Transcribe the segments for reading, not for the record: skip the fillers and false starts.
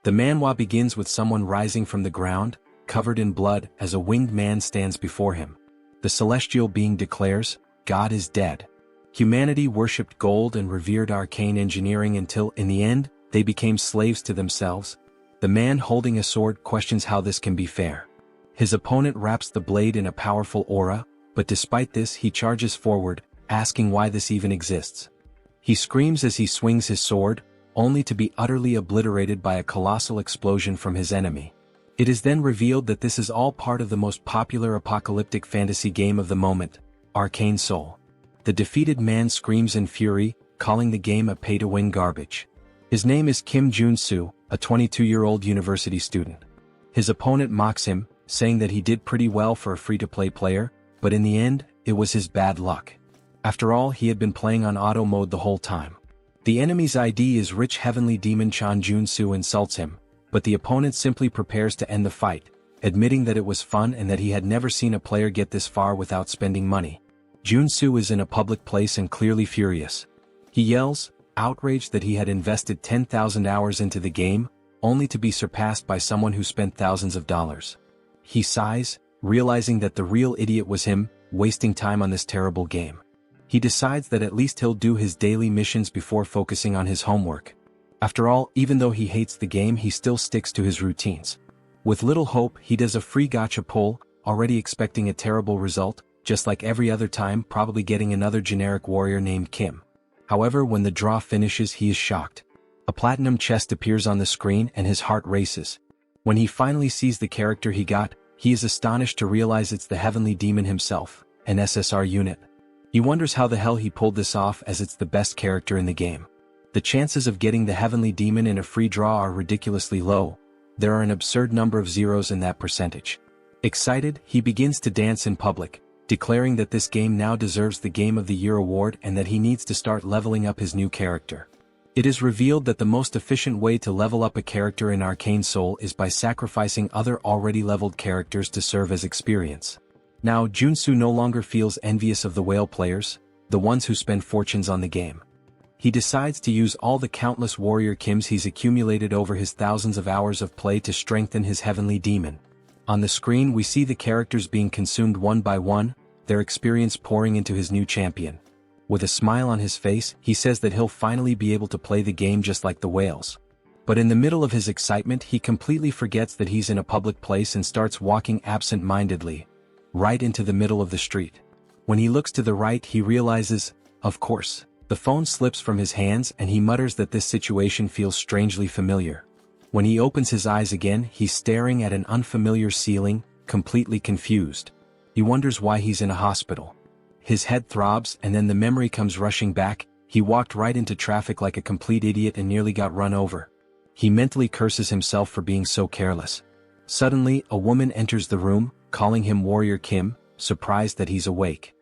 The manhwa begins with someone rising from the ground, covered in blood, as a winged man stands before him. The celestial being declares, "God is dead." Humanity worshipped gold and revered arcane engineering until, in the end, they became slaves to themselves. The man holding a sword questions how this can be fair. His opponent wraps the blade in a powerful aura, but despite this he charges forward, asking why this even exists. He screams as he swings his sword, only to be utterly obliterated by a colossal explosion from his enemy. It is then revealed that this is all part of the most popular apocalyptic fantasy game of the moment, Arcane Seoul. The defeated man screams in fury, calling the game a pay-to-win garbage. His name is Kim Joonsoo, a 22-year-old university student. His opponent mocks him, saying that he did pretty well for a free-to-play player, but in the end, it was his bad luck. After all, he had been playing on auto mode the whole time. The enemy's ID is rich heavenly demon Chan. Joonsoo insults him, but the opponent simply prepares to end the fight, admitting that it was fun and that he had never seen a player get this far without spending money. Joonsoo is in a public place and clearly furious. He yells, outraged that he had invested 10,000 hours into the game, only to be surpassed by someone who spent thousands of dollars. He sighs, realizing that the real idiot was him, wasting time on this terrible game. He decides that at least he'll do his daily missions before focusing on his homework. After all, even though he hates the game, he still sticks to his routines. With little hope, he does a free gacha pull, already expecting a terrible result, just like every other time, probably getting another generic warrior named Kim. However, when the draw finishes, he is shocked. A platinum chest appears on the screen and his heart races. When he finally sees the character he got, he is astonished to realize it's the heavenly demon himself, an SSR unit. He wonders how the hell he pulled this off, as it's the best character in the game. The chances of getting the heavenly demon in a free draw are ridiculously low. There are an absurd number of zeros in that percentage. Excited, he begins to dance in public, declaring that this game now deserves the Game of the Year award and that he needs to start leveling up his new character. It is revealed that the most efficient way to level up a character in Arcane Seoul is by sacrificing other already leveled characters to serve as experience. Now Joonsoo no longer feels envious of the whale players, the ones who spend fortunes on the game. He decides to use all the countless warrior Kims he's accumulated over his thousands of hours of play to strengthen his heavenly demon. On the screen we see the characters being consumed one by one, their experience pouring into his new champion. With a smile on his face, he says that he'll finally be able to play the game just like the whales. But in the middle of his excitement, he completely forgets that he's in a public place and starts walking absent-mindedly, right into the middle of the street. When he looks to the right, he realizes, of course, the phone slips from his hands and he mutters that this situation feels strangely familiar. When he opens his eyes again, he's staring at an unfamiliar ceiling, completely confused. He wonders why he's in a hospital. His head throbs and then the memory comes rushing back. He walked right into traffic like a complete idiot and nearly got run over. He mentally curses himself for being so careless. Suddenly, a woman enters the room, calling him Warrior Kim, surprised that he's awake.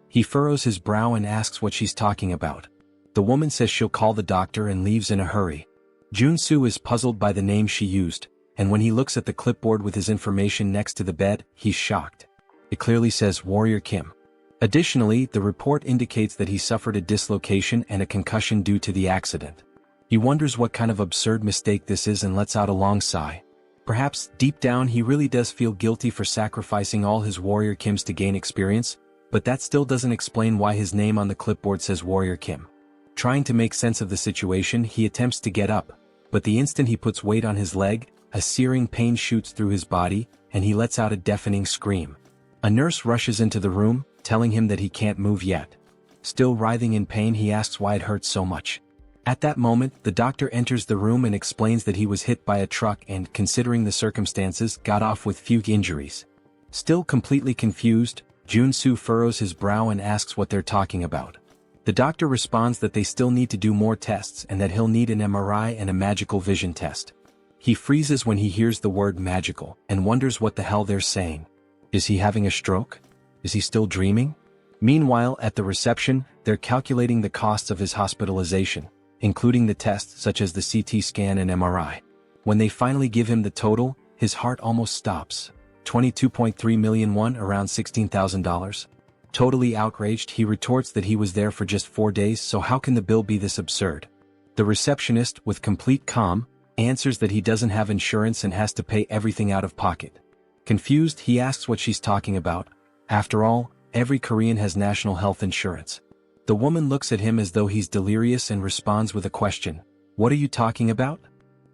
He furrows his brow and asks what she's talking about. The woman says she'll call the doctor and leaves in a hurry. Joonsoo is puzzled by the name she used, and when he looks at the clipboard with his information next to the bed, he's shocked. It clearly says Warrior Kim. Additionally, the report indicates that he suffered a dislocation and a concussion due to the accident. He wonders what kind of absurd mistake this is and lets out a long sigh. Perhaps, deep down, he really does feel guilty for sacrificing all his Warrior Kims to gain experience, but that still doesn't explain why his name on the clipboard says Warrior Kim. Trying to make sense of the situation, he attempts to get up, but the instant he puts weight on his leg, a searing pain shoots through his body, and he lets out a deafening scream. A nurse rushes into the room, telling him that he can't move yet. Still writhing in pain, he asks why it hurts so much. At that moment, the doctor enters the room and explains that he was hit by a truck and, considering the circumstances, got off with few injuries. Still completely confused, Joonsoo furrows his brow and asks what they're talking about. The doctor responds that they still need to do more tests and that he'll need an MRI and a magical vision test. He freezes when he hears the word magical and wonders what the hell they're saying. Is he having a stroke? Is he still dreaming? Meanwhile, at the reception, they're calculating the costs of his hospitalization, including the tests such as the CT scan and MRI. When they finally give him the total, his heart almost stops. 22.3 million won, around $16,000. Totally outraged, he retorts that he was there for just 4 days, so how can the bill be this absurd? The receptionist, with complete calm, answers that he doesn't have insurance and has to pay everything out of pocket. Confused, he asks what she's talking about. After all, every Korean has national health insurance. The woman looks at him as though he's delirious and responds with a question. What are you talking about?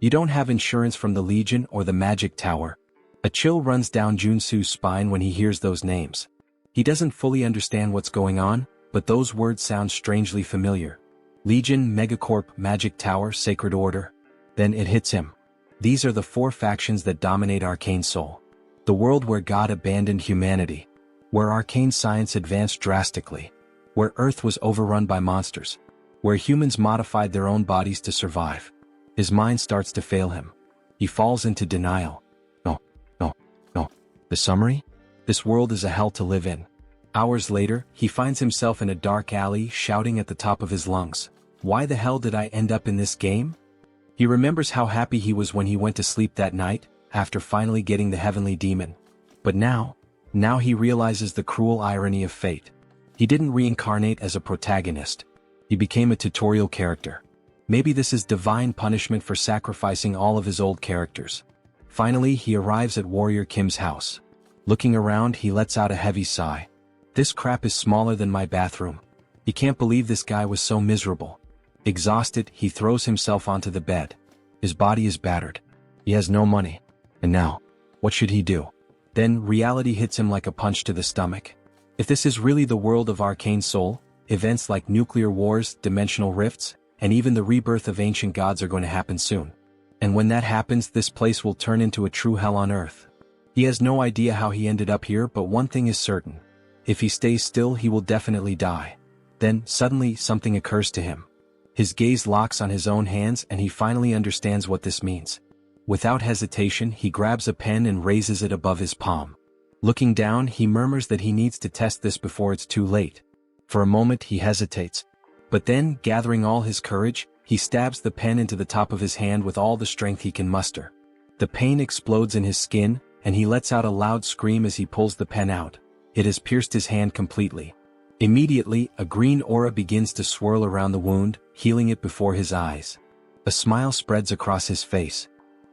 You don't have insurance from the Legion or the Magic Tower. A chill runs down Joonsoo's spine when he hears those names. He doesn't fully understand what's going on, but those words sound strangely familiar. Legion, Megacorp, Magic Tower, Sacred Order. Then it hits him. These are the 4 factions that dominate Arcane Seoul. The world where God abandoned humanity. Where arcane science advanced drastically. Where Earth was overrun by monsters. Where humans modified their own bodies to survive. His mind starts to fail him. He falls into denial. No. The summary? This world is a hell to live in. Hours later, he finds himself in a dark alley shouting at the top of his lungs. Why the hell did I end up in this game? He remembers how happy he was when he went to sleep that night, after finally getting the heavenly demon. But now he realizes the cruel irony of fate. He didn't reincarnate as a protagonist. He became a tutorial character. Maybe this is divine punishment for sacrificing all of his old characters. Finally, he arrives at Warrior Kim's house. Looking around, he lets out a heavy sigh. This crap is smaller than my bathroom. He can't believe this guy was so miserable. Exhausted, he throws himself onto the bed. His body is battered. He has no money. And now, what should he do? Then reality hits him like a punch to the stomach. If this is really the world of Arcane Seoul, events like nuclear wars, dimensional rifts, and even the rebirth of ancient gods are going to happen soon. And when that happens, this place will turn into a true hell on earth. He has no idea how he ended up here, but one thing is certain. If he stays still, he will definitely die. Then, suddenly, something occurs to him. His gaze locks on his own hands and he finally understands what this means. Without hesitation, he grabs a pen and raises it above his palm. Looking down, he murmurs that he needs to test this before it's too late. For a moment, he hesitates. But then, gathering all his courage, he stabs the pen into the top of his hand with all the strength he can muster. The pain explodes in his skin, and he lets out a loud scream as he pulls the pen out. It has pierced his hand completely. Immediately, a green aura begins to swirl around the wound, healing it before his eyes. A smile spreads across his face.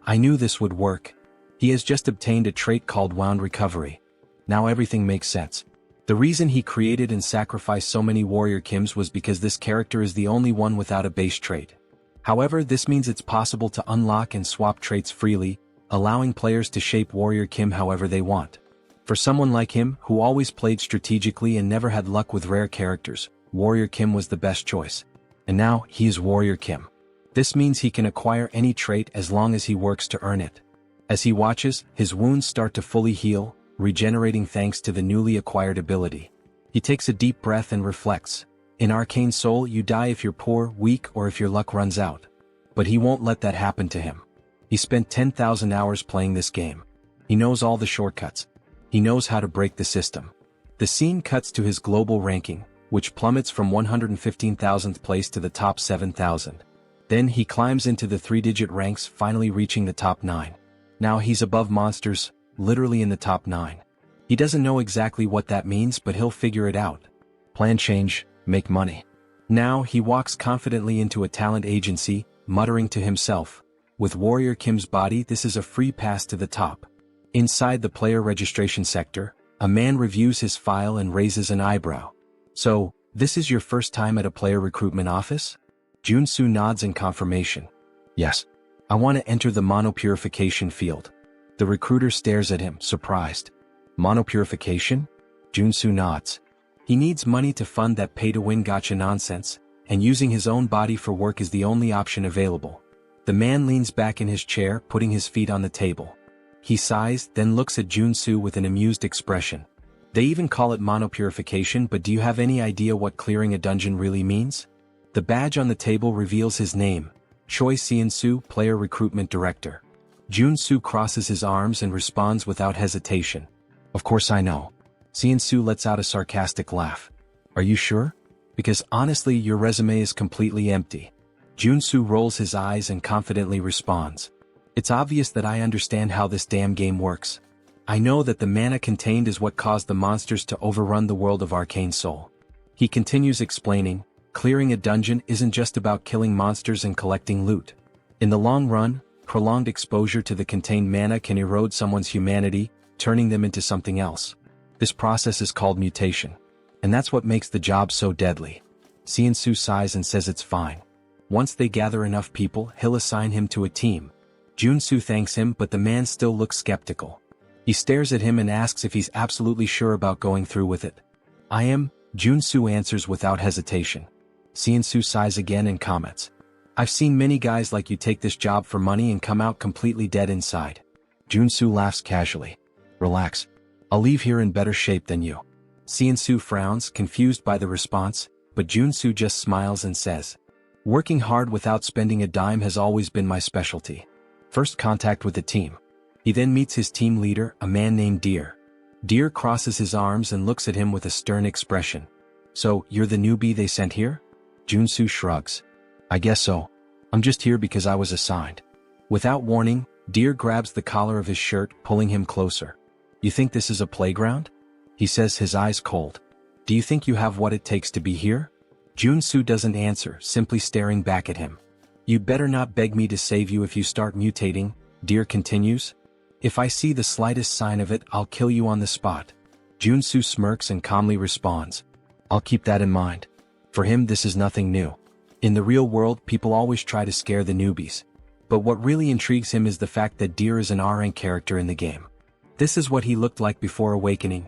I knew this would work. He has just obtained a trait called Wound Recovery. Now everything makes sense. The reason he created and sacrificed so many Warrior Kims was because this character is the only one without a base trait. However, this means it's possible to unlock and swap traits freely, allowing players to shape Warrior Kim however they want. For someone like him, who always played strategically and never had luck with rare characters, Warrior Kim was the best choice. And now, he is Warrior Kim. This means he can acquire any trait as long as he works to earn it. As he watches, his wounds start to fully heal, regenerating thanks to the newly acquired ability. He takes a deep breath and reflects. In Arcane Seoul, you die if you're poor, weak, or if your luck runs out. But he won't let that happen to him. He spent 10,000 hours playing this game. He knows all the shortcuts. He knows how to break the system. The scene cuts to his global ranking, which plummets from 115,000th place to the top 7,000. Then he climbs into the 3-digit ranks, finally reaching the top 9. Now he's above monsters, literally in the top 9. He doesn't know exactly what that means, but he'll figure it out. Plan change, make money. Now he walks confidently into a talent agency, muttering to himself. With Warrior Kim's body, this is a free pass to the top. Inside the player registration sector, a man reviews his file and raises an eyebrow. So, this is your first time at a player recruitment office? Joonsoo nods in confirmation. Yes. I want to enter the monopurification field. The recruiter stares at him, surprised. Monopurification? Joonsoo nods. He needs money to fund that pay-to-win gacha nonsense, and using his own body for work is the only option available. The man leans back in his chair, putting his feet on the table. He sighs, then looks at Joonsoo with an amused expression. They even call it monopurification, but do you have any idea what clearing a dungeon really means? The badge on the table reveals his name, Choi Seon-soo, Player Recruitment Director. Joonsoo crosses his arms and responds without hesitation. Of course I know. Seon-soo lets out a sarcastic laugh. Are you sure? Because honestly, your resume is completely empty. Joonsoo rolls his eyes and confidently responds. It's obvious that I understand how this damn game works. I know that the mana contained is what caused the monsters to overrun the world of Arcane Seoul. He continues explaining, clearing a dungeon isn't just about killing monsters and collecting loot. In the long run, prolonged exposure to the contained mana can erode someone's humanity, turning them into something else. This process is called mutation. And that's what makes the job so deadly. Joonsoo sighs and says it's fine. Once they gather enough people, he'll assign him to a team. Joonsoo thanks him, but the man still looks skeptical. He stares at him and asks if he's absolutely sure about going through with it. I am, Joonsoo answers without hesitation. Joonsoo sighs again and comments. I've seen many guys like you take this job for money and come out completely dead inside. Joonsoo laughs casually. Relax. I'll leave here in better shape than you. Joonsoo frowns, confused by the response, but Joonsoo just smiles and says, working hard without spending a dime has always been my specialty. First contact with the team. He then meets his team leader, a man named Deer. Deer crosses his arms and looks at him with a stern expression. So, you're the newbie they sent here? Joonsoo shrugs. I guess so. I'm just here because I was assigned. Without warning, Deer grabs the collar of his shirt, pulling him closer. You think this is a playground? He says, his eyes cold. Do you think you have what it takes to be here? Joonsoo doesn't answer, simply staring back at him. You'd better not beg me to save you if you start mutating, Deer continues. If I see the slightest sign of it, I'll kill you on the spot. Joonsoo smirks and calmly responds. I'll keep that in mind. For him, this is nothing new. In the real world, people always try to scare the newbies. But what really intrigues him is the fact that Deer is an R-rank character in the game. This is what he looked like before awakening.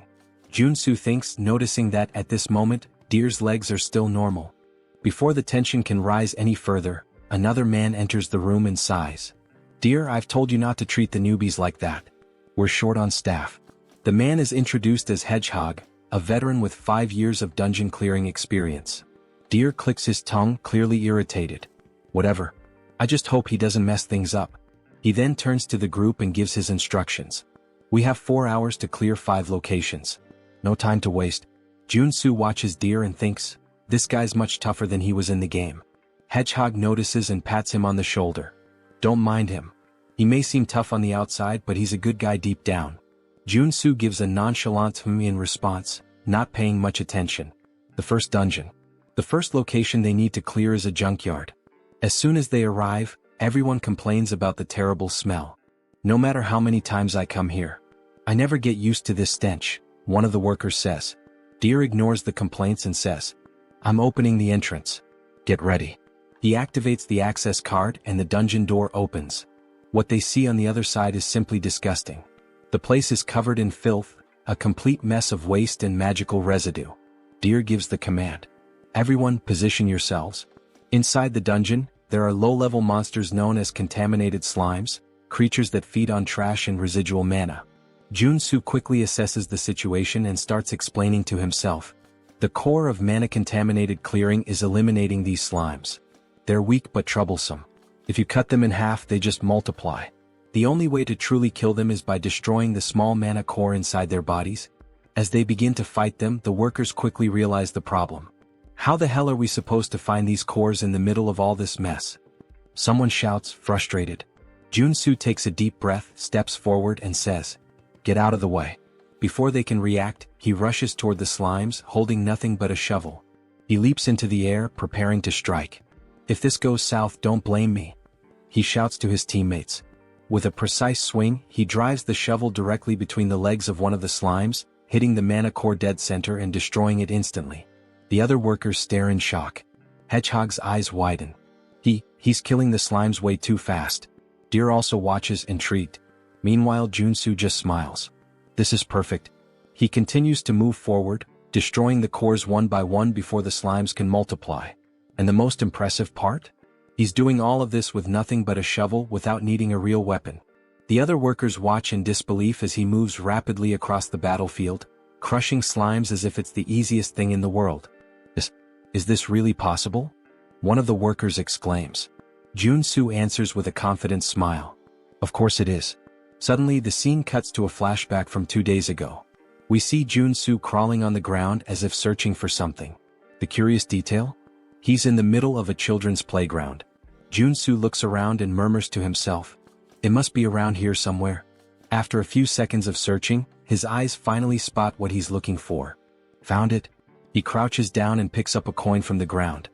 Joonsoo thinks, noticing that, at this moment, Deer's legs are still normal. Before the tension can rise any further, another man enters the room and sighs. Deer, I've told you not to treat the newbies like that. We're short on staff. The man is introduced as Hedgehog, a veteran with 5 years of dungeon clearing experience. Deer clicks his tongue, clearly irritated. Whatever. I just hope he doesn't mess things up. He then turns to the group and gives his instructions. We have 4 hours to clear 5 locations. No time to waste. Joonsoo watches Deer and thinks, this guy's much tougher than he was in the game. Hedgehog notices and pats him on the shoulder. Don't mind him. He may seem tough on the outside, but he's a good guy deep down. Joonsoo gives a nonchalant "hmm" in response, not paying much attention. The first dungeon. The first location they need to clear is a junkyard. As soon as they arrive, everyone complains about the terrible smell. No matter how many times I come here, I never get used to this stench, one of the workers says. Deer ignores the complaints and says, I'm opening the entrance. Get ready. He activates the access card and the dungeon door opens. What they see on the other side is simply disgusting. The place is covered in filth, a complete mess of waste and magical residue. Deer gives the command. Everyone, position yourselves. Inside the dungeon, there are low-level monsters known as contaminated slimes, creatures that feed on trash and residual mana. Joonsoo quickly assesses the situation and starts explaining to himself. The core of mana-contaminated clearing is eliminating these slimes. They're weak but troublesome. If you cut them in half, they just multiply. The only way to truly kill them is by destroying the small mana core inside their bodies. As they begin to fight them, the workers quickly realize the problem. How the hell are we supposed to find these cores in the middle of all this mess? Someone shouts, frustrated. Joonsoo takes a deep breath, steps forward and says, Get out of the way. Before they can react, he rushes toward the slimes, holding nothing but a shovel. He leaps into the air, preparing to strike. If this goes south, don't blame me. He shouts to his teammates. With a precise swing, he drives the shovel directly between the legs of one of the slimes, hitting the mana core dead center and destroying it instantly. The other workers stare in shock. Hedgehog's eyes widen. He's killing the slimes way too fast. Deer also watches, intrigued. Meanwhile, Joonsoo just smiles. This is perfect. He continues to move forward, destroying the cores one by one before the slimes can multiply. And the most impressive part? He's doing all of this with nothing but a shovel, without needing a real weapon. The other workers watch in disbelief as he moves rapidly across the battlefield, crushing slimes as if it's the easiest thing in the world. Is this really possible? One of the workers exclaims. Joonsoo answers with a confident smile. Of course it is. Suddenly the scene cuts to a flashback from 2 days ago. We see Joonsoo crawling on the ground as if searching for something. The curious detail? He's in the middle of a children's playground. Joonsoo looks around and murmurs to himself. It must be around here somewhere. After a few seconds of searching, his eyes finally spot what he's looking for. Found it. He crouches down and picks up a coin from the ground.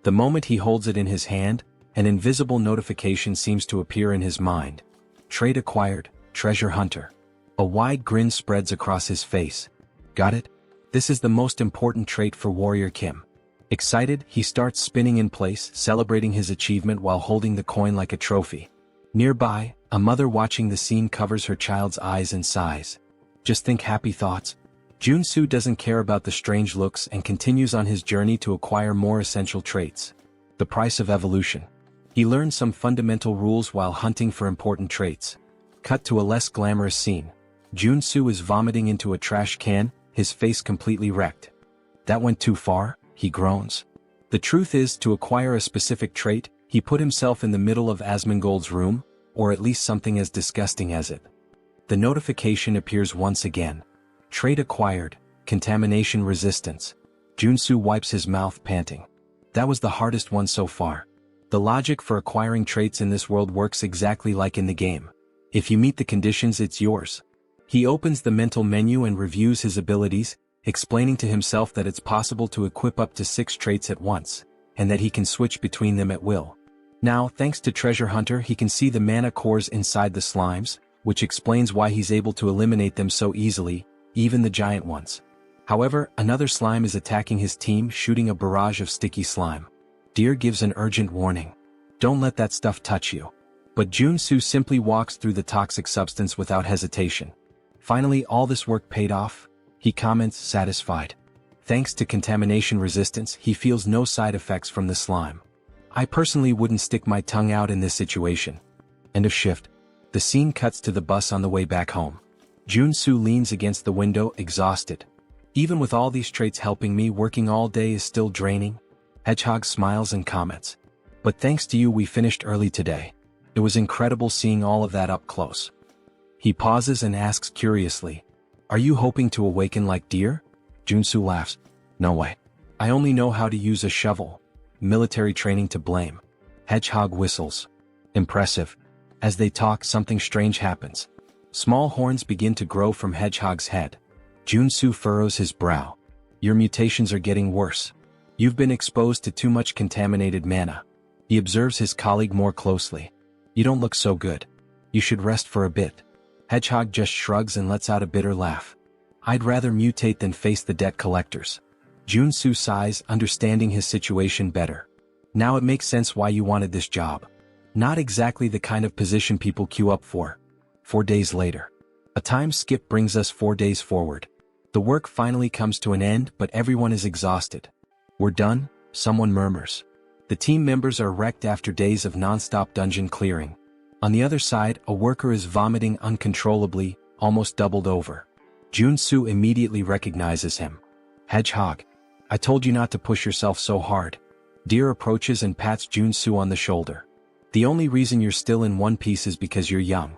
The moment he holds it in his hand, An invisible notification seems to appear in his mind. Trait acquired, Treasure Hunter. A wide grin spreads across his face. Got it? This is the most important trait for Warrior Kim. Excited, he starts spinning in place, celebrating his achievement while holding the coin like a trophy. Nearby, a mother watching the scene covers her child's eyes and sighs. Just think happy thoughts. Joonsoo doesn't care about the strange looks and continues on his journey to acquire more essential traits. The price of evolution. He learns some fundamental rules while hunting for important traits. Cut to a less glamorous scene. Joonsoo is vomiting into a trash can, his face completely wrecked. That went too far, he groans. The truth is, to acquire a specific trait, he put himself in the middle of Asmongold's room, or at least something as disgusting as it. The notification appears once again. Trait acquired, Contamination Resistance. Joonsoo wipes his mouth, panting. That was the hardest one so far. The logic for acquiring traits in this world works exactly like in the game. If you meet the conditions, it's yours. He opens the mental menu and reviews his abilities, explaining to himself that it's possible to equip up to 6 traits at once, and that he can switch between them at will. Now, thanks to Treasure Hunter, he can see the mana cores inside the slimes, which explains why he's able to eliminate them so easily, even the giant ones. However, another slime is attacking his team, shooting a barrage of sticky slime. Deer gives an urgent warning. Don't let that stuff touch you. But Joonsoo simply walks through the toxic substance without hesitation. Finally, all this work paid off, he comments, satisfied. Thanks to contamination resistance, he feels no side effects from the slime. I personally wouldn't stick my tongue out in this situation. End of shift. The scene cuts to the bus on the way back home. Joonsoo leans against the window, exhausted. Even with all these traits helping me, working all day is still draining. Hedgehog smiles and comments. But thanks to you we finished early today. It was incredible seeing all of that up close. He pauses and asks curiously, are you hoping to awaken like Deer? Joonsoo laughs. No way. I only know how to use a shovel. Military training to blame. Hedgehog whistles. Impressive. As they talk, something strange happens. Small horns begin to grow from Hedgehog's head. Joonsoo furrows his brow. Your mutations are getting worse. You've been exposed to too much contaminated mana. He observes his colleague more closely. You don't look so good. You should rest for a bit. Hedgehog just shrugs and lets out a bitter laugh. I'd rather mutate than face the debt collectors. Joonsoo sighs, understanding his situation better. Now it makes sense why you wanted this job. Not exactly the kind of position people queue up for. 4 days later. A time skip brings us 4 days forward. The work finally comes to an end, but everyone is exhausted. We're done, someone murmurs. The team members are wrecked after days of non-stop dungeon clearing. On the other side, a worker is vomiting uncontrollably, almost doubled over. Joonsoo immediately recognizes him. Hedgehog. I told you not to push yourself so hard. Deer approaches and pats Joonsoo on the shoulder. The only reason you're still in one piece is because you're young.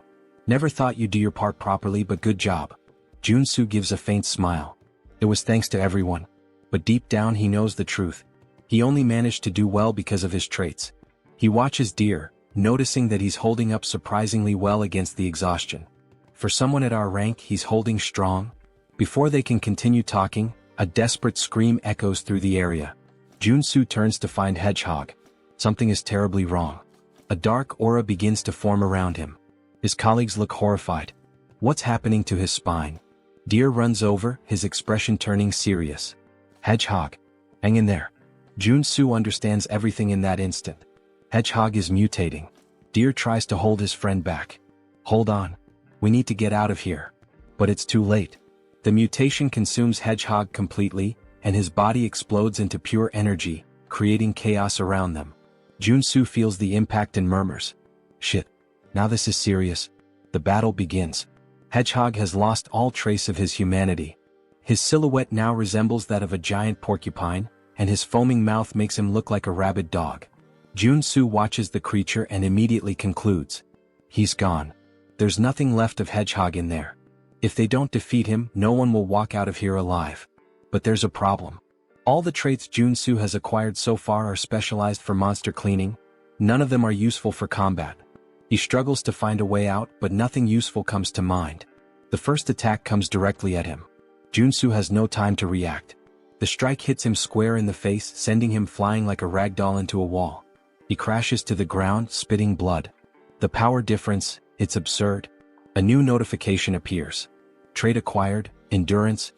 Never thought you'd do your part properly, but good job. Joonsoo gives a faint smile. It was thanks to everyone. But deep down he knows the truth. He only managed to do well because of his traits. He watches Deer, noticing that he's holding up surprisingly well against the exhaustion. For someone at our rank, he's holding strong. Before they can continue talking, a desperate scream echoes through the area. Joonsoo turns to find Hedgehog. Something is terribly wrong. A dark aura begins to form around him. His colleagues look horrified. What's happening to his spine? Deer runs over, his expression turning serious. Hedgehog. Hang in there. Joonsoo understands everything in that instant. Hedgehog is mutating. Deer tries to hold his friend back. Hold on. We need to get out of here. But it's too late. The mutation consumes Hedgehog completely, and his body explodes into pure energy, creating chaos around them. Joonsoo feels the impact and murmurs. Shit. Now this is serious. The battle begins. Hedgehog has lost all trace of his humanity. His silhouette now resembles that of a giant porcupine, and his foaming mouth makes him look like a rabid dog. Joonsoo watches the creature and immediately concludes. He's gone. There's nothing left of Hedgehog in there. If they don't defeat him, no one will walk out of here alive. But there's a problem. All the traits Joonsoo has acquired so far are specialized for monster cleaning. None of them are useful for combat. He struggles to find a way out, but nothing useful comes to mind. The first attack comes directly at him. Joonsoo has no time to react. The strike hits him square in the face, sending him flying like a ragdoll into a wall. He crashes to the ground, spitting blood. The power difference, it's absurd. A new notification appears. Trait acquired, endurance.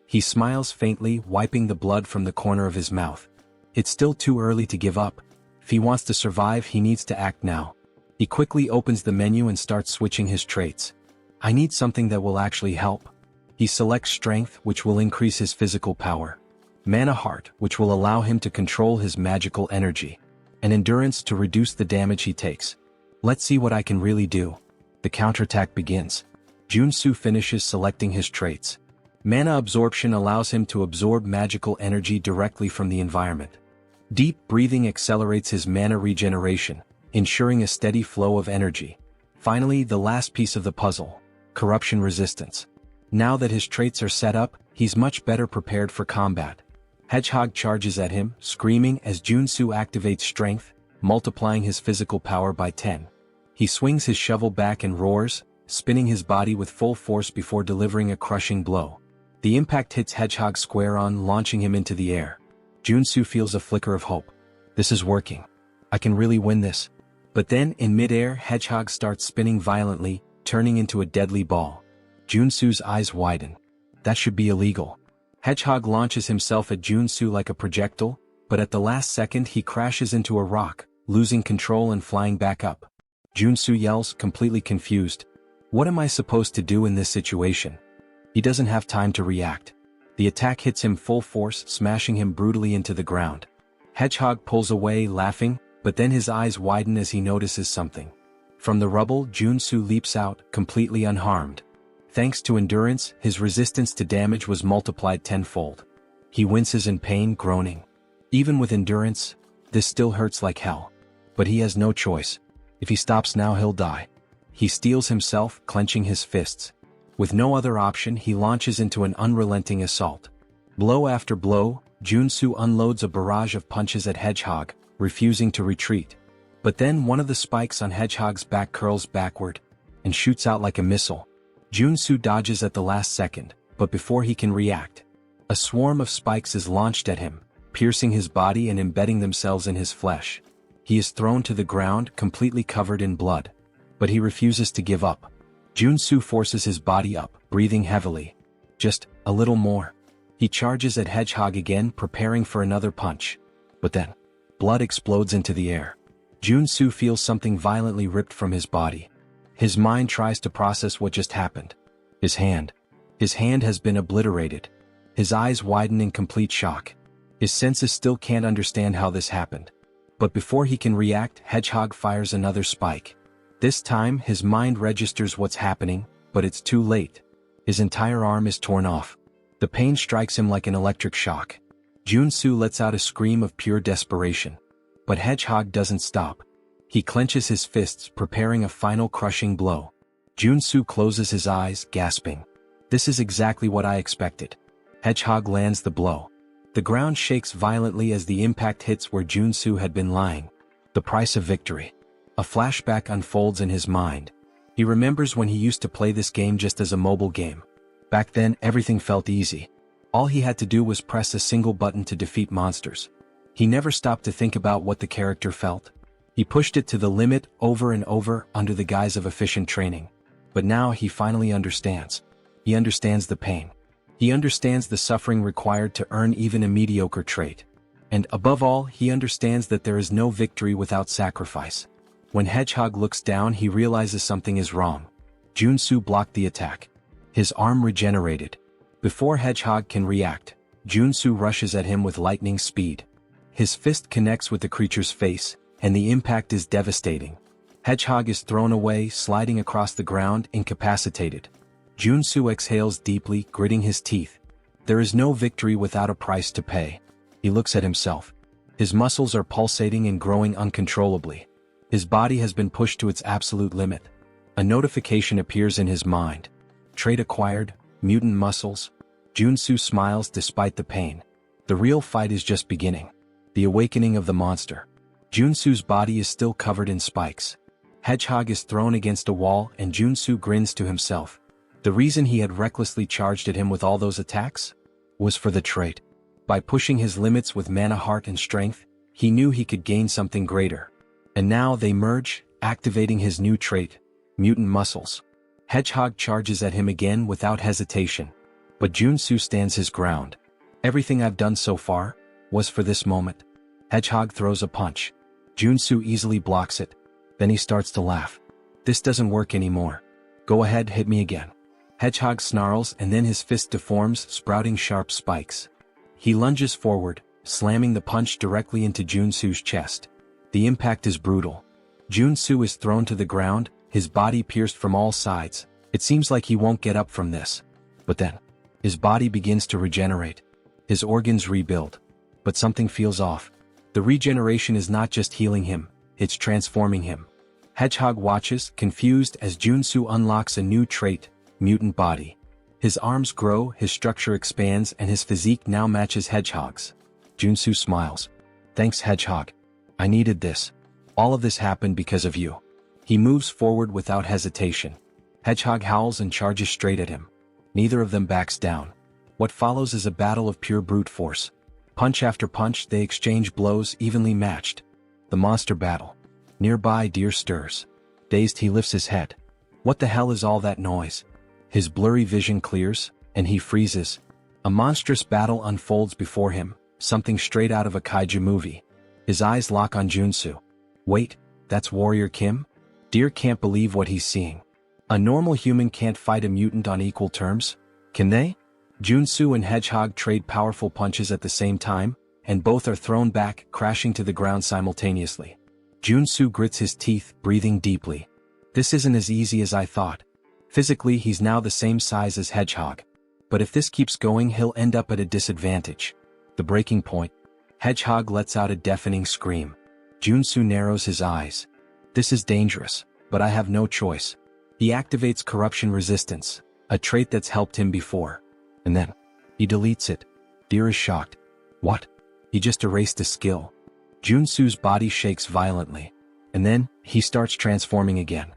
He smiles faintly, wiping the blood from the corner of his mouth. It's still too early to give up. If he wants to survive, he needs to act now. He quickly opens the menu and starts switching his traits. I need something that will actually help. He selects strength, which will increase his physical power. Mana heart, which will allow him to control his magical energy. And endurance to reduce the damage he takes. Let's see what I can really do. The counterattack begins. Joonsoo finishes selecting his traits. Mana absorption allows him to absorb magical energy directly from the environment. Deep breathing accelerates his mana regeneration, ensuring a steady flow of energy. Finally, the last piece of the puzzle, corruption resistance. Now that his traits are set up, he's much better prepared for combat. Hedgehog charges at him, screaming as Joonsoo activates strength, multiplying his physical power by 10. He swings his shovel back and roars, spinning his body with full force before delivering a crushing blow. The impact hits Hedgehog square on, launching him into the air. Joonsoo feels a flicker of hope. This is working. I can really win this. But then, in midair, Hedgehog starts spinning violently, turning into a deadly ball. Joonsoo's eyes widen. That should be illegal. Hedgehog launches himself at Joonsoo like a projectile, but at the last second he crashes into a rock, losing control and flying back up. Joonsoo yells, completely confused. What am I supposed to do in this situation? He doesn't have time to react. The attack hits him full force, smashing him brutally into the ground. Hedgehog pulls away, laughing, but then his eyes widen as he notices something. From the rubble, Joonsoo leaps out, completely unharmed. Thanks to endurance, his resistance to damage was multiplied tenfold. He winces in pain, groaning. Even with endurance, this still hurts like hell. But he has no choice. If he stops now, he'll die. He steels himself, clenching his fists. With no other option, he launches into an unrelenting assault. Blow after blow, Joonsoo unloads a barrage of punches at Hedgehog, refusing to retreat. But then one of the spikes on Hedgehog's back curls backward and shoots out like a missile. Joonsoo dodges at the last second, but before he can react, a swarm of spikes is launched at him, piercing his body and embedding themselves in his flesh. He is thrown to the ground, completely covered in blood. But he refuses to give up. Joonsoo forces his body up, breathing heavily. Just a little more. He charges at Hedgehog again, preparing for another punch. But then, blood explodes into the air. Joonsoo feels something violently ripped from his body. His mind tries to process what just happened. His hand has been obliterated. His eyes widen in complete shock. His senses still can't understand how this happened. But before he can react, Hedgehog fires another spike. This time, his mind registers what's happening, but it's too late. His entire arm is torn off. The pain strikes him like an electric shock. Joonsoo lets out a scream of pure desperation. But Hedgehog doesn't stop. He clenches his fists, preparing a final crushing blow. Joonsoo closes his eyes, gasping. This is exactly what I expected. Hedgehog lands the blow. The ground shakes violently as the impact hits where Joonsoo had been lying. The price of victory. A flashback unfolds in his mind. He remembers when he used to play this game just as a mobile game. Back then, everything felt easy. All he had to do was press a single button to defeat monsters. He never stopped to think about what the character felt. He pushed it to the limit over and over under the guise of efficient training. But now he finally understands. He understands the pain. He understands the suffering required to earn even a mediocre trait. And above all, he understands that there is no victory without sacrifice. When Hedgehog looks down, he realizes something is wrong. Joonsoo blocked the attack. His arm regenerated. Before Hedgehog can react, Joonsoo rushes at him with lightning speed. His fist connects with the creature's face, and the impact is devastating. Hedgehog is thrown away, sliding across the ground, incapacitated. Joonsoo exhales deeply, gritting his teeth. There is no victory without a price to pay. He looks at himself. His muscles are pulsating and growing uncontrollably. His body has been pushed to its absolute limit. A notification appears in his mind. Trait acquired, mutant muscles. Joonsoo smiles despite the pain. The real fight is just beginning. The awakening of the monster. Joonsoo's body is still covered in spikes. Hedgehog is thrown against a wall and Joonsoo grins to himself. The reason he had recklessly charged at him with all those attacks was for the trait. By pushing his limits with mana heart and strength, he knew he could gain something greater. And now they merge, activating his new trait, mutant muscles. Hedgehog charges at him again without hesitation. But Joonsoo stands his ground. Everything I've done so far was for this moment. Hedgehog throws a punch. Joonsoo easily blocks it. Then he starts to laugh. This doesn't work anymore. Go ahead, hit me again. Hedgehog snarls and then his fist deforms, sprouting sharp spikes. He lunges forward, slamming the punch directly into Joonsoo's chest. The impact is brutal. Joonsoo is thrown to the ground, his body pierced from all sides. It seems like he won't get up from this. But then, his body begins to regenerate. His organs rebuild. But something feels off. The regeneration is not just healing him, it's transforming him. Hedgehog watches, confused, as Joonsoo unlocks a new trait, mutant body. His arms grow, his structure expands, and his physique now matches Hedgehog's. Joonsoo smiles. Thanks, Hedgehog. I needed this. All of this happened because of you. He moves forward without hesitation. Hedgehog howls and charges straight at him. Neither of them backs down. What follows is a battle of pure brute force. Punch after punch, they exchange blows evenly matched. The monster battle. Nearby, Deer stirs. Dazed, he lifts his head. What the hell is all that noise? His blurry vision clears, and he freezes. A monstrous battle unfolds before him, something straight out of a kaiju movie. His eyes lock on Joonsoo. Wait, that's Warrior Kim? Deer can't believe what he's seeing. A normal human can't fight a mutant on equal terms, can they? Joonsoo and Hedgehog trade powerful punches at the same time, and both are thrown back, crashing to the ground simultaneously. Joonsoo grits his teeth, breathing deeply. This isn't as easy as I thought. Physically, he's now the same size as Hedgehog. But if this keeps going, he'll end up at a disadvantage. The breaking point. Hedgehog lets out a deafening scream. Joonsoo narrows his eyes. This is dangerous, but I have no choice. He activates corruption resistance, a trait that's helped him before. And then, he deletes it. Deer is shocked. What? He just erased a skill. Joonsoo's body shakes violently. And then, he starts transforming again.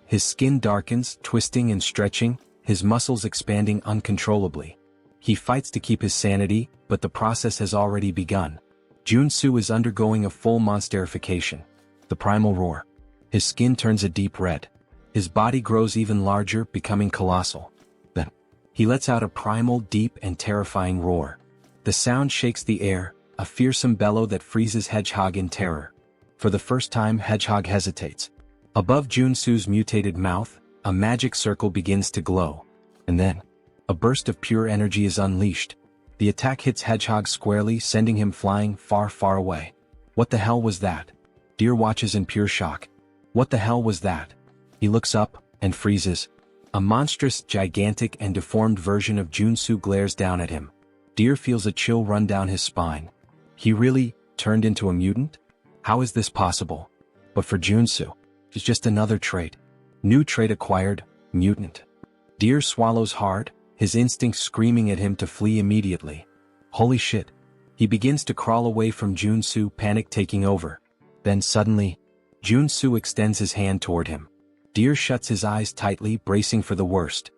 His skin darkens, twisting and stretching, his muscles expanding uncontrollably. He fights to keep his sanity, but the process has already begun. Joonsoo is undergoing a full monsterification. The primal roar. His skin turns a deep red. His body grows even larger, becoming colossal. Then, he lets out a primal, deep and terrifying roar. The sound shakes the air, a fearsome bellow that freezes Hedgehog in terror. For the first time, Hedgehog hesitates. Above Joonsoo's mutated mouth, a magic circle begins to glow. And then, a burst of pure energy is unleashed. The attack hits Hedgehog squarely, sending him flying far, far away. What the hell was that? Deer watches in pure shock. What the hell was that? He looks up, and freezes. A monstrous, gigantic, and deformed version of Joonsoo glares down at him. Deer feels a chill run down his spine. He really turned into a mutant? How is this possible? But for Joonsoo, it's just another trait. New trait acquired, mutant. Deer swallows hard, his instincts screaming at him to flee immediately. Holy shit. He begins to crawl away from Joonsoo, panic taking over. Then suddenly, Joonsoo extends his hand toward him. Deer shuts his eyes tightly, bracing for the worst.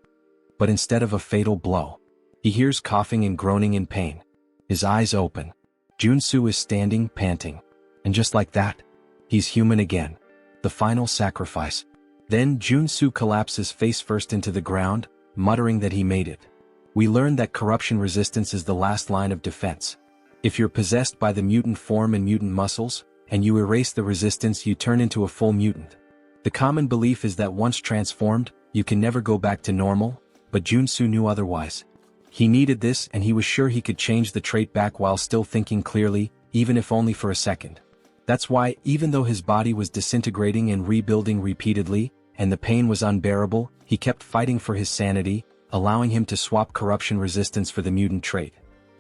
But instead of a fatal blow, he hears coughing and groaning in pain. His eyes open. Joonsoo is standing, panting. And just like that, he's human again. The final sacrifice. Then Joonsoo collapses face first into the ground, muttering that he made it. We learn that corruption resistance is the last line of defense. If you're possessed by the mutant form and mutant muscles, and you erase the resistance, you turn into a full mutant. The common belief is that once transformed, you can never go back to normal, but Joonsoo knew otherwise. He needed this, and he was sure he could change the trait back while still thinking clearly, even if only for a second. That's why, even though his body was disintegrating and rebuilding repeatedly, and the pain was unbearable, he kept fighting for his sanity, allowing him to swap corruption resistance for the mutant trait.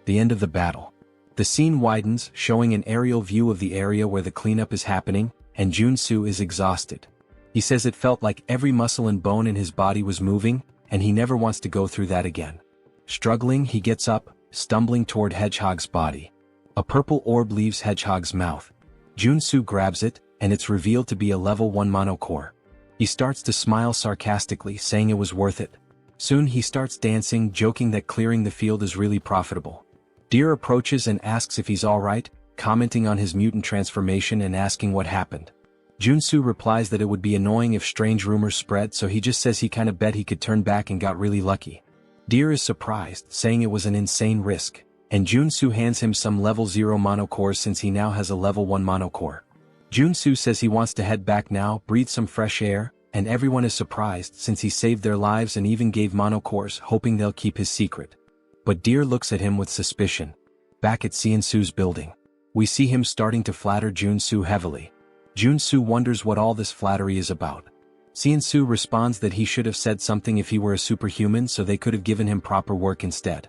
The end of the battle. The scene widens, showing an aerial view of the area where the cleanup is happening, and Joonsoo is exhausted. He says it felt like every muscle and bone in his body was moving, and he never wants to go through that again. Struggling, he gets up, stumbling toward Hedgehog's body. A purple orb leaves Hedgehog's mouth. Joonsoo grabs it, and it's revealed to be a level 1 mono core. He starts to smile sarcastically, saying it was worth it. Soon he starts dancing, joking that clearing the field is really profitable. Deer approaches and asks if he's alright, commenting on his mutant transformation and asking what happened. Joonsoo replies that it would be annoying if strange rumors spread, so he just says he kinda bet he could turn back and got really lucky. Deer is surprised, saying it was an insane risk, and Joonsoo hands him some level 0 mono cores since he now has a level 1 mono core. Joonsoo says he wants to head back now, breathe some fresh air, and everyone is surprised since he saved their lives and even gave mono cores, hoping they'll keep his secret. But Deer looks at him with suspicion. Back at Seonsoo's building, we see him starting to flatter Joonsoo heavily. Joonsoo wonders what all this flattery is about. Seonsoo responds that he should have said something if he were a superhuman, so they could have given him proper work instead.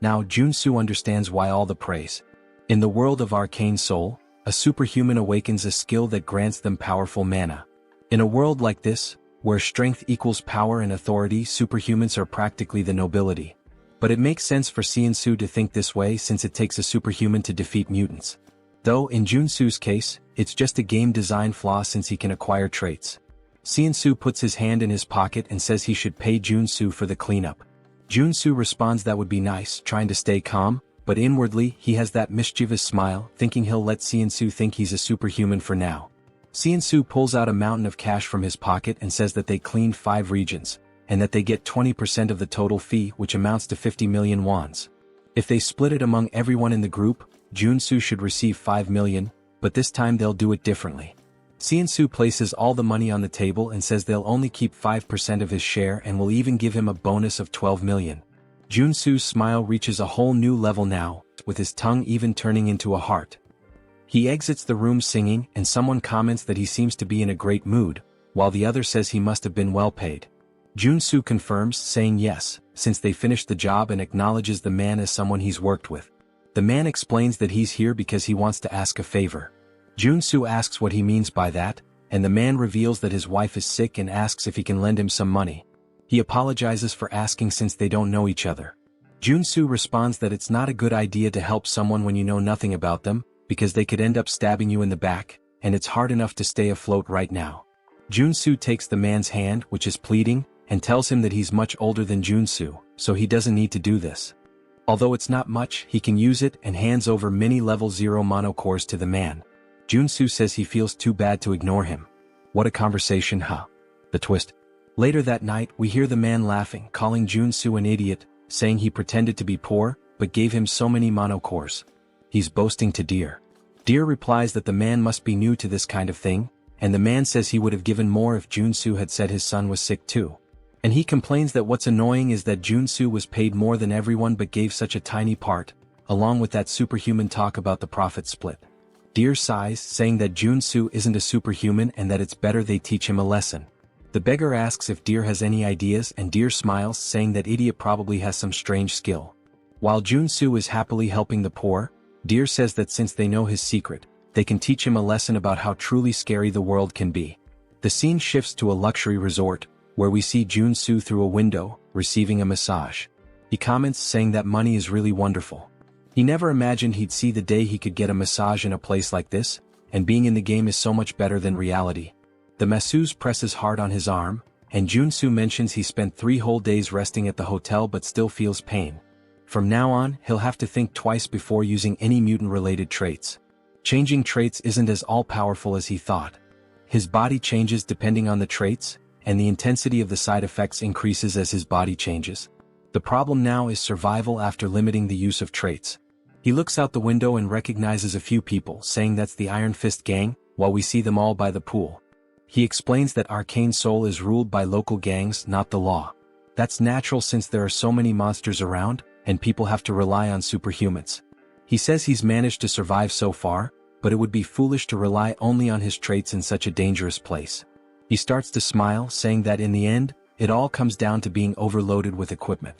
Now Joonsoo understands why all the praise. In the world of Arcane Seoul, a superhuman awakens a skill that grants them powerful mana. In a world like this, where strength equals power and authority, superhumans are practically the nobility. But it makes sense for Seonsoo to think this way since it takes a superhuman to defeat mutants. Though in Joonsoo's case, it's just a game design flaw since he can acquire traits. Seonsoo puts his hand in his pocket and says he should pay Joonsoo for the cleanup. Joonsoo responds that would be nice, trying to stay calm, but inwardly he has that mischievous smile, thinking he'll let Seonsoo think he's a superhuman for now. Seonsoo pulls out a mountain of cash from his pocket and says that they cleaned 5 regions, and that they get 20% of the total fee, which amounts to 50 million wons. If they split it among everyone in the group, Joonsoo should receive 5 million, but this time they'll do it differently. Seonsoo places all the money on the table and says they'll only keep 5% of his share and will even give him a bonus of 12 million. Joonsoo's smile reaches a whole new level now, with his tongue even turning into a heart. He exits the room singing, and someone comments that he seems to be in a great mood, while the other says he must have been well paid. Joonsoo confirms, saying yes, since they finished the job, and acknowledges the man as someone he's worked with. The man explains that he's here because he wants to ask a favor. Joonsoo asks what he means by that, and the man reveals that his wife is sick and asks if he can lend him some money. He apologizes for asking since they don't know each other. Joonsoo responds that it's not a good idea to help someone when you know nothing about them, because they could end up stabbing you in the back, and it's hard enough to stay afloat right now. Joonsoo takes the man's hand, which is pleading, and tells him that he's much older than Joonsoo, so he doesn't need to do this. Although it's not much, he can use it and hands over many level 0 mono cores to the man. Joonsoo says he feels too bad to ignore him. What a conversation, huh? The twist. Later that night, we hear the man laughing, calling Joonsoo an idiot, saying he pretended to be poor, but gave him so many mono cores. He's boasting to Deer. Deer replies that the man must be new to this kind of thing, and the man says he would have given more if Joonsoo had said his son was sick too. And he complains that what's annoying is that Joonsoo was paid more than everyone but gave such a tiny part, along with that superhuman talk about the profit split. Deer sighs, saying that Joonsoo isn't a superhuman and that it's better they teach him a lesson. The beggar asks if Deer has any ideas, and Deer smiles, saying that idiot probably has some strange skill. While Joonsoo is happily helping the poor, Deer says that since they know his secret, they can teach him a lesson about how truly scary the world can be. The scene shifts to a luxury resort, where we see Joonsoo through a window, receiving a massage. He comments, saying that money is really wonderful. He never imagined he'd see the day he could get a massage in a place like this, and being in the game is so much better than reality. The masseuse presses hard on his arm, and Joonsoo mentions he spent 3 whole days resting at the hotel but still feels pain. From now on, he'll have to think twice before using any mutant-related traits. Changing traits isn't as all-powerful as he thought. His body changes depending on the traits, and the intensity of the side effects increases as his body changes. The problem now is survival after limiting the use of traits. He looks out the window and recognizes a few people, saying that's the Iron Fist gang, while we see them all by the pool. He explains that Arcane Seoul is ruled by local gangs, not the law. That's natural since there are so many monsters around, and people have to rely on superhumans. He says he's managed to survive so far, but it would be foolish to rely only on his traits in such a dangerous place. He starts to smile, saying that in the end, it all comes down to being overloaded with equipment.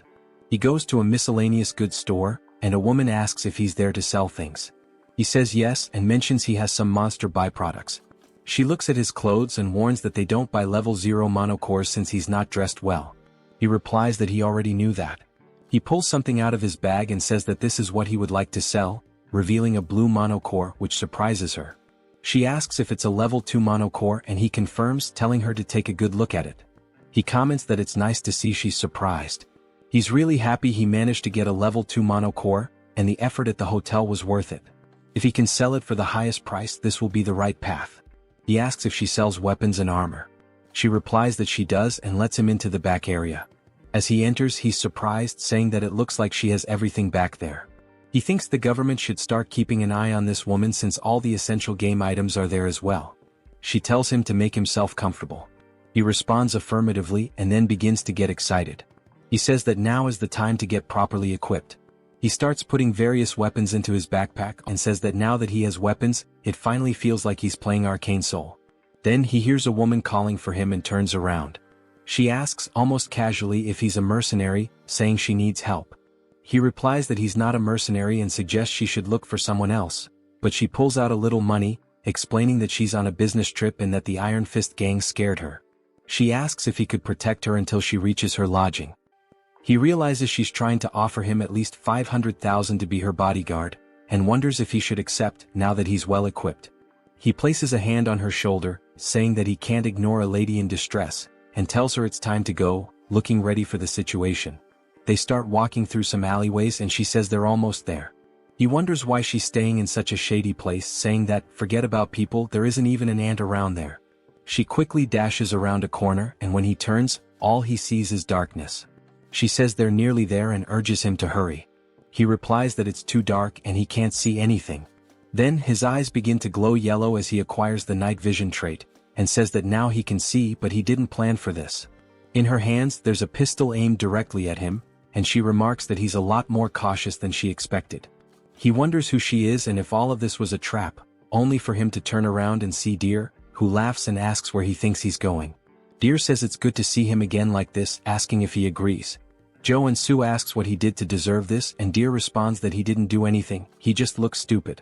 He goes to a miscellaneous goods store, and a woman asks if he's there to sell things. He says yes and mentions he has some monster byproducts. She looks at his clothes and warns that they don't buy level 0 mono cores since he's not dressed well. He replies that he already knew that. He pulls something out of his bag and says that this is what he would like to sell, revealing a blue mono core, which surprises her. She asks if it's a level 2 mono core, and he confirms, telling her to take a good look at it. He comments that it's nice to see she's surprised. He's really happy he managed to get a level 2 mono core, and the effort at the hotel was worth it. If he can sell it for the highest price, this will be the right path. He asks if she sells weapons and armor. She replies that she does and lets him into the back area. As he enters, he's surprised, saying that it looks like she has everything back there. He thinks the government should start keeping an eye on this woman since all the essential game items are there as well. She tells him to make himself comfortable. He responds affirmatively and then begins to get excited. He says that now is the time to get properly equipped. He starts putting various weapons into his backpack and says that now that he has weapons, it finally feels like he's playing Arcane Seoul. Then he hears a woman calling for him and turns around. She asks almost casually if he's a mercenary, saying she needs help. He replies that he's not a mercenary and suggests she should look for someone else, but she pulls out a little money, explaining that she's on a business trip and that the Iron Fist gang scared her. She asks if he could protect her until she reaches her lodging. He realizes she's trying to offer him at least 500,000 to be her bodyguard, and wonders if he should accept now that he's well equipped. He places a hand on her shoulder, saying that he can't ignore a lady in distress, and tells her it's time to go, looking ready for the situation. They start walking through some alleyways and she says they're almost there. He wonders why she's staying in such a shady place, saying that, forget about people, there isn't even an ant around there. She quickly dashes around a corner and when he turns, all he sees is darkness. She says they're nearly there and urges him to hurry. He replies that it's too dark and he can't see anything. Then his eyes begin to glow yellow as he acquires the night vision trait, and says that now he can see, but he didn't plan for this. In her hands there's a pistol aimed directly at him, and she remarks that he's a lot more cautious than she expected. He wonders who she is and if all of this was a trap, only for him to turn around and see Deer, who laughs and asks where he thinks he's going. Deer says it's good to see him again like this, asking if he agrees. Joonsoo asks what he did to deserve this and Deer responds that he didn't do anything, he just looks stupid.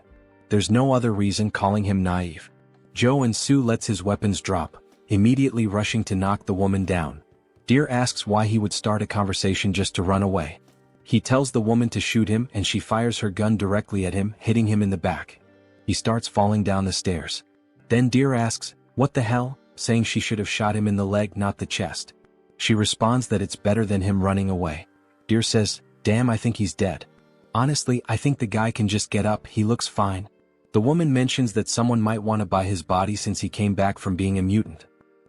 There's no other reason, calling him naive. Joonsoo lets his weapons drop, immediately rushing to knock the woman down. Deer asks why he would start a conversation just to run away. He tells the woman to shoot him and she fires her gun directly at him, hitting him in the back. He starts falling down the stairs. Then Deer asks, "What the hell?" saying she should have shot him in the leg, not the chest. She responds that it's better than him running away. Deer says, "Damn, I think he's dead. Honestly, I think the guy can just get up, he looks fine." The woman mentions that someone might want to buy his body since he came back from being a mutant.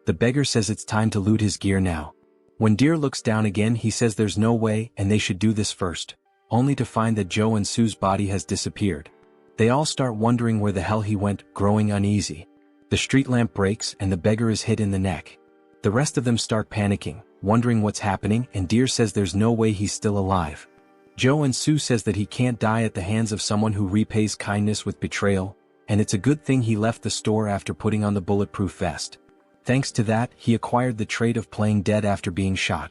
The beggar says it's time to loot his gear now. When Deer looks down again, he says there's no way and they should do this first, only to find that Joonsoo's body has disappeared. They all start wondering where the hell he went, growing uneasy. The street lamp breaks and the beggar is hit in the neck. The rest of them start panicking, wondering what's happening, and Deer says there's no way he's still alive. Joonsoo says that he can't die at the hands of someone who repays kindness with betrayal, and it's a good thing he left the store after putting on the bulletproof vest. Thanks to that, he acquired the trait of playing dead after being shot.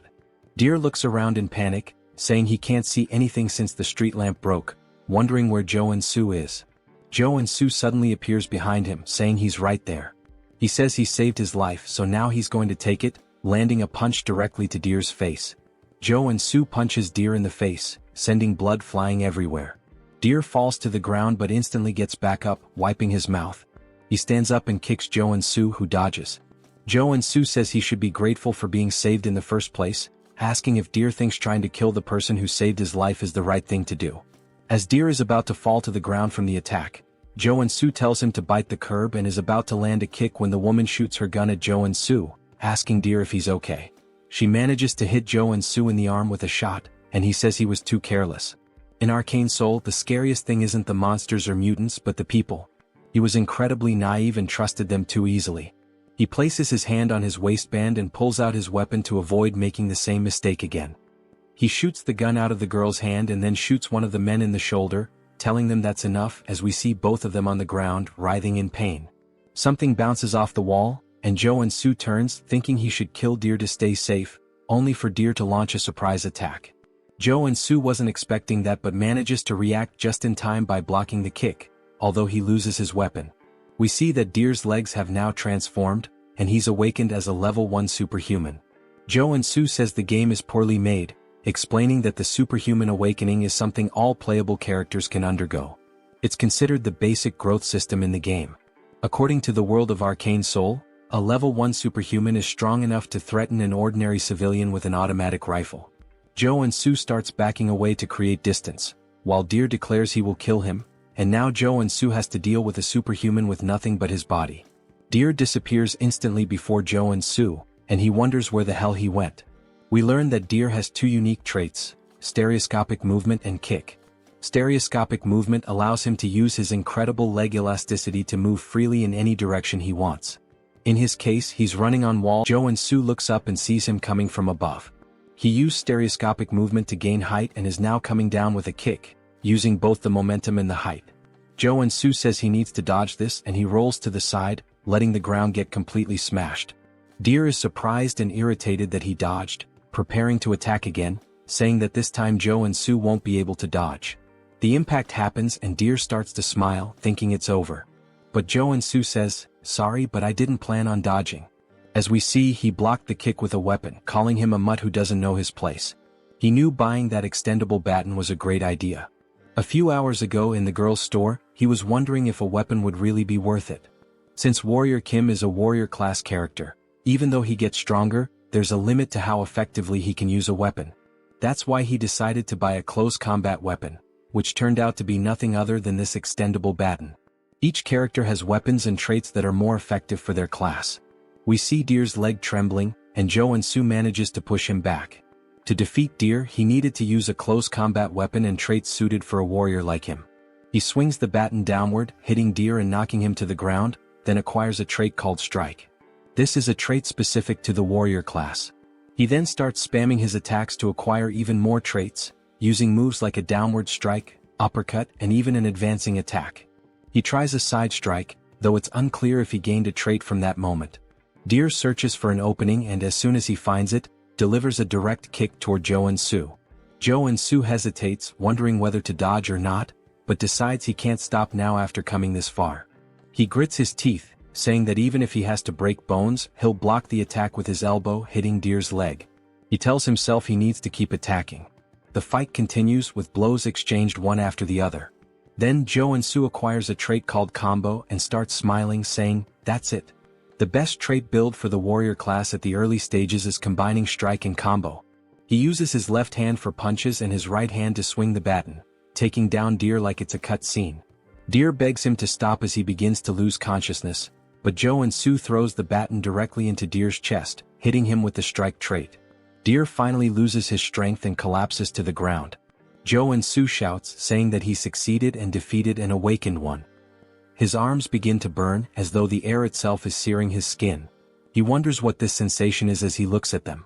Deer looks around in panic, saying he can't see anything since the street lamp broke, wondering where Joonsoo is. Joonsoo suddenly appears behind him, saying he's right there. He says he saved his life, so now he's going to take it, landing a punch directly to Deer's face. Joonsoo punches Deer in the face, sending blood flying everywhere. Deer falls to the ground but instantly gets back up, wiping his mouth. He stands up and kicks Joonsoo, who dodges. Joonsoo says he should be grateful for being saved in the first place, asking if Deer thinks trying to kill the person who saved his life is the right thing to do. As Deer is about to fall to the ground from the attack, Joonsoo tells him to bite the curb and is about to land a kick when the woman shoots her gun at Joonsoo, asking Deer if he's okay. She manages to hit Joonsoo in the arm with a shot, and he says he was too careless. In Arcane Seoul, the scariest thing isn't the monsters or mutants but the people. He was incredibly naive and trusted them too easily. He places his hand on his waistband and pulls out his weapon to avoid making the same mistake again. He shoots the gun out of the girl's hand and then shoots one of the men in the shoulder, telling them that's enough, as we see both of them on the ground, writhing in pain. Something bounces off the wall, and Joonsoo turns, thinking he should kill Deer to stay safe, only for Deer to launch a surprise attack. Joonsoo wasn't expecting that but manages to react just in time by blocking the kick, although he loses his weapon. We see that Deer's legs have now transformed, and he's awakened as a level 1 superhuman. Joonsoo says the game is poorly made, explaining that the superhuman awakening is something all playable characters can undergo. It's considered the basic growth system in the game. According to the world of Arcane Seoul, a level 1 superhuman is strong enough to threaten an ordinary civilian with an automatic rifle. Joonsoo starts backing away to create distance, while Deer declares he will kill him, and now Joonsoo has to deal with a superhuman with nothing but his body. Deer disappears instantly before Joonsoo, and he wonders where the hell he went. We learn that Deer has two unique traits: stereoscopic movement and kick. Stereoscopic movement allows him to use his incredible leg elasticity to move freely in any direction he wants. In his case, he's running on wall. Joonsoo looks up and sees him coming from above. He used stereoscopic movement to gain height and is now coming down with a kick, using both the momentum and the height. Joonsoo says he needs to dodge this, and he rolls to the side, letting the ground get completely smashed. Deer is surprised and irritated that he dodged, preparing to attack again, saying that this time Joonsoo won't be able to dodge. The impact happens and Deer starts to smile, thinking it's over. But Joonsoo says, "Sorry, but I didn't plan on dodging." As we see, he blocked the kick with a weapon, calling him a mutt who doesn't know his place. He knew buying that extendable baton was a great idea. A few hours ago in the girl's store, he was wondering if a weapon would really be worth it. Since Warrior Kim is a warrior class character, even though he gets stronger, there's a limit to how effectively he can use a weapon. That's why he decided to buy a close combat weapon, which turned out to be nothing other than this extendable baton. Each character has weapons and traits that are more effective for their class. We see Deer's leg trembling, and Joonsoo manages to push him back. To defeat Deer, he needed to use a close combat weapon and traits suited for a warrior like him. He swings the baton downward, hitting Deer and knocking him to the ground, then acquires a trait called Strike. This is a trait specific to the warrior class. He then starts spamming his attacks to acquire even more traits, using moves like a downward strike, uppercut, and even an advancing attack. He tries a side strike, though it's unclear if he gained a trait from that moment. Deer searches for an opening and as soon as he finds it, delivers a direct kick toward Joonsoo. Joonsoo hesitates, wondering whether to dodge or not, but decides he can't stop now after coming this far. He grits his teeth, saying that even if he has to break bones, he'll block the attack with his elbow, hitting Deer's leg. He tells himself he needs to keep attacking. The fight continues with blows exchanged one after the other. Then Joonsoo acquires a trait called Combo and starts smiling, saying, "That's it. The best trait build for the warrior class at the early stages is combining strike and combo." He uses his left hand for punches and his right hand to swing the baton, taking down Deer like it's a cut scene. Deer begs him to stop as he begins to lose consciousness, but Joonsoo throws the baton directly into Deer's chest, hitting him with the strike trait. Deer finally loses his strength and collapses to the ground. Joonsoo shouts, saying that he succeeded and defeated an awakened one. His arms begin to burn, as though the air itself is searing his skin. He wonders what this sensation is as he looks at them.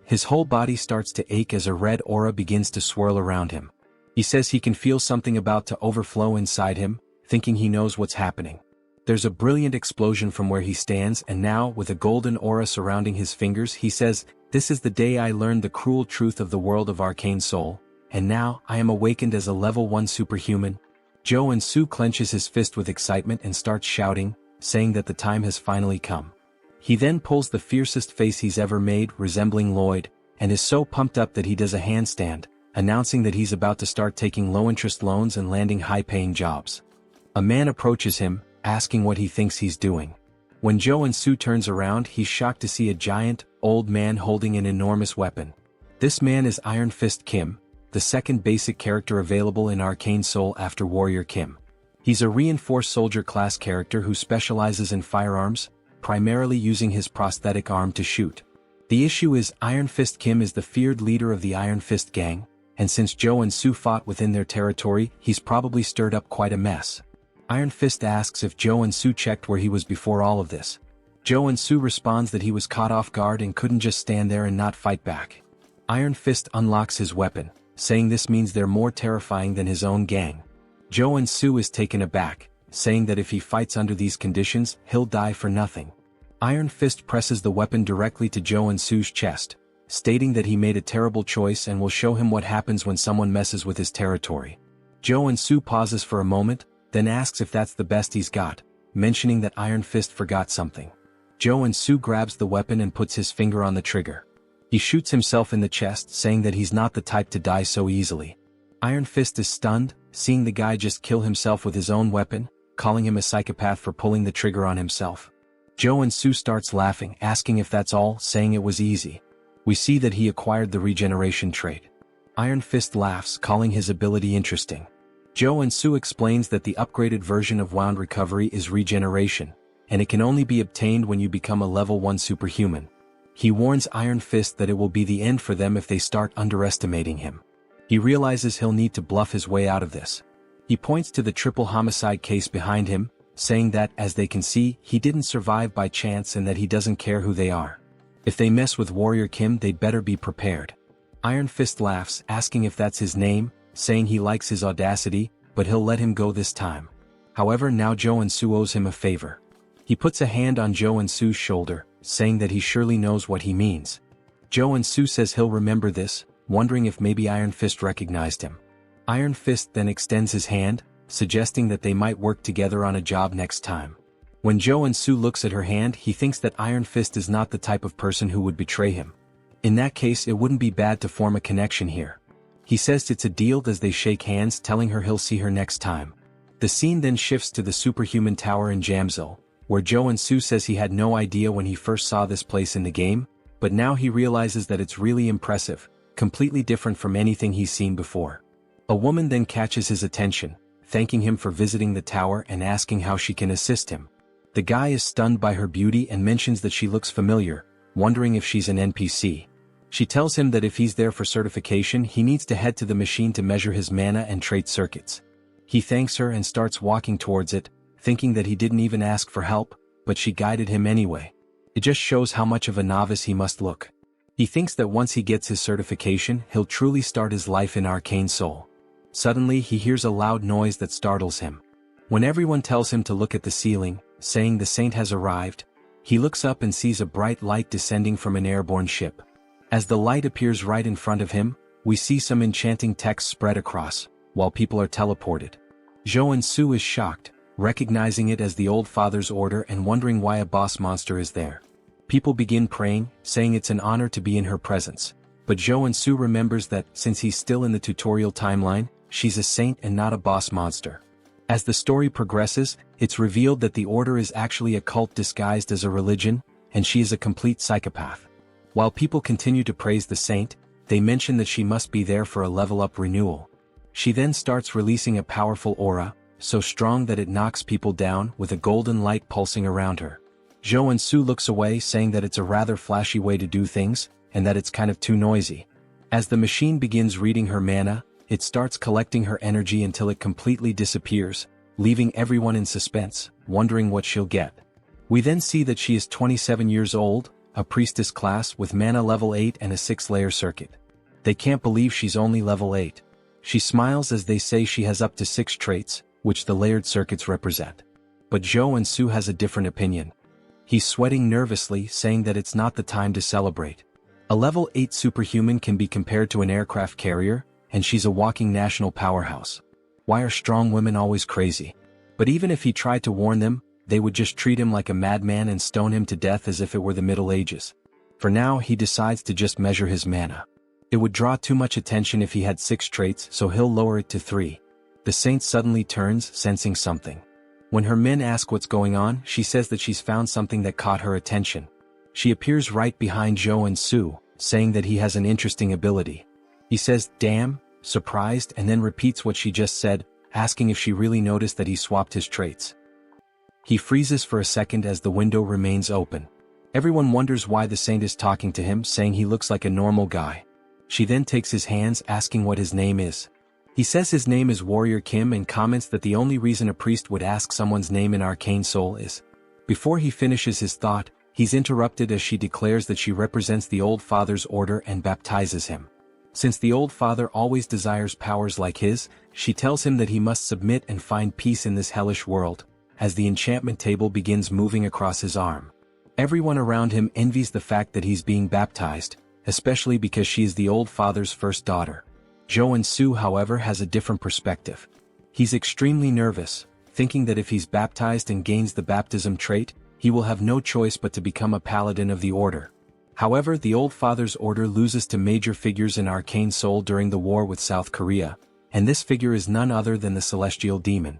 His whole body starts to ache as a red aura begins to swirl around him. He says he can feel something about to overflow inside him, thinking he knows what's happening. There's a brilliant explosion from where he stands, and now, with a golden aura surrounding his fingers, he says, "This is the day I learned the cruel truth of the world of Arcane Seoul, and now I am awakened as a level 1 superhuman." Joonsoo clenches his fist with excitement and starts shouting, saying that the time has finally come. He then pulls the fiercest face he's ever made, resembling Lloyd, and is so pumped up that he does a handstand, announcing that he's about to start taking low-interest loans and landing high-paying jobs. A man approaches him, asking what he thinks he's doing. When Joonsoo turns around, he's shocked to see a giant, old man holding an enormous weapon. This man is Iron Fist Kim, the second basic character available in Arcane Seoul after Warrior Kim. He's a reinforced soldier class character who specializes in firearms, primarily using his prosthetic arm to shoot. The issue is Iron Fist Kim is the feared leader of the Iron Fist gang, and since Joonsoo fought within their territory, he's probably stirred up quite a mess. Iron Fist asks if Joonsoo checked where he was before all of this. Joonsoo responds that he was caught off guard and couldn't just stand there and not fight back. Iron Fist unlocks his weapon, saying this means they're more terrifying than his own gang. Joonsoo is taken aback, saying that if he fights under these conditions, he'll die for nothing. Iron Fist presses the weapon directly to Joonsoo's chest, stating that he made a terrible choice and will show him what happens when someone messes with his territory. Joonsoo pauses for a moment, then asks if that's the best he's got, mentioning that Iron Fist forgot something. Joonsoo grabs the weapon and puts his finger on the trigger. He shoots himself in the chest, saying that he's not the type to die so easily. Iron Fist is stunned, seeing the guy just kill himself with his own weapon, calling him a psychopath for pulling the trigger on himself. Joonsoo starts laughing, asking if that's all, saying it was easy. We see that he acquired the regeneration trait. Iron Fist laughs, calling his ability interesting. Joonsoo explains that the upgraded version of Wound Recovery is regeneration, and it can only be obtained when you become a level 1 superhuman. He warns Iron Fist that it will be the end for them if they start underestimating him. He realizes he'll need to bluff his way out of this. He points to the triple homicide case behind him, saying that, as they can see, he didn't survive by chance and that he doesn't care who they are. If they mess with Warrior Kim, they'd better be prepared. Iron Fist laughs, asking if that's his name, saying he likes his audacity, but he'll let him go this time. However, now Joonsoo owes him a favor. He puts a hand on Joonsoo's shoulder, saying that he surely knows what he means. Joonsoo says he'll remember this, wondering if maybe Iron Fist recognized him. Iron Fist then extends his hand, suggesting that they might work together on a job next time. When Joonsoo looks at her hand, he thinks that Iron Fist is not the type of person who would betray him. In that case, it wouldn't be bad to form a connection here. He says it's a deal as they shake hands, telling her he'll see her next time. The scene then shifts to the superhuman tower in Jamsil, where Joonsoo says he had no idea when he first saw this place in the game, but now he realizes that it's really impressive, completely different from anything he's seen before. A woman then catches his attention, thanking him for visiting the tower and asking how she can assist him. The guy is stunned by her beauty and mentions that she looks familiar, wondering if she's an NPC. She tells him that if he's there for certification, he needs to head to the machine to measure his mana and trait circuits. He thanks her and starts walking towards it, thinking that he didn't even ask for help, but she guided him anyway. It just shows how much of a novice he must look. He thinks that once he gets his certification, he'll truly start his life in Arcane Seoul. Suddenly, he hears a loud noise that startles him. When everyone tells him to look at the ceiling, saying the saint has arrived, he looks up and sees a bright light descending from an airborne ship. As the light appears right in front of him, we see some enchanting text spread across, while people are teleported. Joonsoo is shocked, recognizing it as the Old Father's order and wondering why a boss monster is there. People begin praying, saying it's an honor to be in her presence, but Joonsoo remembers that, since he's still in the tutorial timeline, she's a saint and not a boss monster. As the story progresses, it's revealed that the order is actually a cult disguised as a religion, and she is a complete psychopath. While people continue to praise the saint, they mention that she must be there for a level-up renewal. She then starts releasing a powerful aura, so strong that it knocks people down, with a golden light pulsing around her. Joonsoo looks away, saying that it's a rather flashy way to do things, and that it's kind of too noisy. As the machine begins reading her mana, it starts collecting her energy until it completely disappears, leaving everyone in suspense, wondering what she'll get. We then see that she is 27 years old, a priestess class with mana level 8 and a 6-layer circuit. They can't believe she's only level 8. She smiles as they say she has up to 6 traits, which the layered circuits represent. But Joonsoo has a different opinion. He's sweating nervously, saying that it's not the time to celebrate. A level 8 superhuman can be compared to an aircraft carrier, and she's a walking national powerhouse. Why are strong women always crazy? But even if he tried to warn them, they would just treat him like a madman and stone him to death as if it were the Middle Ages. For now, he decides to just measure his mana. It would draw too much attention if he had 6 traits, so he'll lower it to 3. The saint suddenly turns, sensing something. When her men ask what's going on, she says that she's found something that caught her attention. She appears right behind Joonsoo, saying that he has an interesting ability. He says, "Damn," surprised, and then repeats what she just said, asking if she really noticed that he swapped his traits. He freezes for a second as the window remains open. Everyone wonders why the saint is talking to him, saying he looks like a normal guy. She then takes his hands, asking what his name is. He says his name is Warrior Kim and comments that the only reason a priest would ask someone's name in Arcane Seoul is. Before he finishes his thought, he's interrupted as she declares that she represents the Old Father's order and baptizes him. Since the Old Father always desires powers like his, she tells him that he must submit and find peace in this hellish world, as the enchantment table begins moving across his arm. Everyone around him envies the fact that he's being baptized, especially because she is the Old Father's first daughter. Joonsoo, however, has a different perspective. He's extremely nervous, thinking that if he's baptized and gains the baptism trait, he will have no choice but to become a paladin of the order. However, the Old Father's order loses to major figures in Arcane Seoul during the war with South Korea, and this figure is none other than the Celestial Demon.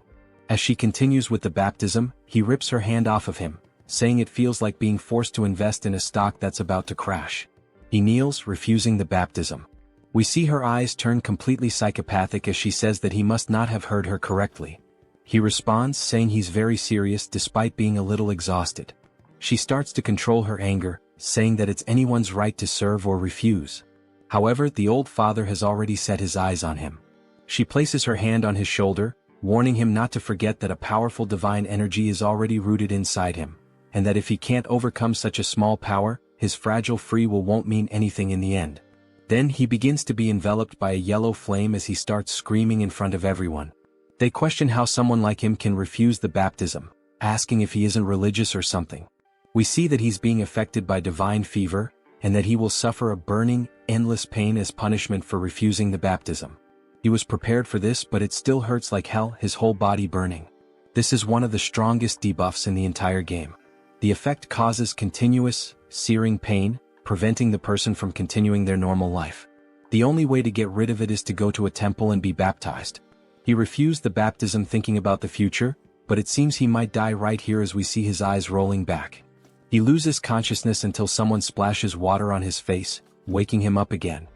As she continues with the baptism, he rips her hand off of him, saying it feels like being forced to invest in a stock that's about to crash. He kneels, refusing the baptism. We see her eyes turn completely psychopathic as she says that he must not have heard her correctly. He responds saying he's very serious despite being a little exhausted. She starts to control her anger, saying that it's anyone's right to serve or refuse. However, the old father has already set his eyes on him. She places her hand on his shoulder, warning him not to forget that a powerful divine energy is already rooted inside him, and that if he can't overcome such a small power, his fragile free will won't mean anything in the end. Then he begins to be enveloped by a yellow flame as he starts screaming in front of everyone. They question how someone like him can refuse the baptism, asking if he isn't religious or something. We see that he's being affected by divine fever, and that he will suffer a burning, endless pain as punishment for refusing the baptism. He was prepared for this, but it still hurts like hell, his whole body burning. This is one of the strongest debuffs in the entire game. The effect causes continuous, searing pain, preventing the person from continuing their normal life. The only way to get rid of it is to go to a temple and be baptized. He refused the baptism thinking about the future, but it seems he might die right here as we see his eyes rolling back. He loses consciousness until someone splashes water on his face, waking him up again.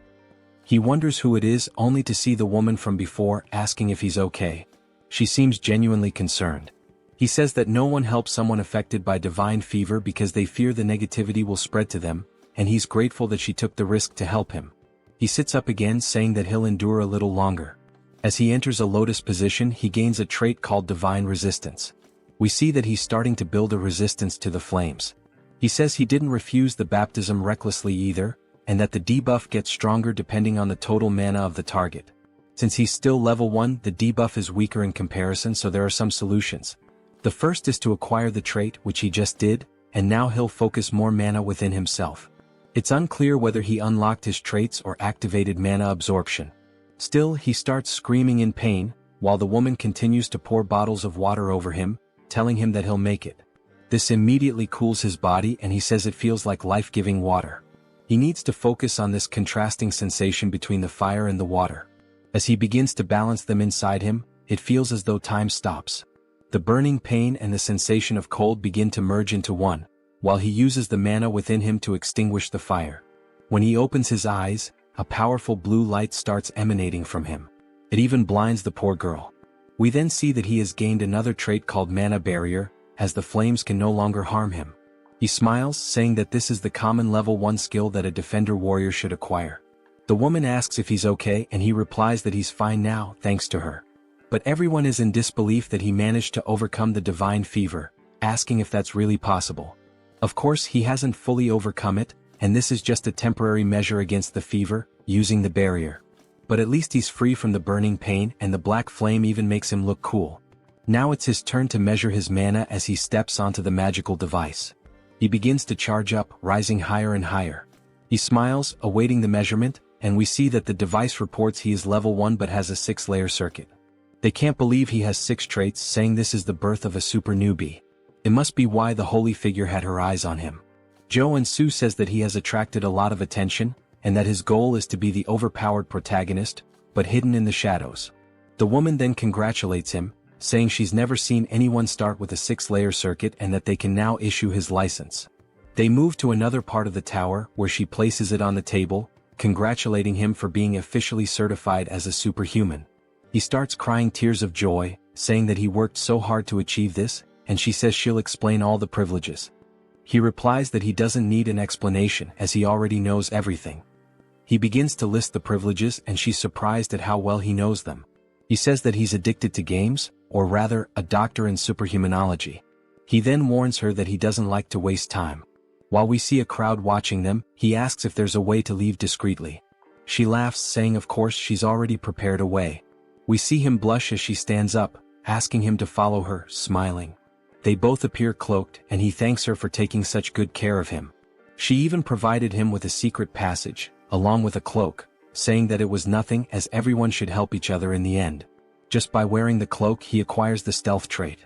He wonders who it is, only to see the woman from before asking if he's okay. She seems genuinely concerned. He says that no one helps someone affected by divine fever because they fear the negativity will spread to them, and he's grateful that she took the risk to help him. He sits up again, saying that he'll endure a little longer. As he enters a lotus position, he gains a trait called divine resistance. We see that he's starting to build a resistance to the flames. He says he didn't refuse the baptism recklessly either, and that the debuff gets stronger depending on the total mana of the target. Since he's still level 1, the debuff is weaker in comparison, so there are some solutions. The first is to acquire the trait, which he just did, and now he'll focus more mana within himself. It's unclear whether he unlocked his traits or activated mana absorption. Still, he starts screaming in pain, while the woman continues to pour bottles of water over him, telling him that he'll make it. This immediately cools his body, and he says it feels like life-giving water. He needs to focus on this contrasting sensation between the fire and the water. As he begins to balance them inside him, it feels as though time stops. The burning pain and the sensation of cold begin to merge into one, while he uses the mana within him to extinguish the fire. When he opens his eyes, a powerful blue light starts emanating from him. It even blinds the poor girl. We then see that he has gained another trait called Mana Barrier, as the flames can no longer harm him. He smiles, saying that this is the common level 1 skill that a defender warrior should acquire. The woman asks if he's okay, and he replies that he's fine now, thanks to her. But everyone is in disbelief that he managed to overcome the divine fever, asking if that's really possible. Of course, he hasn't fully overcome it, and this is just a temporary measure against the fever, using the barrier. But at least he's free from the burning pain, and the black flame even makes him look cool. Now it's his turn to measure his mana as he steps onto the magical device. He begins to charge up, rising higher and higher. He smiles, awaiting the measurement, and we see that the device reports he is level 1 but has a 6-layer circuit. They can't believe he has 6 traits, saying this is the birth of a super newbie. It must be why the holy figure had her eyes on him. Joonsoo says that he has attracted a lot of attention, and that his goal is to be the overpowered protagonist, but hidden in the shadows. The woman then congratulates him, saying she's never seen anyone start with a 6-layer circuit and that they can now issue his license. They move to another part of the tower, where she places it on the table, congratulating him for being officially certified as a superhuman. He starts crying tears of joy, saying that he worked so hard to achieve this, and she says she'll explain all the privileges. He replies that he doesn't need an explanation as he already knows everything. He begins to list the privileges, and she's surprised at how well he knows them. He says that he's addicted to games, or rather, a doctor in superhumanology. He then warns her that he doesn't like to waste time. While we see a crowd watching them, he asks if there's a way to leave discreetly. She laughs, saying of course she's already prepared a way. We see him blush as she stands up, asking him to follow her, smiling. They both appear cloaked, and he thanks her for taking such good care of him. She even provided him with a secret passage, along with a cloak, saying that it was nothing as everyone should help each other in the end. Just by wearing the cloak he acquires the stealth trait.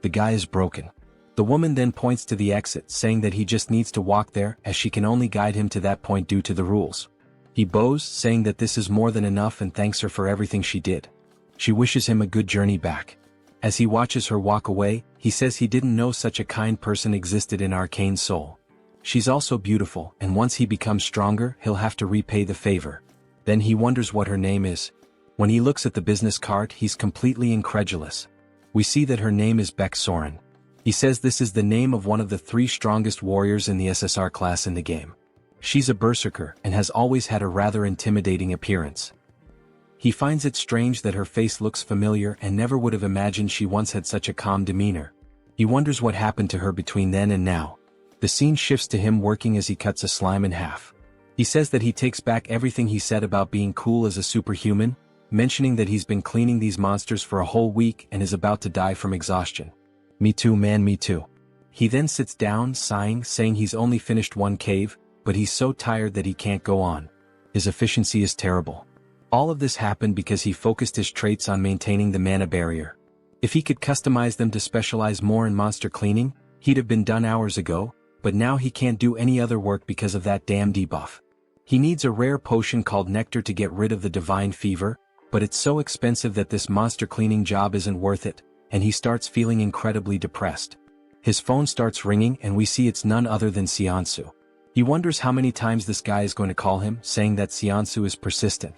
The guy is broken. The woman then points to the exit, saying that he just needs to walk there as she can only guide him to that point due to the rules. He bows, saying that this is more than enough and thanks her for everything she did. She wishes him a good journey back. As he watches her walk away, he says he didn't know such a kind person existed in Arcane Seoul. She's also beautiful, and once he becomes stronger, he'll have to repay the favor. Then he wonders what her name is. When he looks at the business card, he's completely incredulous. We see that her name is Baek Soren. He says this is the name of one of the 3 strongest warriors in the SSR class in the game. She's a berserker and has always had a rather intimidating appearance. He finds it strange that her face looks familiar and never would have imagined she once had such a calm demeanor. He wonders what happened to her between then and now. The scene shifts to him working as he cuts a slime in half. He says that he takes back everything he said about being cool as a superhuman, mentioning that he's been cleaning these monsters for a whole week and is about to die from exhaustion. Me too, man, me too. He then sits down, sighing, saying he's only finished 1 cave, but he's so tired that he can't go on. His efficiency is terrible. All of this happened because he focused his traits on maintaining the mana barrier. If he could customize them to specialize more in monster cleaning, he'd have been done hours ago, but now he can't do any other work because of that damn debuff. He needs a rare potion called Nectar to get rid of the divine fever, but it's so expensive that this monster cleaning job isn't worth it, and he starts feeling incredibly depressed. His phone starts ringing and we see it's none other than Seonsu. He wonders how many times this guy is going to call him, saying that Seonsu is persistent.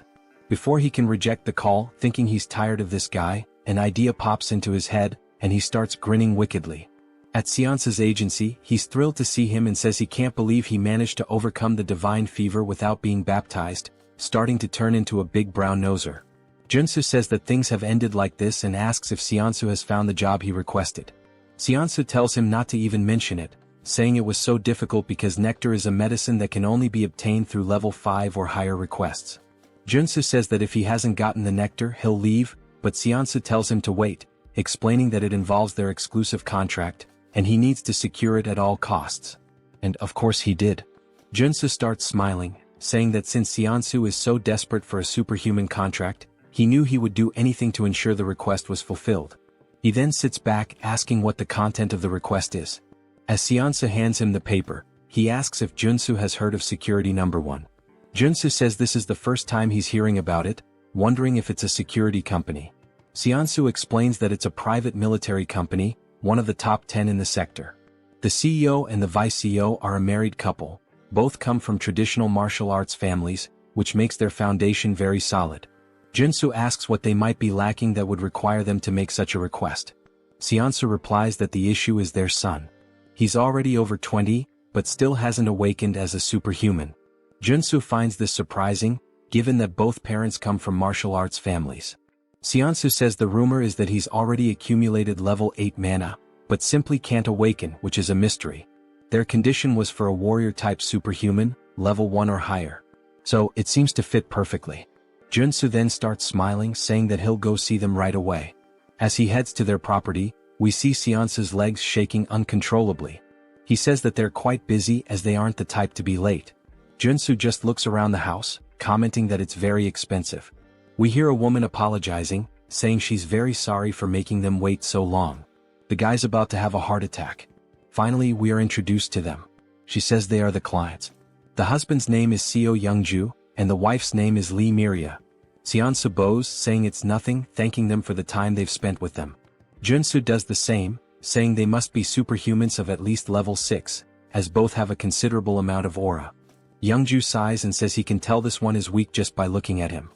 Before he can reject the call, thinking he's tired of this guy, an idea pops into his head, and he starts grinning wickedly. At Seonsu's agency, he's thrilled to see him and says he can't believe he managed to overcome the divine fever without being baptized, starting to turn into a big brown noser. Joonsoo says that things have ended like this and asks if Seonsu has found the job he requested. Seonsu tells him not to even mention it, saying it was so difficult because nectar is a medicine that can only be obtained through level 5 or higher requests. Joonsoo says that if he hasn't gotten the nectar, he'll leave, but Seonsu tells him to wait, explaining that it involves their exclusive contract, and he needs to secure it at all costs. And of course he did. Joonsoo starts smiling, saying that since Seonsu is so desperate for a superhuman contract, he knew he would do anything to ensure the request was fulfilled. He then sits back asking what the content of the request is. As Seonsu hands him the paper, he asks if Joonsoo has heard of Security Number 1. Joonsoo says this is the first time he's hearing about it, wondering if it's a security company. Seonsu explains that it's a private military company, one of the top 10 in the sector. The CEO and the vice CEO are a married couple, both come from traditional martial arts families, which makes their foundation very solid. Joonsoo asks what they might be lacking that would require them to make such a request. Seonsu replies that the issue is their son. He's already over 20, but still hasn't awakened as a superhuman. Joonsoo finds this surprising, given that both parents come from martial arts families. Seonsu says the rumor is that he's already accumulated level 8 mana, but simply can't awaken, which is a mystery. Their condition was for a warrior-type superhuman, level 1 or higher. So, it seems to fit perfectly. Joonsoo then starts smiling, saying that he'll go see them right away. As he heads to their property, we see Seonsu's legs shaking uncontrollably. He says that they're quite busy as they aren't the type to be late. Joonsoo just looks around the house, commenting that it's very expensive. We hear a woman apologizing, saying she's very sorry for making them wait so long. The guy's about to have a heart attack. Finally, we are introduced to them. She says they are the clients. The husband's name is Seo Youngju, and the wife's name is Lee Miria. Seonsu bows, saying it's nothing, thanking them for the time they've spent with them. Joonsoo does the same, saying they must be superhumans of at least level 6, as both have a considerable amount of aura. Youngju sighs and says he can tell this one is weak just by looking at him.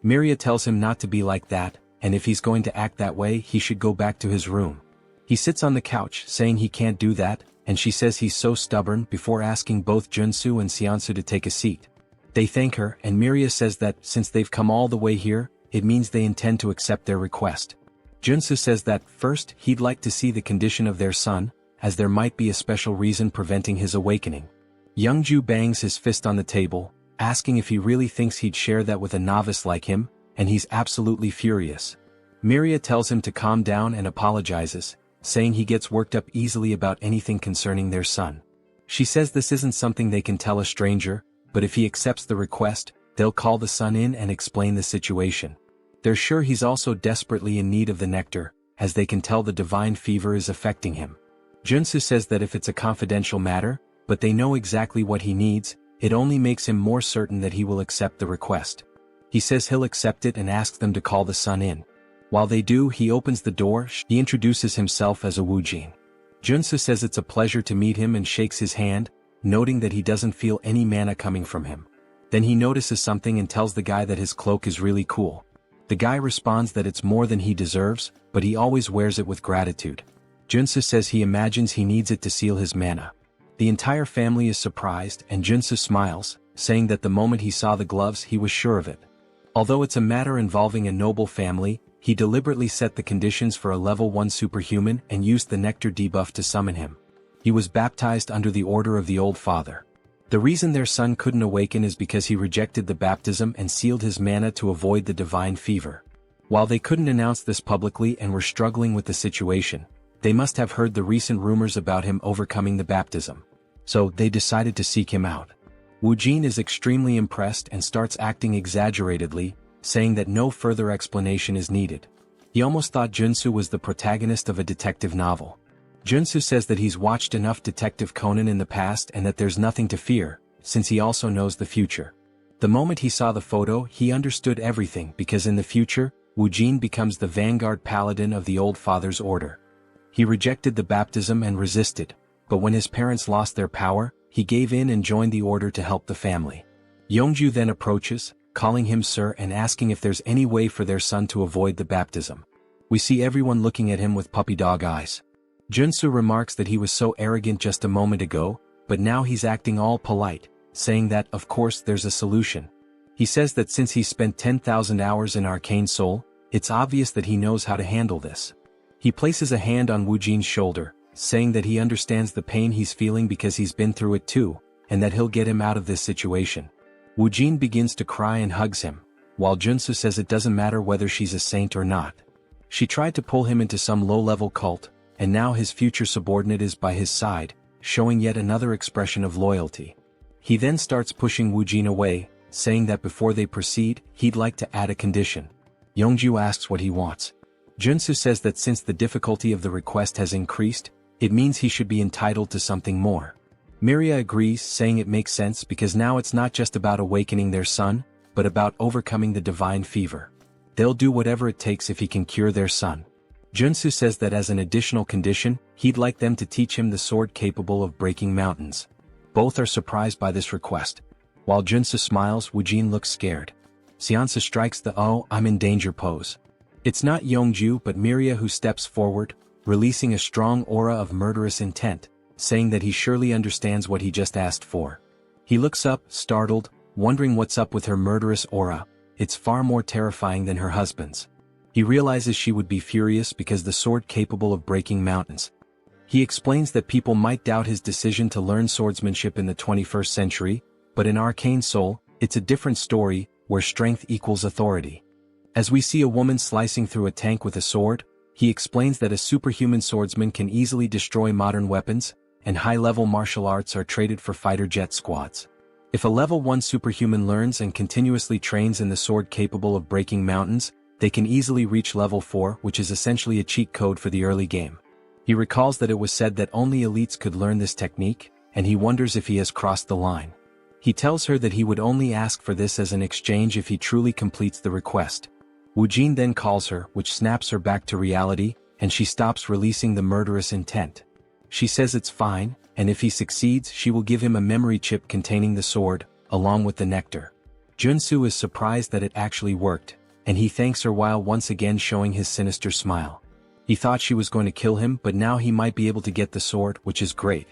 Miria tells him not to be like that, and if he's going to act that way he should go back to his room. He sits on the couch, saying he can't do that, and she says he's so stubborn before asking both Joonsoo and Seonsu to take a seat. They thank her, and Miria says that since they've come all the way here, it means they intend to accept their request. Joonsoo says that first he'd like to see the condition of their son, as there might be a special reason preventing his awakening. Youngju bangs his fist on the table, asking if he really thinks he'd share that with a novice like him, and he's absolutely furious. Miria tells him to calm down and apologizes, saying he gets worked up easily about anything concerning their son. She says this isn't something they can tell a stranger, but if he accepts the request, they'll call the son in and explain the situation. They're sure he's also desperately in need of the nectar, as they can tell the divine fever is affecting him. Joonsoo says that if it's a confidential matter, but they know exactly what he needs, it only makes him more certain that he will accept the request. He says he'll accept it and asks them to call the son in. While they do, he opens the door. He introduces himself as a Woojin. Joonsoo says it's a pleasure to meet him and shakes his hand, noting that he doesn't feel any mana coming from him. Then he notices something and tells the guy that his cloak is really cool. The guy responds that it's more than he deserves, but he always wears it with gratitude. Joonsoo says he imagines he needs it to seal his mana. The entire family is surprised and Joonsoo smiles, saying that the moment he saw the gloves he was sure of it. Although it's a matter involving a noble family, he deliberately set the conditions for a level 1 superhuman and used the nectar debuff to summon him. He was baptized under the order of the old father. The reason their son couldn't awaken is because he rejected the baptism and sealed his mana to avoid the divine fever. While they couldn't announce this publicly and were struggling with the situation, they must have heard the recent rumors about him overcoming the baptism. So they decided to seek him out. Woojin is extremely impressed and starts acting exaggeratedly, saying that no further explanation is needed. He almost thought Joonsoo was the protagonist of a detective novel. Joonsoo says that he's watched enough Detective Conan in the past and that there's nothing to fear, since he also knows the future. The moment he saw the photo he understood everything because in the future, Woojin becomes the vanguard paladin of the old father's order. He rejected the baptism and resisted, but when his parents lost their power, he gave in and joined the order to help the family. Yeongju then approaches, calling him sir and asking if there's any way for their son to avoid the baptism. We see everyone looking at him with puppy dog eyes. Joonsoo remarks that he was so arrogant just a moment ago, but now he's acting all polite, saying that of course there's a solution. He says that since he's spent 10,000 hours in Arcane Seoul, it's obvious that he knows how to handle this. He places a hand on Woojin's shoulder, saying that he understands the pain he's feeling because he's been through it too, and that he'll get him out of this situation. Woojin begins to cry and hugs him, while Joonsoo says it doesn't matter whether she's a saint or not. She tried to pull him into some low-level cult, and now his future subordinate is by his side, showing yet another expression of loyalty. He then starts pushing Woojin away, saying that before they proceed, he'd like to add a condition. Yeongju asks what he wants. Joonsoo says that since the difficulty of the request has increased, it means he should be entitled to something more. Miria agrees, saying it makes sense because now it's not just about awakening their son, but about overcoming the divine fever. They'll do whatever it takes if he can cure their son. Joonsoo says that as an additional condition, he'd like them to teach him the sword capable of breaking mountains. Both are surprised by this request. While Joonsoo smiles, Woojin looks scared. Seonsa strikes the "oh, I'm in danger" pose. It's not Yeongju but Miria who steps forward, releasing a strong aura of murderous intent, saying that he surely understands what he just asked for. He looks up, startled, wondering what's up with her murderous aura. It's far more terrifying than her husband's. He realizes she would be furious because the sword capable of breaking mountains. He explains that people might doubt his decision to learn swordsmanship in the 21st century, but in Arcane Seoul, it's a different story, where strength equals authority. As we see a woman slicing through a tank with a sword, he explains that a superhuman swordsman can easily destroy modern weapons, and high-level martial arts are traded for fighter jet squads. If a level 1 superhuman learns and continuously trains in the sword capable of breaking mountains, they can easily reach level 4, which is essentially a cheat code for the early game. He recalls that it was said that only elites could learn this technique, and he wonders if he has crossed the line. He tells her that he would only ask for this as an exchange if he truly completes the request. Woojin then calls her, which snaps her back to reality, and she stops releasing the murderous intent. She says it's fine, and if he succeeds she will give him a memory chip containing the sword, along with the nectar. Joonsoo is surprised that it actually worked, and he thanks her while once again showing his sinister smile. He thought she was going to kill him but now he might be able to get the sword, which is great.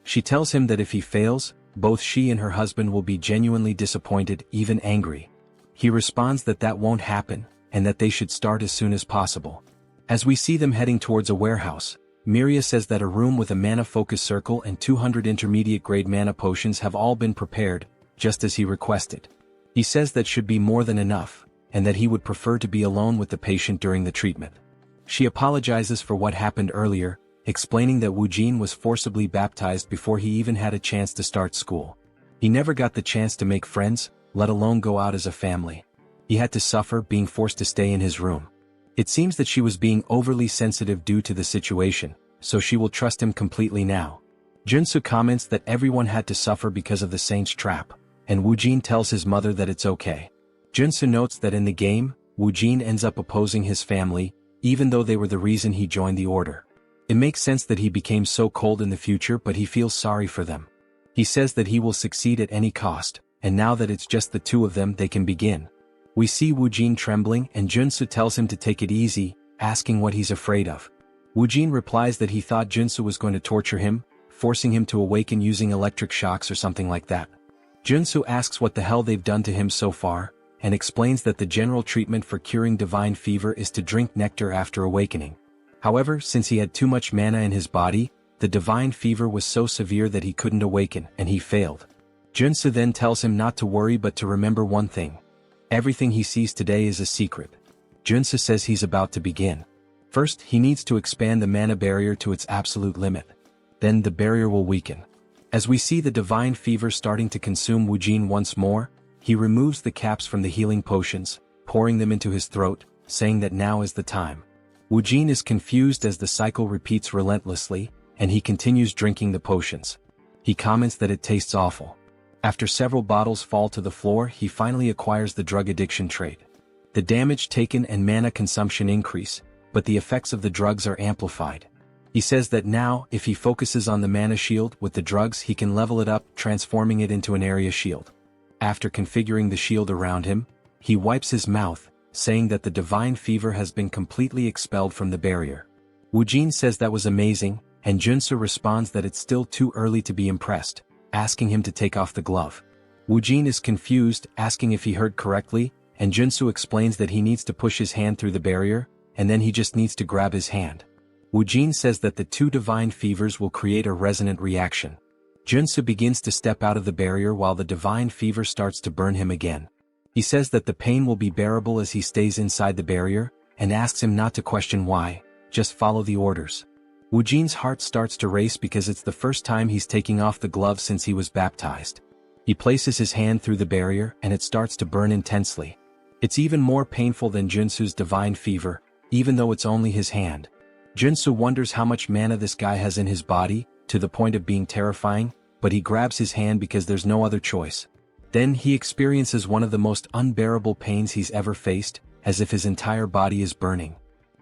She tells him that if he fails, both she and her husband will be genuinely disappointed, even angry. He responds that that won't happen, and that they should start as soon as possible. As we see them heading towards a warehouse, Miria says that a room with a mana focus circle and 200 intermediate grade mana potions have all been prepared, just as he requested. He says that should be more than enough, and that he would prefer to be alone with the patient during the treatment. She apologizes for what happened earlier, explaining that Woojin was forcibly baptized before he even had a chance to start school. He never got the chance to make friends, let alone go out as a family. He had to suffer being forced to stay in his room. It seems that she was being overly sensitive due to the situation, so she will trust him completely now. Joonsoo comments that everyone had to suffer because of the saint's trap, and Woojin tells his mother that it's okay. Joonsoo notes that in the game, Woojin ends up opposing his family, even though they were the reason he joined the order. It makes sense that he became so cold in the future, but he feels sorry for them. He says that he will succeed at any cost, and now that it's just the two of them they can begin. We see Woojin trembling and Joonsoo tells him to take it easy, asking what he's afraid of. Woojin replies that he thought Joonsoo was going to torture him, forcing him to awaken using electric shocks or something like that. Joonsoo asks what the hell they've done to him so far, and explains that the general treatment for curing divine fever is to drink nectar after awakening. However, since he had too much mana in his body, the divine fever was so severe that he couldn't awaken, and he failed. Joonsoo then tells him not to worry but to remember one thing. Everything he sees today is a secret. Joonsoo says he's about to begin. First, he needs to expand the mana barrier to its absolute limit. Then the barrier will weaken. As we see the divine fever starting to consume Woojin once more, he removes the caps from the healing potions, pouring them into his throat, saying that now is the time. Woojin is confused as the cycle repeats relentlessly, and he continues drinking the potions. He comments that it tastes awful. After several bottles fall to the floor, he finally acquires the drug addiction trait. The damage taken and mana consumption increase, but the effects of the drugs are amplified. He says that now, if he focuses on the mana shield with the drugs, he can level it up, transforming it into an area shield. After configuring the shield around him, he wipes his mouth, saying that the divine fever has been completely expelled from the barrier. Woojin says that was amazing, and Joonsoo responds that it's still too early to be impressed, asking him to take off the glove. Woojin is confused, asking if he heard correctly, and Joonsoo explains that he needs to push his hand through the barrier, and then he just needs to grab his hand. Woojin says that the two divine fevers will create a resonant reaction. Joonsoo begins to step out of the barrier while the divine fever starts to burn him again. He says that the pain will be bearable as he stays inside the barrier, and asks him not to question why, just follow the orders. Woojin's heart starts to race because it's the first time he's taking off the glove since he was baptized. He places his hand through the barrier and it starts to burn intensely. It's even more painful than Joonsoo's divine fever, even though it's only his hand. Joonsoo wonders how much mana this guy has in his body, to the point of being terrifying, but he grabs his hand because there's no other choice. Then he experiences one of the most unbearable pains he's ever faced, as if his entire body is burning.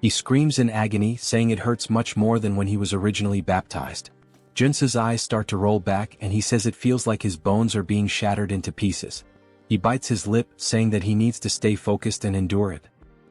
He screams in agony, saying it hurts much more than when he was originally baptized. Joonsoo's eyes start to roll back and he says it feels like his bones are being shattered into pieces. He bites his lip, saying that he needs to stay focused and endure it.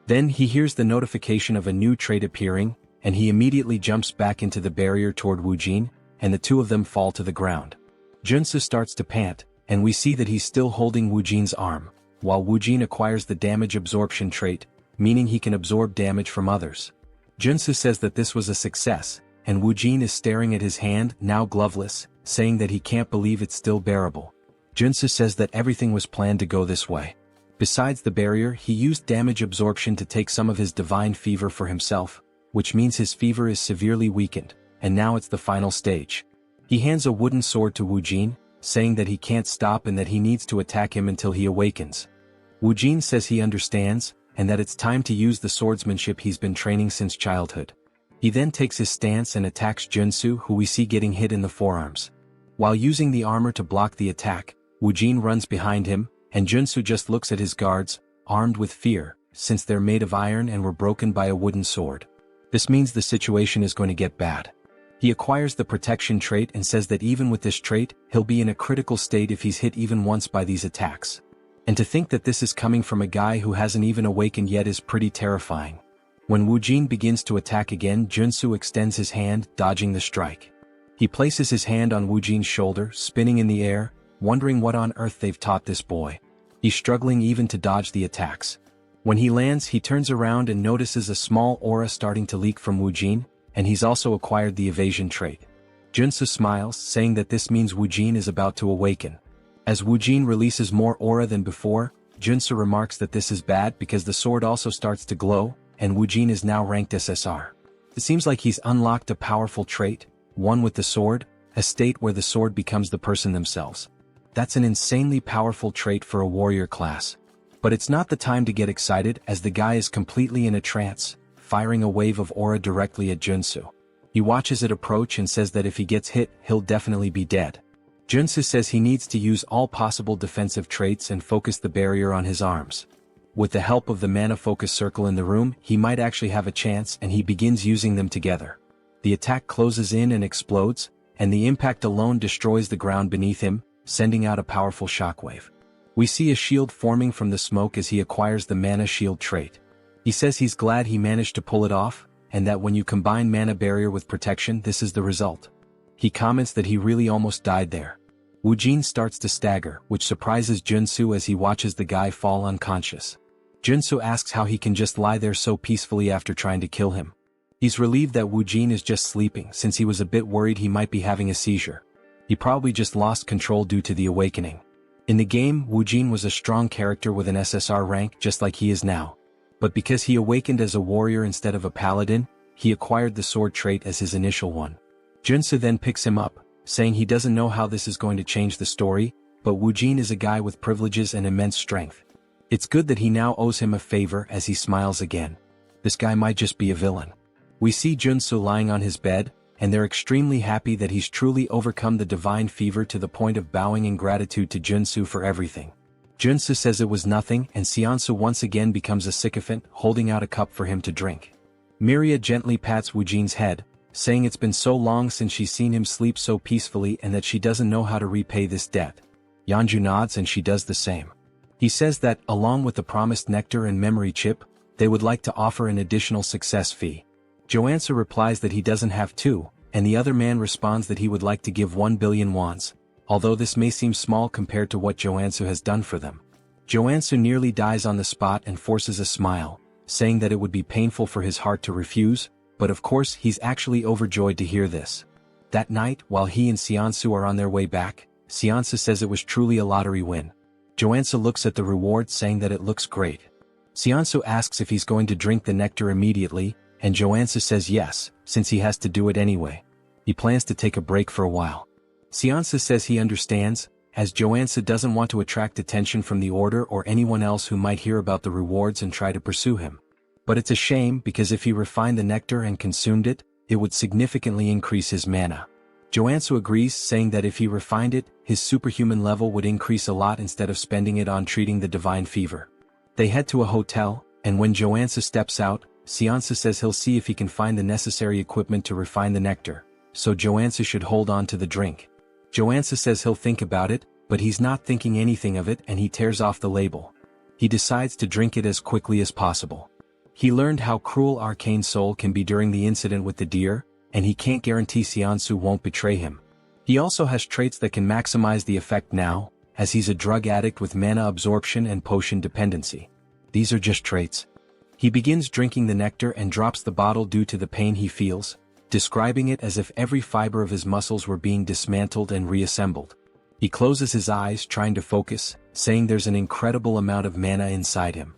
Then he hears the notification of a new trait appearing, and he immediately jumps back into the barrier toward Woojin, and the two of them fall to the ground. Joonsoo starts to pant, and we see that he's still holding Woojin's arm, while Woojin acquires the damage absorption trait, meaning he can absorb damage from others. Joonsoo says that this was a success, and Woojin is staring at his hand, now gloveless, saying that he can't believe it's still bearable. Joonsoo says that everything was planned to go this way. Besides the barrier, he used damage absorption to take some of his divine fever for himself, which means his fever is severely weakened, and now it's the final stage. He hands a wooden sword to Woojin, saying that he can't stop and that he needs to attack him until he awakens. Woojin says he understands, and that it's time to use the swordsmanship he's been training since childhood. He then takes his stance and attacks Joonsoo, who we see getting hit in the forearms. While using the armor to block the attack, Woojin runs behind him, and Joonsoo just looks at his guards, armed with fear, since they're made of iron and were broken by a wooden sword. This means the situation is going to get bad. He acquires the protection trait and says that even with this trait, he'll be in a critical state if he's hit even once by these attacks. And to think that this is coming from a guy who hasn't even awakened yet is pretty terrifying. When Woojin begins to attack again, Joonsoo extends his hand, dodging the strike. He places his hand on Woojin's shoulder, spinning in the air, wondering what on earth they've taught this boy. He's struggling even to dodge the attacks. When he lands, he turns around and notices a small aura starting to leak from Woojin, and he's also acquired the evasion trait. Joonsoo smiles, saying that this means Woojin is about to awaken. As Woojin releases more aura than before, Joonsoo remarks that this is bad because the sword also starts to glow, and Woojin is now ranked SSR. It seems like he's unlocked a powerful trait, one with the sword, a state where the sword becomes the person themselves. That's an insanely powerful trait for a warrior class. But it's not the time to get excited as the guy is completely in a trance, firing a wave of aura directly at Joonsoo. He watches it approach and says that if he gets hit, he'll definitely be dead. Joonsoo says he needs to use all possible defensive traits and focus the barrier on his arms. With the help of the mana focus circle in the room, he might actually have a chance, and he begins using them together. The attack closes in and explodes, and the impact alone destroys the ground beneath him, sending out a powerful shockwave. We see a shield forming from the smoke as he acquires the mana shield trait. He says he's glad he managed to pull it off, and that when you combine mana barrier with protection, this is the result. He comments that he really almost died there. Woojin starts to stagger, which surprises Joonsoo as he watches the guy fall unconscious. Joonsoo asks how he can just lie there so peacefully after trying to kill him. He's relieved that Woojin is just sleeping since he was a bit worried he might be having a seizure. He probably just lost control due to the awakening. In the game, Woojin was a strong character with an SSR rank just like he is now. But because he awakened as a warrior instead of a paladin, he acquired the sword trait as his initial one. Joonsoo then picks him up, saying he doesn't know how this is going to change the story, but Woojin is a guy with privileges and immense strength. It's good that he now owes him a favor as he smiles again. This guy might just be a villain. We see Joonsoo lying on his bed, and they're extremely happy that he's truly overcome the divine fever to the point of bowing in gratitude to Joonsoo for everything. Joonsoo says it was nothing, and Seonsu once again becomes a sycophant, holding out a cup for him to drink. Miria gently pats Woojin's head, saying it's been so long since she's seen him sleep so peacefully and that she doesn't know how to repay this debt. Yeonju nods and she does the same. He says that, along with the promised nectar and memory chip, they would like to offer an additional success fee. Joansoo replies that he doesn't have to, and the other man responds that he would like to give 1 billion wons, although this may seem small compared to what Joansoo has done for them. Joansoo nearly dies on the spot and forces a smile, saying that it would be painful for his heart to refuse, but of course he's actually overjoyed to hear this. That night, while he and Seonsu are on their way back, Seonsu says it was truly a lottery win. Joansoo looks at the reward saying that it looks great. Seonsu asks if he's going to drink the nectar immediately, and Joansoo says yes, since he has to do it anyway. He plans to take a break for a while. Seonsu says he understands, as Joansoo doesn't want to attract attention from the Order or anyone else who might hear about the rewards and try to pursue him. But it's a shame because if he refined the nectar and consumed it, it would significantly increase his mana. Joansoo agrees, saying that if he refined it, his superhuman level would increase a lot instead of spending it on treating the divine fever. They head to a hotel, and when Joansoo steps out, Seonsu says he'll see if he can find the necessary equipment to refine the nectar, so Joansoo should hold on to the drink. Joansoo says he'll think about it, but he's not thinking anything of it and he tears off the label. He decides to drink it as quickly as possible. He learned how cruel Arcane Seoul can be during the incident with the deer, and he can't guarantee Seonsu won't betray him. He also has traits that can maximize the effect now, as he's a drug addict with mana absorption and potion dependency. These are just traits. He begins drinking the nectar and drops the bottle due to the pain he feels, describing it as if every fiber of his muscles were being dismantled and reassembled. He closes his eyes trying to focus, saying there's an incredible amount of mana inside him.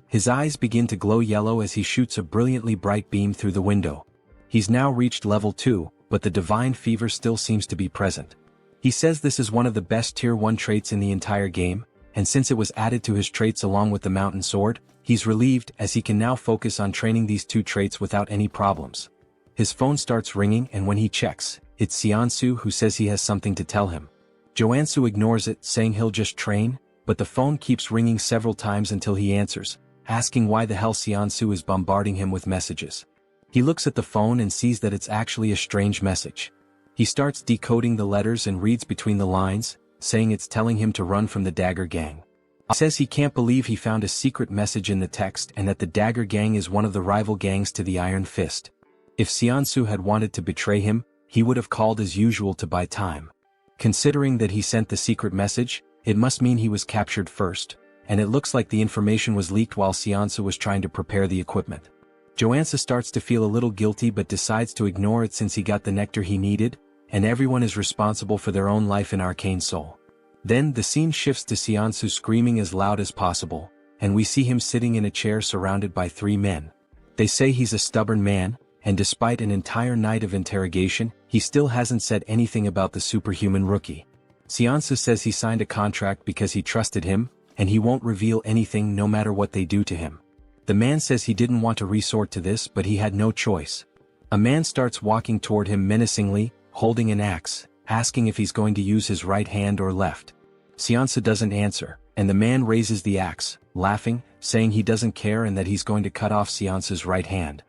His eyes begin to glow yellow as he shoots a brilliantly bright beam through the window. He's now reached level 2, but the divine fever still seems to be present. He says this is one of the best tier 1 traits in the entire game, and since it was added to his traits along with the mountain sword, he's relieved as he can now focus on training these two traits without any problems. His phone starts ringing and when he checks, it's Seonsu who says he has something to tell him. Joansoo ignores it, saying he'll just train, but the phone keeps ringing several times until he answers, asking why the hell Seonsu is bombarding him with messages. He looks at the phone and sees that it's actually a strange message. He starts decoding the letters and reads between the lines, saying it's telling him to run from the Dagger Gang. He says he can't believe he found a secret message in the text and that the Dagger Gang is one of the rival gangs to the Iron Fist. If Seonsu had wanted to betray him, he would have called as usual to buy time. Considering that he sent the secret message, it must mean he was captured first, and it looks like the information was leaked while Seonsu was trying to prepare the equipment. Joansa starts to feel a little guilty but decides to ignore it since he got the nectar he needed, and everyone is responsible for their own life in Arcane Seoul. Then the scene shifts to Seonsu screaming as loud as possible, and we see him sitting in a chair surrounded by 3 men. They say he's a stubborn man, and despite an entire night of interrogation, he still hasn't said anything about the superhuman rookie. Seonsu says he signed a contract because he trusted him, and he won't reveal anything no matter what they do to him. The man says he didn't want to resort to this but he had no choice. A man starts walking toward him menacingly, holding an axe, asking if he's going to use his right hand or left. Seonsu doesn't answer, and the man raises the axe, laughing, saying he doesn't care and that he's going to cut off Seonsu's right hand.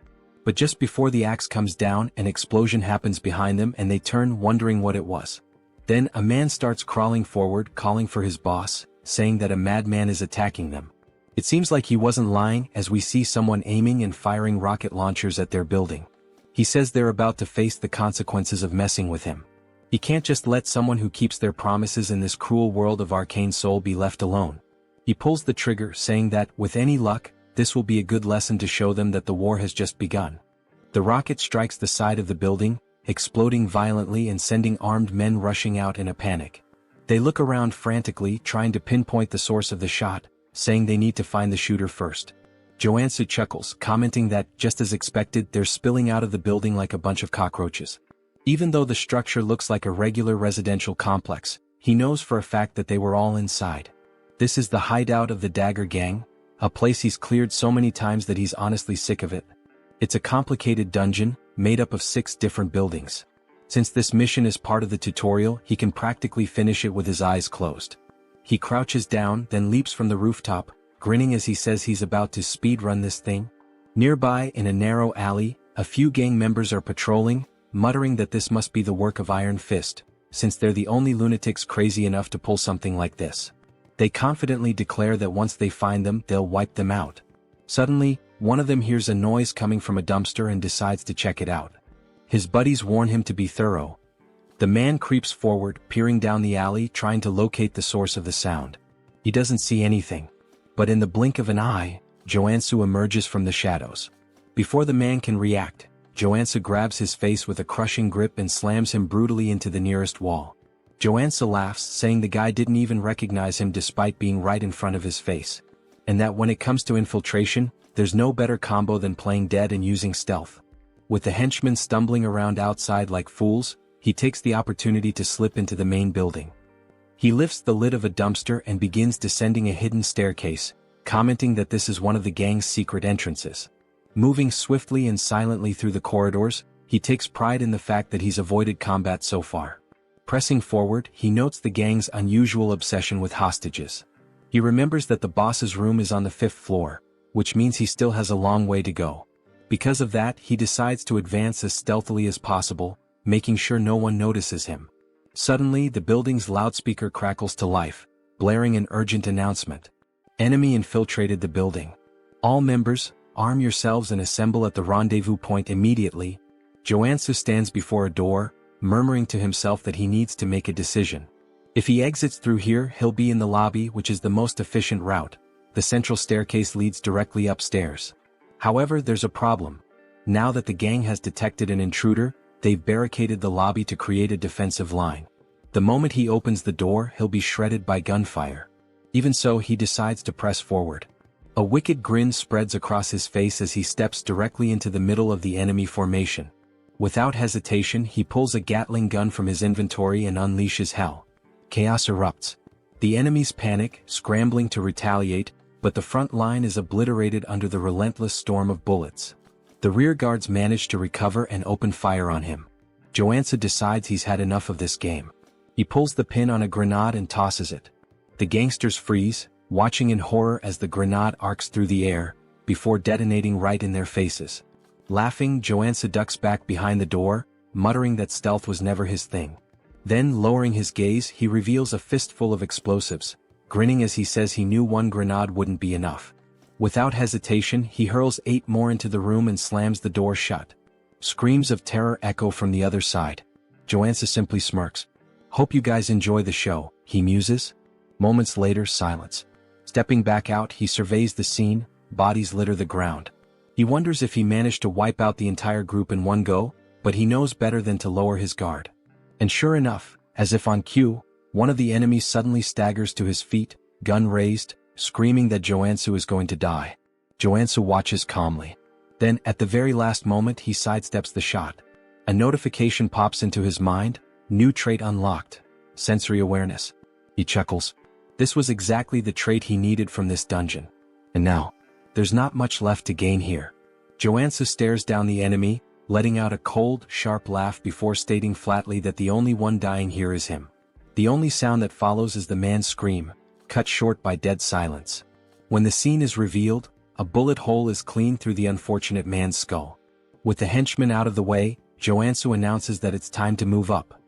But just before the axe comes down, an explosion happens behind them and they turn, wondering what it was. Then a man starts crawling forward, calling for his boss, saying that a madman is attacking them. It seems like he wasn't lying, as we see someone aiming and firing rocket launchers at their building. He says they're about to face the consequences of messing with him. He can't just let someone who keeps their promises in this cruel world of Arcane Seoul be left alone. He pulls the trigger, saying that, with any luck, this will be a good lesson to show them that the war has just begun. The rocket strikes the side of the building, exploding violently and sending armed men rushing out in a panic. They look around frantically, trying to pinpoint the source of the shot, saying they need to find the shooter first. Joonsoo chuckles, commenting that, just as expected, they're spilling out of the building like a bunch of cockroaches. Even though the structure looks like a regular residential complex, he knows for a fact that they were all inside. This is the hideout of the Dagger Gang, a place he's cleared so many times that he's honestly sick of it. It's a complicated dungeon, made up of 6 different buildings. Since this mission is part of the tutorial, he can practically finish it with his eyes closed. He crouches down, then leaps from the rooftop, grinning as he says he's about to speedrun this thing. Nearby, in a narrow alley, a few gang members are patrolling, muttering that this must be the work of Iron Fist, since they're the only lunatics crazy enough to pull something like this. They confidently declare that once they find them, they'll wipe them out. Suddenly, one of them hears a noise coming from a dumpster and decides to check it out. His buddies warn him to be thorough. The man creeps forward, peering down the alley, trying to locate the source of the sound. He doesn't see anything. But in the blink of an eye, Joonsoo emerges from the shadows. Before the man can react, Joonsoo grabs his face with a crushing grip and slams him brutally into the nearest wall. Joonsoo laughs, saying the guy didn't even recognize him despite being right in front of his face. And that when it comes to infiltration, there's no better combo than playing dead and using stealth. With the henchmen stumbling around outside like fools, he takes the opportunity to slip into the main building. He lifts the lid of a dumpster and begins descending a hidden staircase, commenting that this is one of the gang's secret entrances. Moving swiftly and silently through the corridors, he takes pride in the fact that he's avoided combat so far. Pressing forward, he notes the gang's unusual obsession with hostages. He remembers that the boss's room is on the 5th floor, which means he still has a long way to go. Because of that, he decides to advance as stealthily as possible, making sure no one notices him. Suddenly, the building's loudspeaker crackles to life, blaring an urgent announcement. Enemy infiltrated the building. All members, arm yourselves and assemble at the rendezvous point immediately. Joonsoo stands before a door, murmuring to himself that he needs to make a decision. If he exits through here, he'll be in the lobby, which is the most efficient route. The central staircase leads directly upstairs. However, there's a problem. Now that the gang has detected an intruder, they've barricaded the lobby to create a defensive line. The moment he opens the door, he'll be shredded by gunfire. Even so, he decides to press forward. A wicked grin spreads across his face as he steps directly into the middle of the enemy formation. Without hesitation, he pulls a Gatling gun from his inventory and unleashes hell. Chaos erupts. The enemies panic, scrambling to retaliate, but the front line is obliterated under the relentless storm of bullets. The rear guards manage to recover and open fire on him. Joonsoo decides he's had enough of this game. He pulls the pin on a grenade and tosses it. The gangsters freeze, watching in horror as the grenade arcs through the air, before detonating right in their faces. Laughing, Joonsoo ducks back behind the door, muttering that stealth was never his thing. Then, lowering his gaze, he reveals a fistful of explosives, grinning as he says he knew one grenade wouldn't be enough. Without hesitation, he hurls 8 more into the room and slams the door shut. Screams of terror echo from the other side. Joonsoo simply smirks. "Hope you guys enjoy the show," he muses. Moments later, silence. Stepping back out, he surveys the scene. Bodies litter the ground. He wonders if he managed to wipe out the entire group in one go, but he knows better than to lower his guard. And sure enough, as if on cue, one of the enemies suddenly staggers to his feet, gun raised, screaming that Joonsoo is going to die. Joonsoo watches calmly. Then, at the very last moment, he sidesteps the shot. A notification pops into his mind. New trait unlocked. Sensory awareness. He chuckles. This was exactly the trait he needed from this dungeon. And now, there's not much left to gain here. Joonsoo stares down the enemy, letting out a cold, sharp laugh before stating flatly that the only one dying here is him. The only sound that follows is the man's scream, cut short by dead silence. When the scene is revealed, a bullet hole is cleaned through the unfortunate man's skull. With the henchman out of the way, Joonsoo announces that it's time to move up.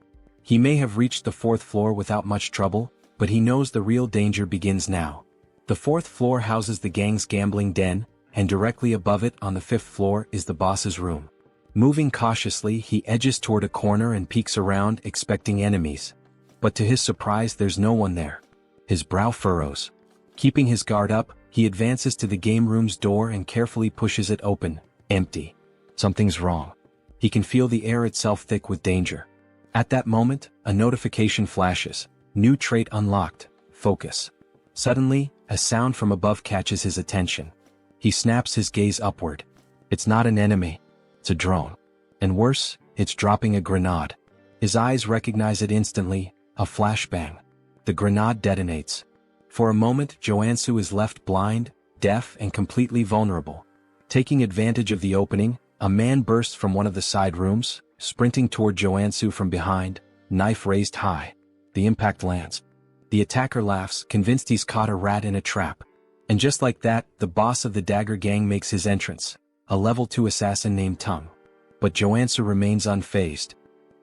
He may have reached the 4th floor without much trouble, but he knows the real danger begins now. The fourth floor houses the gang's gambling den, and directly above it on the fifth floor is the boss's room. Moving cautiously, he edges toward a corner and peeks around, expecting enemies. But to his surprise, there's no one there. His brow furrows. Keeping his guard up, he advances to the game room's door and carefully pushes it open. Empty. Something's wrong. He can feel the air itself thick with danger. At that moment, a notification flashes. New trait unlocked. Focus. Suddenly, a sound from above catches his attention. He snaps his gaze upward. It's not an enemy. It's a drone. And worse, it's dropping a grenade. His eyes recognize it instantly, a flashbang. The grenade detonates. For a moment, Joonsoo is left blind, deaf, and completely vulnerable. Taking advantage of the opening, a man bursts from one of the side rooms, sprinting toward Joonsoo from behind, knife raised high. The impact lands. The attacker laughs, convinced he's caught a rat in a trap. And just like that, the boss of the Dagger Gang makes his entrance, a level 2 assassin named Tung. But Joonsoo remains unfazed.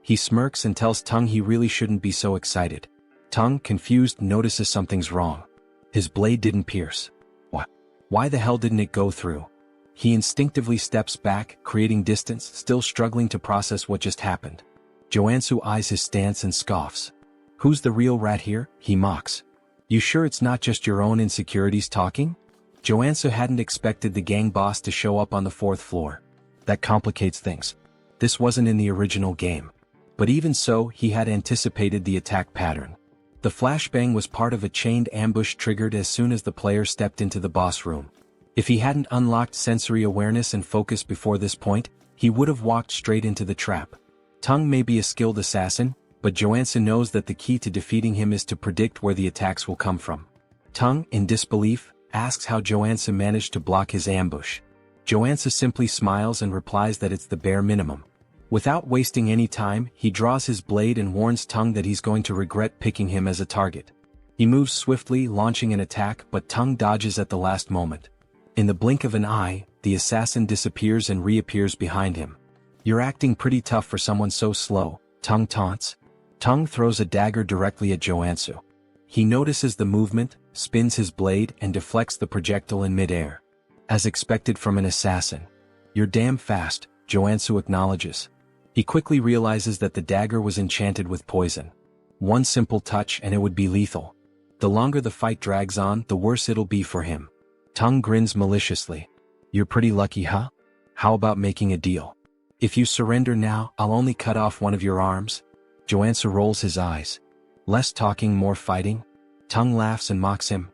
He smirks and tells Tung he really shouldn't be so excited. Tung, confused, notices something's wrong. His blade didn't pierce. What? Why the hell didn't it go through? He instinctively steps back, creating distance, still struggling to process what just happened. Joonsoo eyes his stance and scoffs. Who's the real rat here? He mocks. You sure it's not just your own insecurities talking? Joonsoo hadn't expected the gang boss to show up on the fourth floor. That complicates things. This wasn't in the original game. But even so, he had anticipated the attack pattern. The flashbang was part of a chained ambush triggered as soon as the player stepped into the boss room. If he hadn't unlocked sensory awareness and focus before this point, he would have walked straight into the trap. Tung may be a skilled assassin, but Joonsoo knows that the key to defeating him is to predict where the attacks will come from. Tung, in disbelief, asks how Joonsoo managed to block his ambush. Joonsoo simply smiles and replies that it's the bare minimum. Without wasting any time, he draws his blade and warns Tung that he's going to regret picking him as a target. He moves swiftly, launching an attack, but Tung dodges at the last moment. In the blink of an eye, the assassin disappears and reappears behind him. You're acting pretty tough for someone so slow, Tung taunts. Tung throws a dagger directly at Joonsoo. He notices the movement, spins his blade, and deflects the projectile in midair. As expected from an assassin. You're damn fast, Joonsoo acknowledges. He quickly realizes that the dagger was enchanted with poison. One simple touch and it would be lethal. The longer the fight drags on, the worse it'll be for him. Tung grins maliciously. You're pretty lucky, huh? How about making a deal? If you surrender now, I'll only cut off one of your arms. Joonsoo rolls his eyes. Less talking, more fighting? Tung laughs and mocks him.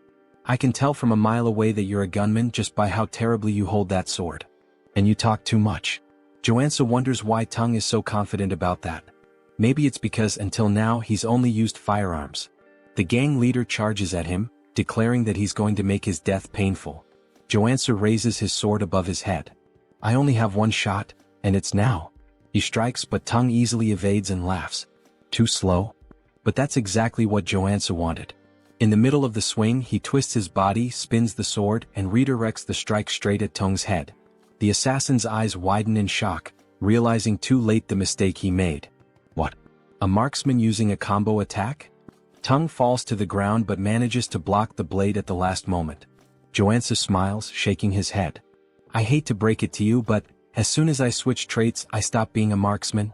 I can tell from a mile away that you're a gunman just by how terribly you hold that sword. And you talk too much. Joonsoo wonders why Tung is so confident about that. Maybe it's because until now he's only used firearms. The gang leader charges at him, declaring that he's going to make his death painful. Joonsoo raises his sword above his head. I only have one shot, and it's now. He strikes, but Tung easily evades and laughs. Too slow? But that's exactly what Joonsoo wanted. In the middle of the swing, he twists his body, spins the sword, and redirects the strike straight at Tung's head. The assassin's eyes widen in shock, realizing too late the mistake he made. What? A marksman using a combo attack? Tung falls to the ground but manages to block the blade at the last moment. Joonsoo smiles, shaking his head. I hate to break it to you, but as soon as I switch traits, I stop being a marksman.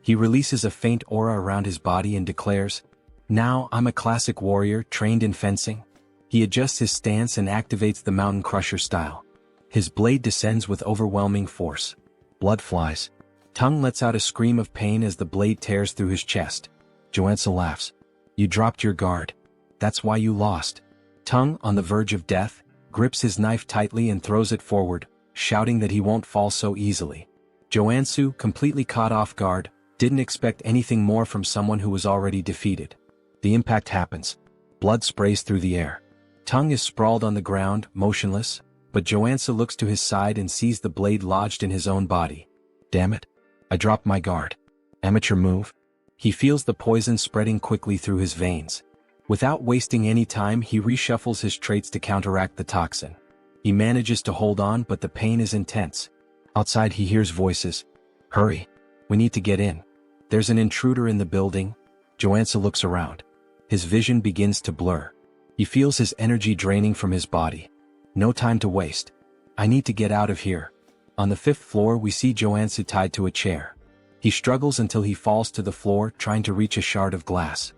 He releases a faint aura around his body and declares, Now I'm a classic warrior trained in fencing. He adjusts his stance and activates the Mountain Crusher style. His blade descends with overwhelming force. Blood flies. Tung lets out a scream of pain as the blade tears through his chest. Joonsoo laughs. You dropped your guard. That's why you lost. Tung, on the verge of death, grips his knife tightly and throws it forward, shouting that he won't fall so easily. Joonsoo, completely caught off guard, didn't expect anything more from someone who was already defeated. The impact happens. Blood sprays through the air. Tung is sprawled on the ground, motionless, but Joonsoo looks to his side and sees the blade lodged in his own body. Damn it. I dropped my guard. Amateur move. He feels the poison spreading quickly through his veins. Without wasting any time, he reshuffles his traits to counteract the toxin. He manages to hold on, but the pain is intense. Outside he hears voices. Hurry. We need to get in. There's an intruder in the building. Joonsoo looks around. His vision begins to blur. He feels his energy draining from his body. No time to waste. I need to get out of here. On the 5th floor we see Joonsoo tied to a chair. He struggles until he falls to the floor trying to reach a shard of glass.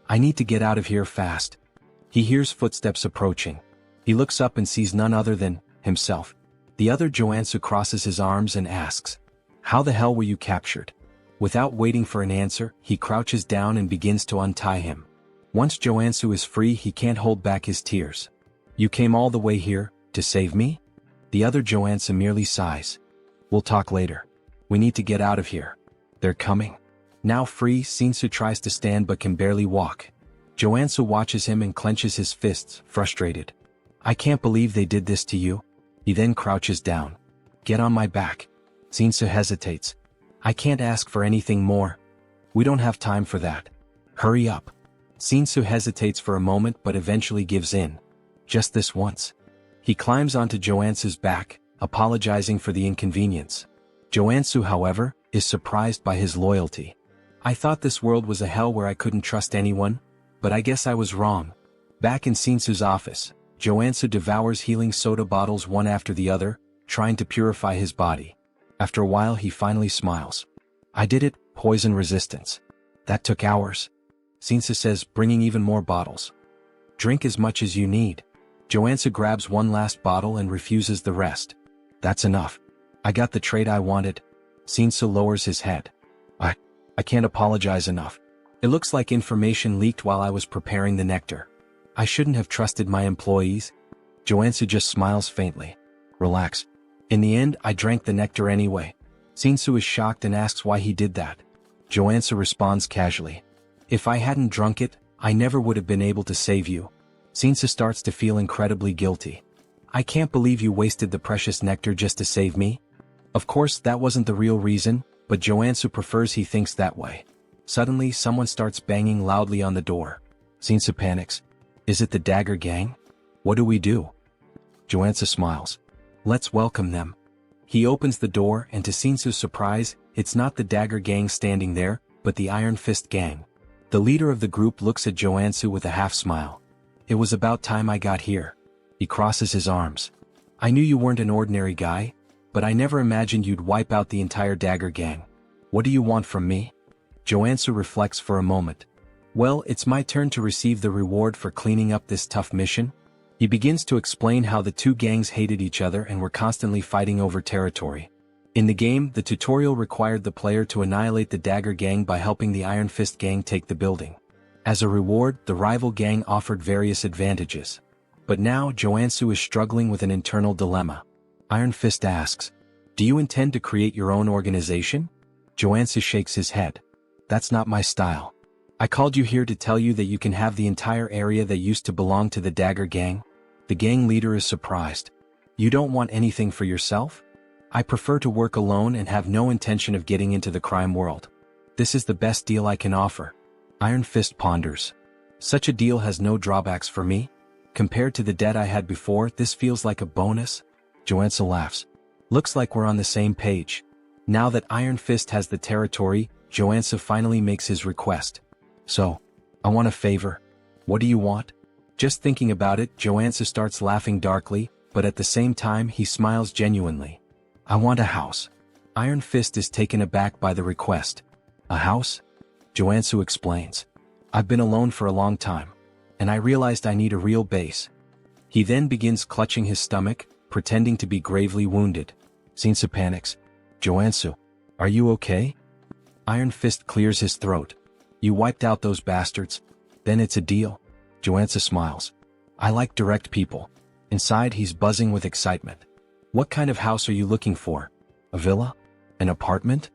I need to get out of here fast. He hears footsteps approaching. He looks up and sees none other than himself. The other Joonsoo crosses his arms and asks, "How the hell were you captured?" Without waiting for an answer, he crouches down and begins to untie him. Once Joonsoo is free, he can't hold back his tears. "You came all the way here, to save me?" The other Joonsoo merely sighs. "We'll talk later. We need to get out of here. They're coming." Now free, Shinsu tries to stand but can barely walk. Joonsoo watches him and clenches his fists, frustrated. "I can't believe they did this to you." He then crouches down. "Get on my back." Shinsu hesitates. "I can't ask for anything more. We don't have time for that. Hurry up." Shinsu hesitates for a moment but eventually gives in. "Just this once." He climbs onto Joonsoo's back, apologizing for the inconvenience. Joonsoo, however, is surprised by his loyalty. "I thought this world was a hell where I couldn't trust anyone, but I guess I was wrong." Back in Shinsu's office, Joonsoo devours healing soda bottles one after the other, trying to purify his body. After a while he finally smiles. "I did it, poison resistance. That took hours." Shinsu says, bringing even more bottles. "Drink as much as you need." Joonsoo grabs one last bottle and refuses the rest. "That's enough. I got the trade I wanted." Shinsu lowers his head. I can't apologize enough. It looks like information leaked while I was preparing the nectar. I shouldn't have trusted my employees." Joonsoo just smiles faintly. "Relax. In the end, I drank the nectar anyway." Shinsu is shocked and asks why he did that. Joonsoo responds casually. "If I hadn't drunk it, I never would have been able to save you." Shinsu starts to feel incredibly guilty. "I can't believe you wasted the precious nectar just to save me." Of course, that wasn't the real reason, but Joonsoo prefers he thinks that way. Suddenly, someone starts banging loudly on the door. Shinsu panics. "Is it the Dagger Gang? What do we do?" Joonsoo smiles. "Let's welcome them." He opens the door and to Shinsu's surprise, it's not the Dagger Gang standing there, but the Iron Fist Gang. The leader of the group looks at Joonsoo with a half-smile. "It was about time I got here." He crosses his arms. "I knew you weren't an ordinary guy, but I never imagined you'd wipe out the entire Dagger Gang. What do you want from me?" Joonsoo reflects for a moment. "Well, it's my turn to receive the reward for cleaning up this tough mission." He begins to explain how the two gangs hated each other and were constantly fighting over territory. In the game, the tutorial required the player to annihilate the Dagger Gang by helping the Iron Fist Gang take the building. As a reward, the rival gang offered various advantages. But now Joonsoo is struggling with an internal dilemma. Iron Fist asks, "Do you intend to create your own organization?" Joonsoo shakes his head. "That's not my style. I called you here to tell you that you can have the entire area that used to belong to the Dagger Gang." The gang leader is surprised. "You don't want anything for yourself?" "I prefer to work alone and have no intention of getting into the crime world. This is the best deal I can offer." Iron Fist ponders. "Such a deal has no drawbacks for me. Compared to the debt I had before, this feels like a bonus." Joonsoo laughs. "Looks like we're on the same page." Now that Iron Fist has the territory, Joonsoo finally makes his request. "So, I want a favor." "What do you want?" Just thinking about it, Joonsoo starts laughing darkly, but at the same time he smiles genuinely. "I want a house." Iron Fist is taken aback by the request. "A house?" Joonsoo explains. "I've been alone for a long time, and I realized I need a real base." He then begins clutching his stomach, pretending to be gravely wounded. Shinsu panics. "Joonsoo, are you okay?" Iron Fist clears his throat. "You wiped out those bastards? Then it's a deal." Joonsoo smiles. "I like direct people." Inside he's buzzing with excitement. "What kind of house are you looking for? A villa? An apartment?"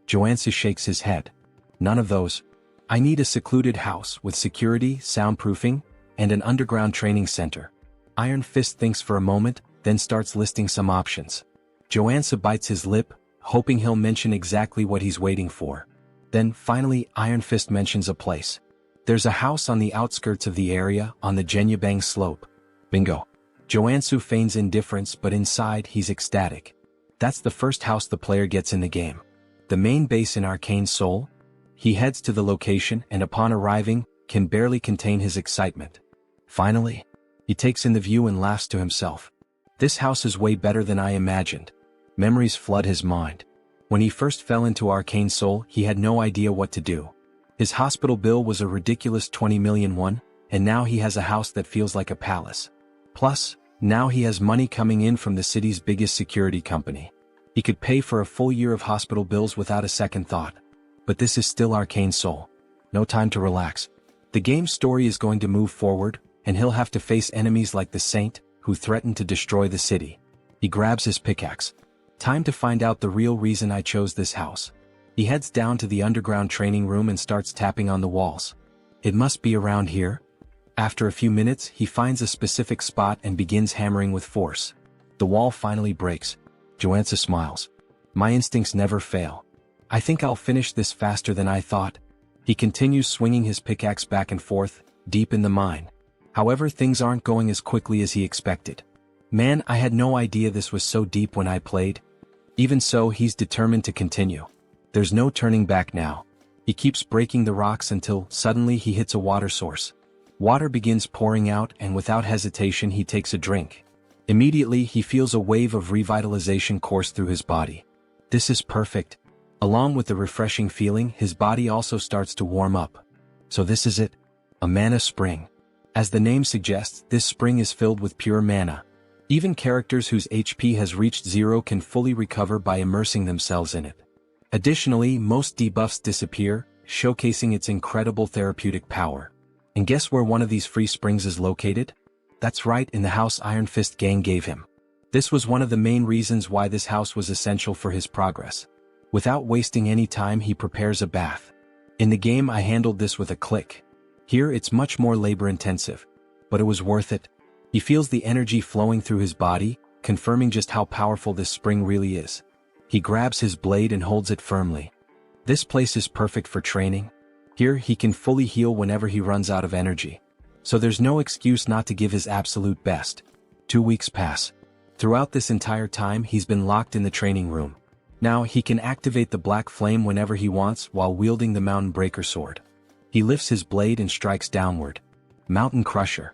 Joonsoo shakes his head. "None of those. I need a secluded house with security, soundproofing, and an underground training center." Iron Fist thinks for a moment, then starts listing some options. Joonsoo bites his lip, hoping he'll mention exactly what he's waiting for. Then, finally, Iron Fist mentions a place. "There's a house on the outskirts of the area, on the Jenyabang slope." Bingo. Joonsoo feigns indifference, but inside he's ecstatic. That's the first house the player gets in the game. The main base in Arcane Seoul? He heads to the location and upon arriving, can barely contain his excitement. Finally, he takes in the view and laughs to himself. This house is way better than I imagined. Memories flood his mind. When he first fell into Arcane Seoul, he had no idea what to do. His hospital bill was a ridiculous 20 million won, and now he has a house that feels like a palace. Plus, now he has money coming in from the city's biggest security company. He could pay for a full year of hospital bills without a second thought. But this is still Arcane Seoul. No time to relax. The game's story is going to move forward, and he'll have to face enemies like the Saint, who threaten to destroy the city. He grabs his pickaxe. Time to find out the real reason I chose this house. He heads down to the underground training room and starts tapping on the walls. It must be around here. After a few minutes, he finds a specific spot and begins hammering with force. The wall finally breaks. Joonsoo smiles. My instincts never fail. I think I'll finish this faster than I thought. He continues swinging his pickaxe back and forth, deep in the mine. However, things aren't going as quickly as he expected. Man, I had no idea this was so deep when I played. Even so, he's determined to continue. There's no turning back now. He keeps breaking the rocks until, suddenly, he hits a water source. Water begins pouring out, and without hesitation he takes a drink. Immediately, he feels a wave of revitalization course through his body. This is perfect. Along with the refreshing feeling, his body also starts to warm up. So this is it. A mana spring. As the name suggests, this spring is filled with pure mana. Even characters whose HP has reached 0 can fully recover by immersing themselves in it. Additionally, most debuffs disappear, showcasing its incredible therapeutic power. And guess where one of these free springs is located? That's right, in the house Iron Fist Gang gave him. This was one of the main reasons why this house was essential for his progress. Without wasting any time, he prepares a bath. In the game, I handled this with a click. Here it's much more labor-intensive. But it was worth it. He feels the energy flowing through his body, confirming just how powerful this spring really is. He grabs his blade and holds it firmly. This place is perfect for training. Here he can fully heal whenever he runs out of energy. So there's no excuse not to give his absolute best. 2 weeks pass. Throughout this entire time, he's been locked in the training room. Now he can activate the black flame whenever he wants while wielding the Mountain Breaker sword. He lifts his blade and strikes downward. Mountain Crusher.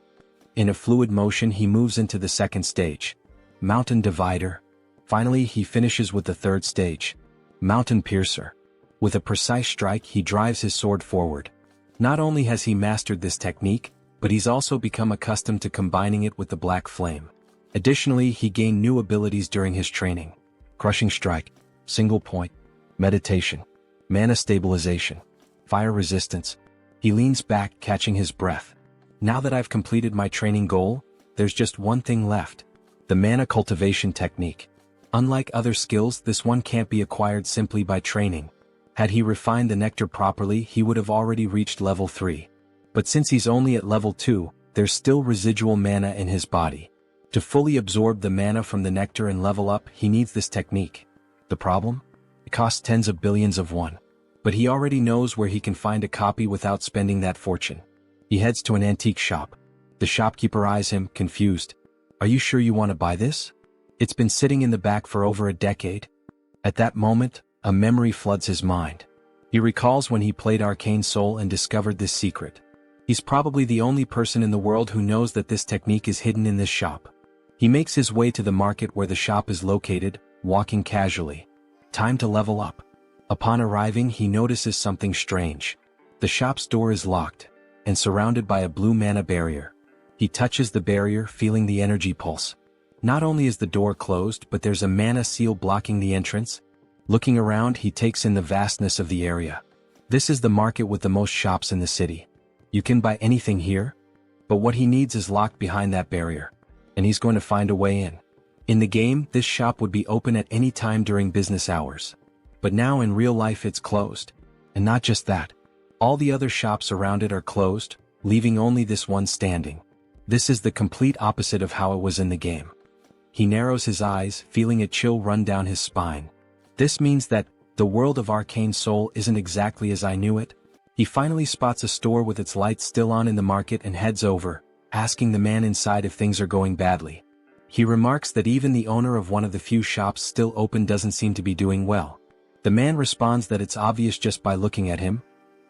In a fluid motion, he moves into the second stage. Mountain Divider. Finally, he finishes with the third stage. Mountain Piercer. With a precise strike, he drives his sword forward. Not only has he mastered this technique, but he's also become accustomed to combining it with the black flame. Additionally, he gained new abilities during his training. Crushing Strike. Single Point. Meditation. Mana Stabilization. Fire Resistance. He leans back, catching his breath. Now that I've completed my training goal, there's just one thing left. The Mana Cultivation Technique. Unlike other skills, this one can't be acquired simply by training. Had he refined the nectar properly, he would have already reached level 3. But since he's only at level 2, there's still residual mana in his body. To fully absorb the mana from the nectar and level up, he needs this technique. The problem? It costs tens of billions of won. But he already knows where he can find a copy without spending that fortune. He heads to an antique shop. The shopkeeper eyes him, confused. Are you sure you want to buy this? It's been sitting in the back for over a decade. At that moment, a memory floods his mind. He recalls when he played Arcane Seoul and discovered this secret. He's probably the only person in the world who knows that this technique is hidden in this shop. He makes his way to the market where the shop is located, walking casually. Time to level up. Upon arriving, he notices something strange. The shop's door is locked, and surrounded by a blue mana barrier. He touches the barrier, feeling the energy pulse. Not only is the door closed, but there's a mana seal blocking the entrance. Looking around, he takes in the vastness of the area. This is the market with the most shops in the city. You can buy anything here, but what he needs is locked behind that barrier, and he's going to find a way in. In the game, this shop would be open at any time during business hours. But now in real life it's closed. And not just that. All the other shops around it are closed, leaving only this one standing. This is the complete opposite of how it was in the game. He narrows his eyes, feeling a chill run down his spine. This means that the world of Arcane Seoul isn't exactly as I knew it. He finally spots a store with its lights still on in the market and heads over, asking the man inside if things are going badly. He remarks that even the owner of one of the few shops still open doesn't seem to be doing well. The man responds that it's obvious just by looking at him.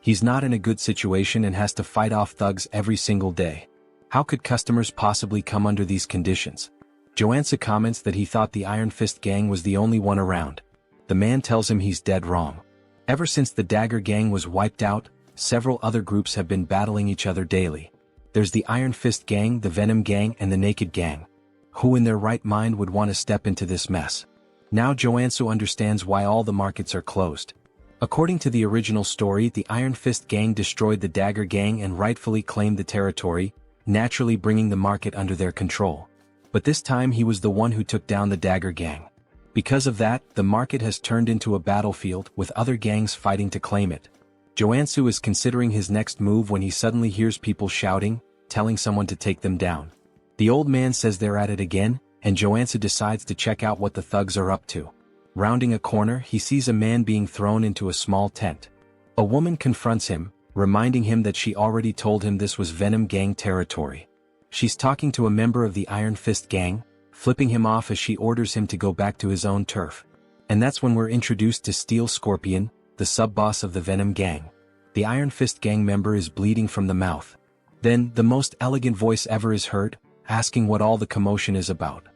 He's not in a good situation and has to fight off thugs every single day. How could customers possibly come under these conditions? Joonsoo comments that he thought the Iron Fist gang was the only one around. The man tells him he's dead wrong. Ever since the Dagger gang was wiped out, several other groups have been battling each other daily. There's the Iron Fist gang, the Venom gang, and the Naked gang. Who in their right mind would want to step into this mess? Now Joonsoo understands why all the markets are closed. According to the original story, the Iron Fist gang destroyed the Dagger gang and rightfully claimed the territory, naturally bringing the market under their control. But this time he was the one who took down the Dagger gang. Because of that, the market has turned into a battlefield with other gangs fighting to claim it. Joonsoo is considering his next move when he suddenly hears people shouting, telling someone to take them down. The old man says they're at it again, and Joonsoo decides to check out what the thugs are up to. Rounding a corner, he sees a man being thrown into a small tent. A woman confronts him, reminding him that she already told him this was Venom gang territory. She's talking to a member of the Iron Fist gang, flipping him off as she orders him to go back to his own turf. And that's when we're introduced to Steel Scorpion, the sub-boss of the Venom gang. The Iron Fist gang member is bleeding from the mouth. Then, the most elegant voice ever is heard, asking what all the commotion is about.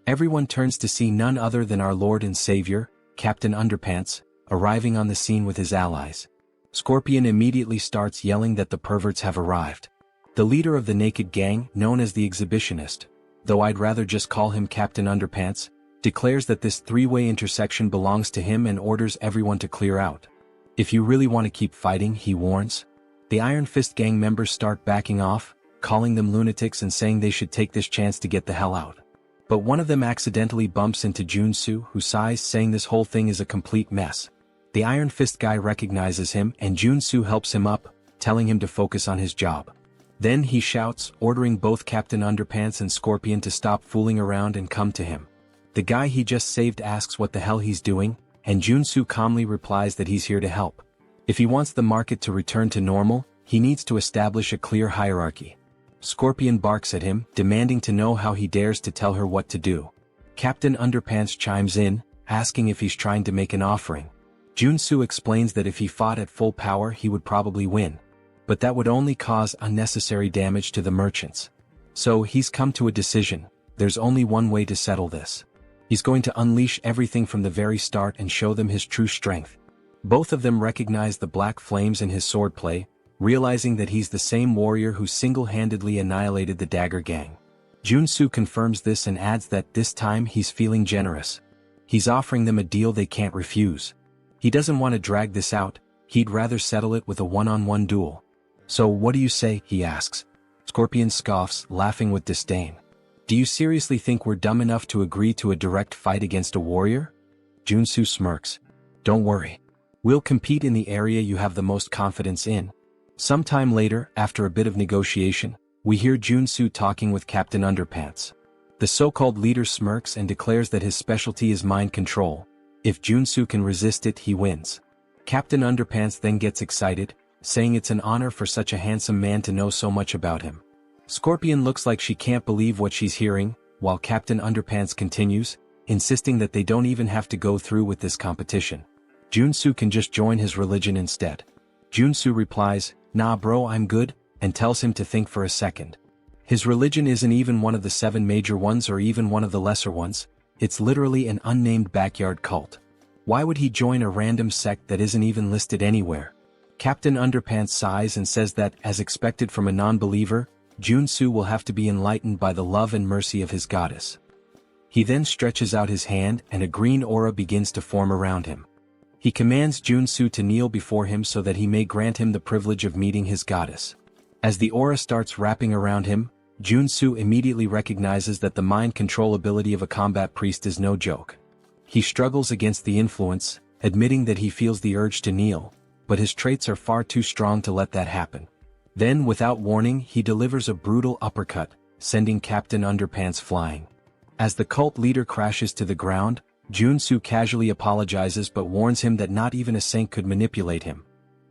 Everyone turns to see none other than our Lord and Savior, Captain Underpants, arriving on the scene with his allies. Scorpion immediately starts yelling that the perverts have arrived. The leader of the Naked gang, known as the Exhibitionist, though I'd rather just call him Captain Underpants, declares that this three-way intersection belongs to him and orders everyone to clear out. If you really want to keep fighting, he warns. The Iron Fist gang members start backing off, calling them lunatics and saying they should take this chance to get the hell out. But one of them accidentally bumps into Joonsoo, who sighs, saying this whole thing is a complete mess. The Iron Fist guy recognizes him and Joonsoo helps him up, telling him to focus on his job. Then he shouts, ordering both Captain Underpants and Scorpion to stop fooling around and come to him. The guy he just saved asks what the hell he's doing, and Joonsoo calmly replies that he's here to help. If he wants the market to return to normal, he needs to establish a clear hierarchy. Scorpion barks at him, demanding to know how he dares to tell her what to do. Captain Underpants chimes in, asking if he's trying to make an offering. Joonsoo explains that if he fought at full power he would probably win. But that would only cause unnecessary damage to the merchants. So he's come to a decision. There's only one way to settle this. He's going to unleash everything from the very start and show them his true strength. Both of them recognize the black flames in his swordplay, realizing that he's the same warrior who single-handedly annihilated the Dagger gang. Joonsoo confirms this and adds that this time he's feeling generous. He's offering them a deal they can't refuse. He doesn't want to drag this out, he'd rather settle it with a one-on-one duel. So what do you say, he asks. Scorpion scoffs, laughing with disdain. Do you seriously think we're dumb enough to agree to a direct fight against a warrior? Joonsoo smirks. Don't worry. We'll compete in the area you have the most confidence in. Sometime later, after a bit of negotiation, we hear Joonsoo talking with Captain Underpants. The so-called leader smirks and declares that his specialty is mind control. If Joonsoo can resist it, he wins. Captain Underpants then gets excited, saying it's an honor for such a handsome man to know so much about him. Scorpion looks like she can't believe what she's hearing, while Captain Underpants continues, insisting that they don't even have to go through with this competition. Joonsoo can just join his religion instead. Joonsoo replies, "Nah bro, I'm good," and tells him to think for a second. His religion isn't even one of the 7 major ones or even one of the lesser ones, it's literally an unnamed backyard cult. Why would he join a random sect that isn't even listed anywhere? Captain Underpants sighs and says that, as expected from a non-believer, Joonsoo will have to be enlightened by the love and mercy of his goddess. He then stretches out his hand and a green aura begins to form around him. He commands Joonsoo to kneel before him so that he may grant him the privilege of meeting his goddess. As the aura starts wrapping around him, Joonsoo immediately recognizes that the mind control ability of a combat priest is no joke. He struggles against the influence, admitting that he feels the urge to kneel, but his traits are far too strong to let that happen. Then, without warning, he delivers a brutal uppercut, sending Captain Underpants flying. As the cult leader crashes to the ground, Joonsoo casually apologizes but warns him that not even a saint could manipulate him.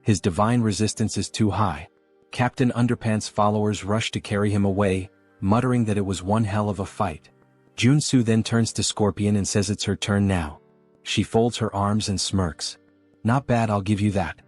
His divine resistance is too high. Captain Underpants' followers rush to carry him away, muttering that it was one hell of a fight. Joonsoo then turns to Scorpion and says it's her turn now. She folds her arms and smirks. Not bad, I'll give you that.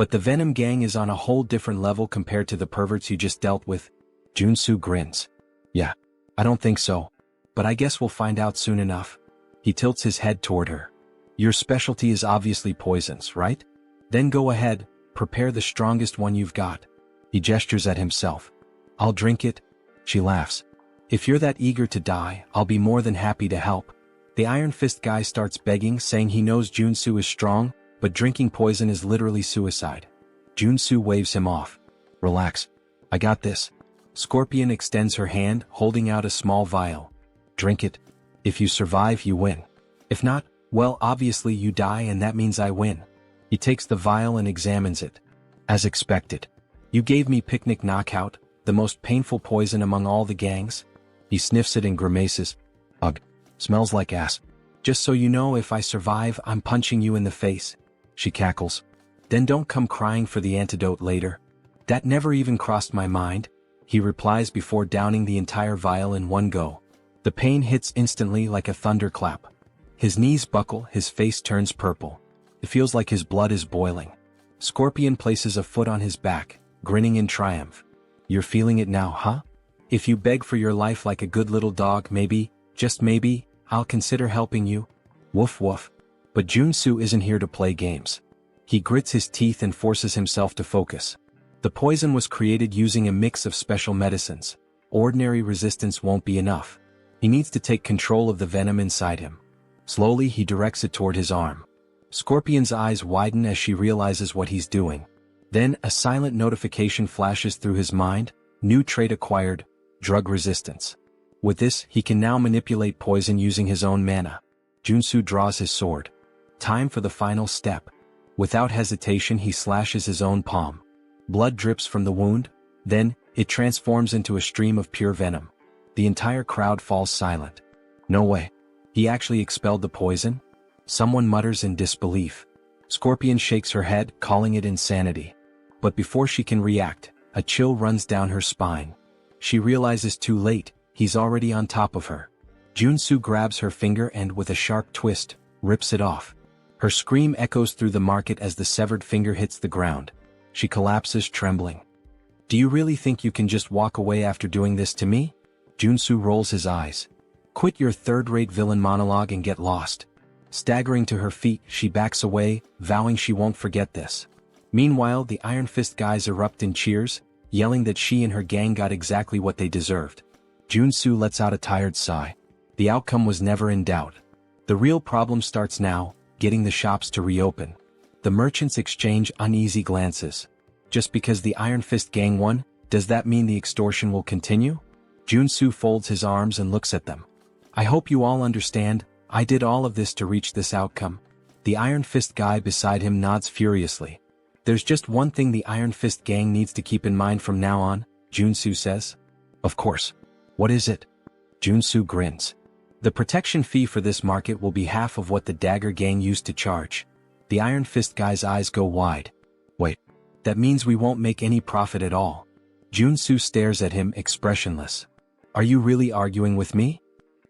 But the Venom gang is on a whole different level compared to the perverts you just dealt with. Joonsoo grins. Yeah, I don't think so. But I guess we'll find out soon enough. He tilts his head toward her. Your specialty is obviously poisons, right? Then go ahead, prepare the strongest one you've got. He gestures at himself. I'll drink it. She laughs. If you're that eager to die, I'll be more than happy to help. The Iron Fist guy starts begging, saying he knows Joonsoo is strong, but drinking poison is literally suicide. Joonsoo waves him off. Relax. I got this. Scorpion extends her hand, holding out a small vial. Drink it. If you survive, you win. If not, well, obviously you die and that means I win. He takes the vial and examines it. As expected. You gave me picnic knockout, the most painful poison among all the gangs. He sniffs it and grimaces. Ugh. Smells like ass. Just so you know, if I survive, I'm punching you in the face. She cackles. Then don't come crying for the antidote later. That never even crossed my mind, he replies before downing the entire vial in one go. The pain hits instantly like a thunderclap. His knees buckle, his face turns purple. It feels like his blood is boiling. Scorpion places a foot on his back, grinning in triumph. You're feeling it now, huh? If you beg for your life like a good little dog, maybe, just maybe, I'll consider helping you. Woof woof. But Joonsoo isn't here to play games. He grits his teeth and forces himself to focus. The poison was created using a mix of special medicines. Ordinary resistance won't be enough. He needs to take control of the venom inside him. Slowly he directs it toward his arm. Scorpion's eyes widen as she realizes what he's doing. Then a silent notification flashes through his mind. New trait acquired, drug resistance. With this, he can now manipulate poison using his own mana. Joonsoo draws his sword. Time for the final step. Without hesitation, he slashes his own palm. Blood drips from the wound, then, it transforms into a stream of pure venom. The entire crowd falls silent. No way. He actually expelled the poison? Someone mutters in disbelief. Scorpion shakes her head, calling it insanity. But before she can react, a chill runs down her spine. She realizes too late, he's already on top of her. Joonsoo grabs her finger and, with a sharp twist, rips it off. Her scream echoes through the market as the severed finger hits the ground. She collapses, trembling. Do you really think you can just walk away after doing this to me? Joonsoo rolls his eyes. Quit your third-rate villain monologue and get lost. Staggering to her feet, she backs away, vowing she won't forget this. Meanwhile, the Iron Fist guys erupt in cheers, yelling that she and her gang got exactly what they deserved. Joonsoo lets out a tired sigh. The outcome was never in doubt. The real problem starts now, getting the shops to reopen. The merchants exchange uneasy glances. Just because the Iron Fist gang won, does that mean the extortion will continue? Joonsoo folds his arms and looks at them. I hope you all understand, I did all of this to reach this outcome. The Iron Fist guy beside him nods furiously. There's just one thing the Iron Fist gang needs to keep in mind from now on, Joonsoo says. Of course. What is it? Joonsoo grins. The protection fee for this market will be half of what the Dagger gang used to charge. The Iron Fist guy's eyes go wide. Wait, that means we won't make any profit at all. Joonsoo stares at him, expressionless. Are you really arguing with me?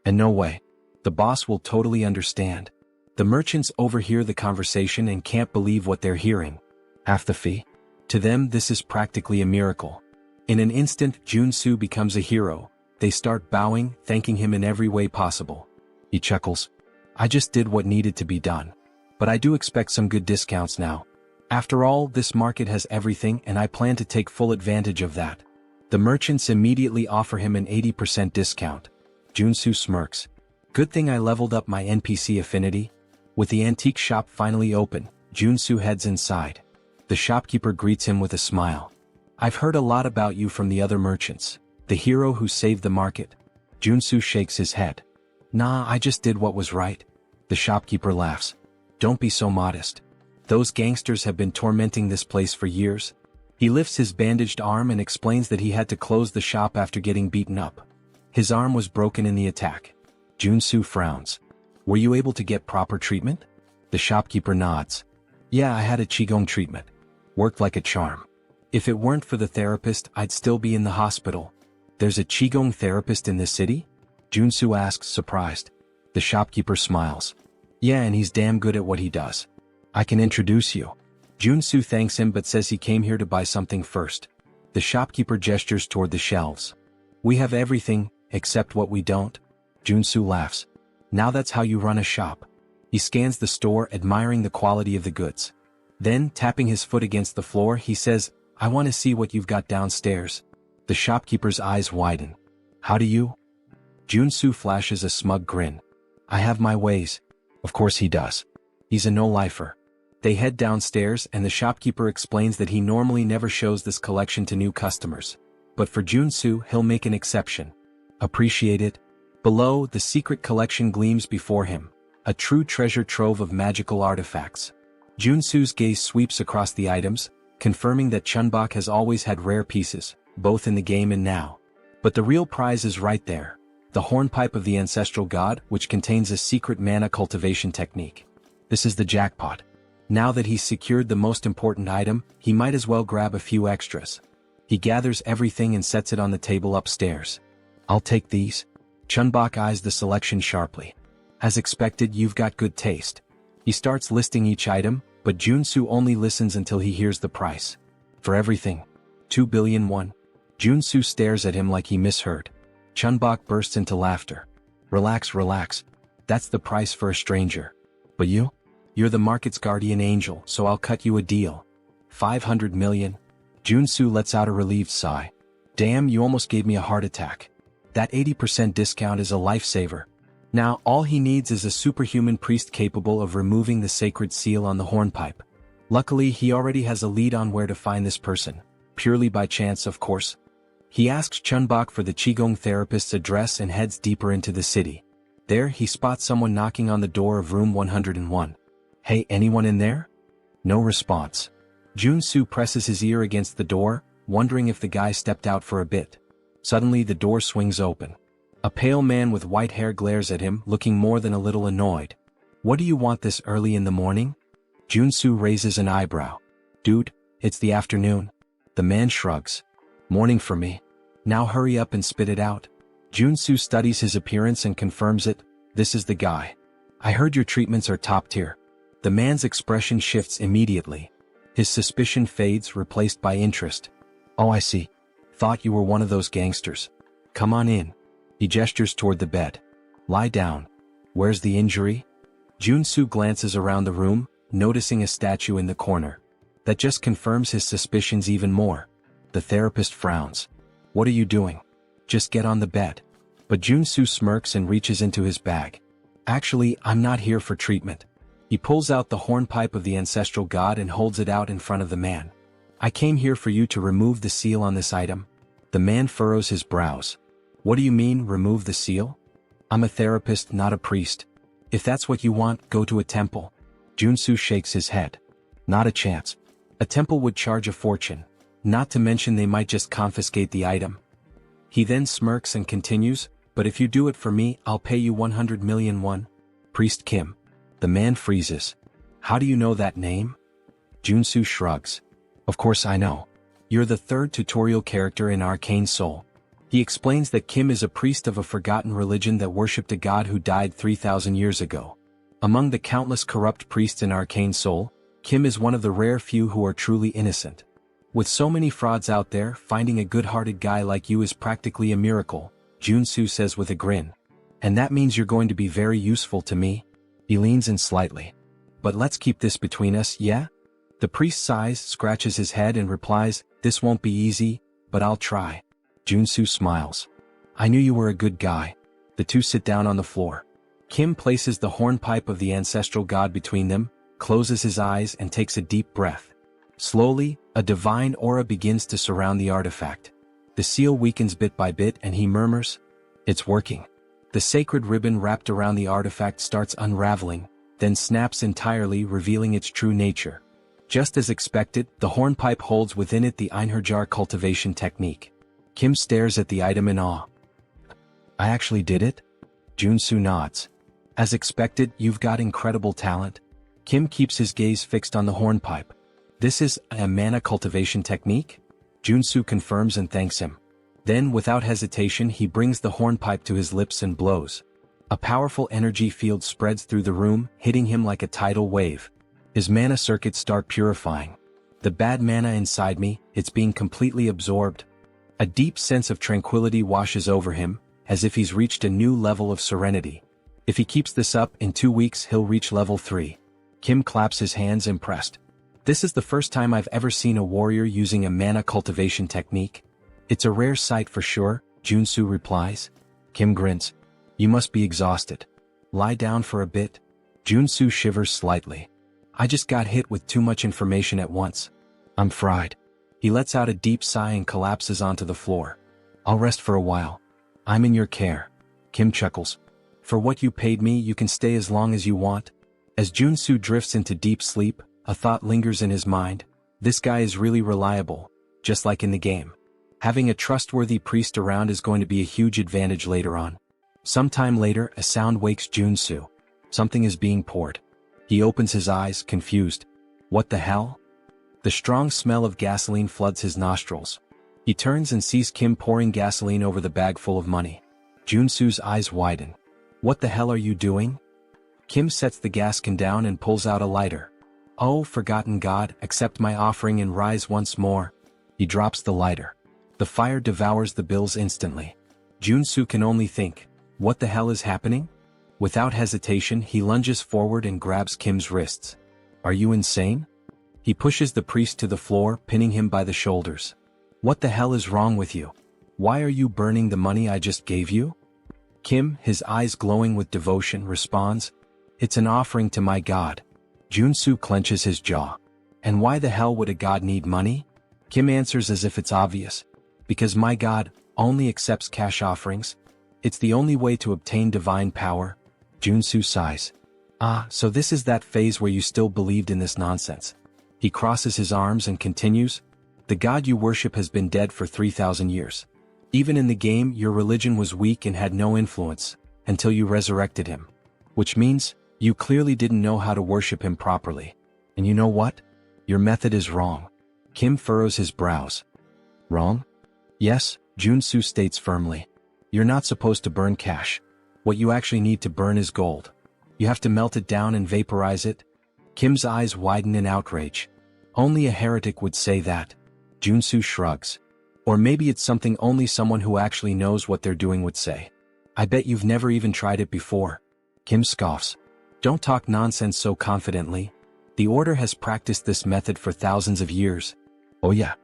And no way. The boss will totally understand. The merchants overhear the conversation and can't believe what they're hearing. Half the fee? To them, this is practically a miracle. In an instant, Joonsoo becomes a hero. They start bowing, thanking him in every way possible. He chuckles. I just did what needed to be done. But I do expect some good discounts now. After all, this market has everything and I plan to take full advantage of that. The merchants immediately offer him an 80% discount. Joonsoo smirks. Good thing I leveled up my NPC affinity. With the antique shop finally open, Joonsoo heads inside. The shopkeeper greets him with a smile. I've heard a lot about you from the other merchants. The hero who saved the market. Joonsoo shakes his head. Nah, I just did what was right. The shopkeeper laughs. Don't be so modest. Those gangsters have been tormenting this place for years. He lifts his bandaged arm and explains that he had to close the shop after getting beaten up. His arm was broken in the attack. Joonsoo frowns. Were you able to get proper treatment? The shopkeeper nods. Yeah, I had a Qigong treatment. Worked like a charm. If it weren't for the therapist, I'd still be in the hospital. There's a Qigong therapist in this city? Joonsoo asks, surprised. The shopkeeper smiles. Yeah, and he's damn good at what he does. I can introduce you. Joonsoo thanks him but says he came here to buy something first. The shopkeeper gestures toward the shelves. We have everything, except what we don't. Joonsoo laughs. Now that's how you run a shop. He scans the store, admiring the quality of the goods. Then, tapping his foot against the floor, he says, I want to see what you've got downstairs. The shopkeeper's eyes widen. How do you? Joonsoo flashes a smug grin. I have my ways. Of course he does. He's a no-lifer. They head downstairs and the shopkeeper explains that he normally never shows this collection to new customers. But for Joonsoo, he'll make an exception. Appreciate it? Below, the secret collection gleams before him. A true treasure trove of magical artifacts. Joonsoo's gaze sweeps across the items, confirming that Chunbok has always had rare pieces, both in the game and now. But the real prize is right there. The hornpipe of the ancestral god, which contains a secret mana cultivation technique. This is the jackpot. Now that he's secured the most important item, he might as well grab a few extras. He gathers everything and sets it on the table upstairs. I'll take these. Chunbok eyes the selection sharply. As expected, you've got good taste. He starts listing each item, but Joonsoo only listens until he hears the price. For everything. 2 billion won. Joonsoo stares at him like he misheard. Chunbok bursts into laughter. Relax, relax. That's the price for a stranger. But you? You're the market's guardian angel, so I'll cut you a deal. 500 million. Joonsoo lets out a relieved sigh. Damn, you almost gave me a heart attack. That 80% discount is a lifesaver. Now, all he needs is a superhuman priest capable of removing the sacred seal on the hornpipe. Luckily, he already has a lead on where to find this person. Purely by chance, of course. He asks Chunbok for the Qigong therapist's address and heads deeper into the city. There, he spots someone knocking on the door of room 101. Hey, anyone in there? No response. Joonsoo presses his ear against the door, wondering if the guy stepped out for a bit. Suddenly, the door swings open. A pale man with white hair glares at him, looking more than a little annoyed. What do you want this early in the morning? Joonsoo raises an eyebrow. Dude, it's the afternoon. The man shrugs. Morning for me. Now hurry up and spit it out. Joonsoo studies his appearance and confirms it. This is the guy. I heard your treatments are top tier. The man's expression shifts immediately. His suspicion fades, replaced by interest. Oh, I see. Thought you were one of those gangsters. Come on in. He gestures toward the bed. Lie down. Where's the injury? Joonsoo glances around the room, noticing a statue in the corner. That just confirms his suspicions even more. The therapist frowns. What are you doing? Just get on the bed. But Joonsoo smirks and reaches into his bag. Actually, I'm not here for treatment. He pulls out the hornpipe of the ancestral god and holds it out in front of the man. I came here for you to remove the seal on this item. The man furrows his brows. What do you mean, remove the seal? I'm a therapist, not a priest. If that's what you want, go to a temple. Joonsoo shakes his head. Not a chance. A temple would charge a fortune. Not to mention they might just confiscate the item. He then smirks and continues, but if you do it for me, I'll pay you 100 million won. Priest Kim. The man freezes. How do you know that name? Joonsoo shrugs. Of course I know. You're the third tutorial character in Arcane Seoul. He explains that Kim is a priest of a forgotten religion that worshipped a god who died 3,000 years ago. Among the countless corrupt priests in Arcane Seoul, Kim is one of the rare few who are truly innocent. With so many frauds out there, finding a good-hearted guy like you is practically a miracle, Joonsoo says with a grin. And that means you're going to be very useful to me? He leans in slightly. But let's keep this between us, yeah? The priest sighs, scratches his head and replies, this won't be easy, but I'll try. Joonsoo smiles. I knew you were a good guy. The two sit down on the floor. Kim places the hornpipe of the ancestral god between them, closes his eyes and takes a deep breath. Slowly, a divine aura begins to surround the artifact. The seal weakens bit by bit and he murmurs, it's working. The sacred ribbon wrapped around the artifact starts unraveling, then snaps entirely, revealing its true nature. Just as expected, the hornpipe holds within it the Einherjar cultivation technique. Kim stares at the item in awe. I actually did it? Joonsoo nods. As expected, you've got incredible talent. Kim keeps his gaze fixed on the hornpipe. This is a mana cultivation technique? Joonsoo confirms and thanks him. Then, without hesitation, he brings the hornpipe to his lips and blows. A powerful energy field spreads through the room, hitting him like a tidal wave. His mana circuits start purifying. The bad mana inside me, it's being completely absorbed. A deep sense of tranquility washes over him, as if he's reached a new level of serenity. If he keeps this up, in 2 weeks he'll reach level 3. Kim claps his hands impressed. This is the first time I've ever seen a warrior using a mana cultivation technique. It's a rare sight for sure, Joonsoo replies. Kim grins. You must be exhausted. Lie down for a bit. Joonsoo shivers slightly. I just got hit with too much information at once. I'm fried. He lets out a deep sigh and collapses onto the floor. I'll rest for a while. I'm in your care. Kim chuckles. For what you paid me, you can stay as long as you want. As Joonsoo drifts into deep sleep, a thought lingers in his mind. This guy is really reliable, just like in the game. Having a trustworthy priest around is going to be a huge advantage later on. Sometime later, a sound wakes Joonsoo. Something is being poured. He opens his eyes, confused. What the hell? The strong smell of gasoline floods his nostrils. He turns and sees Kim pouring gasoline over the bag full of money. Joonsoo's eyes widen. What the hell are you doing? Kim sets the gas can down and pulls out a lighter. Oh, forgotten god, accept my offering and rise once more. He drops the lighter. The fire devours the bills instantly. Joonsoo can only think, what the hell is happening? Without hesitation, he lunges forward and grabs Kim's wrists. Are you insane? He pushes the priest to the floor, pinning him by the shoulders. What the hell is wrong with you? Why are you burning the money I just gave you? Kim, his eyes glowing with devotion, responds, it's an offering to my god. Joonsoo clenches his jaw. And why the hell would a god need money? Kim answers as if it's obvious. Because my god only accepts cash offerings. It's the only way to obtain divine power. Joonsoo sighs. Ah, so this is that phase where you still believed in this nonsense. He crosses his arms and continues, the god you worship has been dead for 3,000 years. Even in the game, your religion was weak and had no influence, until you resurrected him. Which means, you clearly didn't know how to worship him properly. And you know what? Your method is wrong. Kim furrows his brows. Wrong? Yes, Joonsoo states firmly. You're not supposed to burn cash. What you actually need to burn is gold. You have to melt it down and vaporize it. Kim's eyes widen in outrage. Only a heretic would say that. Joonsoo shrugs. Or maybe it's something only someone who actually knows what they're doing would say. I bet you've never even tried it before. Kim scoffs. Don't talk nonsense so confidently. The Order has practiced this method for thousands of years. Oh yeah.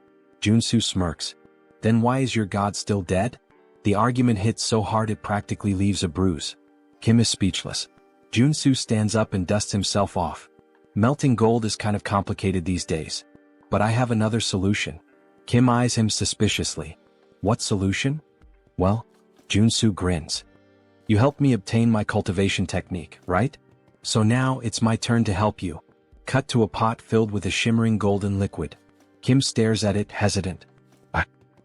Joonsoo smirks. Then why is your god still dead? The argument hits so hard it practically leaves a bruise. Kim is speechless. Joonsoo stands up and dusts himself off. Melting gold is kind of complicated these days. But I have another solution. Kim eyes him suspiciously. What solution? Well, Joonsoo grins. You helped me obtain my cultivation technique, right? So now it's my turn to help you. Cut to a pot filled with a shimmering golden liquid. Kim stares at it, hesitant.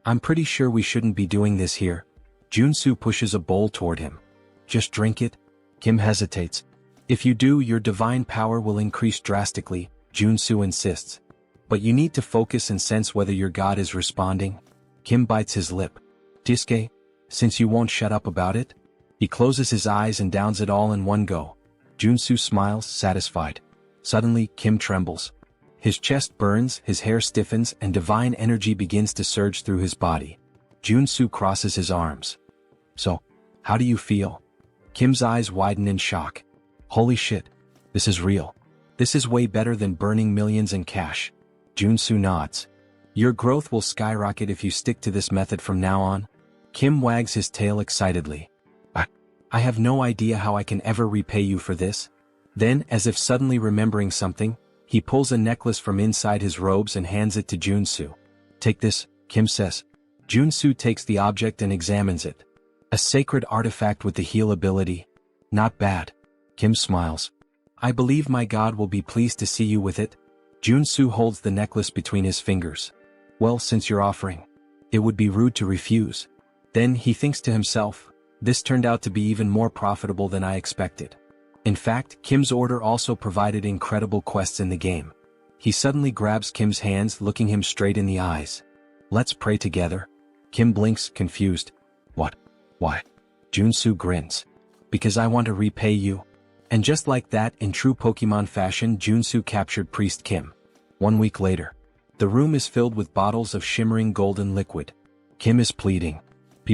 I'm pretty sure we shouldn't be doing this here. Joonsoo pushes a bowl toward him. Just drink it? Kim hesitates. If you do, your divine power will increase drastically, Joonsoo insists. But you need to focus and sense whether your god is responding. Kim bites his lip. Diske, since you won't shut up about it? He closes his eyes and downs it all in one go. Joonsoo smiles, satisfied. Suddenly, Kim trembles. His chest burns, his hair stiffens, and divine energy begins to surge through his body. Joonsoo crosses his arms. So, how do you feel? Kim's eyes widen in shock. Holy shit. This is real. This is way better than burning millions in cash. Joonsoo nods. Your growth will skyrocket if you stick to this method from now on. Kim wags his tail excitedly. I have no idea how I can ever repay you for this. Then, as if suddenly remembering something, he pulls a necklace from inside his robes and hands it to Joonsoo. Take this, Kim says. Joonsoo takes the object and examines it. A sacred artifact with the heal ability. Not bad. Kim smiles. I believe my god will be pleased to see you with it. Joonsoo holds the necklace between his fingers. Well, since you're offering, it would be rude to refuse. Then he thinks to himself, this turned out to be even more profitable than I expected. In fact, Kim's order also provided incredible quests in the game. He suddenly grabs Kim's hands, looking him straight in the eyes. Let's pray together. Kim blinks, confused. What? Why? Joonsoo grins. Because I want to repay you. And just like that, in true Pokemon fashion, Joonsoo captured Priest Kim. 1 week later, the room is filled with bottles of shimmering golden liquid. Kim is pleading.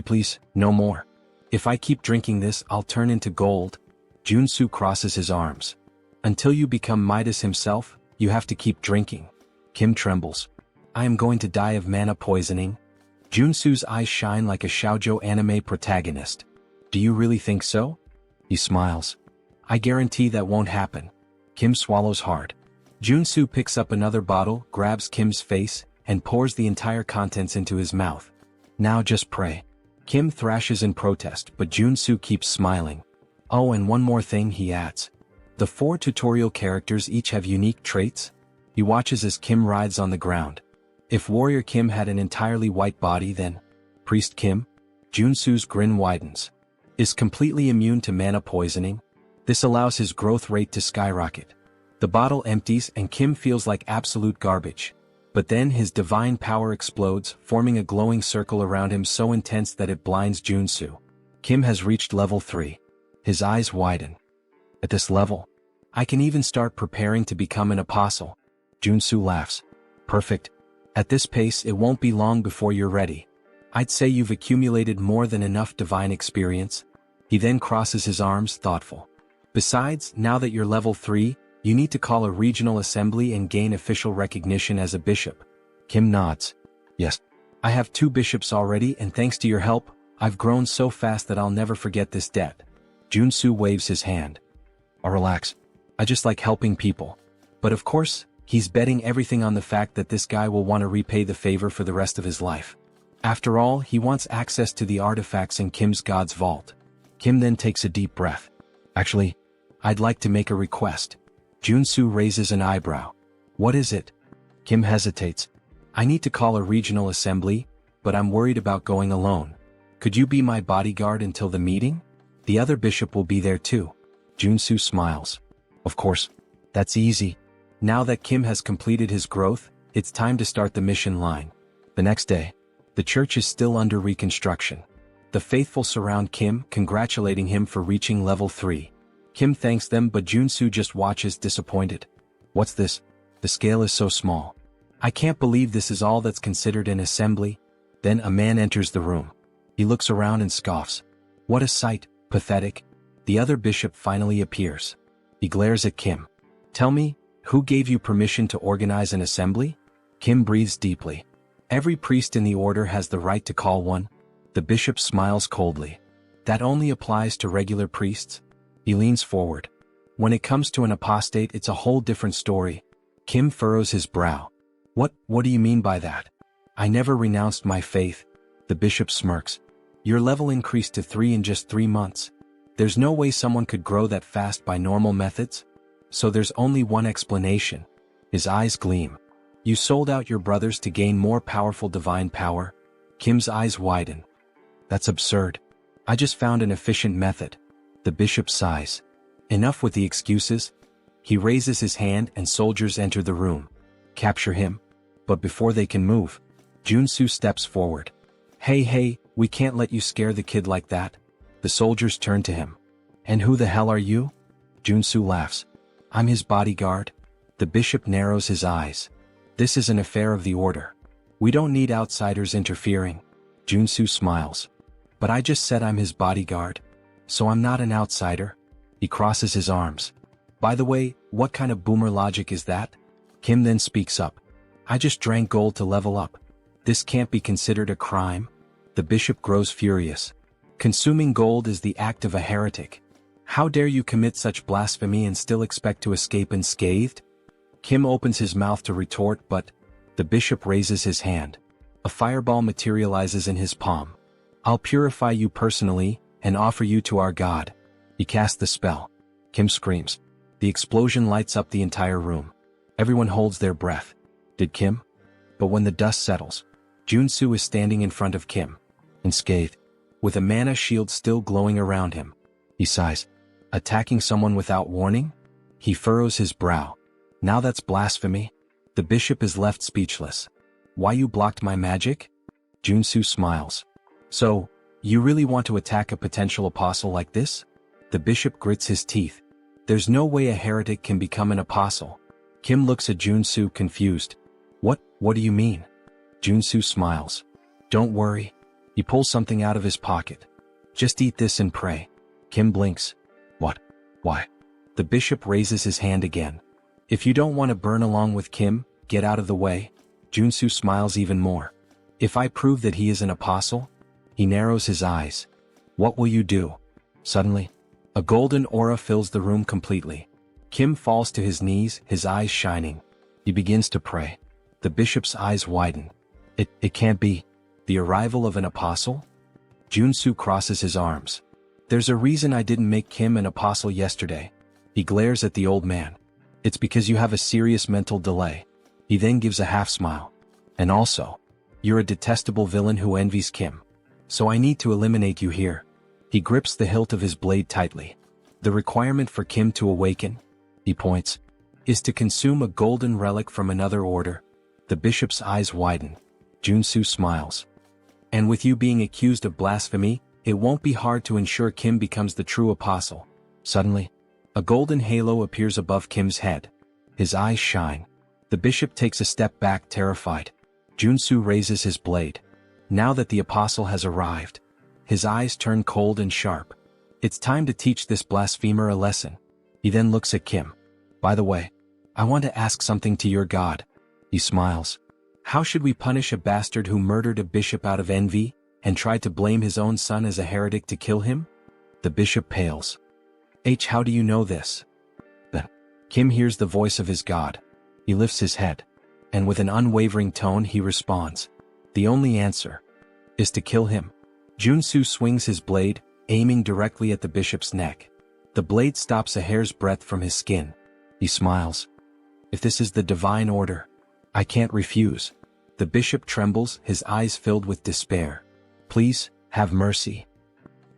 Please, no more. If I keep drinking this, I'll turn into gold. Joonsoo crosses his arms. Until you become Midas himself, you have to keep drinking. Kim trembles. I am going to die of mana poisoning. Joonsoo's eyes shine like a shoujo anime protagonist. Do you really think so? He smiles. I guarantee that won't happen. Kim swallows hard. Joonsoo picks up another bottle, grabs Kim's face, and pours the entire contents into his mouth. Now just pray. Kim thrashes in protest, but Joonsoo keeps smiling. Oh, and one more thing, he adds. The 4 tutorial characters each have unique traits. He watches as Kim writhes on the ground. If Warrior Kim had an entirely white body, then Priest Kim? Joonsoo's grin widens. Is completely immune to mana poisoning. This allows his growth rate to skyrocket. The bottle empties and Kim feels like absolute garbage. But then his divine power explodes, forming a glowing circle around him so intense that it blinds Joonsoo. Kim has reached level 3. His eyes widen. At this level, I can even start preparing to become an apostle. Joonsoo laughs. Perfect. At this pace, it won't be long before you're ready. I'd say you've accumulated more than enough divine experience. He then crosses his arms, thoughtful. Besides, now that you're level 3, you need to call a regional assembly and gain official recognition as a bishop. Kim nods. Yes. I have 2 bishops already, and thanks to your help, I've grown so fast that I'll never forget this debt. Joonsoo waves his hand. Oh, relax. I just like helping people. But of course, he's betting everything on the fact that this guy will want to repay the favor for the rest of his life. After all, he wants access to the artifacts in Kim's God's vault. Kim then takes a deep breath. Actually, I'd like to make a request. Joonsoo raises an eyebrow. What is it? Kim hesitates. I need to call a regional assembly, but I'm worried about going alone. Could you be my bodyguard until the meeting? The other bishop will be there too. Joonsoo smiles. Of course. That's easy. Now that Kim has completed his growth, it's time to start the mission line. The next day, the church is still under reconstruction. The faithful surround Kim, congratulating him for reaching level 3. Kim thanks them, but Joonsoo just watches disappointed. What's this? The scale is so small. I can't believe this is all that's considered an assembly. Then a man enters the room. He looks around and scoffs. What a sight, pathetic. The other bishop finally appears. He glares at Kim. Tell me, who gave you permission to organize an assembly? Kim breathes deeply. Every priest in the order has the right to call one. The bishop smiles coldly. That only applies to regular priests? He leans forward. When it comes to an apostate, it's a whole different story. Kim furrows his brow. What do you mean by that? I never renounced my faith. The bishop smirks. Your level increased to 3 in just 3 months. There's no way someone could grow that fast by normal methods. So there's only one explanation. His eyes gleam. You sold out your brothers to gain more powerful divine power? Kim's eyes widen. That's absurd. I just found an efficient method. The bishop sighs. Enough with the excuses. He raises his hand and soldiers enter the room. Capture him. But before they can move, Joonsoo steps forward. Hey, we can't let you scare the kid like that. The soldiers turn to him. And who the hell are you? Joonsoo laughs. I'm his bodyguard. The bishop narrows his eyes. This is an affair of the order. We don't need outsiders interfering. Joonsoo smiles. But I just said I'm his bodyguard. So I'm not an outsider. He crosses his arms. By the way, what kind of boomer logic is that? Kim then speaks up. I just drank gold to level up. This can't be considered a crime. The bishop grows furious. Consuming gold is the act of a heretic. How dare you commit such blasphemy and still expect to escape unscathed? Kim opens his mouth to retort, but the bishop raises his hand. A fireball materializes in his palm. I'll purify you personally and offer you to our God. He casts the spell. Kim screams. The explosion lights up the entire room. Everyone holds their breath. Did Kim? But when the dust settles, Joonsoo is standing in front of Kim, unscathed, with a mana shield still glowing around him. He sighs. Attacking someone without warning? He furrows his brow. Now that's blasphemy. The bishop is left speechless. Why you blocked my magic? Joonsoo smiles. So, you really want to attack a potential apostle like this? The bishop grits his teeth. There's no way a heretic can become an apostle. Kim looks at Joonsoo confused. What do you mean? Joonsoo smiles. Don't worry. He pulls something out of his pocket. Just eat this and pray. Kim blinks. What? Why? The bishop raises his hand again. If you don't want to burn along with Kim, get out of the way. Joonsoo smiles even more. If I prove that he is an apostle? He narrows his eyes. What will you do? Suddenly, a golden aura fills the room completely. Kim falls to his knees, his eyes shining. He begins to pray. The bishop's eyes widen. It can't be. The arrival of an apostle? Joonsoo crosses his arms. There's a reason I didn't make Kim an apostle yesterday. He glares at the old man. It's because you have a serious mental delay. He then gives a half smile. And also, you're a detestable villain who envies Kim. So I need to eliminate you here. He grips the hilt of his blade tightly. The requirement for Kim to awaken, he points, is to consume a golden relic from another order. The bishop's eyes widen. Joonsoo smiles. And with you being accused of blasphemy, it won't be hard to ensure Kim becomes the true apostle. Suddenly, a golden halo appears above Kim's head. His eyes shine. The bishop takes a step back, terrified. Joonsoo raises his blade. Now that the apostle has arrived, his eyes turn cold and sharp. It's time to teach this blasphemer a lesson. He then looks at Kim. By the way, I want to ask something to your god. He smiles. How should we punish a bastard who murdered a bishop out of envy, and tried to blame his own son as a heretic to kill him? The bishop pales. How do you know this? Then, Kim hears the voice of his god. He lifts his head, and with an unwavering tone he responds. The only answer is to kill him. Joonsoo swings his blade, aiming directly at the bishop's neck. The blade stops a hair's breadth from his skin. He smiles. If this is the divine order, I can't refuse. The bishop trembles, his eyes filled with despair. Please, have mercy.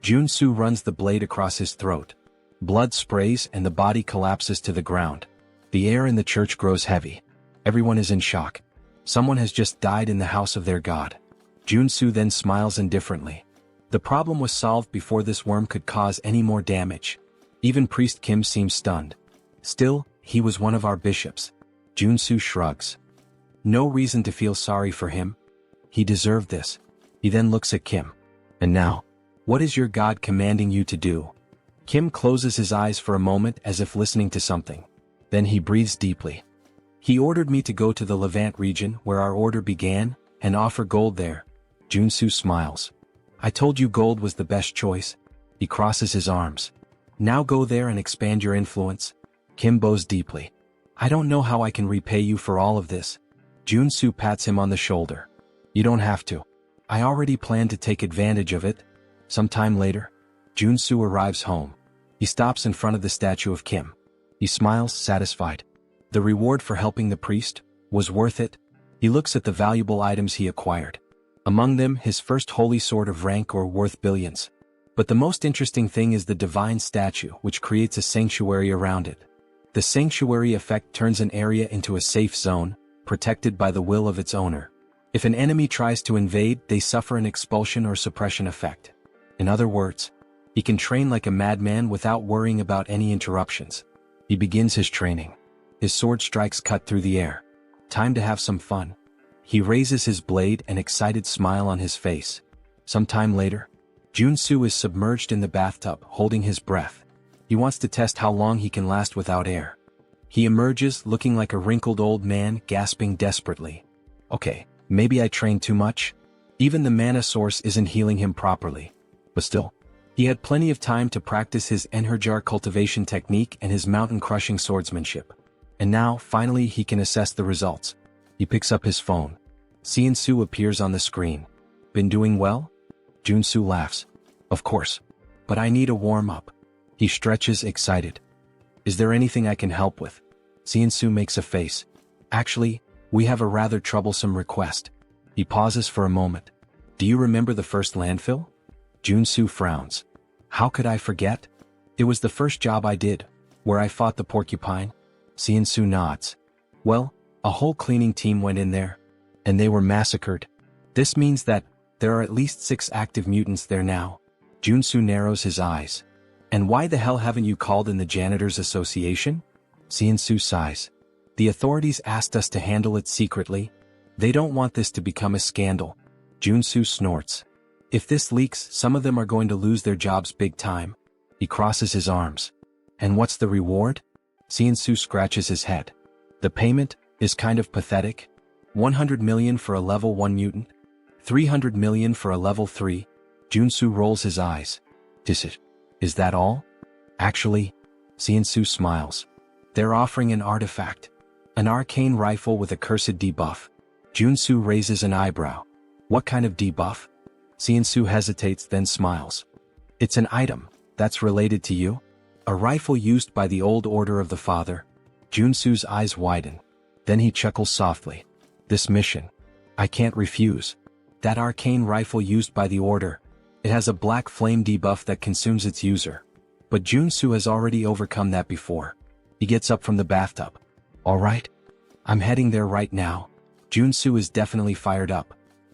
Joonsoo runs the blade across his throat. Blood sprays and the body collapses to the ground. The air in the church grows heavy. Everyone is in shock. Someone has just died in the house of their god. Joonsoo then smiles indifferently. The problem was solved before this worm could cause any more damage. Even Priest Kim seems stunned. Still, he was one of our bishops. Joonsoo shrugs. No reason to feel sorry for him. He deserved this. He then looks at Kim. And now, what is your god commanding you to do? Kim closes his eyes for a moment as if listening to something. Then he breathes deeply. He ordered me to go to the Levant region where our order began, and offer gold there. Joonsoo smiles. I told you gold was the best choice. He crosses his arms. Now go there and expand your influence. Kim bows deeply. I don't know how I can repay you for all of this. Joonsoo pats him on the shoulder. You don't have to. I already planned to take advantage of it. Sometime later, Joonsoo arrives home. He stops in front of the statue of Kim. He smiles, satisfied. The reward for helping the priest was worth it. He looks at the valuable items he acquired. Among them, his first holy sword of rank or worth billions. But the most interesting thing is the divine statue, which creates a sanctuary around it. The sanctuary effect turns an area into a safe zone, protected by the will of its owner. If an enemy tries to invade, they suffer an expulsion or suppression effect. In other words, he can train like a madman without worrying about any interruptions. He begins his training. His sword strikes cut through the air. Time to have some fun. He raises his blade, an excited smile on his face. Some time later, Joonsoo is submerged in the bathtub, holding his breath. He wants to test how long he can last without air. He emerges, looking like a wrinkled old man, gasping desperately. Okay, maybe I trained too much? Even the mana source isn't healing him properly. But still, he had plenty of time to practice his Enherjar cultivation technique and his mountain-crushing swordsmanship. And now, finally, he can assess the results. He picks up his phone. Joonsoo appears on the screen. Been doing well? Joonsoo laughs. Of course. But I need a warm-up. He stretches, excited. Is there anything I can help with? Joonsoo makes a face. Actually, we have a rather troublesome request. He pauses for a moment. Do you remember the first landfill? Joonsoo frowns. How could I forget? It was the first job I did, where I fought the porcupine. Joonsoo nods. Well, a whole cleaning team went in there, and they were massacred. This means that there are at least 6 active mutants there now. Joonsoo narrows his eyes. And why the hell haven't you called in the Janitors Association? Joonsoo sighs. The authorities asked us to handle it secretly. They don't want this to become a scandal. Joonsoo snorts. If this leaks, some of them are going to lose their jobs big time. He crosses his arms. And what's the reward? Joonsoo scratches his head. The payment is kind of pathetic. 100 million for a level 1 mutant. 300 million for a level 3. Joonsoo rolls his eyes. Is that all? Actually, Joonsoo smiles. They're offering an artifact. An arcane rifle with a cursed debuff. Joonsoo raises an eyebrow. What kind of debuff? Joonsoo hesitates then smiles. It's an item that's related to you. A rifle used by the old order of the father. Joonsoo's eyes widen. Then he chuckles softly. This mission. I can't refuse. That arcane rifle used by the order. It has a black flame debuff that consumes its user. But Joonsoo has already overcome that before. He gets up from the bathtub. Alright. I'm heading there right now. Joonsoo is definitely fired up.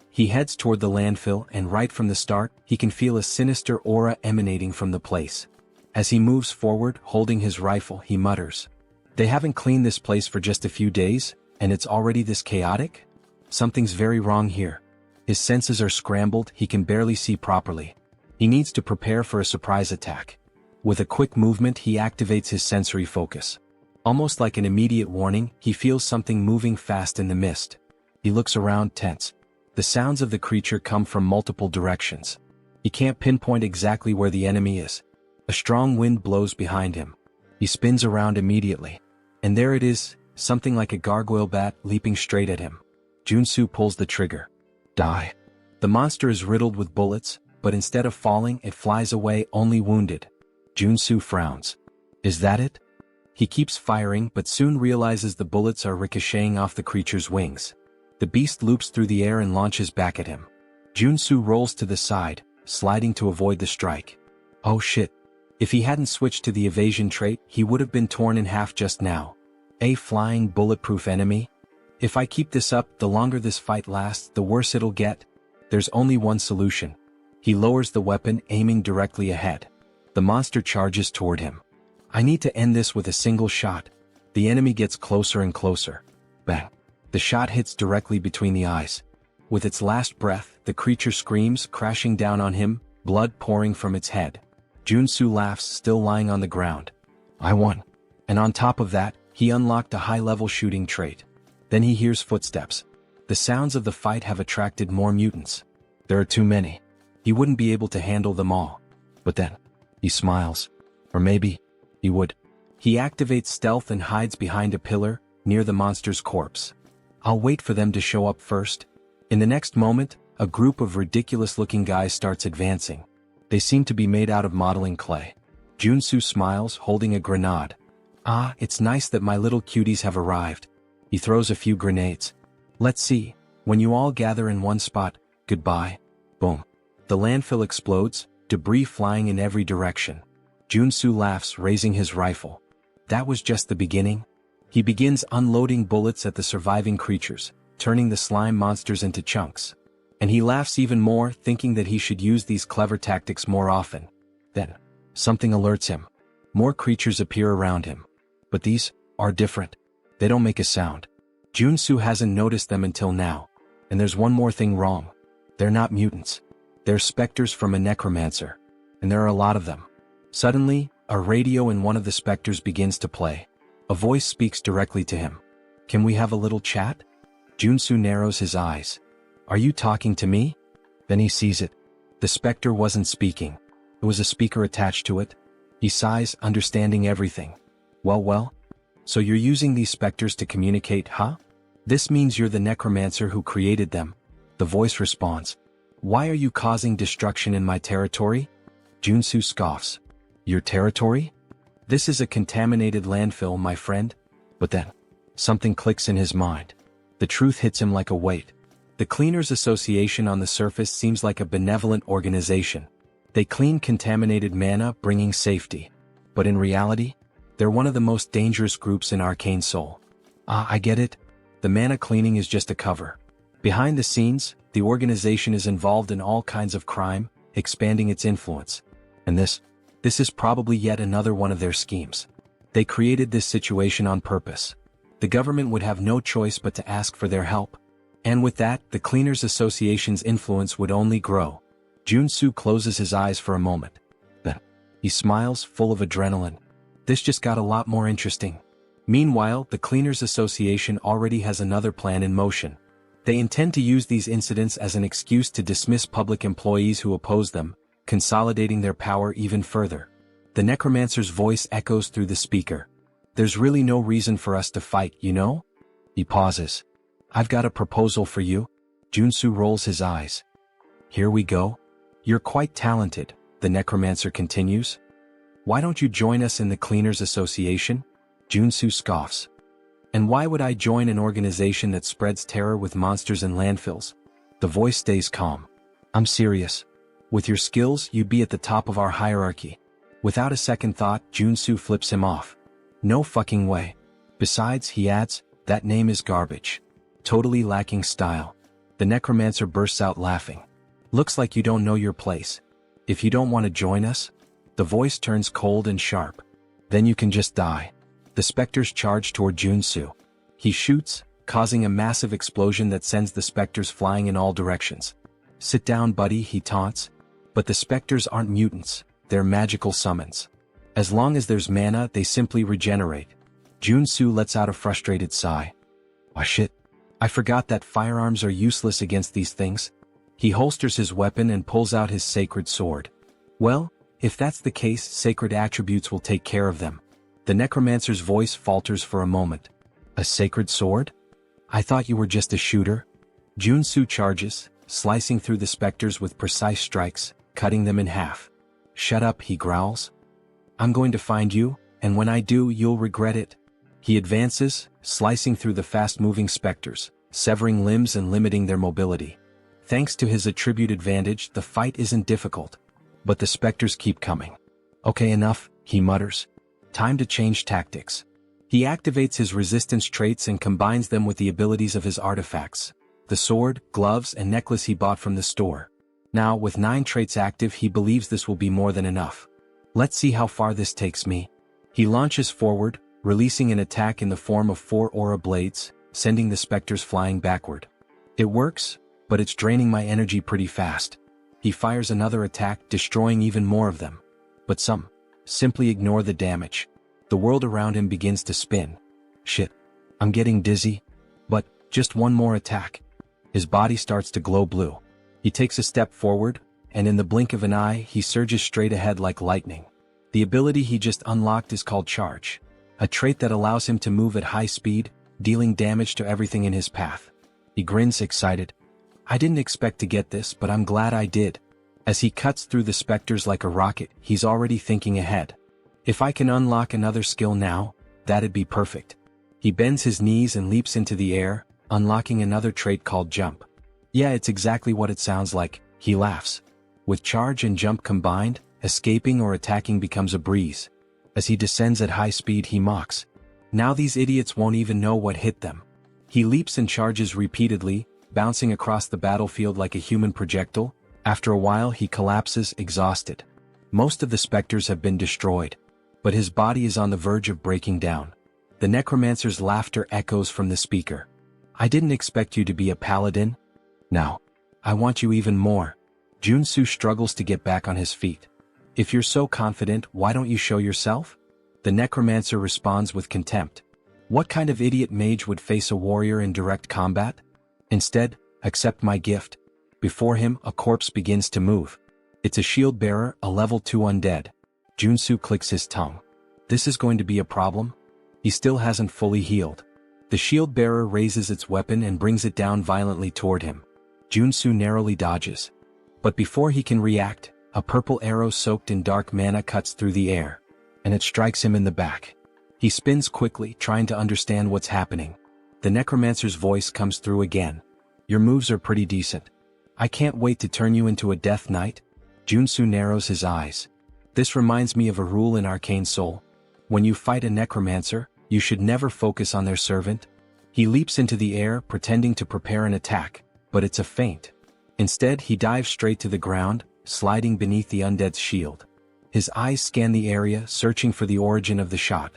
He heads toward the landfill and right from the start, he can feel a sinister aura emanating from the place. As he moves forward, holding his rifle, he mutters. They haven't cleaned this place for just a few days, and it's already this chaotic? Something's very wrong here. His senses are scrambled, he can barely see properly. He needs to prepare for a surprise attack. With a quick movement, he activates his sensory focus. Almost like an immediate warning, he feels something moving fast in the mist. He looks around, tense. The sounds of the creature come from multiple directions. He can't pinpoint exactly where the enemy is. A strong wind blows behind him. He spins around immediately. And there it is, something like a gargoyle bat leaping straight at him. Joonsoo pulls the trigger. Die. The monster is riddled with bullets, but instead of falling, it flies away only wounded. Joonsoo frowns. Is that it? He keeps firing but soon realizes the bullets are ricocheting off the creature's wings. The beast loops through the air and launches back at him. Joonsoo rolls to the side, sliding to avoid the strike. Oh shit. If he hadn't switched to the evasion trait, he would have been torn in half just now. A flying bulletproof enemy? If I keep this up, the longer this fight lasts, the worse it'll get. There's only one solution. He lowers the weapon, aiming directly ahead. The monster charges toward him. I need to end this with a single shot. The enemy gets closer and closer. Bang. The shot hits directly between the eyes. With its last breath, the creature screams, crashing down on him, blood pouring from its head. Joonsoo laughs, still lying on the ground. I won. And on top of that, he unlocked a high-level shooting trait. Then he hears footsteps. The sounds of the fight have attracted more mutants. There are too many. He wouldn't be able to handle them all. But then, he smiles. Or maybe, he would. He activates stealth and hides behind a pillar, near the monster's corpse. I'll wait for them to show up first. In the next moment, a group of ridiculous-looking guys starts advancing. They seem to be made out of modeling clay. Joonsoo smiles, holding a grenade. Ah, it's nice that my little cuties have arrived. He throws a few grenades. Let's see. When you all gather in one spot, goodbye. Boom. The landfill explodes, debris flying in every direction. Joonsoo laughs, raising his rifle. That was just the beginning. He begins unloading bullets at the surviving creatures, turning the slime monsters into chunks. And he laughs even more, thinking that he should use these clever tactics more often. Then, something alerts him. More creatures appear around him. But these are different. They don't make a sound. Joonsoo hasn't noticed them until now. And there's one more thing wrong. They're not mutants. They're specters from a necromancer. And there are a lot of them. Suddenly, a radio in one of the specters begins to play. A voice speaks directly to him. Can we have a little chat? Joonsoo narrows his eyes. Are you talking to me? Then he sees it. The specter wasn't speaking. There was a speaker attached to it. He sighs, understanding everything. Well. So you're using these specters to communicate, huh? This means you're the necromancer who created them. The voice responds. Why are you causing destruction in my territory? Joonsoo scoffs. Your territory? This is a contaminated landfill, my friend. But then, something clicks in his mind. The truth hits him like a weight. The Cleaners Association on the surface seems like a benevolent organization. They clean contaminated mana, bringing safety. But in reality, they're one of the most dangerous groups in Arcane Seoul. Ah, I get it. The mana cleaning is just a cover. Behind the scenes, the organization is involved in all kinds of crime, expanding its influence. And this This is probably yet another one of their schemes. They created this situation on purpose. The government would have no choice but to ask for their help. And with that, the Cleaners Association's influence would only grow. Joonsoo closes his eyes for a moment. Then, he smiles, full of adrenaline. This just got a lot more interesting. Meanwhile, the Cleaners Association already has another plan in motion. They intend to use these incidents as an excuse to dismiss public employees who oppose them, consolidating their power even further. The necromancer's voice echoes through the speaker. There's really no reason for us to fight, you know? He pauses. I've got a proposal for you. Joonsoo rolls his eyes. Here we go. You're quite talented, the necromancer continues. Why don't you join us in the Cleaners Association? Joonsoo scoffs. And why would I join an organization that spreads terror with monsters and landfills? The voice stays calm. I'm serious. With your skills, you'd be at the top of our hierarchy. Without a second thought, Joonsoo flips him off. No fucking way. Besides, he adds, that name is garbage. Totally lacking style. The necromancer bursts out laughing. Looks like you don't know your place. If you don't want to join us, the voice turns cold and sharp. Then you can just die. The specters charge toward Joonsoo. He shoots, causing a massive explosion that sends the specters flying in all directions. Sit down, buddy, he taunts. But the specters aren't mutants, they're magical summons. As long as there's mana, they simply regenerate. Joonsoo lets out a frustrated sigh. Oh shit. I forgot that firearms are useless against these things. He holsters his weapon and pulls out his sacred sword. Well, if that's the case, sacred attributes will take care of them. The necromancer's voice falters for a moment. A sacred sword? I thought you were just a shooter. Joonsoo charges, slicing through the specters with precise strikes, cutting them in half. Shut up, he growls. I'm going to find you, and when I do, you'll regret it. He advances, slicing through the fast-moving specters, severing limbs and limiting their mobility. Thanks to his attribute advantage, the fight isn't difficult. But the specters keep coming. Okay, enough, he mutters. Time to change tactics. He activates his resistance traits and combines them with the abilities of his artifacts. The sword, gloves, and necklace he bought from the store. Now, with 9 traits active, he believes this will be more than enough. Let's see how far this takes me. He launches forward, releasing an attack in the form of 4 aura blades, sending the specters flying backward. It works, but it's draining my energy pretty fast. He fires another attack, destroying even more of them. But some simply ignore the damage. The world around him begins to spin. Shit. I'm getting dizzy. But, just one more attack. His body starts to glow blue. He takes a step forward, and in the blink of an eye, he surges straight ahead like lightning. The ability he just unlocked is called Charge. A trait that allows him to move at high speed, dealing damage to everything in his path. He grins excited. I didn't expect to get this, but I'm glad I did. As he cuts through the specters like a rocket, he's already thinking ahead. If I can unlock another skill now, that'd be perfect. He bends his knees and leaps into the air, unlocking another trait called Jump. Yeah, it's exactly what it sounds like, he laughs. With Charge and Jump combined, escaping or attacking becomes a breeze. As he descends at high speed, he mocks. Now these idiots won't even know what hit them. He leaps and charges repeatedly, bouncing across the battlefield like a human projectile. After a while, he collapses, exhausted. Most of the specters have been destroyed. But his body is on the verge of breaking down. The necromancer's laughter echoes from the speaker. I didn't expect you to be a paladin. Now, I want you even more. Joonsoo struggles to get back on his feet. If you're so confident, why don't you show yourself? The necromancer responds with contempt. What kind of idiot mage would face a warrior in direct combat? Instead, accept my gift. Before him, a corpse begins to move. It's a shield bearer, a level 2 undead. Joonsoo clicks his tongue. This is going to be a problem? He still hasn't fully healed. The shield bearer raises its weapon and brings it down violently toward him. Joonsoo narrowly dodges. But before he can react, a purple arrow soaked in dark mana cuts through the air, and it strikes him in the back. He spins quickly, trying to understand what's happening. The necromancer's voice comes through again. Your moves are pretty decent. I can't wait to turn you into a death knight. Joonsoo narrows his eyes. This reminds me of a rule in Arcane Seoul. When you fight a necromancer, you should never focus on their servant. He leaps into the air, pretending to prepare an attack, but it's a feint. Instead, he dives straight to the ground, sliding beneath the undead's shield. His eyes scan the area, searching for the origin of the shot,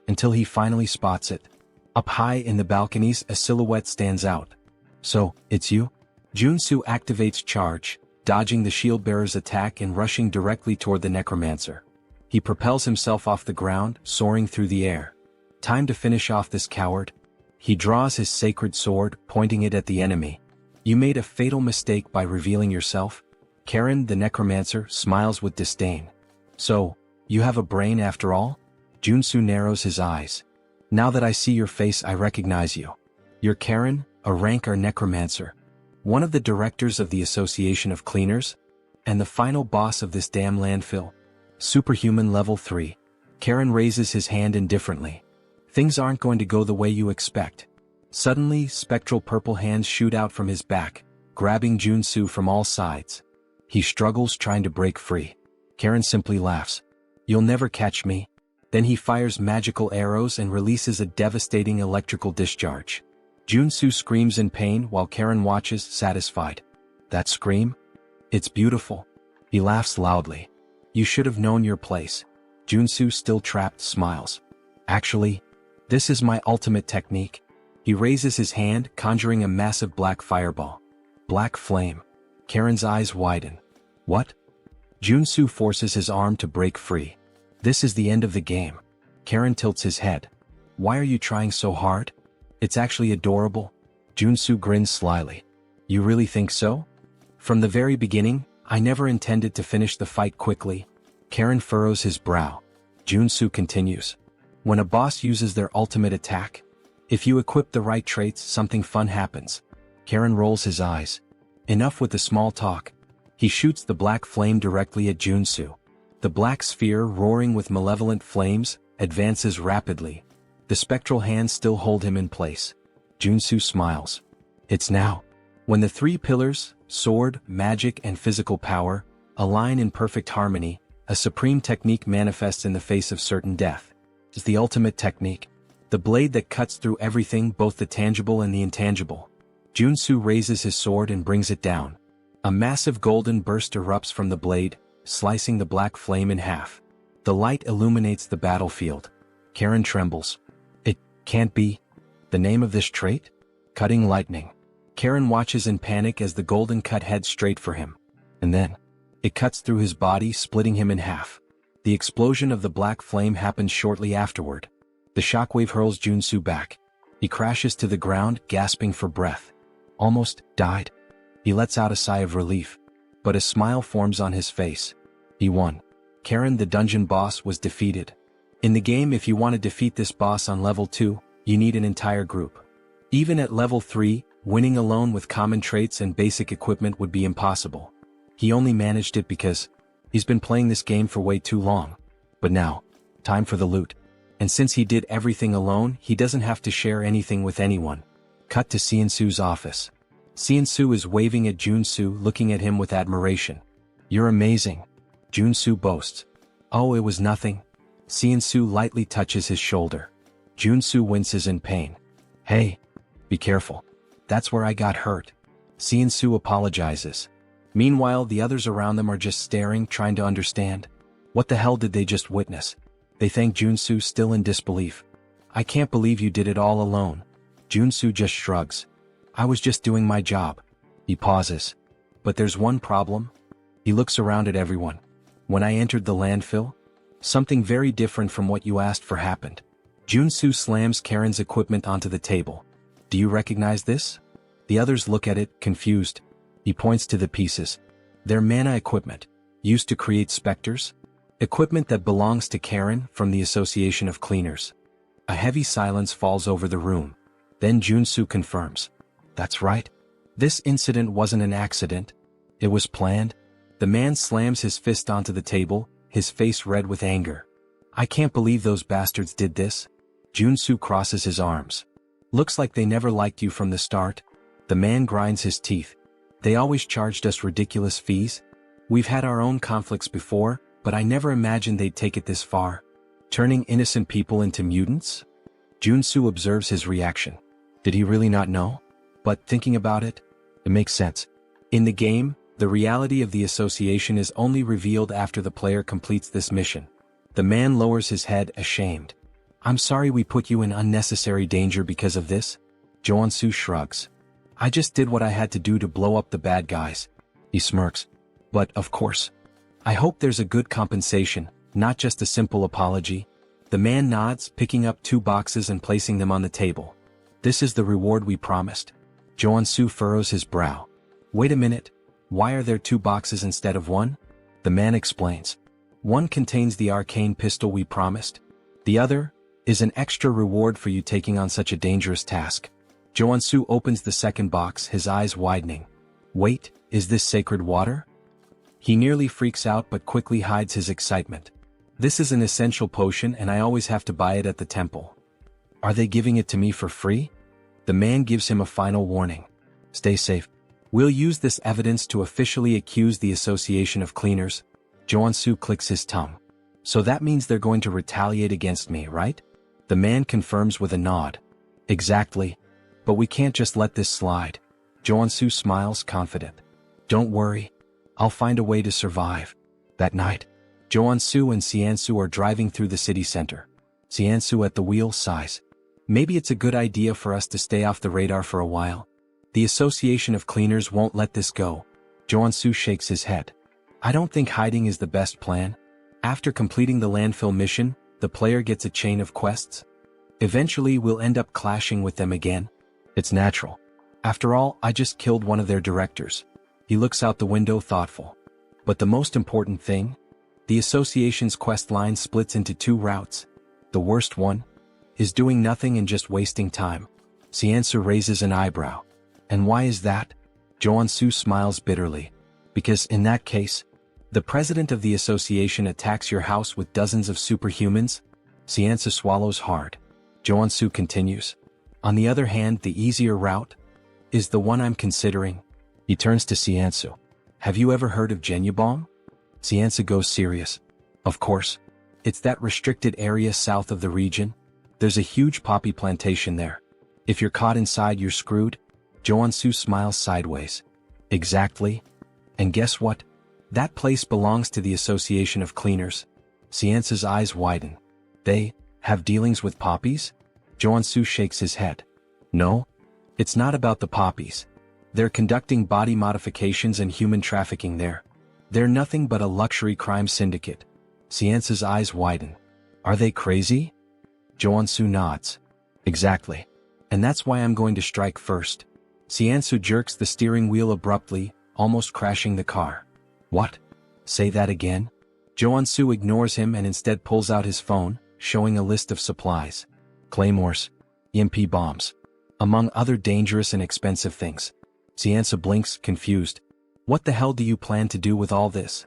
until he finally spots it. Up high in the balconies, a silhouette stands out. So, it's you? Joonsoo activates charge, dodging the shield-bearer's attack and rushing directly toward the necromancer. He propels himself off the ground, soaring through the air. Time to finish off this coward. He draws his sacred sword, pointing it at the enemy. You made a fatal mistake by revealing yourself. Karen, the necromancer, smiles with disdain. So, you have a brain after all? Joonsoo narrows his eyes. Now that I see your face, I recognize you. You're Karen, a Reincarned necromancer. One of the directors of the Association of Cleaners, and the final boss of this damn landfill. Superhuman level 3. Karen raises his hand indifferently. Things aren't going to go the way you expect. Suddenly, spectral purple hands shoot out from his back, grabbing Joonsoo from all sides. He struggles trying to break free. Karen simply laughs. You'll never catch me. Then he fires magical arrows and releases a devastating electrical discharge. Joonsoo screams in pain while Karen watches, satisfied. That scream? It's beautiful. He laughs loudly. You should have known your place. Joonsoo, still trapped, smiles. Actually, this is my ultimate technique. He raises his hand, conjuring a massive black fireball. Black flame. Karen's eyes widen. What? Joonsoo forces his arm to break free. This is the end of the game. Karen tilts his head. Why are you trying so hard? It's actually adorable. Joonsoo grins slyly. You really think so? From the very beginning, I never intended to finish the fight quickly. Karen furrows his brow. Joonsoo continues. When a boss uses their ultimate attack, if you equip the right traits, something fun happens. Karen rolls his eyes. Enough with the small talk. He shoots the black flame directly at Joonsoo. The black sphere, roaring with malevolent flames, advances rapidly. The spectral hands still hold him in place. Joonsoo smiles. It's now. When the three pillars, sword, magic, and physical power, align in perfect harmony, a supreme technique manifests in the face of certain death. It's the ultimate technique. The blade that cuts through everything, both the tangible and the intangible. Joonsoo raises his sword and brings it down. A massive golden burst erupts from the blade, slicing the black flame in half. The light illuminates the battlefield. Karen trembles. It can't be. The name of this trait? Cutting lightning. Karen watches in panic as the golden cut heads straight for him. And then, it cuts through his body, splitting him in half. The explosion of the black flame happens shortly afterward. The shockwave hurls Joonsoo back. He crashes to the ground, gasping for breath. Almost died. He lets out a sigh of relief. But a smile forms on his face. He won. Karen, the dungeon boss, was defeated. In the game, if you want to defeat this boss on level 2, you need an entire group. Even at level 3, winning alone with common traits and basic equipment would be impossible. He only managed it because he's been playing this game for way too long. But now, time for the loot. And since he did everything alone, he doesn't have to share anything with anyone. Cut to Seonsoo's office. Seonsoo is waving at Joonsoo, looking at him with admiration. You're amazing. Joonsoo boasts. Oh, it was nothing. Seonsoo lightly touches his shoulder. Joonsoo winces in pain. Hey, be careful. That's where I got hurt. Seonsoo apologizes. Meanwhile, the others around them are just staring, trying to understand. What the hell did they just witness? They thank Joonsoo, still in disbelief. I can't believe you did it all alone. Joonsoo just shrugs. I was just doing my job. He pauses. But there's one problem. He looks around at everyone. When I entered the landfill, something very different from what you asked for happened. Joonsoo slams Karen's equipment onto the table. Do you recognize this? The others look at it, confused. He points to the pieces. They're mana equipment, used to create specters. Equipment that belongs to Karen from the Association of Cleaners. A heavy silence falls over the room. Then Joonsoo confirms. That's right. This incident wasn't an accident. It was planned. The man slams his fist onto the table, his face red with anger. I can't believe those bastards did this. Joonsoo crosses his arms. Looks like they never liked you from the start. The man grinds his teeth. They always charged us ridiculous fees. We've had our own conflicts before, but I never imagined they'd take it this far. Turning innocent people into mutants? Joonsoo observes his reaction. Did he really not know? But thinking about it, it makes sense. In the game, The reality of the association is only revealed after the player completes this mission. The man lowers his head, ashamed. I'm sorry we put you in unnecessary danger because of this. Joonsoo shrugs. I just did what I had to do to blow up the bad guys. He smirks. But, of course. I hope there's a good compensation, not just a simple apology. The man nods, picking up 2 boxes and placing them on the table. This is the reward we promised. Joonsoo furrows his brow. Wait a minute. Why are there 2 boxes instead of 1? The man explains. One contains the arcane pistol we promised. The other is an extra reward for you taking on such a dangerous task. Joonsoo opens the second box, his eyes widening. Wait, is this sacred water? He nearly freaks out but quickly hides his excitement. This is an essential potion and I always have to buy it at the temple. Are they giving it to me for free? The man gives him a final warning. Stay safe. We'll use this evidence to officially accuse the Association of Cleaners. Joonsoo clicks his tongue. So that means they're going to retaliate against me, right? The man confirms with a nod. Exactly. But we can't just let this slide. Joonsoo smiles, confident. Don't worry. I'll find a way to survive. That night, Joonsoo and Siansoo are driving through the city center. Siansoo at the wheel sighs. Maybe it's a good idea for us to stay off the radar for a while. The Association of Cleaners won't let this go. Joonsoo shakes his head. I don't think hiding is the best plan. After completing the landfill mission, the player gets a chain of quests. Eventually we'll end up clashing with them again. It's natural. After all, I just killed one of their directors. He looks out the window, thoughtful. But the most important thing? The association's quest line splits into 2 routes. The worst one is doing nothing and just wasting time. Siansoo raises an eyebrow. And why is that? Joonsoo smiles bitterly. Because in that case, the president of the association attacks your house with dozens of superhumans. Siansoo swallows hard. Joonsoo continues. On the other hand, the easier route is the one I'm considering. He turns to Siansoo. Have you ever heard of Genubong? Siansoo goes serious. Of course. It's that restricted area south of the region. There's a huge poppy plantation there. If you're caught inside, you're screwed. Joonsoo smiles sideways. Exactly. And guess what? That place belongs to the Association of Cleaners. Siansoo's eyes widen. They have dealings with poppies? Joonsoo shakes his head. No. It's not about the poppies. They're conducting body modifications and human trafficking there. They're nothing but a luxury crime syndicate. Siansoo's eyes widen. Are they crazy? Joonsoo nods. Exactly. And that's why I'm going to strike first. Siansoo jerks the steering wheel abruptly, almost crashing the car. What? Say that again? Joonsoo ignores him and instead pulls out his phone, showing a list of supplies. Claymores. EMP bombs. Among other dangerous and expensive things. Siansoo blinks, confused. What the hell do you plan to do with all this?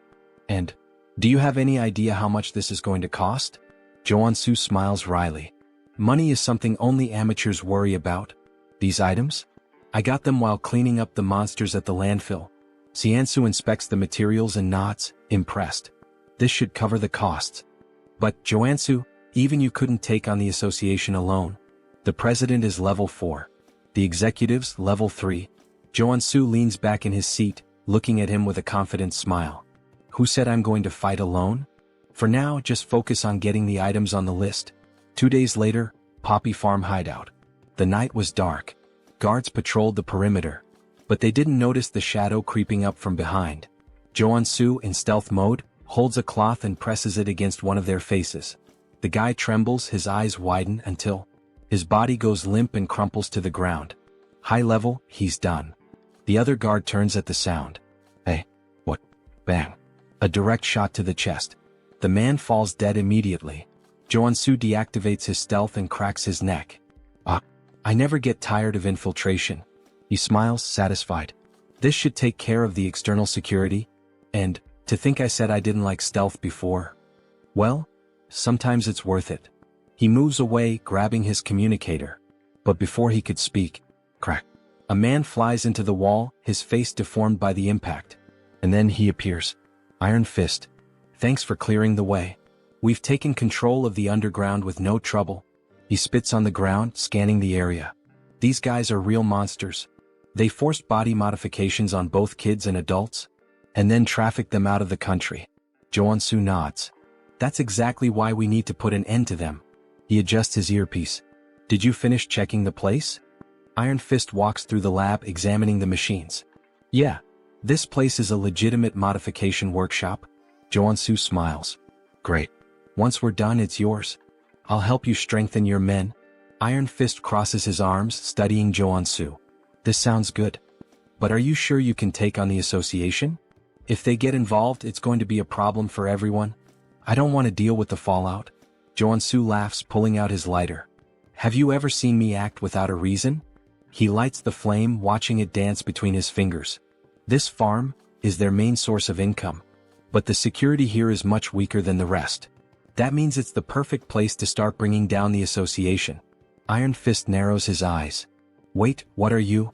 And, do you have any idea how much this is going to cost? Joonsoo smiles wryly. Money is something only amateurs worry about. These items? I got them while cleaning up the monsters at the landfill. Siansoo inspects the materials and nods, impressed. This should cover the costs. But, Joonsoo, even you couldn't take on the association alone. The president is level 4. The executives, level 3. Joonsoo leans back in his seat, looking at him with a confident smile. Who said I'm going to fight alone? For now, just focus on getting the items on the list. 2 days later, Poppy Farm hideout. The night was dark. Guards patrolled the perimeter. But they didn't notice the shadow creeping up from behind. Joonsoo, in stealth mode, holds a cloth and presses it against one of their faces. The guy trembles, his eyes widen until his body goes limp and crumples to the ground. High level, he's done. The other guard turns at the sound. Hey, what? Bang. A direct shot to the chest. The man falls dead immediately. Joonsoo deactivates his stealth and cracks his neck. I never get tired of infiltration. He smiles, satisfied. This should take care of the external security. And, to think I said I didn't like stealth before. Well, sometimes it's worth it. He moves away, grabbing his communicator. But before he could speak, crack. A man flies into the wall, his face deformed by the impact. And then he appears. Iron Fist. Thanks for clearing the way. We've taken control of the underground with no trouble. He spits on the ground, scanning the area. These guys are real monsters. They forced body modifications on both kids and adults. and then traffic them out of the country. Joonsoo nods. That's exactly why we need to put an end to them. He adjusts his earpiece. Did you finish checking the place? Iron Fist walks through the lab examining the machines. Yeah. This place is a legitimate modification workshop. Joonsoo smiles. Great. Once we're done, it's yours. I'll help you strengthen your men. Iron Fist crosses his arms, studying Joonsoo. This sounds good. But are you sure you can take on the association? If they get involved, it's going to be a problem for everyone. I don't want to deal with the fallout. Joonsoo laughs, pulling out his lighter. Have you ever seen me act without a reason? He lights the flame, watching it dance between his fingers. This farm is their main source of income. But the security here is much weaker than the rest. That means it's the perfect place to start bringing down the association. Iron Fist narrows his eyes. Wait, what are you?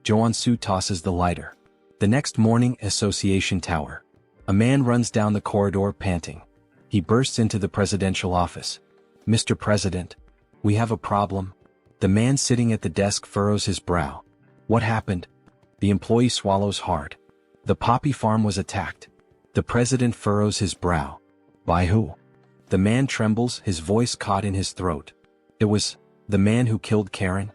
Joonsoo tosses the lighter. The next morning, Association Tower. A man runs down the corridor panting. He bursts into the presidential office. Mr. President, we have a problem. The man sitting at the desk furrows his brow. What happened? The employee swallows hard. The poppy farm was attacked. The president furrows his brow. By who? The man trembles, his voice caught in his throat. It was the man who killed Karen.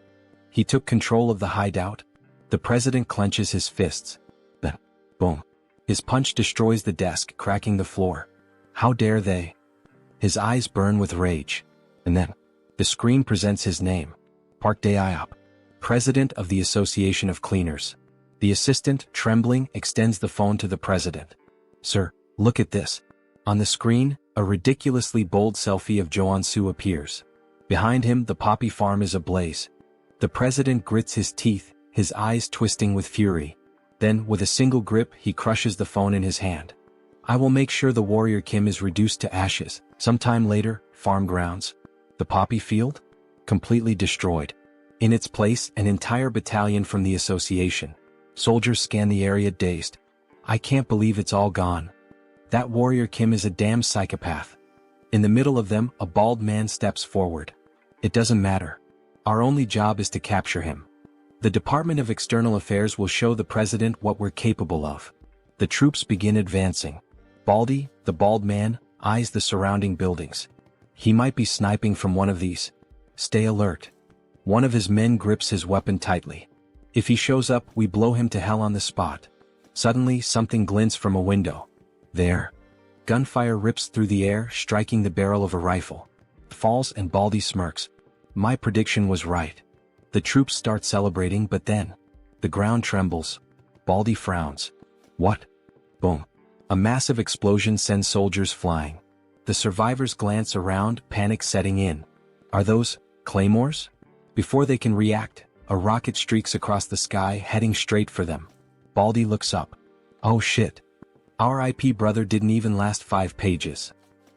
He took control of the hideout. The president clenches his fists. Then, boom. His punch destroys the desk, cracking the floor. How dare they? His eyes burn with rage. And then, the screen presents his name. Park Dae-iop, president of the Association of Cleaners. The assistant, trembling, extends the phone to the president. Sir, look at this. On the screen, a ridiculously bold selfie of Joonsoo appears. Behind him, the poppy farm is ablaze. The president grits his teeth, his eyes twisting with fury. Then, with a single grip, he crushes the phone in his hand. I will make sure the warrior Kim is reduced to ashes. Sometime later, farm grounds. The poppy field? Completely destroyed. In its place, an entire battalion from the association. Soldiers scan the area dazed. I can't believe it's all gone. That warrior Kim is a damn psychopath. In the middle of them, a bald man steps forward. It doesn't matter. Our only job is to capture him. The Department of External Affairs will show the president what we're capable of. The troops begin advancing. Baldy, the bald man, eyes the surrounding buildings. He might be sniping from one of these. Stay alert. One of his men grips his weapon tightly. If he shows up, we blow him to hell on the spot. Suddenly, something glints from a window. There. Gunfire rips through the air, striking the barrel of a rifle. Falls and Baldy smirks. My prediction was right. The troops start celebrating, but then the ground trembles. Baldy frowns. What? Boom. A massive explosion sends soldiers flying. The survivors glance around, panic setting in. Are those claymores? Before they can react, a rocket streaks across the sky, heading straight for them. Baldy looks up. Oh shit. Our IP brother didn't even last 5 pages.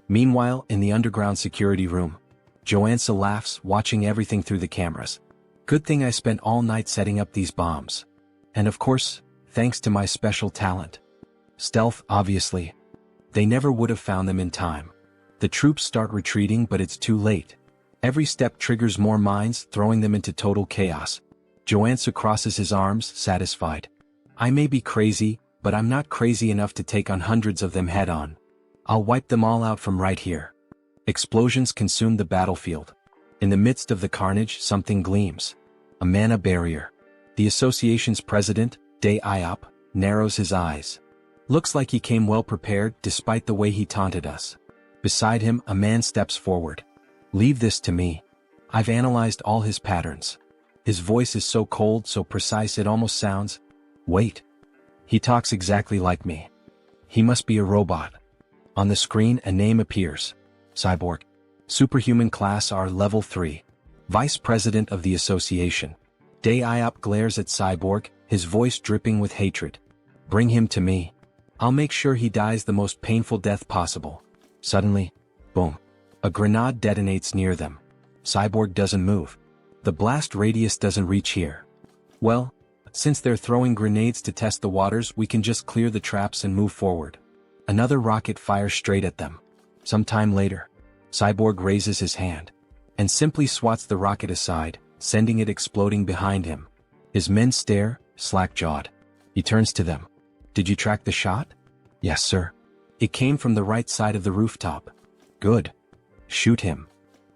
Meanwhile, in the underground security room, Joonsoo laughs, watching everything through the cameras. Good thing I spent all night setting up these bombs. And of course, thanks to my special talent. Stealth, obviously. They never would have found them in time. The troops start retreating, but it's too late. Every step triggers more mines, throwing them into total chaos. Joonsoo crosses his arms, satisfied. I may be crazy, but I'm not crazy enough to take on hundreds of them head-on. I'll wipe them all out from right here. Explosions consume the battlefield. In the midst of the carnage, something gleams. A mana barrier. The association's president, Dae-iop, narrows his eyes. Looks like he came well prepared, despite the way he taunted us. Beside him, a man steps forward. Leave this to me. I've analyzed all his patterns. His voice is so cold, so precise it almost sounds... Wait. He talks exactly like me. He must be a robot. On the screen, a name appears. Cyborg. Superhuman class R level 3. Vice President of the Association. Dae-iop glares at Cyborg, his voice dripping with hatred. Bring him to me. I'll make sure he dies the most painful death possible. Suddenly, boom. A grenade detonates near them. Cyborg doesn't move. The blast radius doesn't reach here. Well, since they're throwing grenades to test the waters, we can just clear the traps and move forward. Another rocket fires straight at them. Sometime later, Cyborg raises his hand and simply swats the rocket aside, sending it exploding behind him. His men stare, slack-jawed. He turns to them. Did you track the shot? Yes, sir. It came from the right side of the rooftop. Good. Shoot him.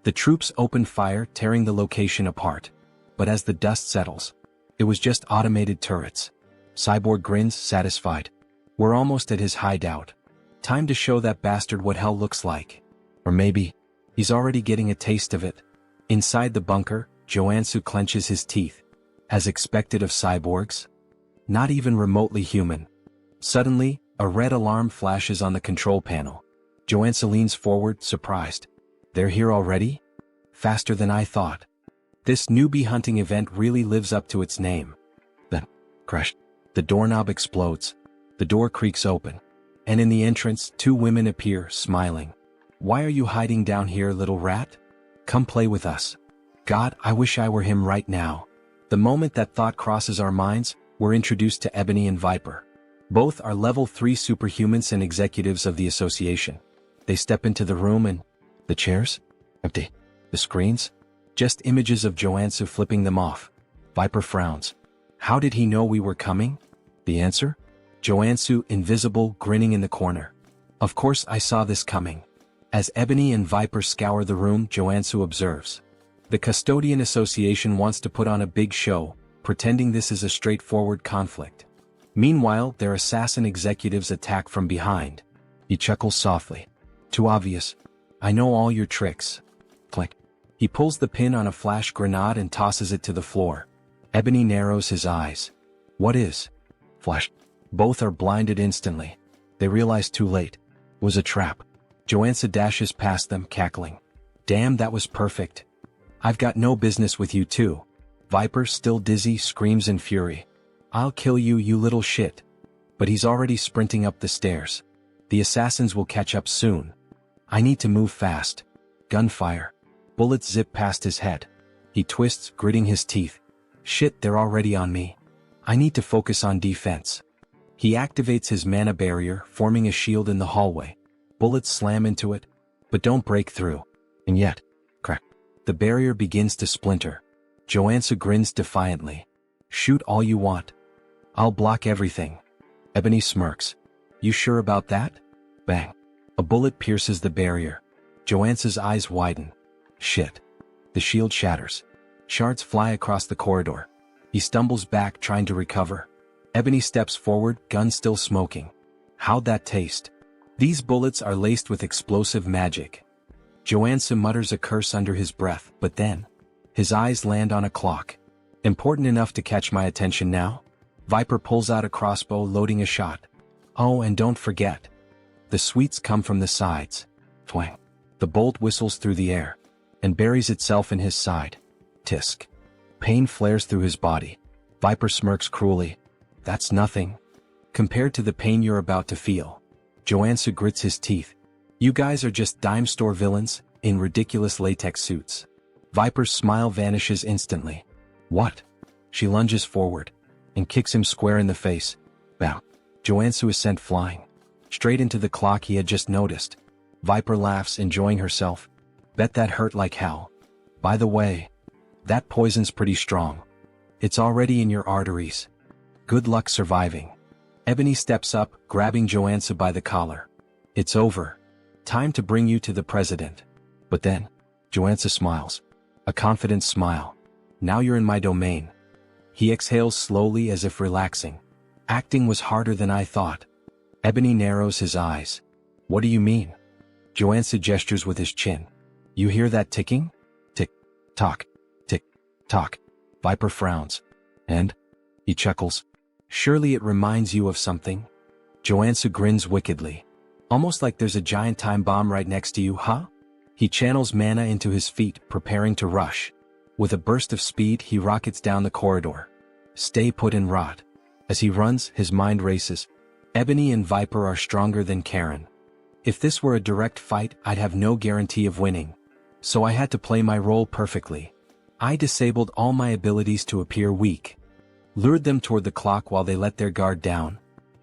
The troops opened fire, tearing the location apart. But as the dust settles, it was just automated turrets. Cyborg grins, satisfied. We're almost at his hideout. Time to show that bastard what hell looks like. Or maybe, he's already getting a taste of it. Inside the bunker, Joonsoo clenches his teeth. As expected of cyborgs? Not even remotely human. Suddenly, a red alarm flashes on the control panel. Joonsoo leans forward, surprised. They're here already? Faster than I thought. This newbie hunting event really lives up to its name. Then, crash. The doorknob explodes. The door creaks open. And in the entrance, two women appear, smiling. Why are you hiding down here, little rat? Come play with us. God, I wish I were him right now. The moment that thought crosses our minds, we're introduced to Ebony and Viper. Both are level 3 superhumans and executives of the association. They step into the room and... The chairs? Empty. The screens? Just images of Joonsoo flipping them off. Viper frowns. How did he know we were coming? The answer? Joonsoo, invisible, grinning in the corner. Of course I saw this coming. As Ebony and Viper scour the room, Joonsoo observes. The Custodian Association wants to put on a big show, pretending this is a straightforward conflict. Meanwhile, their assassin executives attack from behind. He chuckles softly. Too obvious. I know all your tricks. Click. He pulls the pin on a flash grenade and tosses it to the floor. Ebony narrows his eyes. What is? Flash. Both are blinded instantly. They realize too late. It was a trap. Joonsoo dashes past them, cackling. Damn, that was perfect. I've got no business with you too. Viper, still dizzy, screams in fury. I'll kill you, you little shit. But he's already sprinting up the stairs. The assassins will catch up soon. I need to move fast. Gunfire. Bullets zip past his head. He twists, gritting his teeth. Shit, they're already on me. I need to focus on defense. He activates his mana barrier, forming a shield in the hallway. Bullets slam into it, but don't break through. And yet, crack. The barrier begins to splinter. Joonsoo grins defiantly. Shoot all you want. I'll block everything. Ebony smirks. You sure about that? Bang. A bullet pierces the barrier. Joonsoo's eyes widen. Shit. The shield shatters. Shards fly across the corridor. He stumbles back, trying to recover. Ebony steps forward, gun still smoking. How'd that taste? These bullets are laced with explosive magic. Joonsoo mutters a curse under his breath, but then, his eyes land on a clock. Important enough to catch my attention now? Viper pulls out a crossbow, loading a shot. Oh, and don't forget. The sweets come from the sides. Twang. The bolt whistles through the air, and buries itself in his side. Tisk. Pain flares through his body. Viper smirks cruelly. That's nothing. Compared to the pain you're about to feel. Joonsoo grits his teeth. You guys are just dime store villains, in ridiculous latex suits. Viper's smile vanishes instantly. What? She lunges forward, and kicks him square in the face. Bow. Joonsoo is sent flying. Straight into the clock he had just noticed. Viper laughs, enjoying herself. Bet that hurt like hell. By the way, that poison's pretty strong. It's already in your arteries. Good luck surviving. Ebony steps up, grabbing Joonsoo by the collar. It's over. Time to bring you to the president. But then, Joonsoo smiles. A confident smile. Now you're in my domain. He exhales slowly as if relaxing. Acting was harder than I thought. Ebony narrows his eyes. What do you mean? Joonsoo gestures with his chin. You hear that ticking? Tick, tock, tick, tock. Viper frowns. And? He chuckles. Surely it reminds you of something? Joonsoo grins wickedly. Almost like there's a giant time bomb right next to you, huh? He channels mana into his feet, preparing to rush. With a burst of speed, he rockets down the corridor. Stay put and rot. As he runs, his mind races. Ebony and Viper are stronger than Karen. If this were a direct fight, I'd have no guarantee of winning. So I had to play my role perfectly. I disabled all my abilities to appear weak. Lured them toward the clock while they let their guard down.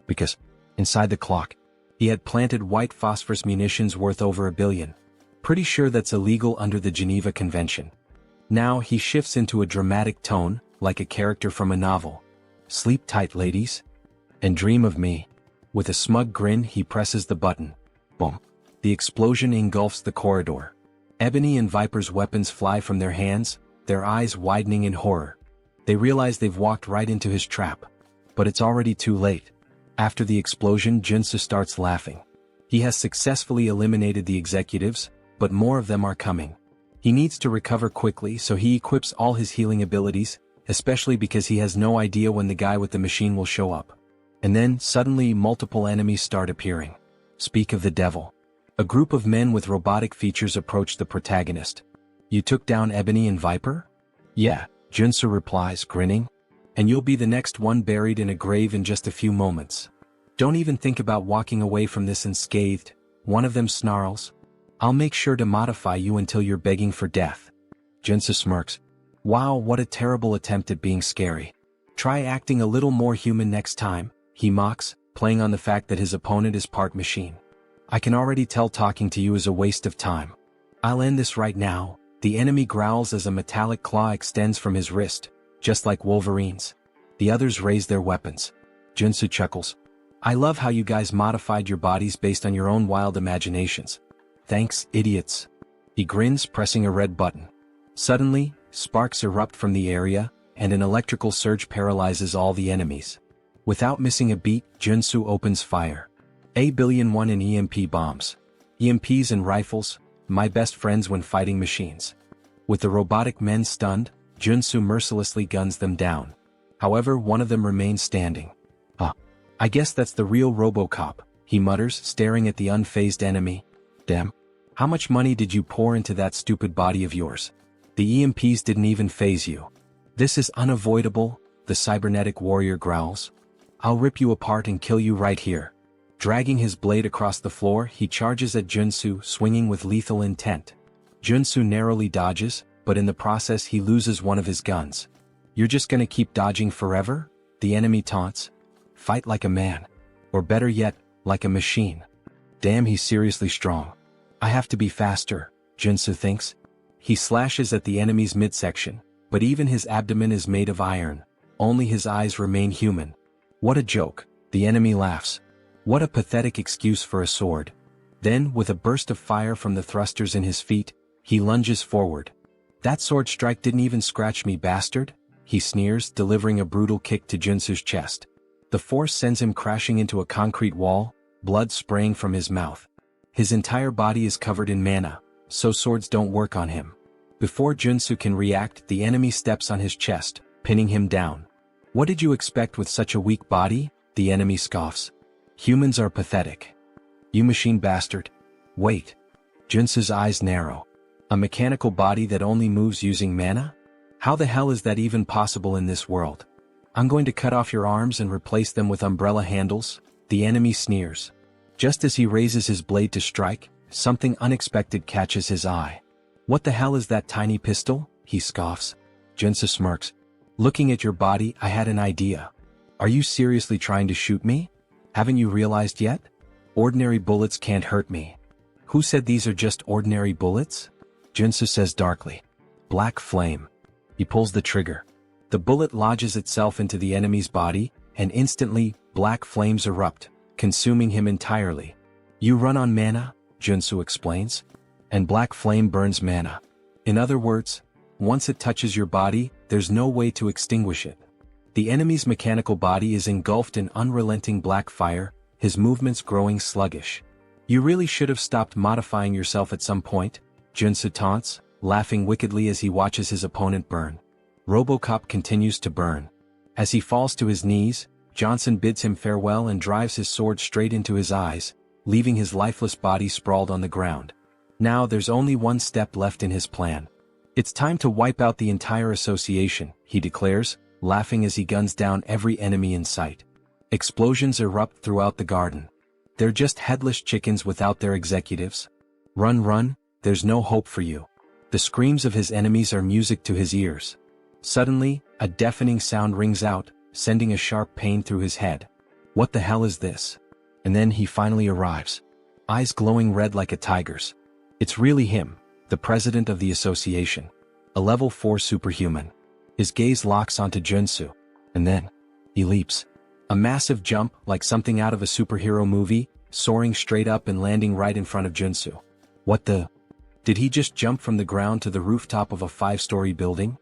Because, inside the clock, he had planted white phosphorus munitions worth over $1 billion. Pretty sure that's illegal under the Geneva Convention. Now he shifts into a dramatic tone, like a character from a novel. Sleep tight, ladies. And dream of me. With a smug grin, he presses the button. Boom. The explosion engulfs the corridor. Ebony and Viper's weapons fly from their hands, their eyes widening in horror. They realize they've walked right into his trap. But it's already too late. After the explosion, Joonsoo starts laughing. He has successfully eliminated the executives, but more of them are coming. He needs to recover quickly, so he equips all his healing abilities, especially because he has no idea when the guy with the machine will show up. And then, suddenly, multiple enemies start appearing. Speak of the devil. A group of men with robotic features approach the protagonist. You took down Ebony and Viper? Yeah, Joonsoo replies, grinning. And you'll be the next one buried in a grave in just a few moments. Don't even think about walking away from this unscathed, one of them snarls. I'll make sure to modify you until you're begging for death. Joonsoo smirks. Wow, what a terrible attempt at being scary. Try acting a little more human next time, he mocks, playing on the fact that his opponent is part machine. I can already tell talking to you is a waste of time. I'll end this right now. The enemy growls as a metallic claw extends from his wrist, just like Wolverine's. The others raise their weapons. Joonsoo chuckles. I love how you guys modified your bodies based on your own wild imaginations. Thanks, idiots. He grins, pressing a red button. Suddenly, sparks erupt from the area, and an electrical surge paralyzes all the enemies. Without missing a beat, Joonsoo opens fire. A-1 in EMP bombs. EMPs and rifles, my best friends when fighting machines. With the robotic men stunned, Joonsoo mercilessly guns them down. However, one of them remains standing. I guess that's the real RoboCop, he mutters, staring at the unfazed enemy. Damn. How much money did you pour into that stupid body of yours? The EMPs didn't even faze you. This is unavoidable, the cybernetic warrior growls. I'll rip you apart and kill you right here. Dragging his blade across the floor, he charges at Joonsoo, swinging with lethal intent. Joonsoo narrowly dodges, but in the process he loses one of his guns. You're just gonna keep dodging forever? The enemy taunts. Fight like a man. Or better yet, like a machine. Damn, he's seriously strong. I have to be faster, Joonsoo thinks. He slashes at the enemy's midsection, but even his abdomen is made of iron. Only his eyes remain human. What a joke, the enemy laughs. What a pathetic excuse for a sword. Then, with a burst of fire from the thrusters in his feet, he lunges forward. That sword strike didn't even scratch me, bastard, he sneers, delivering a brutal kick to Joonsoo's chest. The force sends him crashing into a concrete wall, blood spraying from his mouth. His entire body is covered in mana, so swords don't work on him. Before Joonsoo can react, the enemy steps on his chest, pinning him down. What did you expect with such a weak body? The enemy scoffs. Humans are pathetic. You machine bastard. Wait. Joonsoo's eyes narrow. A mechanical body that only moves using mana? How the hell is that even possible in this world? I'm going to cut off your arms and replace them with umbrella handles, the enemy sneers. Just as he raises his blade to strike, something unexpected catches his eye. What the hell is that tiny pistol? He scoffs. Joonsoo smirks. Looking at your body, I had an idea. Are you seriously trying to shoot me? Haven't you realized yet? Ordinary bullets can't hurt me. Who said these are just ordinary bullets? Joonsoo says darkly. Black flame. He pulls the trigger. The bullet lodges itself into the enemy's body, and instantly, black flames erupt, consuming him entirely. You run on mana, Joonsoo explains. And black flame burns mana. In other words, once it touches your body, there's no way to extinguish it. The enemy's mechanical body is engulfed in unrelenting black fire, his movements growing sluggish. You really should have stopped modifying yourself at some point, Joonsoo taunts, laughing wickedly as he watches his opponent burn. RoboCop continues to burn. As he falls to his knees, Johnson bids him farewell and drives his sword straight into his eyes, leaving his lifeless body sprawled on the ground. Now there's only one step left in his plan. It's time to wipe out the entire association, he declares, laughing as he guns down every enemy in sight. Explosions erupt throughout the garden. They're just headless chickens without their executives. Run, run, there's no hope for you. The screams of his enemies are music to his ears. Suddenly, a deafening sound rings out, sending a sharp pain through his head. What the hell is this? And then he finally arrives. Eyes glowing red like a tiger's. It's really him, the president of the association. A level 4 superhuman. His gaze locks onto Joonsoo. And then, he leaps. A massive jump, like something out of a superhero movie, soaring straight up and landing right in front of Joonsoo. What the? Did he just jump from the ground to the rooftop of a 5-story building?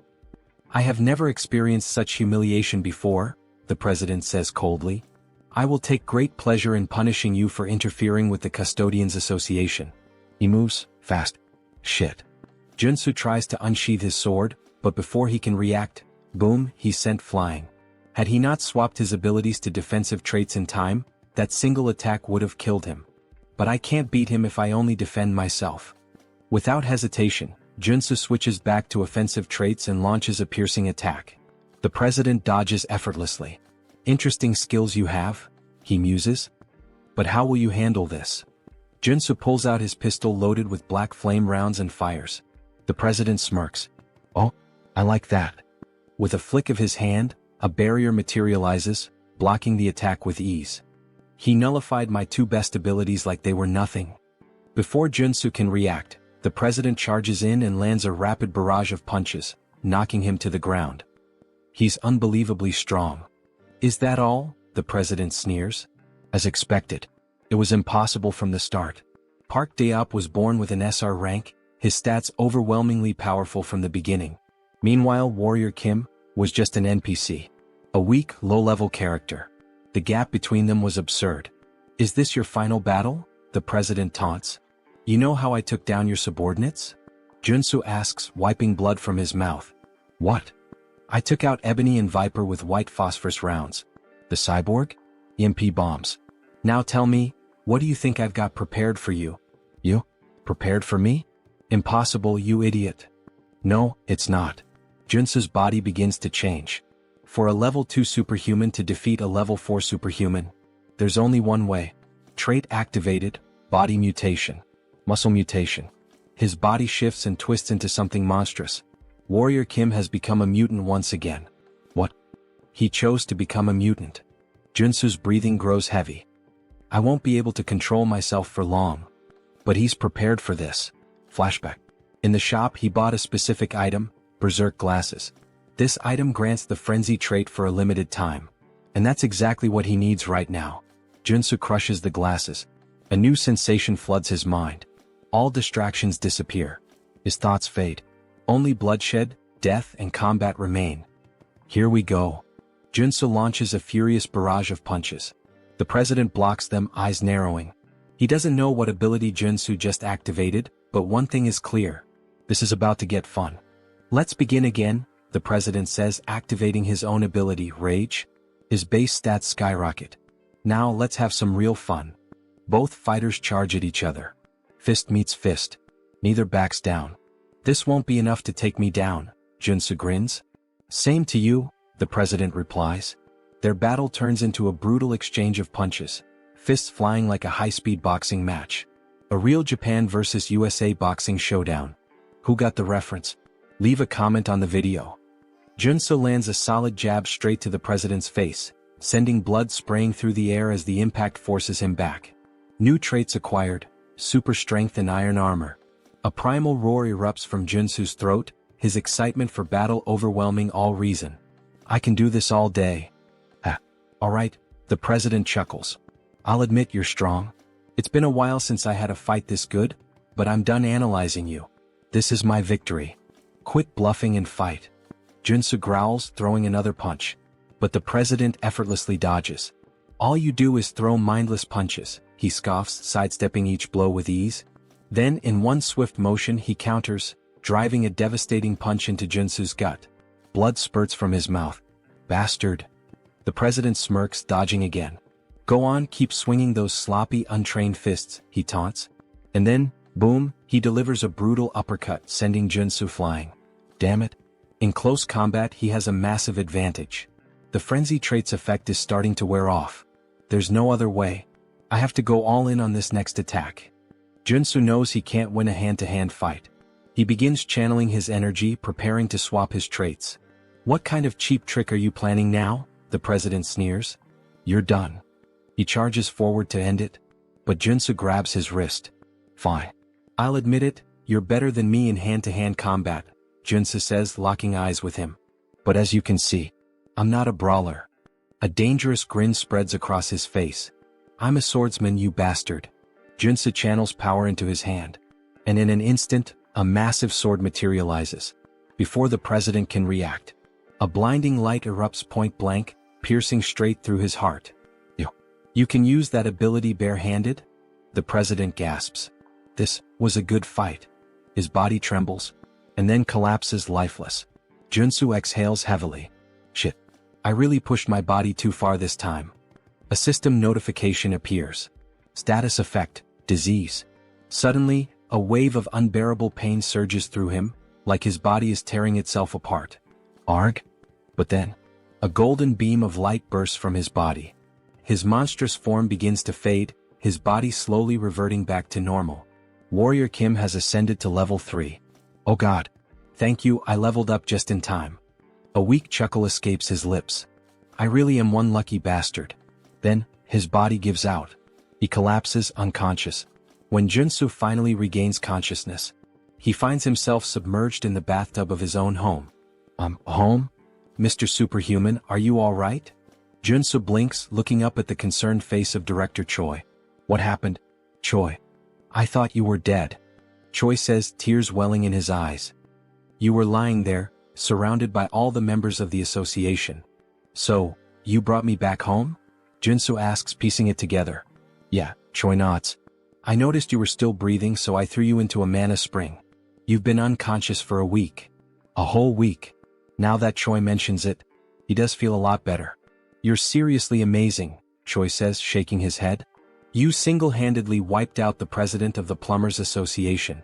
I have never experienced such humiliation before, the president says coldly. I will take great pleasure in punishing you for interfering with the Custodians Association. He moves fast. Shit. Joonsoo tries to unsheath his sword, but before he can react, boom, he's sent flying. Had he not swapped his abilities to defensive traits in time, that single attack would have killed him. But I can't beat him if I only defend myself. Without hesitation, Joonsoo switches back to offensive traits and launches a piercing attack. The president dodges effortlessly. Interesting skills you have, he muses. But how will you handle this? Joonsoo pulls out his pistol loaded with black flame rounds and fires. The president smirks. Oh, I like that. With a flick of his hand, a barrier materializes, blocking the attack with ease. He nullified my 2 best abilities like they were nothing. Before Joonsoo can react, the president charges in and lands a rapid barrage of punches, knocking him to the ground. He's unbelievably strong. Is that all? The president sneers. As expected. It was impossible from the start. Park Daop was born with an SR rank, his stats overwhelmingly powerful from the beginning. Meanwhile, Warrior Kim was just an NPC. A weak, low-level character. The gap between them was absurd. Is this your final battle? The president taunts. You know how I took down your subordinates? Joonsoo asks, wiping blood from his mouth. What? I took out Ebony and Viper with white phosphorus rounds. The cyborg? EMP bombs. Now tell me, what do you think I've got prepared for you? You? Prepared for me? Impossible, you idiot. No, it's not. Joonsoo's body begins to change. For a level 2 superhuman to defeat a level 4 superhuman, there's only one way. Trait activated, body mutation. Muscle mutation. His body shifts and twists into something monstrous. Warrior Kim has become a mutant once again. What? He chose to become a mutant. Joonsoo's breathing grows heavy. I won't be able to control myself for long. But he's prepared for this. Flashback. In the shop he bought a specific item, Berserk Glasses. This item grants the frenzy trait for a limited time. And that's exactly what he needs right now. Joonsoo crushes the glasses. A new sensation floods his mind. All distractions disappear. His thoughts fade. Only bloodshed, death, and combat remain. Here we go. Joonsoo launches a furious barrage of punches. The president blocks them, eyes narrowing. He doesn't know what ability Joonsoo just activated, but one thing is clear. This is about to get fun. Let's begin again, the president says, activating his own ability, Rage. His base stats skyrocket. Now let's have some real fun. Both fighters charge at each other. Fist meets fist. Neither backs down. This won't be enough to take me down, Joonsoo grins. Same to you, the president replies. Their battle turns into a brutal exchange of punches, fists flying like a high-speed boxing match. A real Japan versus USA boxing showdown. Who got the reference? Leave a comment on the video. Joonsoo lands a solid jab straight to the president's face, sending blood spraying through the air as the impact forces him back. New traits acquired, super strength and iron armor. A primal roar erupts from Joonsoo's throat, his excitement for battle overwhelming all reason. I can do this all day. Alright, the president chuckles. I'll admit you're strong. It's been a while since I had a fight this good, but I'm done analyzing you. This is my victory. Quit bluffing and fight. Joonsoo growls, throwing another punch. But the president effortlessly dodges. All you do is throw mindless punches, he scoffs, sidestepping each blow with ease. Then, in one swift motion, he counters, driving a devastating punch into Joonsoo's gut. Blood spurts from his mouth. Bastard. The president smirks, dodging again. Go on, keep swinging those sloppy, untrained fists, he taunts. And then, boom, he delivers a brutal uppercut, sending Joonsoo flying. Damn it. In close combat he has a massive advantage. The frenzy trait's effect is starting to wear off. There's no other way. I have to go all in on this next attack. Joonsoo knows he can't win a hand-to-hand fight. He begins channeling his energy, preparing to swap his traits. What kind of cheap trick are you planning now? The president sneers. You're done. He charges forward to end it, but Joonsoo grabs his wrist. Fine. I'll admit it, you're better than me in hand-to-hand combat, Joonsoo says, locking eyes with him. But as you can see, I'm not a brawler. A dangerous grin spreads across his face. I'm a swordsman, you bastard. Joonsoo channels power into his hand. And in an instant, a massive sword materializes. Before the president can react, a blinding light erupts point blank, piercing straight through his heart. You can use that ability barehanded? The president gasps. This was a good fight. His body trembles, and then collapses lifeless. Joonsoo exhales heavily. Shit. I really pushed my body too far this time. A system notification appears. Status effect, disease. Suddenly, a wave of unbearable pain surges through him, like his body is tearing itself apart. Arg? But then, a golden beam of light bursts from his body. His monstrous form begins to fade, his body slowly reverting back to normal. Warrior Kim has ascended to level 3. Oh god. Thank you, I leveled up just in time. A weak chuckle escapes his lips. I really am one lucky bastard. Then, his body gives out. He collapses unconscious. When Joonsoo finally regains consciousness, he finds himself submerged in the bathtub of his own home. Home? Mr. Superhuman, are you alright? Joonsoo blinks, looking up at the concerned face of Director Choi. What happened? Choi. I thought you were dead. Choi says, tears welling in his eyes. You were lying there, surrounded by all the members of the association. So, you brought me back home? Joonsoo asks, piecing it together. Yeah, Choi nods. I noticed you were still breathing, so I threw you into a mana spring. You've been unconscious for a week. A whole week. Now that Choi mentions it, he does feel a lot better. You're seriously amazing, Choi says, shaking his head. You single-handedly wiped out the president of the Plumbers Association.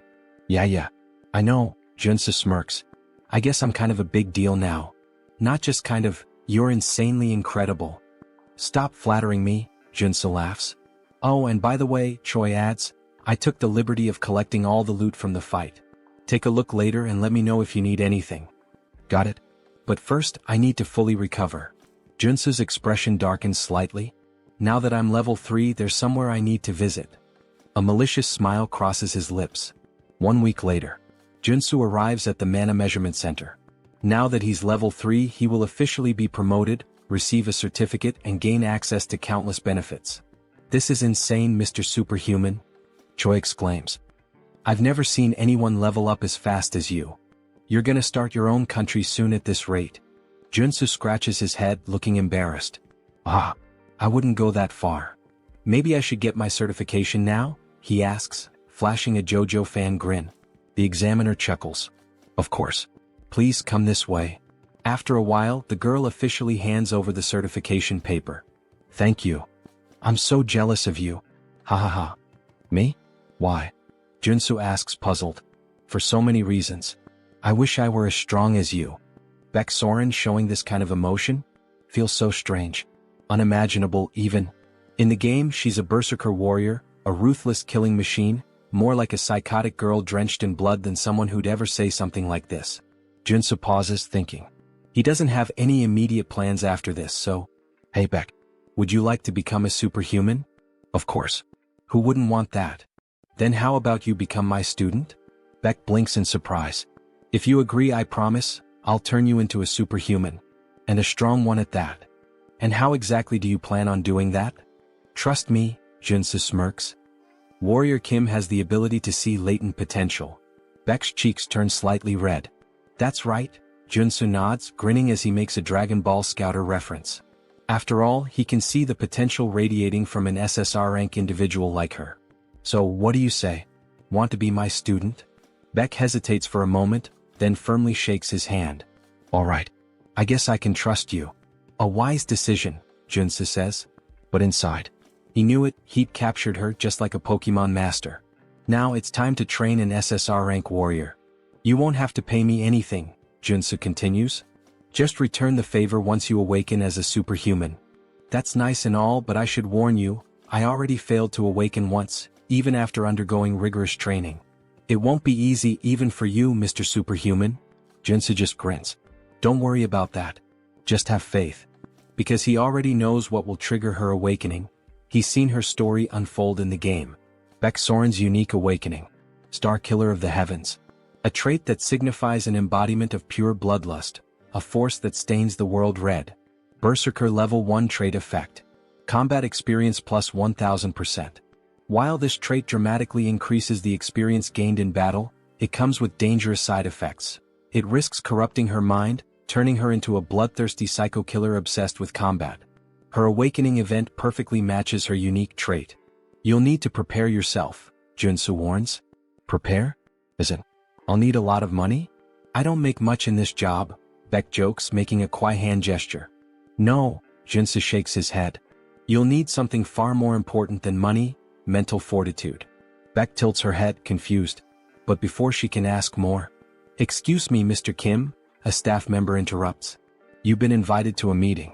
Yeah. I know, Joonsoo smirks. I guess I'm kind of a big deal now. Not just kind of, you're insanely incredible. Stop flattering me, Joonsoo laughs. Oh, and by the way, Choi adds, I took the liberty of collecting all the loot from the fight. Take a look later and let me know if you need anything. Got it? But first, I need to fully recover. Joonsoo's expression darkens slightly. Now that I'm level 3, there's somewhere I need to visit. A malicious smile crosses his lips. 1 week later, Joonsoo arrives at the Mana Measurement Center. Now that he's level 3, he will officially be promoted, receive a certificate, and gain access to countless benefits. This is insane, Mr. Superhuman, Choi exclaims. I've never seen anyone level up as fast as you. You're gonna start your own country soon at this rate. Joonsoo scratches his head, looking embarrassed. I wouldn't go that far. Maybe I should get my certification now? He asks, flashing a JoJo fan grin. The examiner chuckles. Of course. Please come this way. After a while, the girl officially hands over the certification paper. Thank you. I'm so jealous of you. Ha. Me? Why? Joonsoo asks, puzzled. For so many reasons. I wish I were as strong as you. Baek Soren showing this kind of emotion? Feels so strange. Unimaginable even. In the game, she's a berserker warrior, a ruthless killing machine, more like a psychotic girl drenched in blood than someone who'd ever say something like this. Joonsoo pauses, thinking. He doesn't have any immediate plans after this, so... Hey Baek, would you like to become a superhuman? Of course. Who wouldn't want that? Then how about you become my student? Baek blinks in surprise. If you agree, I promise, I'll turn you into a superhuman. And a strong one at that. And how exactly do you plan on doing that? Trust me, Joonsoo smirks. Warrior Kim has the ability to see latent potential. Baek's cheeks turn slightly red. That's right, Joonsoo nods, grinning as he makes a Dragon Ball Scouter reference. After all, he can see the potential radiating from an SSR rank individual like her. So what do you say? Want to be my student? Baek hesitates for a moment, then firmly shakes his hand. Alright. I guess I can trust you. A wise decision, Joonsoo says. But inside, he knew it, he'd captured her just like a Pokemon master. Now it's time to train an SSR rank warrior. You won't have to pay me anything, Joonsoo continues. Just return the favor once you awaken as a superhuman. That's nice and all, but I should warn you, I already failed to awaken once, even after undergoing rigorous training. It won't be easy even for you, Mr. Superhuman. Joonsoo just grins. Don't worry about that. Just have faith. Because he already knows what will trigger her awakening. He's seen her story unfold in the game. Baek Soren's unique awakening. Star Killer of the Heavens. A trait that signifies an embodiment of pure bloodlust, a force that stains the world red. Berserker Level 1 Trait Effect. Combat Experience plus 1000%. While this trait dramatically increases the experience gained in battle, it comes with dangerous side effects. It risks corrupting her mind, turning her into a bloodthirsty psycho-killer obsessed with combat. Her awakening event perfectly matches her unique trait. You'll need to prepare yourself, Joonsoo warns. Prepare? As in, I'll need a lot of money? I don't make much in this job, Beck jokes, making a quiet hand gesture. No, Joonsoo shakes his head. You'll need something far more important than money, mental fortitude. Beck tilts her head, confused. But before she can ask more, "Excuse me, Mr. Kim," a staff member interrupts. "You've been invited to a meeting.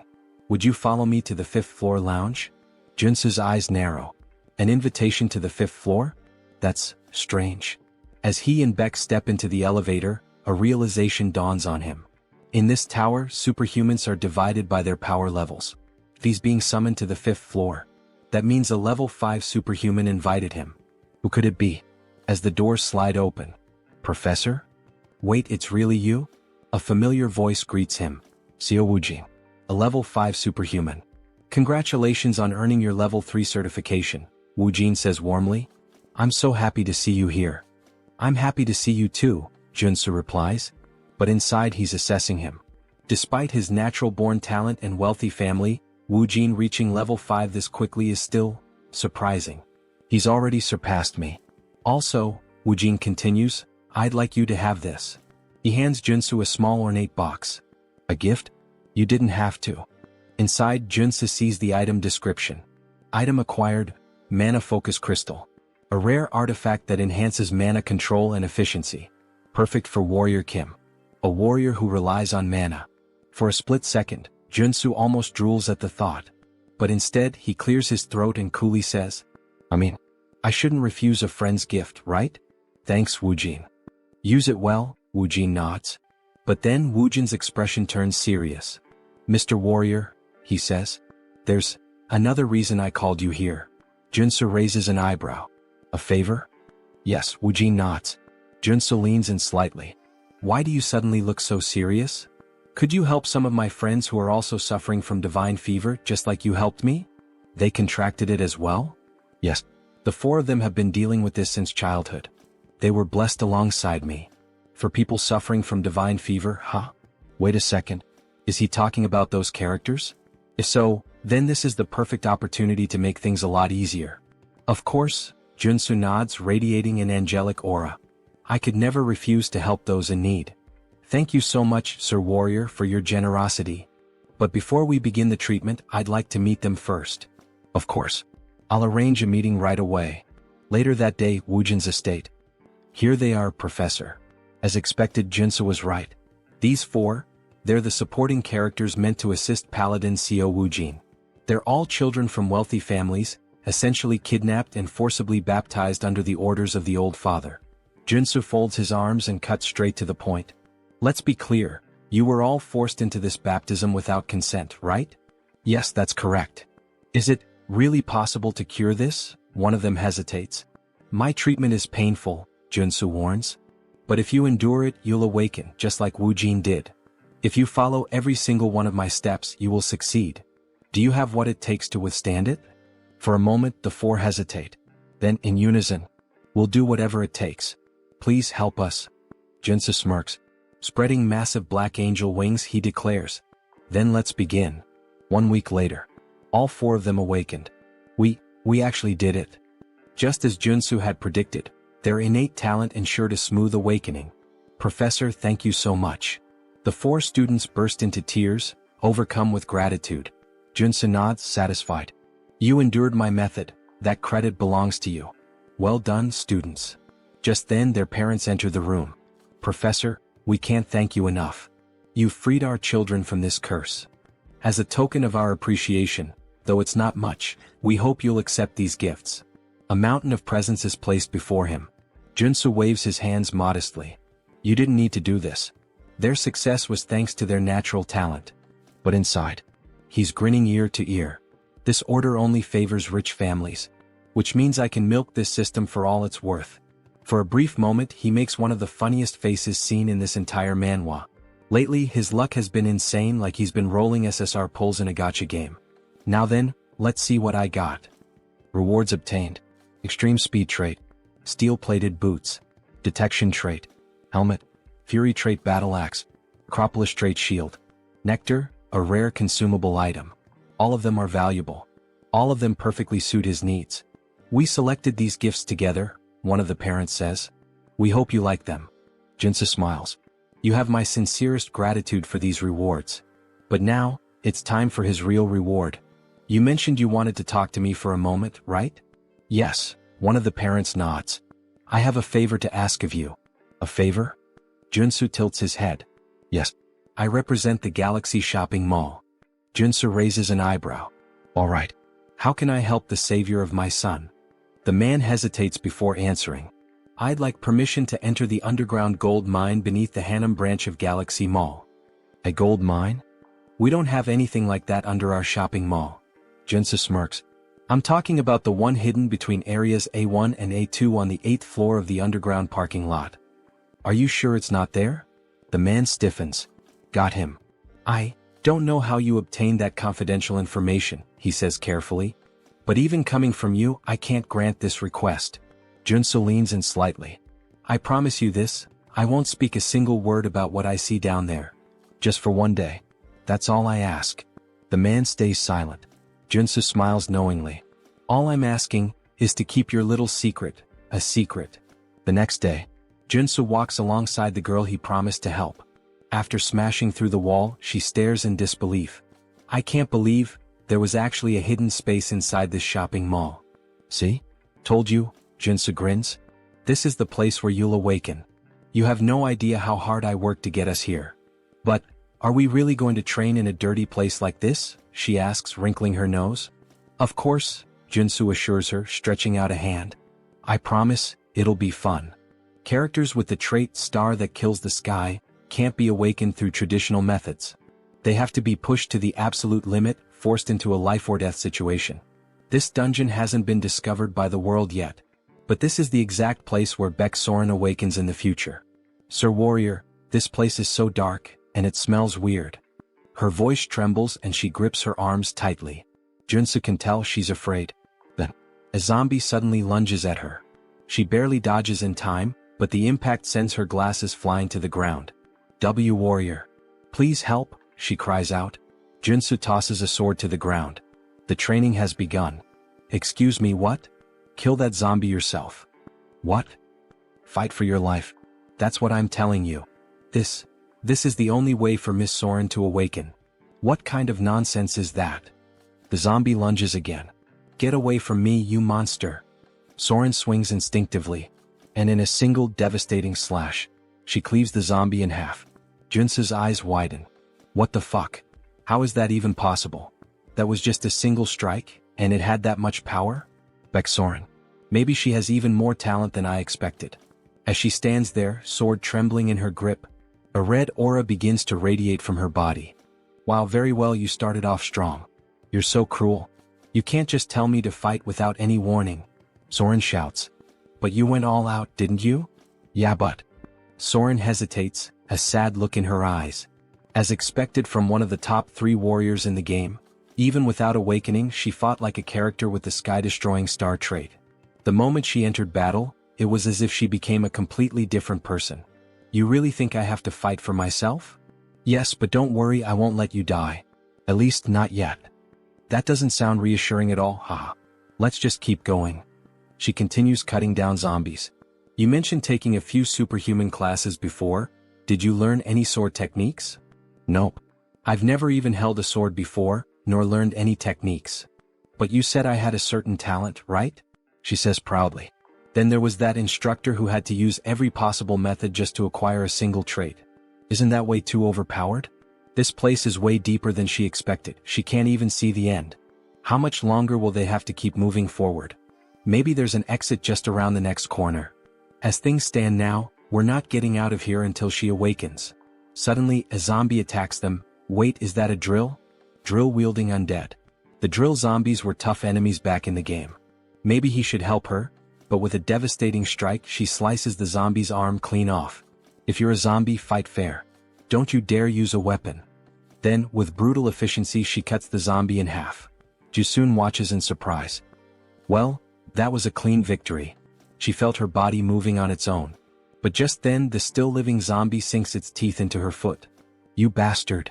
Would you follow me to the 5th floor lounge?" Joonsoo's eyes narrow. An invitation to the 5th floor? That's strange. As he and Beck step into the elevator, a realization dawns on him. In this tower, superhumans are divided by their power levels. He's being summoned to the 5th floor. That means a level 5 superhuman invited him. Who could it be? As the doors slide open. "Professor? Wait, it's really you?" A familiar voice greets him. Seo Woojin, a level 5 superhuman. "Congratulations on earning your level 3 certification," Woojin says warmly. "I'm so happy to see you here." "I'm happy to see you too," Joonsoo replies. But inside he's assessing him. Despite his natural-born talent and wealthy family, Woojin reaching level 5 this quickly is still surprising. "He's already surpassed me. Also," Woojin continues, "I'd like you to have this." He hands Joonsoo a small ornate box. "A gift? You didn't have to." Inside, Joonsoo sees the item description. Item acquired, Mana Focus Crystal. A rare artifact that enhances mana control and efficiency. Perfect for Warrior Kim. A warrior who relies on mana. For a split second, Joonsoo almost drools at the thought. But instead, he clears his throat and coolly says, I shouldn't refuse a friend's gift, right? Thanks, Woojin. Use it well, Woojin nods. But then Woojin's expression turns serious. "Mr. Warrior," he says, "there's another reason I called you here." Joonsoo raises an eyebrow. "A favor?" "Yes," Woojin nods. Joonsoo leans in slightly. "Why do you suddenly look so serious? Could you help some of my friends who are also suffering from divine fever just like you helped me? They contracted it as well?" "Yes. The 4 of them have been dealing with this since childhood. They were blessed alongside me. For people suffering from divine fever, huh? Wait a second. Is he talking about those characters? If so, then this is the perfect opportunity to make things a lot easier." "Of course," Joonsoo nods, radiating an angelic aura. "I could never refuse to help those in need. Thank you so much, Sir Warrior, for your generosity. But before we begin the treatment, I'd like to meet them first." "Of course. I'll arrange a meeting right away." Later that day, Woojin's estate. "Here they are, Professor." As expected, Joonsoo was right. These 4, they're the supporting characters meant to assist Paladin Seo Woojin. They're all children from wealthy families, essentially kidnapped and forcibly baptized under the orders of the Old Father. Joonsoo folds his arms and cuts straight to the point. "Let's be clear, you were all forced into this baptism without consent, right?" "Yes, that's correct." "Is it really possible to cure this?" One of them hesitates. "My treatment is painful," Joonsoo warns. "But if you endure it, you'll awaken, just like Woojin did. If you follow every single one of my steps, you will succeed. Do you have what it takes to withstand it?" For a moment, the 4 hesitate. Then, in unison, "We'll do whatever it takes. Please help us." Joonsoo smirks. Spreading massive black angel wings, he declares, "Then let's begin." 1 week later, all 4 of them awakened. We actually did it." Just as Joonsoo had predicted, their innate talent ensured a smooth awakening. "Professor, thank you so much." The 4 students burst into tears, overcome with gratitude. Joonsoo nods, satisfied. "You endured my method, that credit belongs to you. Well done, students." Just then their parents enter the room. "Professor, we can't thank you enough. You've freed our children from this curse. As a token of our appreciation, though it's not much, we hope you'll accept these gifts." A mountain of presents is placed before him. Joonsoo waves his hands modestly. "You didn't need to do this. Their success was thanks to their natural talent." But inside, he's grinning ear to ear. "This order only favors rich families. Which means I can milk this system for all it's worth." For a brief moment, he makes one of the funniest faces seen in this entire manhwa. Lately, his luck has been insane, like he's been rolling SSR pulls in a gacha game. Now then, let's see what I got. Rewards obtained. Extreme speed trait. Steel-plated boots. Detection trait. Helmet. Fury trait battle axe. Acropolis trait shield. Nectar, a rare consumable item. All of them are valuable. All of them perfectly suit his needs. We selected these gifts together, one of the parents says. We hope you like them. Joonsoo smiles. You have my sincerest gratitude for these rewards. But now, it's time for his real reward. You mentioned you wanted to talk to me for a moment, right? Yes, one of the parents nods. I have a favor to ask of you. A favor? Joonsoo tilts his head. Yes. I represent the Galaxy Shopping Mall. Joonsoo raises an eyebrow. All right. How can I help the savior of my son? The man hesitates before answering. I'd like permission to enter the underground gold mine beneath the Harem branch of Galaxy Mall. A gold mine? We don't have anything like that under our shopping mall. Joonsoo smirks. I'm talking about the one hidden between areas A1 and A2 on the 8th floor of the underground parking lot. Are you sure it's not there? The man stiffens. Got him. I don't know how you obtained that confidential information, he says carefully. But even coming from you, I can't grant this request. Joonsoo leans in slightly. I promise you this, I won't speak a single word about what I see down there. Just for one day. That's all I ask. The man stays silent. Joonsoo smiles knowingly. All I'm asking is to keep your little secret, a secret. The next day, Joonsoo walks alongside the girl he promised to help. After smashing through the wall, she stares in disbelief. I can't believe there was actually a hidden space inside this shopping mall. See? Told you, Joonsoo grins. This is the place where you'll awaken. You have no idea how hard I worked to get us here. But, are we really going to train in a dirty place like this? She asks, wrinkling her nose. Of course, Joonsoo assures her, stretching out a hand. I promise, it'll be fun. Characters with the trait star that kills the sky can't be awakened through traditional methods. They have to be pushed to the absolute limit, forced into a life-or-death situation. This dungeon hasn't been discovered by the world yet, but this is the exact place where Baek Soren awakens in the future. Sir Warrior, this place is so dark, and it smells weird. Her voice trembles and she grips her arms tightly. Joonsoo can tell she's afraid. Then, a zombie suddenly lunges at her. She barely dodges in time, but the impact sends her glasses flying to the ground. Warrior. Please help, she cries out. Joonsoo tosses a sword to the ground. The training has begun. Excuse me, what? Kill that zombie yourself. What? Fight for your life. That's what I'm telling you. This is the only way for Miss Soren to awaken. What kind of nonsense is that? The zombie lunges again. Get away from me, you monster. Soren swings instinctively, and in a single devastating slash, she cleaves the zombie in half. Joonsoo's eyes widen. What the fuck? How is that even possible? That was just a single strike, and it had that much power? Baek Soren. Maybe she has even more talent than I expected. As she stands there, sword trembling in her grip, a red aura begins to radiate from her body. Wow, very well, you started off strong. You're so cruel. You can't just tell me to fight without any warning. Soren shouts. But you went all out, didn't you? Yeah, but... Soren hesitates, a sad look in her eyes. As expected from one of the top 3 warriors in the game, even without awakening, she fought like a character with the sky-destroying star trait. The moment she entered battle, it was as if she became a completely different person. You really think I have to fight for myself? Yes, but don't worry, I won't let you die. At least not yet. That doesn't sound reassuring at all, haha. Let's just keep going. She continues cutting down zombies. You mentioned taking a few superhuman classes before. Did you learn any sword techniques? Nope. I've never even held a sword before, nor learned any techniques. But you said I had a certain talent, right? She says proudly. Then there was that instructor who had to use every possible method just to acquire a single trait. Isn't that way too overpowered? This place is way deeper than she expected. She can't even see the end. How much longer will they have to keep moving forward? Maybe there's an exit just around the next corner. As things stand now, we're not getting out of here until she awakens. Suddenly, a zombie attacks them. Wait, is that a drill? Drill-wielding undead. The drill zombies were tough enemies back in the game. Maybe he should help her, but with a devastating strike, she slices the zombie's arm clean off. If you're a zombie, fight fair. Don't you dare use a weapon. Then, with brutal efficiency she cuts the zombie in half. Joonsoo watches in surprise. Well, that was a clean victory. She felt her body moving on its own. But just then the still-living zombie sinks its teeth into her foot. You bastard.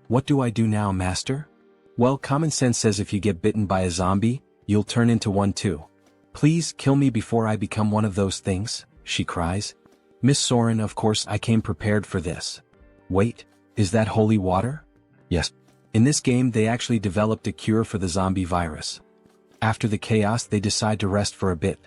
What do I do now, master? Well, common sense says if you get bitten by a zombie, you'll turn into one too. Please kill me before I become one of those things, she cries. Miss Soren, of course I came prepared for this. Wait, is that holy water? Yes. In this game they actually developed a cure for the zombie virus. After the chaos they decide to rest for a bit.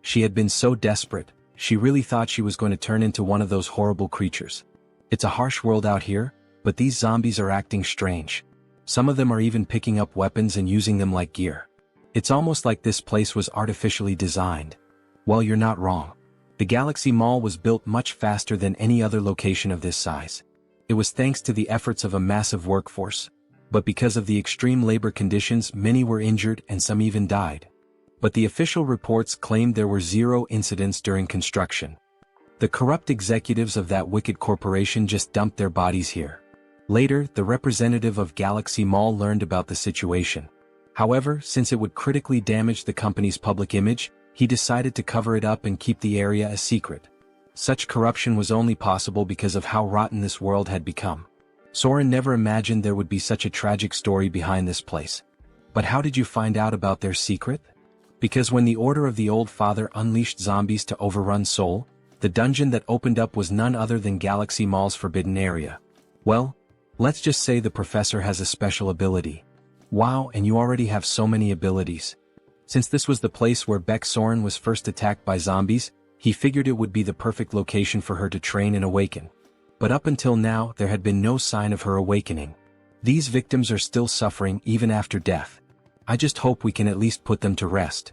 She had been so desperate, she really thought she was going to turn into one of those horrible creatures. It's a harsh world out here, but these zombies are acting strange. Some of them are even picking up weapons and using them like gear. It's almost like this place was artificially designed. Well, you're not wrong. The Galaxy Mall was built much faster than any other location of this size. It was thanks to the efforts of a massive workforce. But because of the extreme labor conditions, many were injured and some even died. But the official reports claimed there were 0 incidents during construction. The corrupt executives of that wicked corporation just dumped their bodies here. Later, the representative of Galaxy Mall learned about the situation. However, since it would critically damage the company's public image, he decided to cover it up and keep the area a secret. Such corruption was only possible because of how rotten this world had become. Soren never imagined there would be such a tragic story behind this place. But how did you find out about their secret? Because when the Order of the Old Father unleashed zombies to overrun Seoul, the dungeon that opened up was none other than Galaxy Mall's forbidden area. Well, let's just say the professor has a special ability. Wow, and you already have so many abilities. Since this was the place where Beck Soren was first attacked by zombies, he figured it would be the perfect location for her to train and awaken. But up until now there had been no sign of her awakening. These victims are still suffering even after death. I just hope we can at least put them to rest.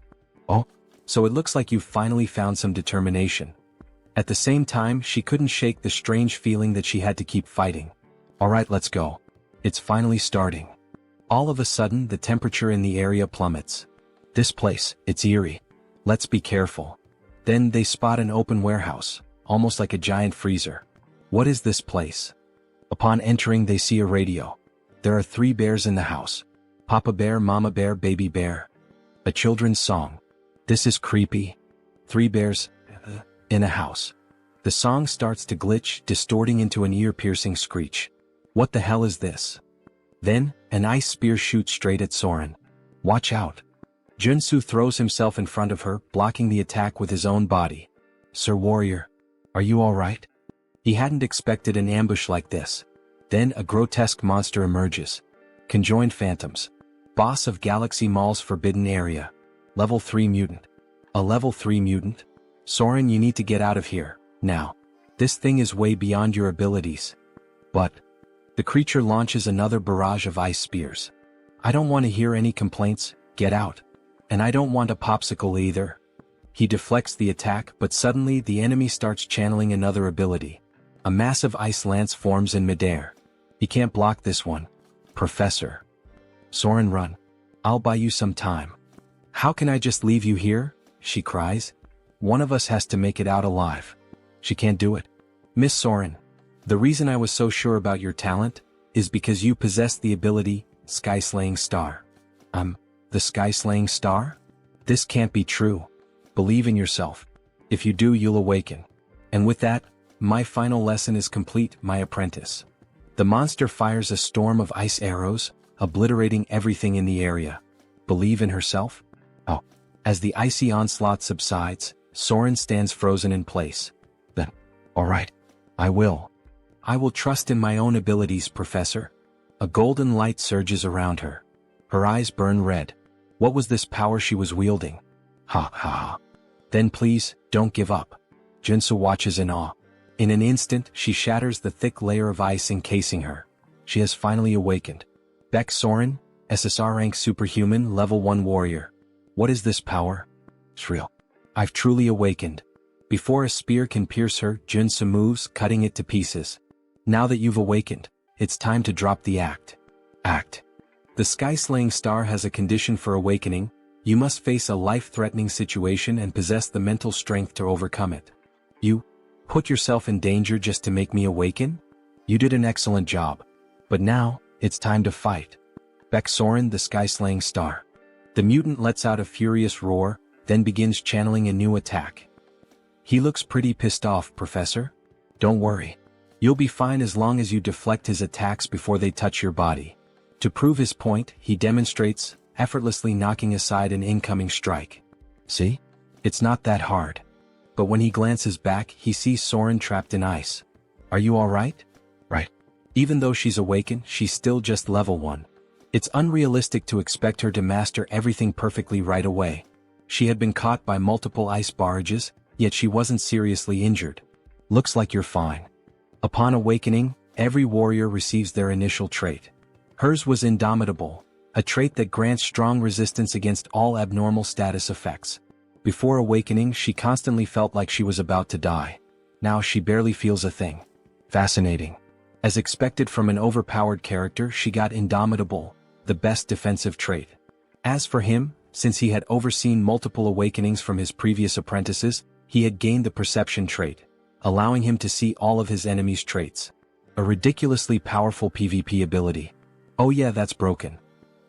Oh, so it looks like you've finally found some determination. At the same time, she couldn't shake the strange feeling that she had to keep fighting. Alright, let's go. It's finally starting. All of a sudden, the temperature in the area plummets. This place, it's eerie. Let's be careful. Then they spot an open warehouse, almost like a giant freezer. What is this place? Upon entering, they see a radio. There are 3 bears in the house. Papa Bear, Mama Bear, Baby Bear. A children's song. This is creepy. 3 bears in a house. The song starts to glitch, distorting into an ear-piercing screech. What the hell is this? Then, an ice spear shoots straight at Soren. Watch out. Joonsoo throws himself in front of her, blocking the attack with his own body. Sir Warrior, are you alright? He hadn't expected an ambush like this. Then a grotesque monster emerges. Conjoined Phantoms. Boss of Galaxy Mall's forbidden area. Level 3 mutant. A level 3 mutant? Soren, you need to get out of here, now. This thing is way beyond your abilities. But the creature launches another barrage of ice spears. I don't want to hear any complaints, get out. And I don't want a popsicle either. He deflects the attack, but suddenly the enemy starts channeling another ability. A massive ice lance forms in midair. He can't block this one. Professor. Soren, run. I'll buy you some time. How can I just leave you here? She cries. One of us has to make it out alive. She can't do it. Miss Soren, the reason I was so sure about your talent is because you possess the ability, Sky-Slaying Star. The Sky-Slaying Star? This can't be true. Believe in yourself. If you do, you'll awaken. And with that, my final lesson is complete, my apprentice. The monster fires a storm of ice arrows, obliterating everything in the area. Believe in herself? Oh. As the icy onslaught subsides, Soren stands frozen in place. Then, alright. I will. I will trust in my own abilities, Professor. A golden light surges around her. Her eyes burn red. What was this power she was wielding? Ha ha ha. Then please, don't give up. Joonsoo watches in awe. In an instant, she shatters the thick layer of ice encasing her. She has finally awakened. Beck Soren, SSR rank superhuman, level 1 warrior. What is this power? It's real. I've truly awakened. Before a spear can pierce her, Joonsoo moves, cutting it to pieces. Now that you've awakened, it's time to drop the act. The Sky-Slaying Star has a condition for awakening. You must face a life-threatening situation and possess the mental strength to overcome it. You put yourself in danger just to make me awaken? You did an excellent job. But now, it's time to fight. Baek Soren, the sky-slaying star. The mutant lets out a furious roar, then begins channeling a new attack. He looks pretty pissed off, Professor. Don't worry. You'll be fine as long as you deflect his attacks before they touch your body. To prove his point, he demonstrates, effortlessly knocking aside an incoming strike. See? It's not that hard. But when he glances back, he sees Soren trapped in ice. Are you alright? Right. Even though she's awakened, she's still just level 1. It's unrealistic to expect her to master everything perfectly right away. She had been caught by multiple ice barrages, yet she wasn't seriously injured. Looks like you're fine. Upon awakening, every warrior receives their initial trait. Hers was Indomitable, a trait that grants strong resistance against all abnormal status effects. Before awakening, she constantly felt like she was about to die. Now she barely feels a thing. Fascinating. As expected from an overpowered character, she got Indomitable, the best defensive trait. As for him, since he had overseen multiple awakenings from his previous apprentices, he had gained the Perception trait, allowing him to see all of his enemies' traits. A ridiculously powerful PvP ability. Oh yeah, that's broken.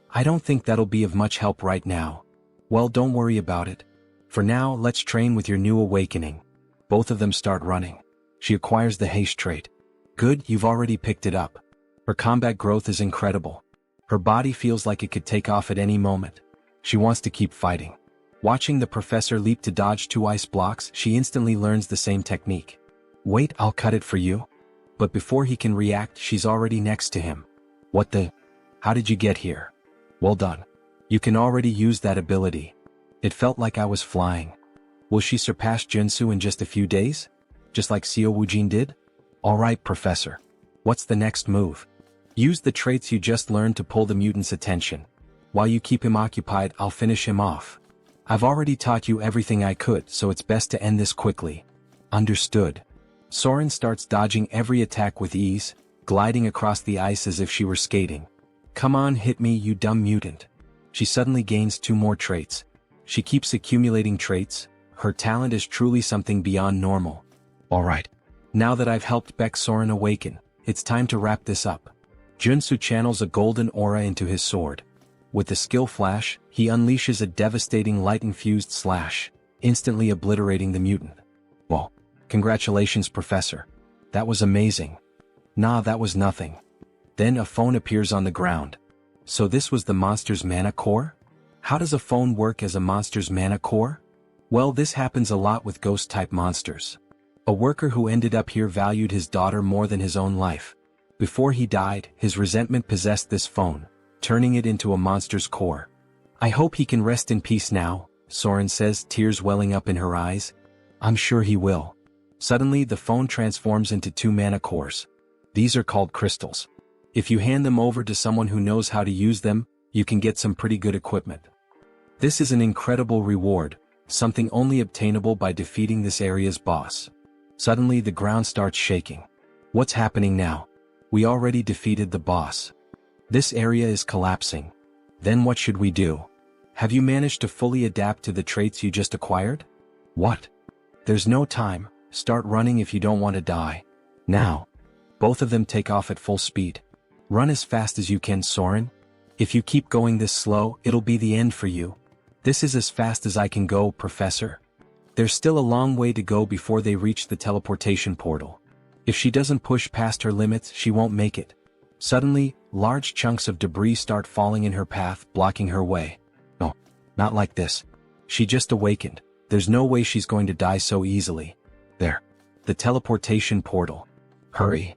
I don't think that'll be of much help right now. Well, don't worry about it. For now, let's train with your new awakening. Both of them start running. She acquires the haste trait. Good, you've already picked it up. Her combat growth is incredible. Her body feels like it could take off at any moment. She wants to keep fighting. Watching the professor leap to dodge 2 ice blocks, she instantly learns the same technique. Wait, I'll cut it for you. But before he can react, she's already next to him. What the? How did you get here? Well done. You can already use that ability. It felt like I was flying. Will she surpass Joonsoo in just a few days? Just like Seo Woojin did? Alright, Professor. What's the next move? Use the traits you just learned to pull the mutant's attention. While you keep him occupied, I'll finish him off. I've already taught you everything I could, so it's best to end this quickly. Understood. Soren starts dodging every attack with ease, gliding across the ice as if she were skating. Come on, hit me, you dumb mutant. She suddenly gains 2 more traits. She keeps accumulating traits. Her talent is truly something beyond normal. Alright. Now that I've helped Baek Soren awaken, it's time to wrap this up. Joonsoo channels a golden aura into his sword. With the skill flash, he unleashes a devastating light-infused slash, instantly obliterating the mutant. Well, congratulations, Professor. That was amazing. Nah, that was nothing. Then a phone appears on the ground. So this was the monster's mana core? How does a phone work as a monster's mana core? Well, this happens a lot with ghost-type monsters. A worker who ended up here valued his daughter more than his own life. Before he died, his resentment possessed this phone, turning it into a monster's core. I hope he can rest in peace now, Soren says, tears welling up in her eyes. I'm sure he will. Suddenly, the phone transforms into 2 mana cores. These are called crystals. If you hand them over to someone who knows how to use them, you can get some pretty good equipment. This is an incredible reward, something only obtainable by defeating this area's boss. Suddenly, the ground starts shaking. What's happening now? We already defeated the boss. This area is collapsing. Then what should we do? Have you managed to fully adapt to the traits you just acquired? What? There's no time. Start running if you don't want to die. Now. Both of them take off at full speed. Run as fast as you can, Soren. If you keep going this slow, it'll be the end for you. This is as fast as I can go, Professor. There's still a long way to go before they reach the teleportation portal. If she doesn't push past her limits, she won't make it. Suddenly, large chunks of debris start falling in her path, blocking her way. No, not like this. She just awakened. There's no way she's going to die so easily. There. The teleportation portal. Hurry.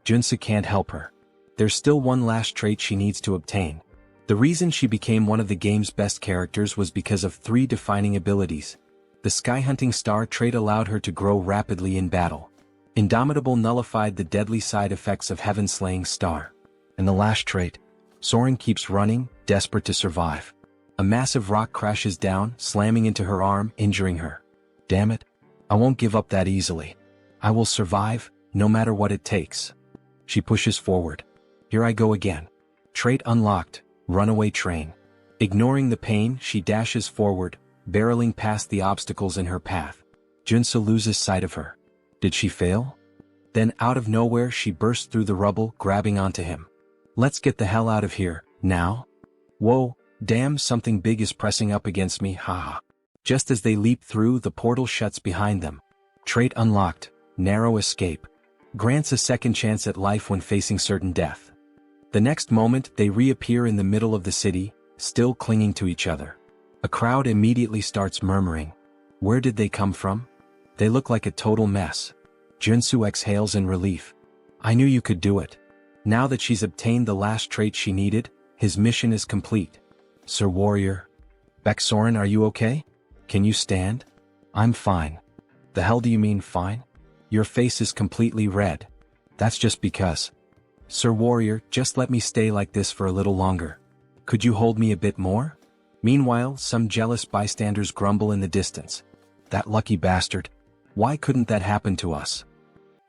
Joonsoo can't help her. There's still one last trait she needs to obtain. The reason she became one of the game's best characters was because of 3 defining abilities. The Sky Hunting Star trait allowed her to grow rapidly in battle. Indomitable nullified the deadly side effects of Heaven Slaying Star. And the last trait, Soren keeps running, desperate to survive. A massive rock crashes down, slamming into her arm, injuring her. Damn it. I won't give up that easily. I will survive, no matter what it takes. She pushes forward. Here I go again. Trait unlocked, Runaway Train. Ignoring the pain, she dashes forward, barreling past the obstacles in her path. Joonsoo loses sight of her. Did she fail? Then out of nowhere she burst through the rubble, grabbing onto him. Let's get the hell out of here, now? Whoa, damn, something big is pressing up against me, haha. Just as they leap through, the portal shuts behind them. Trait unlocked, narrow escape. Grants a second chance at life when facing certain death. The next moment, they reappear in the middle of the city, still clinging to each other. A crowd immediately starts murmuring. Where did they come from? They look like a total mess. Joonsoo exhales in relief. I knew you could do it. Now that she's obtained the last trait she needed, his mission is complete. Sir Warrior. Baeksoren, are you okay? Can you stand? I'm fine. The hell do you mean fine? Your face is completely red. That's just because. Sir Warrior, just let me stay like this for a little longer. Could you hold me a bit more? Meanwhile, some jealous bystanders grumble in the distance. That lucky bastard. Why couldn't that happen to us?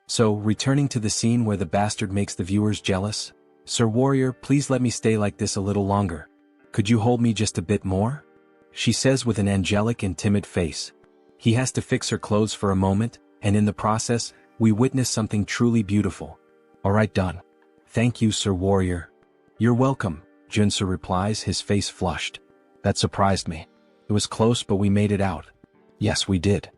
So, returning to the scene where the bastard makes the viewers jealous. Sir Warrior, please let me stay like this a little longer. Could you hold me just a bit more? She says with an angelic and timid face. He has to fix her clothes for a moment, and in the process, we witness something truly beautiful. Alright, done. Thank you, Sir Warrior. You're welcome, Joonsoo replies, his face flushed. That surprised me. It was close, but we made it out. Yes, we did.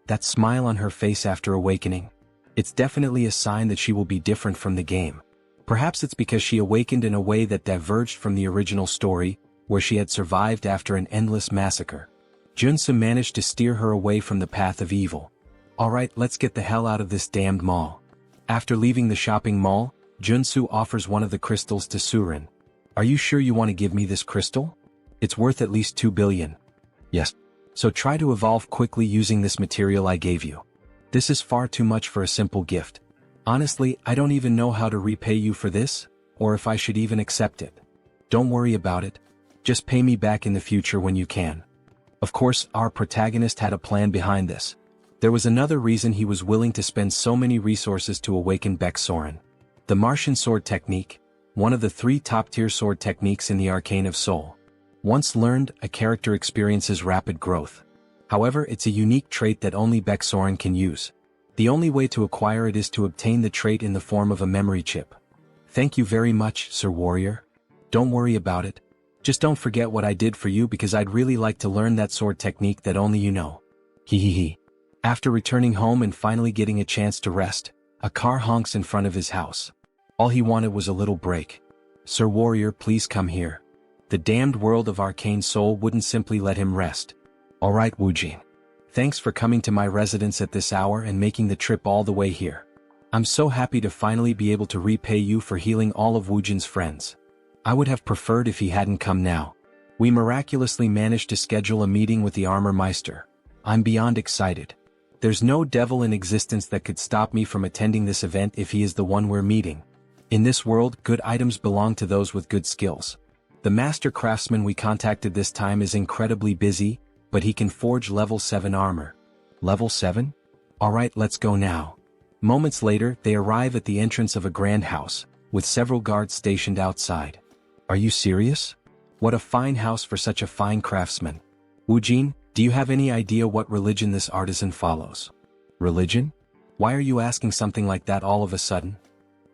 That smile on her face after awakening. It's definitely a sign that she will be different from the game. Perhaps it's because she awakened in a way that diverged from the original story, where she had survived after an endless massacre. Joonsoo managed to steer her away from the path of evil. Alright, let's get the hell out of this damned mall. After leaving the shopping mall, Joonsoo offers one of the crystals to Surin. Are you sure you want to give me this crystal? It's worth at least 2 billion. Yes. So try to evolve quickly using this material I gave you. This is far too much for a simple gift. Honestly, I don't even know how to repay you for this, or if I should even accept it. Don't worry about it. Just pay me back in the future when you can. Of course, our protagonist had a plan behind this. There was another reason he was willing to spend so many resources to awaken Baeksoren. The Martian sword technique, one of the 3 top-tier sword techniques in the Arcane of Seoul. Once learned, a character experiences rapid growth. However, it's a unique trait that only Baeksoren can use. The only way to acquire it is to obtain the trait in the form of a memory chip. Thank you very much, Sir Warrior. Don't worry about it. Just don't forget what I did for you, because I'd really like to learn that sword technique that only you know. Hehehe. After returning home and finally getting a chance to rest, a car honks in front of his house. All he wanted was a little break. Sir Warrior, please come here. The damned world of Arcane Seoul wouldn't simply let him rest. Alright, Woojin. Thanks for coming to my residence at this hour and making the trip all the way here. I'm so happy to finally be able to repay you for healing all of Woojin's friends. I would have preferred if he hadn't come now. We miraculously managed to schedule a meeting with the Armor Meister. I'm beyond excited. There's no devil in existence that could stop me from attending this event if he is the one we're meeting. In this world, good items belong to those with good skills. The master craftsman we contacted this time is incredibly busy, but he can forge level 7 armor. Level 7? Alright, let's go now. Moments later, they arrive at the entrance of a grand house, with several guards stationed outside. Are you serious? What a fine house for such a fine craftsman. Woojin, do you have any idea what religion this artisan follows? Religion? Why are you asking something like that all of a sudden?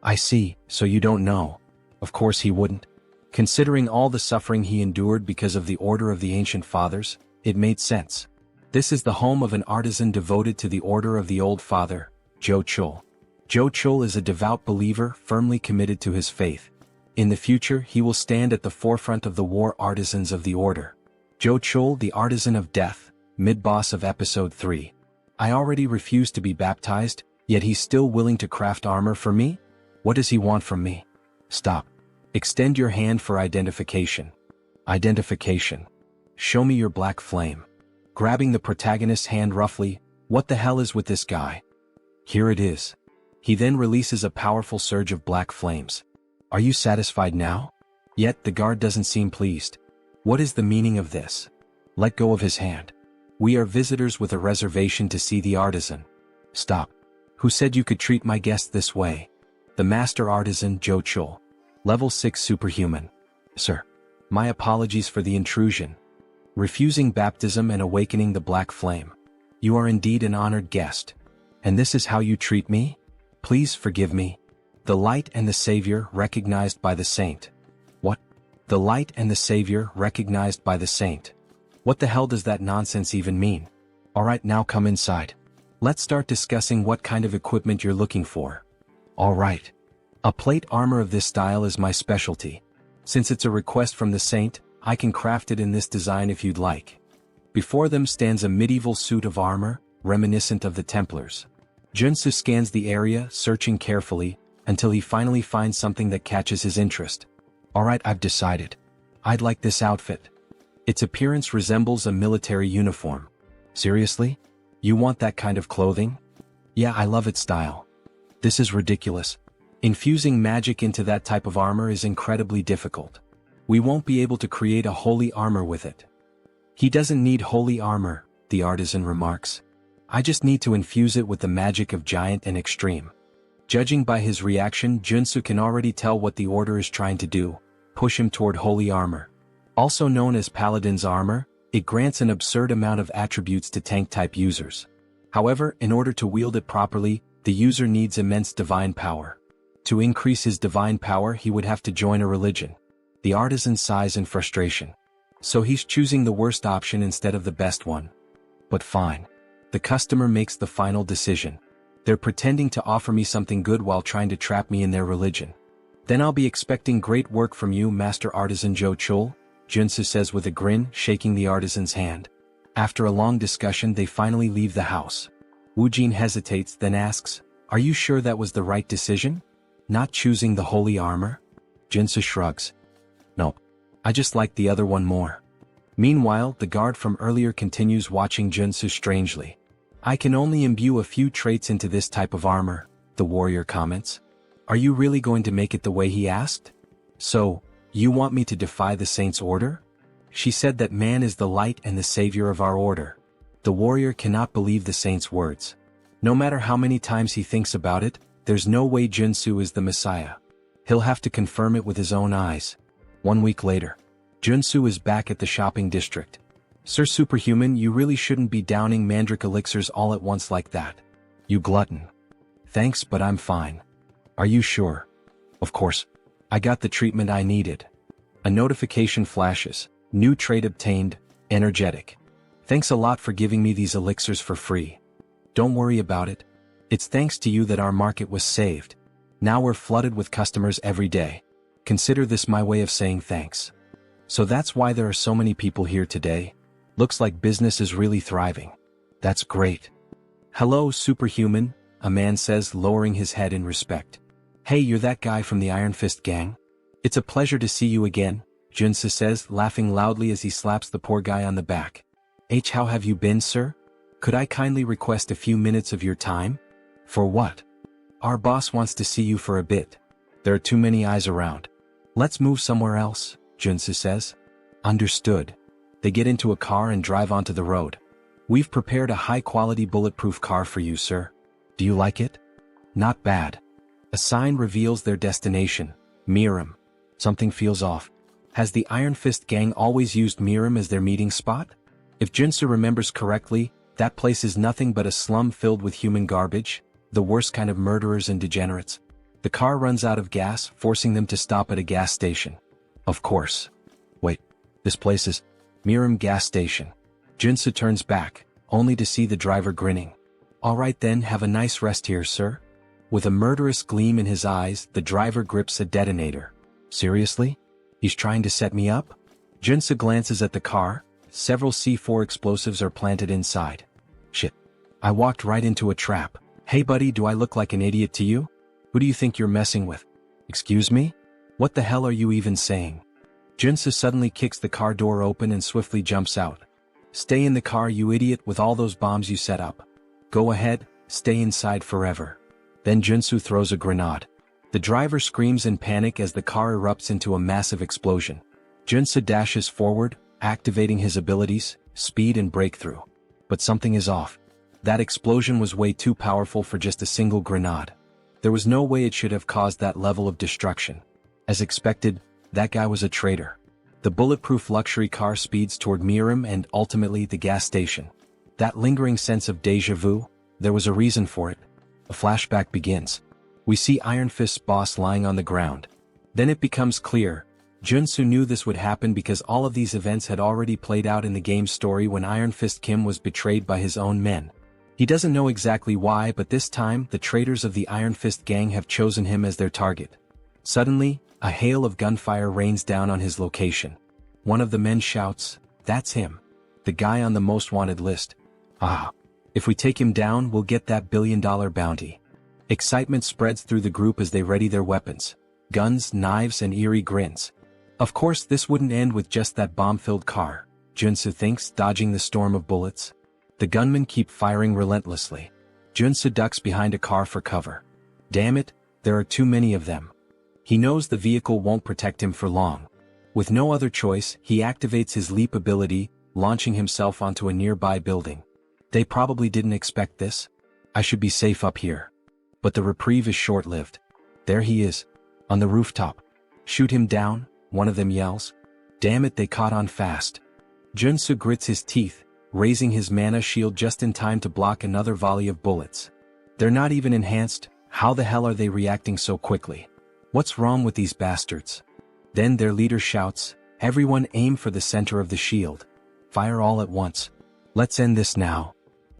I see, so you don't know. Of course he wouldn't. Considering all the suffering he endured because of the Order of the Ancient Fathers, it made sense. This is the home of an artisan devoted to the Order of the Old Father, Joonsoo. Joonsoo is a devout believer firmly committed to his faith. In the future, he will stand at the forefront of the war artisans of the Order. Joonsoo, the Artisan of Death, mid-boss of Episode 3. I already refused to be baptized, yet he's still willing to craft armor for me? What does he want from me? Stop. Extend your hand for identification. Identification. Show me your black flame. Grabbing the protagonist's hand roughly, what the hell is with this guy? Here it is. He then releases a powerful surge of black flames. Are you satisfied now? Yet the guard doesn't seem pleased. What is the meaning of this? Let go of his hand. We are visitors with a reservation to see the artisan. Stop. Who said you could treat my guest this way? The master artisan, Joonsoo. Level 6 superhuman. Sir. My apologies for the intrusion. Refusing baptism and awakening the black flame. You are indeed an honored guest. And this is how you treat me? Please forgive me. The light and the savior recognized by the saint. What? The light and the savior recognized by the saint. What the hell does that nonsense even mean? Alright, now come inside. Let's start discussing what kind of equipment you're looking for. Alright. A plate armor of this style is my specialty. Since it's a request from the saint, I can craft it in this design if you'd like. Before them stands a medieval suit of armor, reminiscent of the Templars. Joonsoo scans the area, searching carefully, until he finally finds something that catches his interest. Alright, I've decided. I'd like this outfit. Its appearance resembles a military uniform. Seriously? You want that kind of clothing? Yeah, I love its style. This is ridiculous. Infusing magic into that type of armor is incredibly difficult. We won't be able to create a holy armor with it. He doesn't need holy armor, the artisan remarks. I just need to infuse it with the magic of giant and extreme. Judging by his reaction, Joonsoo can already tell what the order is trying to do, push him toward holy armor. Also known as Paladin's armor, it grants an absurd amount of attributes to tank-type users. However, in order to wield it properly, the user needs immense divine power. To increase his divine power, he would have to join a religion. The artisan sighs in frustration. So he's choosing the worst option instead of the best one. But fine. The customer makes the final decision. They're pretending to offer me something good while trying to trap me in their religion. Then I'll be expecting great work from you, Master Artisan Joonsoo, Joonsoo says with a grin, shaking the artisan's hand. After a long discussion, they finally leave the house. Woojin hesitates, then asks, "Are you sure that was the right decision? Not choosing the holy armor?" Joonsoo shrugs. "No. I just like the other one more." Meanwhile, the guard from earlier continues watching Joonsoo strangely. "I can only imbue a few traits into this type of armor," the warrior comments. "Are you really going to make it the way he asked? So, you want me to defy the saint's order? She said that man is the light and the savior of our order." The warrior cannot believe the saint's words. No matter how many times he thinks about it, there's no way Joonsoo is the Messiah. He'll have to confirm it with his own eyes. 1 week later, Joonsoo is back at the shopping district. "Sir Superhuman, you really shouldn't be downing mandrake elixirs all at once like that. You glutton." "Thanks, but I'm fine." "Are you sure?" "Of course. I got the treatment I needed." A notification flashes. "New trait obtained, energetic. Thanks a lot for giving me these elixirs for free." "Don't worry about it. It's thanks to you that our market was saved. Now we're flooded with customers every day. Consider this my way of saying thanks." "So that's why there are so many people here today? Looks like business is really thriving." "That's great." "Hello, Superhuman," a man says, lowering his head in respect. "Hey, you're that guy from the Iron Fist gang? It's a pleasure to see you again," Joonsoo says, laughing loudly as he slaps the poor guy on the back. How have you been, sir? Could I kindly request a few minutes of your time?" "For what?" "Our boss wants to see you for a bit. There are too many eyes around." "Let's move somewhere else," Joonsoo says. "Understood." They get into a car and drive onto the road. "We've prepared a high-quality bulletproof car for you, sir. Do you like it?" "Not bad." A sign reveals their destination, Miram. Something feels off. Has the Iron Fist gang always used Miram as their meeting spot? If Joonsoo remembers correctly, that place is nothing but a slum filled with human garbage, the worst kind of murderers and degenerates. The car runs out of gas, forcing them to stop at a gas station. Of course. Wait, this place is Miram gas station. Joonsoo turns back, only to see the driver grinning. "Alright then, have a nice rest here, sir." With a murderous gleam in his eyes, the driver grips a detonator. "Seriously? He's trying to set me up?" Joonsoo glances at the car. Several C4 explosives are planted inside. "Shit. I walked right into a trap. Hey buddy, do I look like an idiot to you? Who do you think you're messing with?" "Excuse me? What the hell are you even saying?" Joonsoo suddenly kicks the car door open and swiftly jumps out. "Stay in the car, you idiot, with all those bombs you set up. Go ahead, stay inside forever." Then Joonsoo throws a grenade. The driver screams in panic as the car erupts into a massive explosion. Joonsoo dashes forward, activating his abilities, speed and breakthrough. But something is off. That explosion was way too powerful for just a single grenade. There was no way it should have caused that level of destruction. As expected, that guy was a traitor. The bulletproof luxury car speeds toward Miram and ultimately the gas station. That lingering sense of déjà vu, there was a reason for it. A flashback begins. We see Iron Fist's boss lying on the ground. Then it becomes clear. Joonsoo knew this would happen because all of these events had already played out in the game's story when Iron Fist Kim was betrayed by his own men. He doesn't know exactly why, but this time the traitors of the Iron Fist gang have chosen him as their target. Suddenly, a hail of gunfire rains down on his location. One of the men shouts, "That's him. The guy on the most wanted list. Ah. If we take him down, we'll get that billion-dollar bounty." Excitement spreads through the group as they ready their weapons. Guns, knives, and eerie grins. Of course, this wouldn't end with just that bomb-filled car, Joonsoo thinks, dodging the storm of bullets. The gunmen keep firing relentlessly. Joonsoo ducks behind a car for cover. Damn it, there are too many of them. He knows the vehicle won't protect him for long. With no other choice, he activates his leap ability, launching himself onto a nearby building. They probably didn't expect this. I should be safe up here. But the reprieve is short-lived. There he is, on the rooftop. "Shoot him down," one of them yells. Damn it, they caught on fast. Joonsoo grits his teeth, raising his mana shield just in time to block another volley of bullets. They're not even enhanced. How the hell are they reacting so quickly? What's wrong with these bastards? Then their leader shouts, "Everyone aim for the center of the shield. Fire all at once. Let's end this now."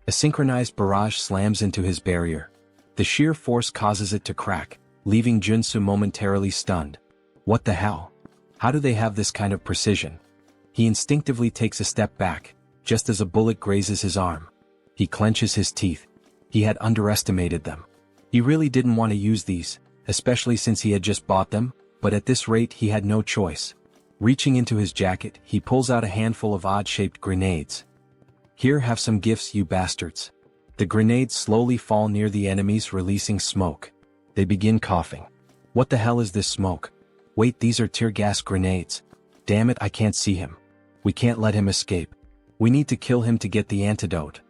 A synchronized barrage slams into his barrier. The sheer force causes it to crack, leaving Joonsoo momentarily stunned. What the hell? How do they have this kind of precision? He instinctively takes a step back, just as a bullet grazes his arm. He clenches his teeth. He had underestimated them. He really didn't want to use these, especially since he had just bought them, but at this rate he had no choice. Reaching into his jacket, he pulls out a handful of odd-shaped grenades. "Here, have some gifts, you bastards." The grenades slowly fall near the enemies, releasing smoke. They begin coughing. What the hell is this smoke? Wait, these are tear gas grenades. Damn it, I can't see him. We can't let him escape. We need to kill him to get the antidote.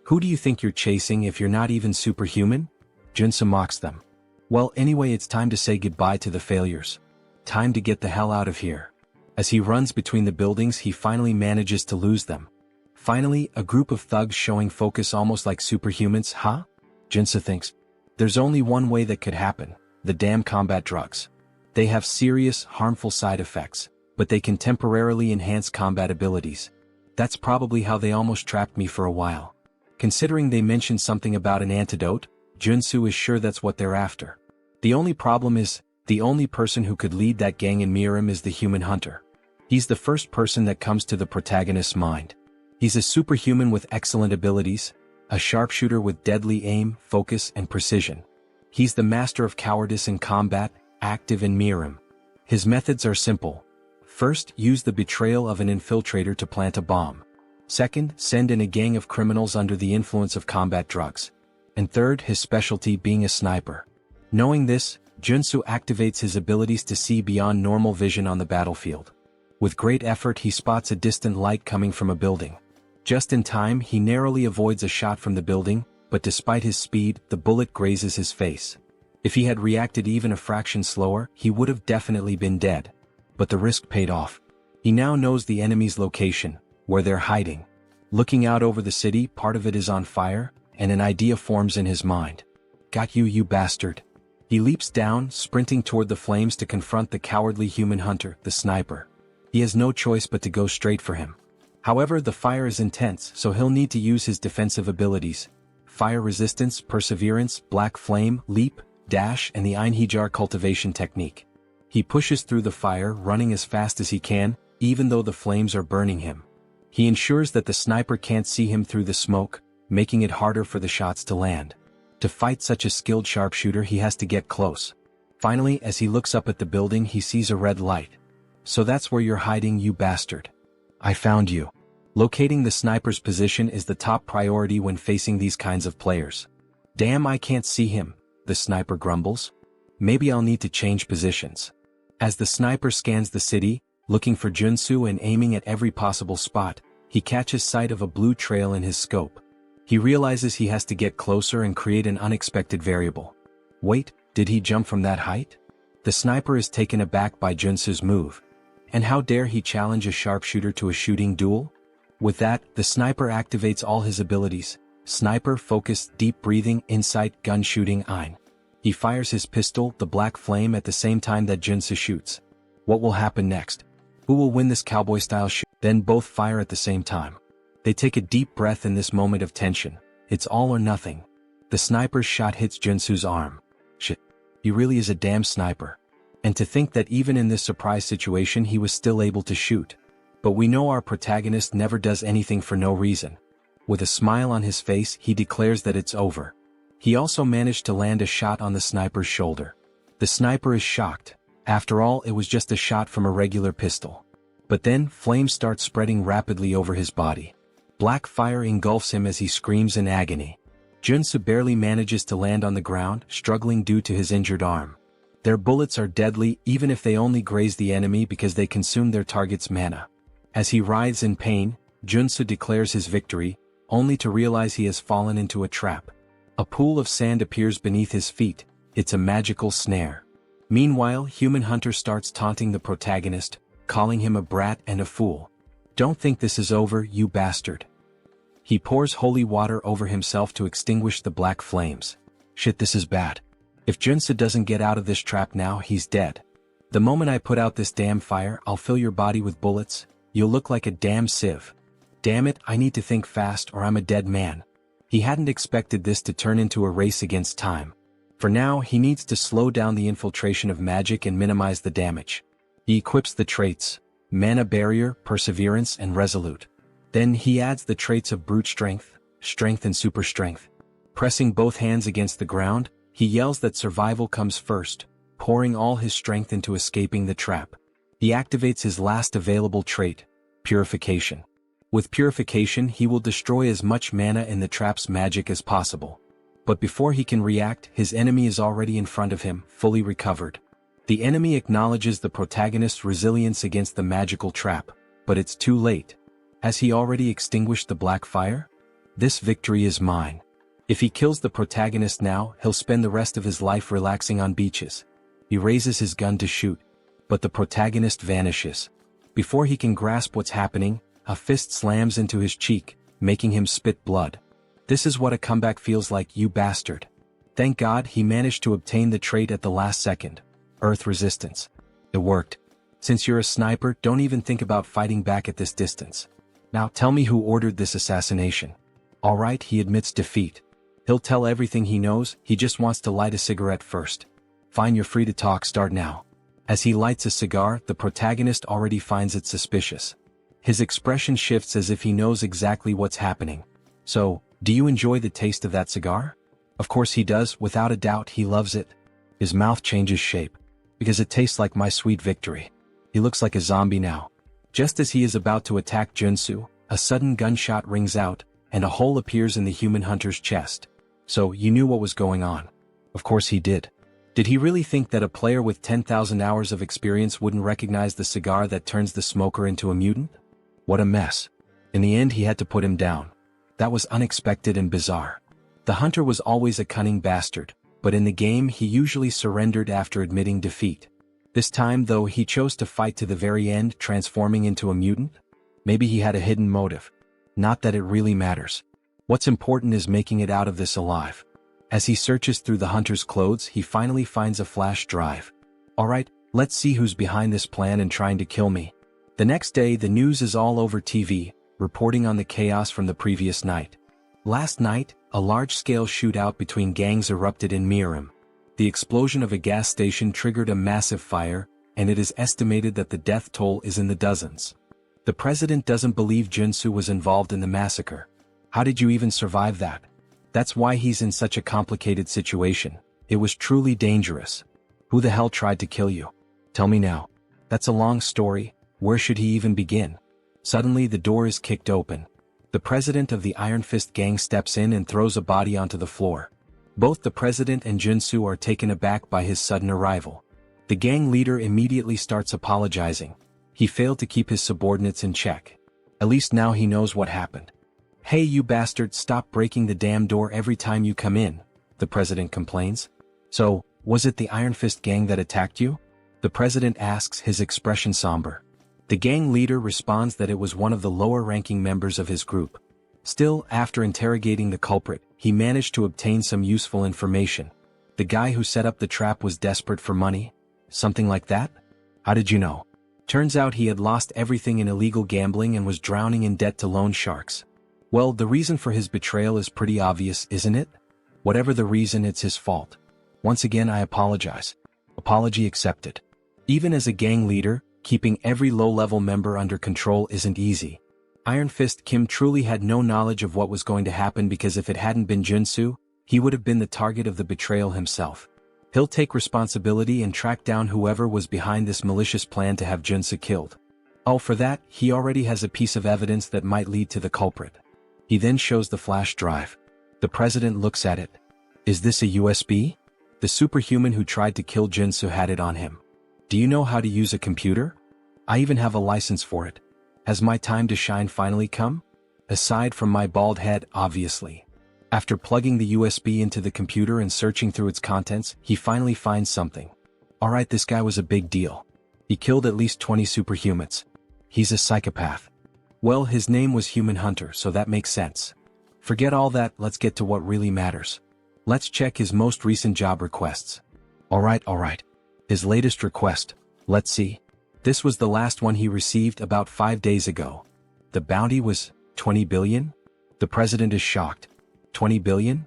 Who do you think you're chasing if you're not even superhuman? Joonsoo mocks them. Well, anyway, it's time to say goodbye to the failures. Time to get the hell out of here. As he runs between the buildings, he finally manages to lose them. Finally, a group of thugs showing focus almost like superhumans, huh? Joonsoo thinks. There's only one way that could happen. The damn combat drugs. They have serious, harmful side effects, but they can temporarily enhance combat abilities. That's probably how they almost trapped me for a while. Considering they mentioned something about an antidote, Joonsoo is sure that's what they're after. The only problem is, the only person who could lead that gang in Harem is the human hunter. He's the first person that comes to the protagonist's mind. He's a superhuman with excellent abilities, a sharpshooter with deadly aim, focus, and precision. He's the master of cowardice in combat, active in Harem. His methods are simple. First, use the betrayal of an infiltrator to plant a bomb. Second, send in a gang of criminals under the influence of combat drugs. And third, his specialty being a sniper. Knowing this, Joonsoo activates his abilities to see beyond normal vision on the battlefield. With great effort, he spots a distant light coming from a building. Just in time, he narrowly avoids a shot from the building, but despite his speed, the bullet grazes his face. If he had reacted even a fraction slower, he would have definitely been dead. But the risk paid off. He now knows the enemy's location, where they're hiding. Looking out over the city, part of it is on fire, and an idea forms in his mind. Got you, you bastard. He leaps down, sprinting toward the flames to confront the cowardly human hunter, the sniper. He has no choice but to go straight for him. However, the fire is intense, so he'll need to use his defensive abilities. Fire resistance, perseverance, black flame, leap, dash, and the Einhejar cultivation technique. He pushes through the fire, running as fast as he can, even though the flames are burning him. He ensures that the sniper can't see him through the smoke, making it harder for the shots to land. To fight such a skilled sharpshooter, he has to get close. Finally, as he looks up at the building, he sees a red light. So that's where you're hiding, you bastard. I found you. Locating the sniper's position is the top priority when facing these kinds of players. Damn, I can't see him, the sniper grumbles. Maybe I'll need to change positions. As the sniper scans the city, looking for Joonsoo and aiming at every possible spot, he catches sight of a blue trail in his scope. He realizes he has to get closer and create an unexpected variable. Wait, did he jump from that height? The sniper is taken aback by Joonsoo's move. And how dare he challenge a sharpshooter to a shooting duel? With that, the sniper activates all his abilities: sniper, focus, deep breathing, insight, gun shooting, ein. He fires his pistol, the black flame, at the same time that Joonsoo shoots. What will happen next? Who will win this cowboy-style shoot? Then both fire at the same time. They take a deep breath in this moment of tension. It's all or nothing. The sniper's shot hits Joonsoo's arm. Shit. He really is a damn sniper. And to think that even in this surprise situation he was still able to shoot. But we know our protagonist never does anything for no reason. With a smile on his face, he declares that it's over. He also managed to land a shot on the sniper's shoulder. The sniper is shocked. After all, it was just a shot from a regular pistol. But then, flames start spreading rapidly over his body. Black fire engulfs him as he screams in agony. Joonsoo barely manages to land on the ground, struggling due to his injured arm. Their bullets are deadly even if they only graze the enemy because they consume their target's mana. As he writhes in pain, Joonsoo declares his victory, only to realize he has fallen into a trap. A pool of sand appears beneath his feet. It's a magical snare. Meanwhile, Human Hunter starts taunting the protagonist, calling him a brat and a fool. Don't think this is over, you bastard. He pours holy water over himself to extinguish the black flames. Shit, this is bad. If Joonsoo doesn't get out of this trap now, he's dead. The moment I put out this damn fire, I'll fill your body with bullets. You'll look like a damn sieve. Damn it, I need to think fast or I'm a dead man. He hadn't expected this to turn into a race against time. For now, he needs to slow down the infiltration of magic and minimize the damage. He equips the traits: Mana Barrier, Perseverance, and Resolute. Then he adds the traits of Brute Strength, Strength and Super Strength. Pressing both hands against the ground, he yells that survival comes first, pouring all his strength into escaping the trap. He activates his last available trait, Purification. With Purification, he will destroy as much mana in the trap's magic as possible. But before he can react, his enemy is already in front of him, fully recovered. The enemy acknowledges the protagonist's resilience against the magical trap, but it's too late. Has he already extinguished the black fire? This victory is mine. If he kills the protagonist now, he'll spend the rest of his life relaxing on beaches. He raises his gun to shoot, but the protagonist vanishes. Before he can grasp what's happening, a fist slams into his cheek, making him spit blood. This is what a comeback feels like, you bastard. Thank God he managed to obtain the trait at the last second. Earth Resistance. It worked. Since you're a sniper, don't even think about fighting back at this distance. Now tell me who ordered this assassination. Alright, he admits defeat. He'll tell everything he knows, he just wants to light a cigarette first. Fine, you're free to talk, start now. As he lights a cigar, the protagonist already finds it suspicious. His expression shifts as if he knows exactly what's happening. So, do you enjoy the taste of that cigar? Of course he does, without a doubt he loves it. His mouth changes shape. Because it tastes like my sweet victory. He looks like a zombie now. Just as he is about to attack Joonsoo, a sudden gunshot rings out, and a hole appears in the Human Hunter's chest. So, you knew what was going on. Of course he did. Did he really think that a player with 10,000 hours of experience wouldn't recognize the cigar that turns the smoker into a mutant? What a mess. In the end he had to put him down. That was unexpected and bizarre. The hunter was always a cunning bastard, but in the game he usually surrendered after admitting defeat. This time though he chose to fight to the very end, transforming into a mutant? Maybe he had a hidden motive. Not that it really matters. What's important is making it out of this alive. As he searches through the hunter's clothes, he finally finds a flash drive. Alright, let's see who's behind this plan and trying to kill me. The next day the news is all over TV, reporting on the chaos from the previous night. Last night, a large-scale shootout between gangs erupted in Harem. The explosion of a gas station triggered a massive fire, and it is estimated that the death toll is in the dozens. The president doesn't believe Joonsoo was involved in the massacre. How did you even survive that? That's why he's in such a complicated situation. It was truly dangerous. Who the hell tried to kill you? Tell me now. That's a long story. Where should he even begin? Suddenly the door is kicked open. The president of the Iron Fist gang steps in and throws a body onto the floor. Both the president and Joonsoo are taken aback by his sudden arrival. The gang leader immediately starts apologizing. He failed to keep his subordinates in check. At least now he knows what happened. Hey you bastard, stop breaking the damn door every time you come in, the president complains. So, was it the Iron Fist gang that attacked you? The president asks, his expression somber. The gang leader responds that it was one of the lower-ranking members of his group. Still, after interrogating the culprit, he managed to obtain some useful information. The guy who set up the trap was desperate for money? Something like that? How did you know? Turns out he had lost everything in illegal gambling and was drowning in debt to loan sharks. Well, the reason for his betrayal is pretty obvious, isn't it? Whatever the reason, it's his fault. Once again, I apologize. Apology accepted. Even as a gang leader, keeping every low-level member under control isn't easy. Iron Fist Kim truly had no knowledge of what was going to happen, because if it hadn't been Joonsoo, he would have been the target of the betrayal himself. He'll take responsibility and track down whoever was behind this malicious plan to have Joonsoo killed. Oh, for that, he already has a piece of evidence that might lead to the culprit. He then shows the flash drive. The president looks at it. Is this a USB? The superhuman who tried to kill Joonsoo had it on him. Do you know how to use a computer? I even have a license for it. Has my time to shine finally come? Aside from my bald head, obviously. After plugging the USB into the computer and searching through its contents, he finally finds something. Alright, this guy was a big deal. He killed at least 20 superhumans. He's a psychopath. Well, his name was Human Hunter, so that makes sense. Forget all that, let's get to what really matters. Let's check his most recent job requests. Alright. His latest request, let's see. This was the last one he received about 5 days ago. The bounty was 20 billion? The president is shocked. 20 billion?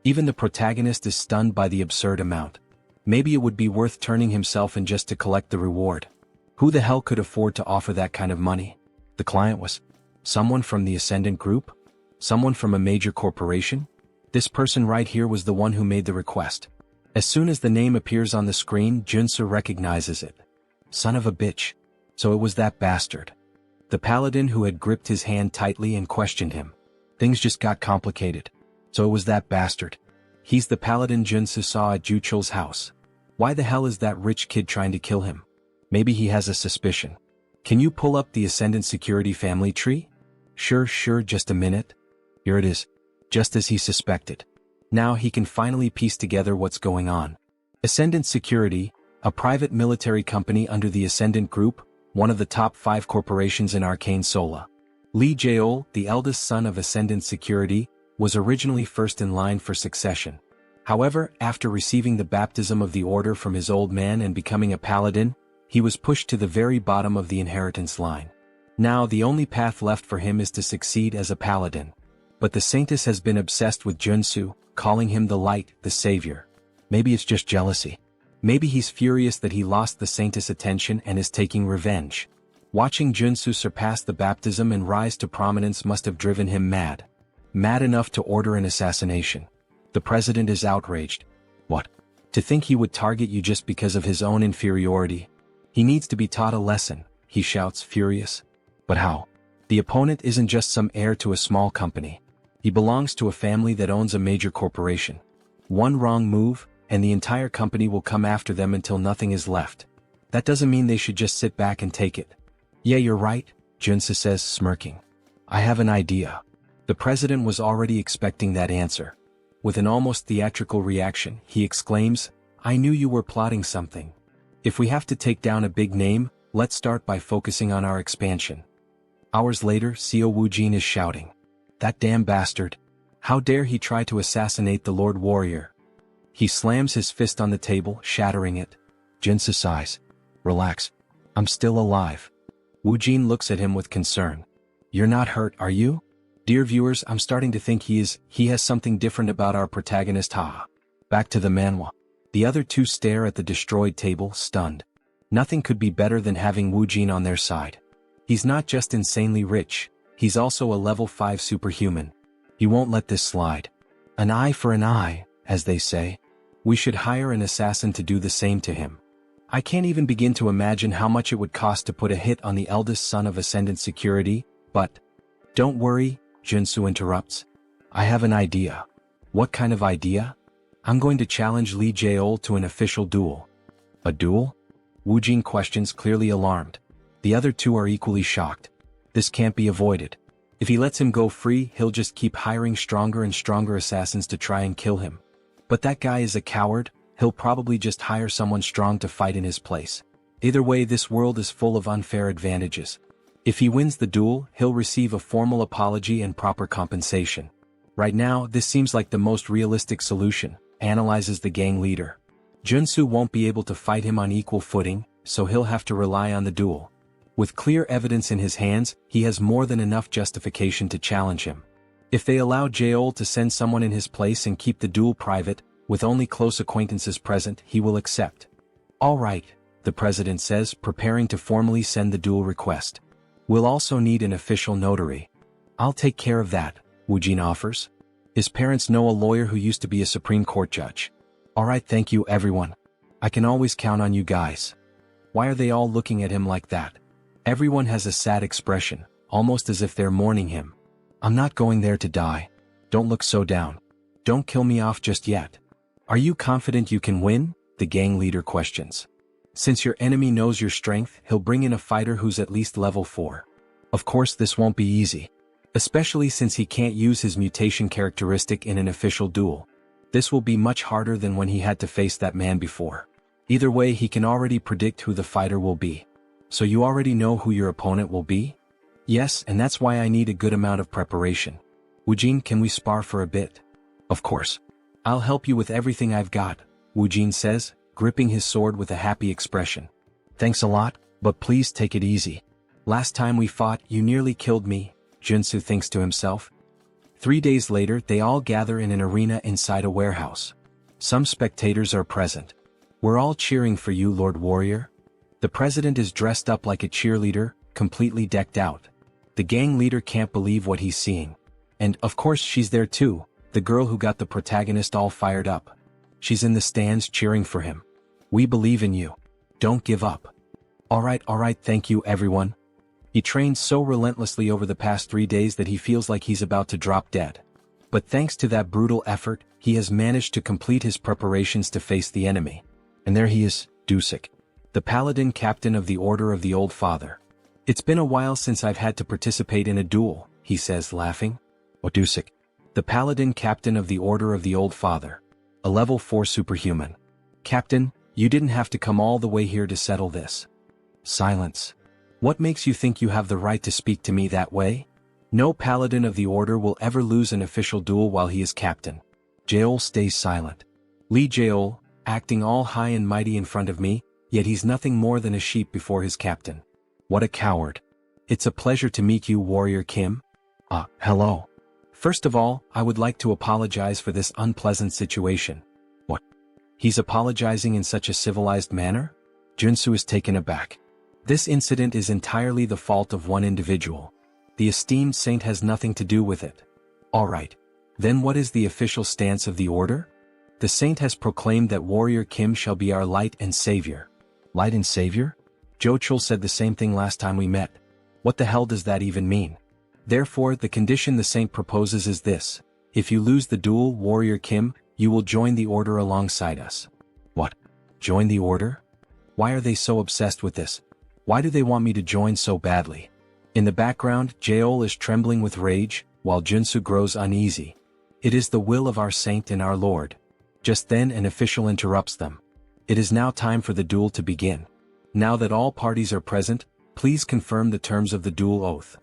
Even the protagonist is stunned by the absurd amount. Maybe it would be worth turning himself in just to collect the reward. Who the hell could afford to offer that kind of money? The client was someone from the Ascendant Group? Someone from a major corporation? This person right here was the one who made the request. As soon as the name appears on the screen, Joonsoo recognizes it. Son of a bitch. So it was that bastard. The paladin who had gripped his hand tightly and questioned him. Things just got complicated. So it was that bastard. He's the paladin Joonsoo saw at Juchul's house. Why the hell is that rich kid trying to kill him? Maybe he has a suspicion. Can you pull up the Ascendant Security family tree? Sure, just a minute. Here it is. Just as he suspected. Now he can finally piece together what's going on. Ascendant Security, a private military company under the Ascendant Group, one of the top 5 corporations in Arcane Seoul. Lee Jaeol, the eldest son of Ascendant Security, was originally first in line for succession. However, after receiving the baptism of the order from his old man and becoming a paladin, he was pushed to the very bottom of the inheritance line. Now the only path left for him is to succeed as a paladin. But the Saintess has been obsessed with Joonsoo, calling him the light, the savior. Maybe it's just jealousy. Maybe he's furious that he lost the Saintess' attention and is taking revenge. Watching Joonsoo surpass the baptism and rise to prominence must have driven him mad. Mad enough to order an assassination. The president is outraged. What? To think he would target you just because of his own inferiority? He needs to be taught a lesson, he shouts, furious. But how? The opponent isn't just some heir to a small company. He belongs to a family that owns a major corporation. One wrong move, and the entire company will come after them until nothing is left. That doesn't mean they should just sit back and take it. Yeah, you're right, Joonsoo says, smirking. I have an idea. The president was already expecting that answer. With an almost theatrical reaction, he exclaims, I knew you were plotting something. If we have to take down a big name, let's start by focusing on our expansion. Hours later, Seo Woojin is shouting. That damn bastard. How dare he try to assassinate the Lord Warrior? He slams his fist on the table, shattering it. Joonsoo sighs. Relax. I'm still alive. Woojin looks at him with concern. You're not hurt, are you? Dear viewers, I'm starting to think he has something different about our protagonist, haha. Back to the Manhwa. The other two stare at the destroyed table, stunned. Nothing could be better than having Woojin on their side. He's not just insanely rich, he's also a level 5 superhuman. He won't let this slide. An eye for an eye, as they say. We should hire an assassin to do the same to him. I can't even begin to imagine how much it would cost to put a hit on the eldest son of Ascendant Security, but... Don't worry, Joonsoo interrupts. I have an idea. What kind of idea? I'm going to challenge Lee Jaeol to an official duel. A duel? Woojin questions, clearly alarmed. The other two are equally shocked. This can't be avoided. If he lets him go free, he'll just keep hiring stronger and stronger assassins to try and kill him. But that guy is a coward, he'll probably just hire someone strong to fight in his place. Either way, this world is full of unfair advantages. If he wins the duel, he'll receive a formal apology and proper compensation. Right now, this seems like the most realistic solution, analyzes the gang leader. Joonsoo won't be able to fight him on equal footing, so he'll have to rely on the duel. With clear evidence in his hands, he has more than enough justification to challenge him. If they allow Seoul to send someone in his place and keep the duel private, with only close acquaintances present, he will accept. All right, the president says, preparing to formally send the duel request. We'll also need an official notary. I'll take care of that, Woojin offers. His parents know a lawyer who used to be a Supreme Court judge. All right, thank you everyone. I can always count on you guys. Why are they all looking at him like that? Everyone has a sad expression, almost as if they're mourning him. I'm not going there to die. Don't look so down. Don't kill me off just yet. Are you confident you can win? The gang leader questions. Since your enemy knows your strength, he'll bring in a fighter who's at least level 4. Of course this won't be easy. Especially since he can't use his mutation characteristic in an official duel. This will be much harder than when he had to face that man before. Either way, he can already predict who the fighter will be. So you already know who your opponent will be? Yes, and that's why I need a good amount of preparation. Woojin, can we spar for a bit? Of course. I'll help you with everything I've got, Woojin says, gripping his sword with a happy expression. Thanks a lot, but please take it easy. Last time we fought, you nearly killed me, Joonsoo thinks to himself. 3 days later, they all gather in an arena inside a warehouse. Some spectators are present. We're all cheering for you, Lord Warrior. The president is dressed up like a cheerleader, completely decked out. The gang leader can't believe what he's seeing. And, of course, she's there too, the girl who got the protagonist all fired up. She's in the stands cheering for him. We believe in you. Don't give up. All right, thank you everyone. He trained so relentlessly over the past 3 days that he feels like he's about to drop dead. But thanks to that brutal effort, he has managed to complete his preparations to face the enemy. And there he is, Dusik, the paladin captain of the Order of the Old Father. It's been a while since I've had to participate in a duel, he says, laughing. Oh, Dusik, the paladin captain of the Order of the Old Father. A level 4 superhuman. Captain, you didn't have to come all the way here to settle this. Silence. What makes you think you have the right to speak to me that way? No paladin of the Order will ever lose an official duel while he is captain. Seoul stays silent. Lee Seoul, acting all high and mighty in front of me, yet he's nothing more than a sheep before his captain. What a coward. It's a pleasure to meet you, Warrior Kim. Hello. First of all, I would like to apologize for this unpleasant situation. What? He's apologizing in such a civilized manner? Joonsoo is taken aback. This incident is entirely the fault of one individual. The esteemed saint has nothing to do with it. Alright. Then what is the official stance of the order? The saint has proclaimed that Warrior Kim shall be our light and savior. Light and savior? Jochul said the same thing last time we met. What the hell does that even mean? Therefore, the condition the saint proposes is this. If you lose the duel, Warrior Kim, you will join the order alongside us. What? Join the order? Why are they so obsessed with this? Why do they want me to join so badly? In the background, Seoul is trembling with rage, while Joonsoo grows uneasy. It is the will of our saint and our lord. Just then an official interrupts them. It is now time for the duel to begin. Now that all parties are present, please confirm the terms of the duel oath.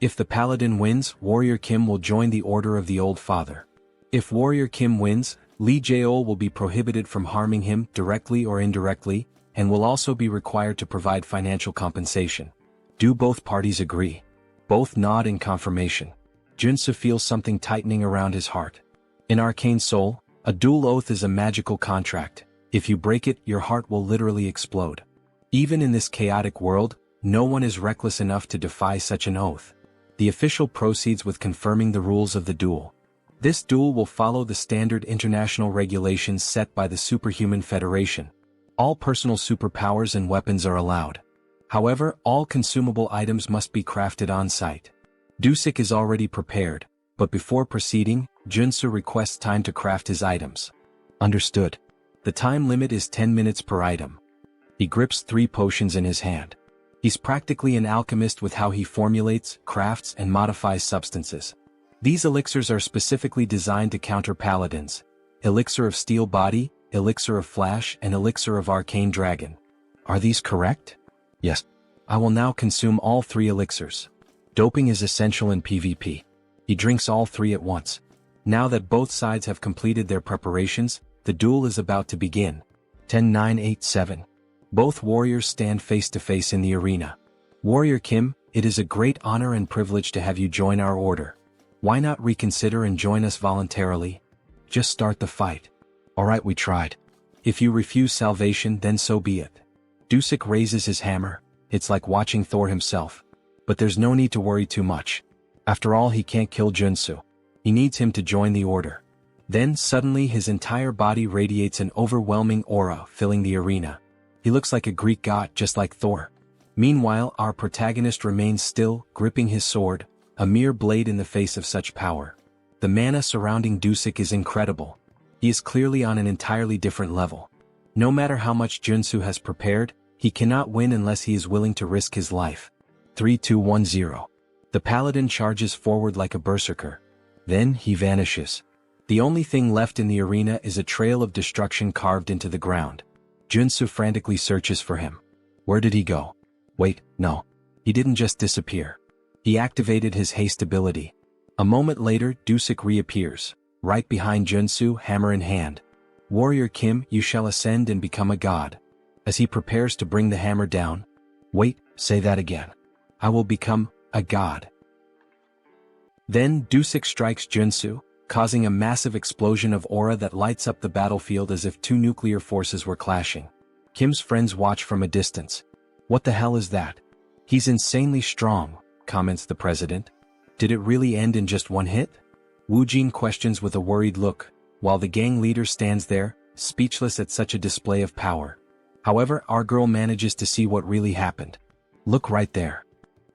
If the paladin wins, Warrior Kim will join the Order of the Old Father. If Warrior Kim wins, Lee Seoul will be prohibited from harming him directly or indirectly, and will also be required to provide financial compensation. Do both parties agree? Both nod in confirmation. Joonsoo feels something tightening around his heart. In Arcane Seoul, a duel oath is a magical contract. If you break it, your heart will literally explode. Even in this chaotic world, no one is reckless enough to defy such an oath. The official proceeds with confirming the rules of the duel. This duel will follow the standard international regulations set by the Superhuman Federation. All personal superpowers and weapons are allowed. However, all consumable items must be crafted on-site. Dusik is already prepared, but before proceeding, Joonsoo requests time to craft his items. Understood. The time limit is 10 minutes per item. He grips 3 potions in his hand. He's practically an alchemist with how he formulates, crafts, and modifies substances. These elixirs are specifically designed to counter paladins. Elixir of Steel Body, Elixir of Flash, and Elixir of Arcane Dragon. Are these correct? Yes. I will now consume all 3 elixirs. Doping is essential in PvP. He drinks all 3 at once. Now that both sides have completed their preparations, The duel is about to begin. 10-9-8-7. Both warriors stand face to face in the arena. Warrior Kim, it is a great honor and privilege to have you join our order. Why not reconsider and join us voluntarily? Just start the fight. Alright, we tried. If you refuse salvation, then so be it. Dusik raises his hammer. It's like watching Thor himself. But there's no need to worry too much. After all, he can't kill Joonsoo. He needs him to join the order. Then suddenly his entire body radiates an overwhelming aura, filling the arena. He looks like a Greek god, just like Thor. Meanwhile, our protagonist remains still, gripping his sword, a mere blade in the face of such power. The mana surrounding Dusik is incredible. He is clearly on an entirely different level. No matter how much Joonsoo has prepared, he cannot win unless he is willing to risk his life. 3-2-1-0. The paladin charges forward like a berserker. Then he vanishes. The only thing left in the arena is a trail of destruction carved into the ground. Joonsoo frantically searches for him. Where did he go? Wait, no. He didn't just disappear. He activated his haste ability. A moment later, Dusik reappears, right behind Joonsoo, hammer in hand. Warrior Kim, you shall ascend and become a god. As he prepares to bring the hammer down. Wait, say that again. I will become a god. Then Dusik strikes Joonsoo, causing a massive explosion of aura that lights up the battlefield as if two nuclear forces were clashing. Kim's friends watch from a distance. What the hell is that? He's insanely strong, comments the president. Did it really end in just one hit? Woojin questions with a worried look, while the gang leader stands there, speechless at such a display of power. However, our girl manages to see what really happened. Look right there.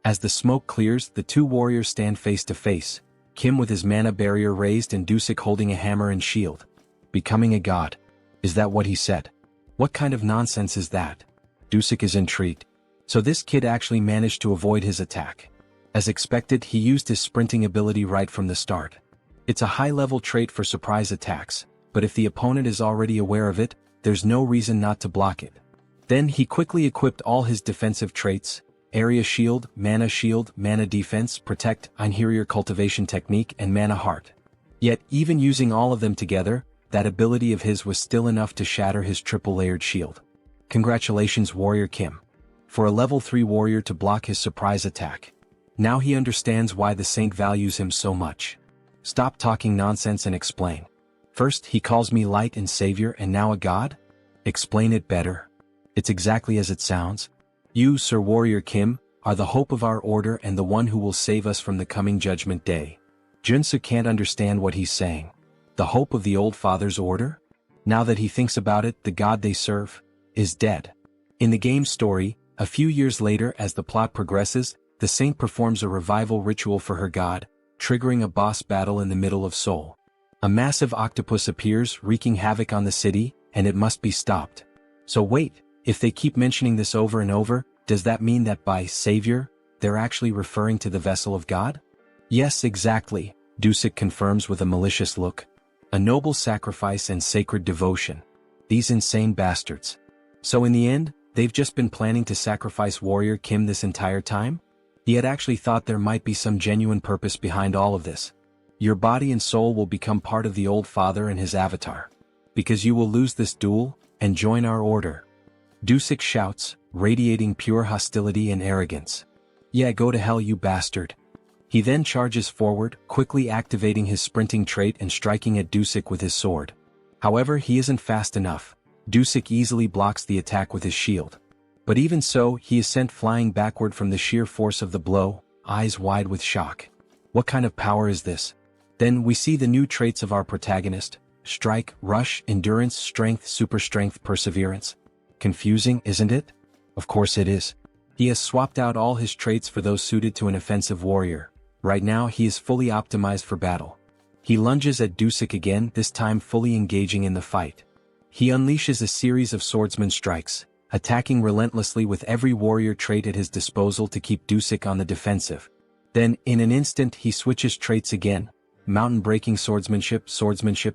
As the smoke clears, the two warriors stand face to face. Kim with his mana barrier raised and Dusik holding a hammer and shield. Becoming a god. Is that what he said? What kind of nonsense is that? Dusik is intrigued. So this kid actually managed to avoid his attack. As expected, he used his sprinting ability right from the start. It's a high-level trait for surprise attacks, but if the opponent is already aware of it, there's no reason not to block it. Then he quickly equipped all his defensive traits: Area Shield, Mana Defense, Protect, Interior Cultivation Technique, and Mana Heart. Yet, even using all of them together, that ability of his was still enough to shatter his triple-layered shield. Congratulations, Warrior Kim. For a level 3 warrior to block his surprise attack. Now he understands why the saint values him so much. Stop talking nonsense and explain. First, he calls me light and savior and now a god? Explain it better. It's exactly as it sounds. You, Sir Warrior Kim, are the hope of our order and the one who will save us from the coming judgment day. Joonsoo can't understand what he's saying. The hope of the old father's order? Now that he thinks about it, the god they serve is dead. In the game's story, a few years later as the plot progresses, the saint performs a revival ritual for her god, triggering a boss battle in the middle of Seoul. A massive octopus appears, wreaking havoc on the city, and it must be stopped. So wait, if they keep mentioning this over and over, does that mean that by savior, they're actually referring to the vessel of God? Yes, exactly, Dusik confirms with a malicious look. A noble sacrifice and sacred devotion. These insane bastards. So in the end, they've just been planning to sacrifice Warrior Kim this entire time? He had actually thought there might be some genuine purpose behind all of this. Your body and soul will become part of the old father and his avatar. Because you will lose this duel, and join our order. Dusik shouts, radiating pure hostility and arrogance. Yeah, go to hell, you bastard. He then charges forward, quickly activating his sprinting trait and striking at Dusik with his sword. However, he isn't fast enough. Dusik easily blocks the attack with his shield. But even so, he is sent flying backward from the sheer force of the blow, eyes wide with shock. What kind of power is this? Then we see the new traits of our protagonist: strike, rush, endurance, strength, super strength, perseverance. Confusing, isn't it? Of course it is. He has swapped out all his traits for those suited to an offensive warrior. Right now he is fully optimized for battle. He lunges at Dusik again, this time fully engaging in the fight. He unleashes a series of swordsman strikes, attacking relentlessly with every warrior trait at his disposal to keep Dusik on the defensive. Then, in an instant, he switches traits again: mountain-breaking swordsmanship,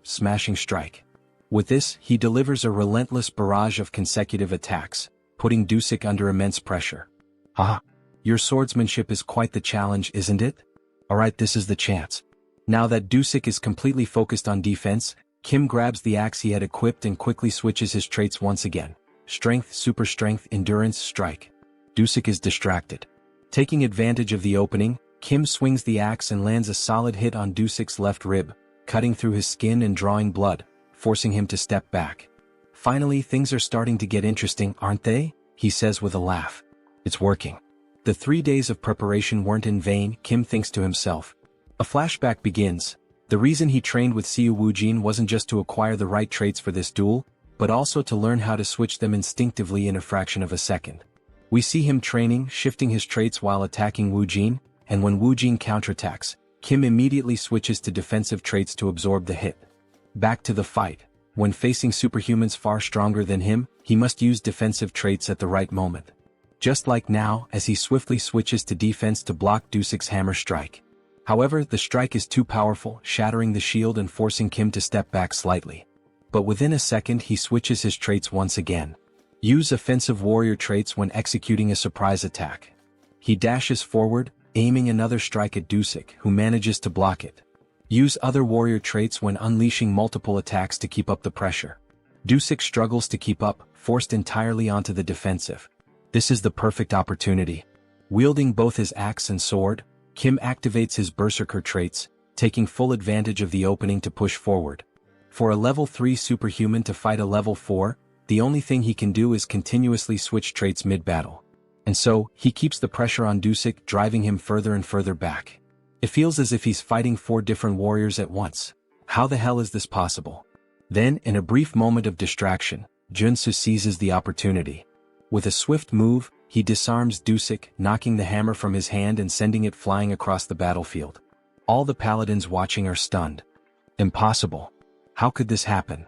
smashing strike. With this, he delivers a relentless barrage of consecutive attacks, putting Dusik under immense pressure. Haha! Your swordsmanship is quite the challenge, isn't it? Alright, this is the chance. Now that Dusik is completely focused on defense, Kim grabs the axe he had equipped and quickly switches his traits once again. Strength, super strength, endurance, strike. Dusik is distracted. Taking advantage of the opening, Kim swings the axe and lands a solid hit on Dusik's left rib, cutting through his skin and drawing blood, forcing him to step back. Finally, things are starting to get interesting, aren't they? He says with a laugh. It's working. The 3 days of preparation weren't in vain, Kim thinks to himself. A flashback begins. The reason he trained with Siu Woojin wasn't just to acquire the right traits for this duel, but also to learn how to switch them instinctively in a fraction of a second. We see him training, shifting his traits while attacking Woojin, and when Woojin counterattacks, Kim immediately switches to defensive traits to absorb the hit. Back to the fight. When facing superhumans far stronger than him, he must use defensive traits at the right moment. Just like now, as he swiftly switches to defense to block Dusik's hammer strike. However, the strike is too powerful, shattering the shield and forcing Kim to step back slightly. But within a second he switches his traits once again. Use offensive warrior traits when executing a surprise attack. He dashes forward, aiming another strike at Dusik, who manages to block it. Use other warrior traits when unleashing multiple attacks to keep up the pressure. Dusik struggles to keep up, forced entirely onto the defensive. This is the perfect opportunity. Wielding both his axe and sword, Kim activates his berserker traits, taking full advantage of the opening to push forward. For a level 3 superhuman to fight a level 4, the only thing he can do is continuously switch traits mid-battle. And so, he keeps the pressure on Dusik, driving him further and further back. It feels as if he's fighting 4 different warriors at once. How the hell is this possible? Then, in a brief moment of distraction, Joonsoo seizes the opportunity. With a swift move, he disarms Dusik, knocking the hammer from his hand and sending it flying across the battlefield. All the paladins watching are stunned. Impossible. How could this happen?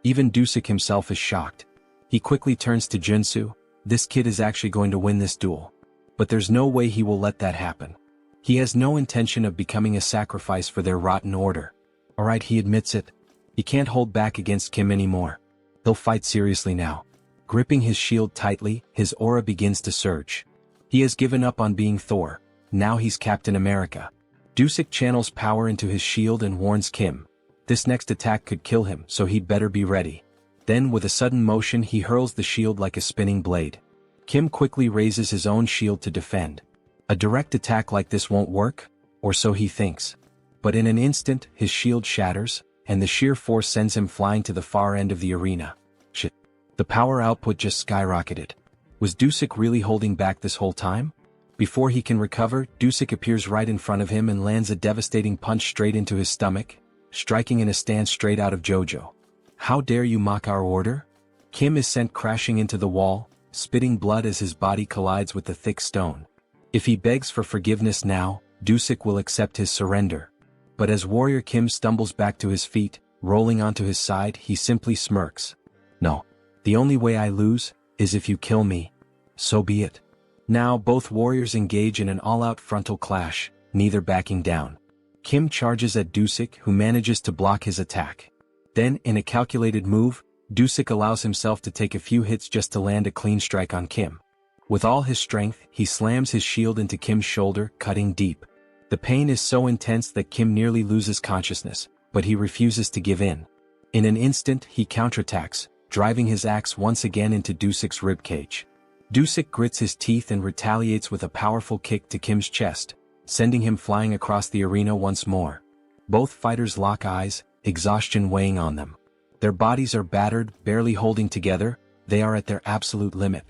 Even Dusik himself is shocked. He quickly turns to Joonsoo. This kid is actually going to win this duel. But there's no way he will let that happen. He has no intention of becoming a sacrifice for their rotten order. Alright, he admits it. He can't hold back against Kim anymore. He'll fight seriously now. Gripping his shield tightly, his aura begins to surge. He has given up on being Thor. Now he's Captain America. Dusik channels power into his shield and warns Kim. This next attack could kill him, so he'd better be ready. Then with a sudden motion he hurls the shield like a spinning blade. Kim quickly raises his own shield to defend. A direct attack like this won't work, or so he thinks. But in an instant, his shield shatters, and the sheer force sends him flying to the far end of the arena. Shit. The power output just skyrocketed. Was Dusik really holding back this whole time? Before he can recover, Dusik appears right in front of him and lands a devastating punch straight into his stomach, striking in a stance straight out of JoJo. How dare you mock our order? Kim is sent crashing into the wall, spitting blood as his body collides with the thick stone. If he begs for forgiveness now, Dusik will accept his surrender. But as Warrior Kim stumbles back to his feet, rolling onto his side, he simply smirks. No. The only way I lose is if you kill me. So be it. Now both warriors engage in an all-out frontal clash, neither backing down. Kim charges at Dusik, who manages to block his attack. Then, in a calculated move, Dusik allows himself to take a few hits just to land a clean strike on Kim. With all his strength, he slams his shield into Kim's shoulder, cutting deep. The pain is so intense that Kim nearly loses consciousness, but he refuses to give in. In an instant, he counterattacks, driving his axe once again into Dusik's ribcage. Dusik grits his teeth and retaliates with a powerful kick to Kim's chest, sending him flying across the arena once more. Both fighters lock eyes, exhaustion weighing on them. Their bodies are battered, barely holding together, they are at their absolute limit.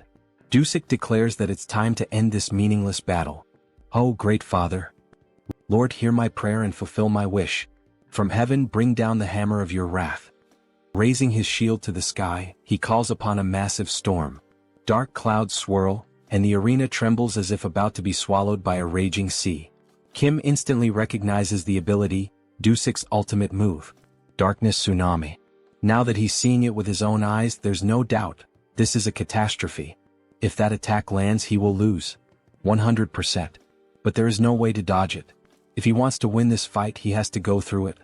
Dusik declares that it's time to end this meaningless battle. Oh, great Father! Lord, hear my prayer and fulfill my wish. From heaven bring down the hammer of your wrath. Raising his shield to the sky, he calls upon a massive storm. Dark clouds swirl, and the arena trembles as if about to be swallowed by a raging sea. Kim instantly recognizes the ability, Dusik's ultimate move. Darkness Tsunami. Now that he's seeing it with his own eyes, there's no doubt, this is a catastrophe. If that attack lands, he will lose. 100%. But there is no way to dodge it. If he wants to win this fight, he has to go through it.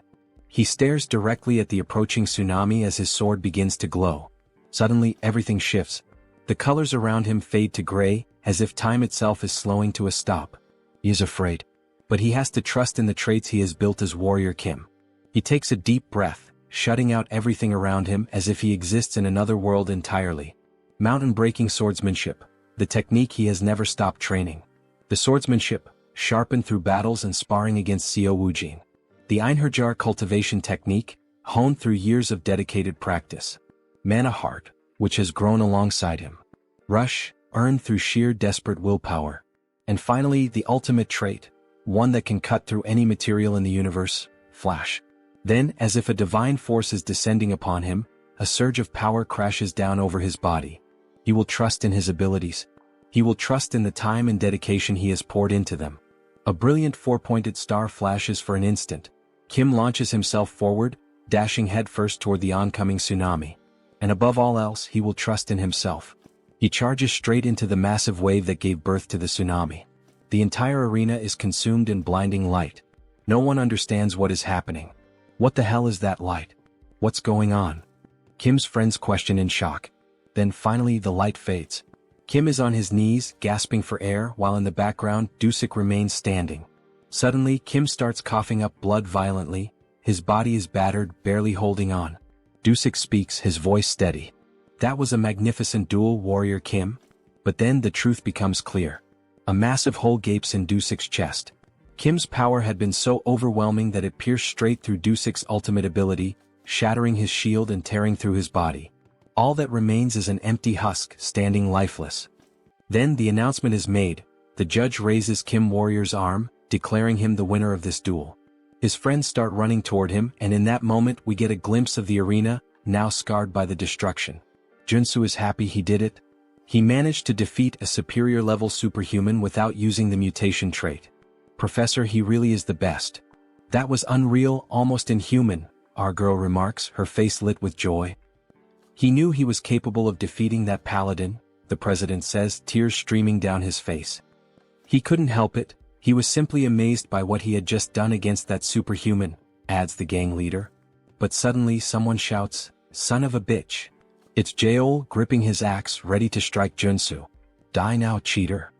He stares directly at the approaching tsunami as his sword begins to glow. Suddenly, everything shifts. The colors around him fade to gray, as if time itself is slowing to a stop. He is afraid. But he has to trust in the traits he has built as Warrior Kim. He takes a deep breath, shutting out everything around him as if he exists in another world entirely. Mountain-breaking swordsmanship, the technique he has never stopped training. The swordsmanship, sharpened through battles and sparring against Seo Woojin. The Einherjar cultivation technique, honed through years of dedicated practice. Mana heart, which has grown alongside him. Rush, earned through sheer desperate willpower. And finally, the ultimate trait, one that can cut through any material in the universe, flash. Then, as if a divine force is descending upon him, a surge of power crashes down over his body. He will trust in his abilities. He will trust in the time and dedication he has poured into them. A brilliant four-pointed star flashes for an instant. Kim launches himself forward, dashing headfirst toward the oncoming tsunami. And above all else, he will trust in himself. He charges straight into the massive wave that gave birth to the tsunami. The entire arena is consumed in blinding light. No one understands what is happening. What the hell is that light? What's going on? Kim's friends question in shock. Then finally the light fades. Kim is on his knees, gasping for air, while in the background, Dusik remains standing. Suddenly, Kim starts coughing up blood violently. His body is battered, barely holding on. Dusik speaks, his voice steady. That was a magnificent duel, Warrior Kim. But then the truth becomes clear. A massive hole gapes in Dusik's chest. Kim's power had been so overwhelming that it pierced straight through Dusik's ultimate ability, shattering his shield and tearing through his body. All that remains is an empty husk, standing lifeless. Then the announcement is made. The judge raises Kim Warrior's arm, declaring him the winner of this duel. His friends start running toward him, and in that moment we get a glimpse of the arena, now scarred by the destruction. Joonsoo is happy he did it. He managed to defeat a superior-level superhuman without using the mutation trait. Professor, he really is the best. That was unreal, almost inhuman, our girl remarks, her face lit with joy. He knew he was capable of defeating that paladin, the president says, tears streaming down his face. He couldn't help it, he was simply amazed by what he had just done against that superhuman, adds the gang leader. But suddenly someone shouts, "Son of a bitch." It's Jeol, gripping his axe, ready to strike Joonsoo. Die now, cheater.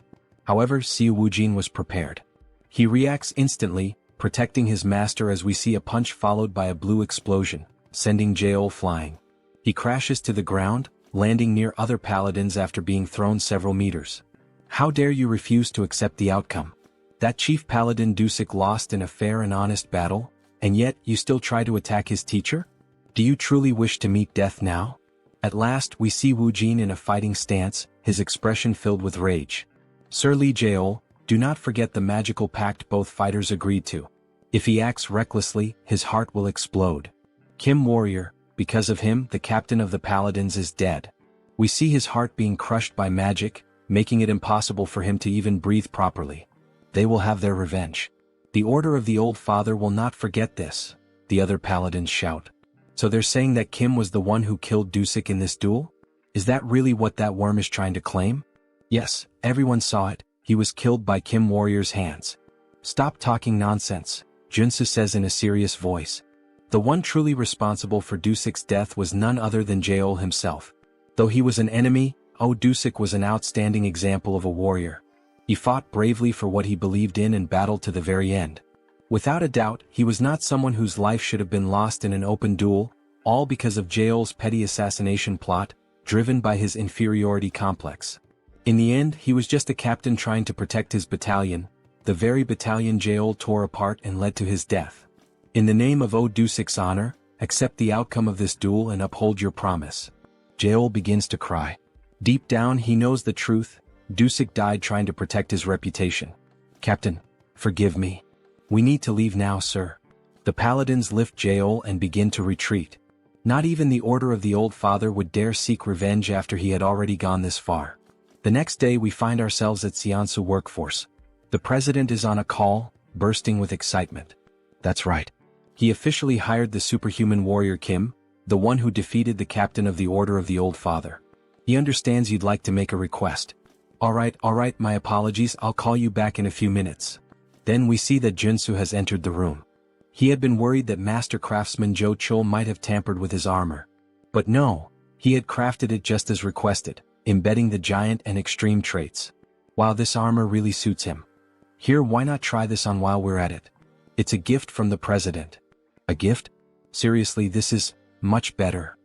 However, Seo Woojin was prepared. He reacts instantly, protecting his master as we see a punch followed by a blue explosion, sending Jeol flying. He crashes to the ground, landing near other paladins after being thrown several meters. How dare you refuse to accept the outcome? That chief paladin Dusik lost in a fair and honest battle, and yet you still try to attack his teacher? Do you truly wish to meet death now? At last we see Woojin in a fighting stance, his expression filled with rage. Sir Lee Jeol, do not forget the magical pact both fighters agreed to. If he acts recklessly, his heart will explode. Kim Warrior, because of him, the captain of the paladins is dead. We see his heart being crushed by magic, making it impossible for him to even breathe properly. They will have their revenge. The Order of the Old Father will not forget this, the other paladins shout. So they're saying that Kim was the one who killed Dusik in this duel? Is that really what that worm is trying to claim? Yes, everyone saw it, he was killed by Kim Warrior's hands. Stop talking nonsense, Joonsoo says in a serious voice. The one truly responsible for Dusik's death was none other than Jeol himself. Though he was an enemy, Dusik was an outstanding example of a warrior. He fought bravely for what he believed in and battled to the very end. Without a doubt, he was not someone whose life should have been lost in an open duel, all because of Jeol's petty assassination plot, driven by his inferiority complex. In the end, he was just a captain trying to protect his battalion, the very battalion Jeol tore apart and led to his death. In the name of Dusik's honor, accept the outcome of this duel and uphold your promise. Jeol begins to cry. Deep down he knows the truth, Dusik died trying to protect his reputation. Captain, forgive me. We need to leave now, sir. The paladins lift Jeol and begin to retreat. Not even the Order of the Old Father would dare seek revenge after he had already gone this far. The next day we find ourselves at Seoul workforce. The president is on a call, bursting with excitement. That's right. He officially hired the superhuman warrior Kim, the one who defeated the captain of the Order of the Old Father. He understands you'd like to make a request. All right, my apologies, I'll call you back in a few minutes. Then we see that Joonsoo has entered the room. He had been worried that master craftsman Jo Chul might have tampered with his armor. But no, he had crafted it just as requested, embedding the giant and extreme traits. Wow, this armor really suits him. Here, why not try this on while we're at it? It's a gift from the president. A gift? Seriously, this is much better.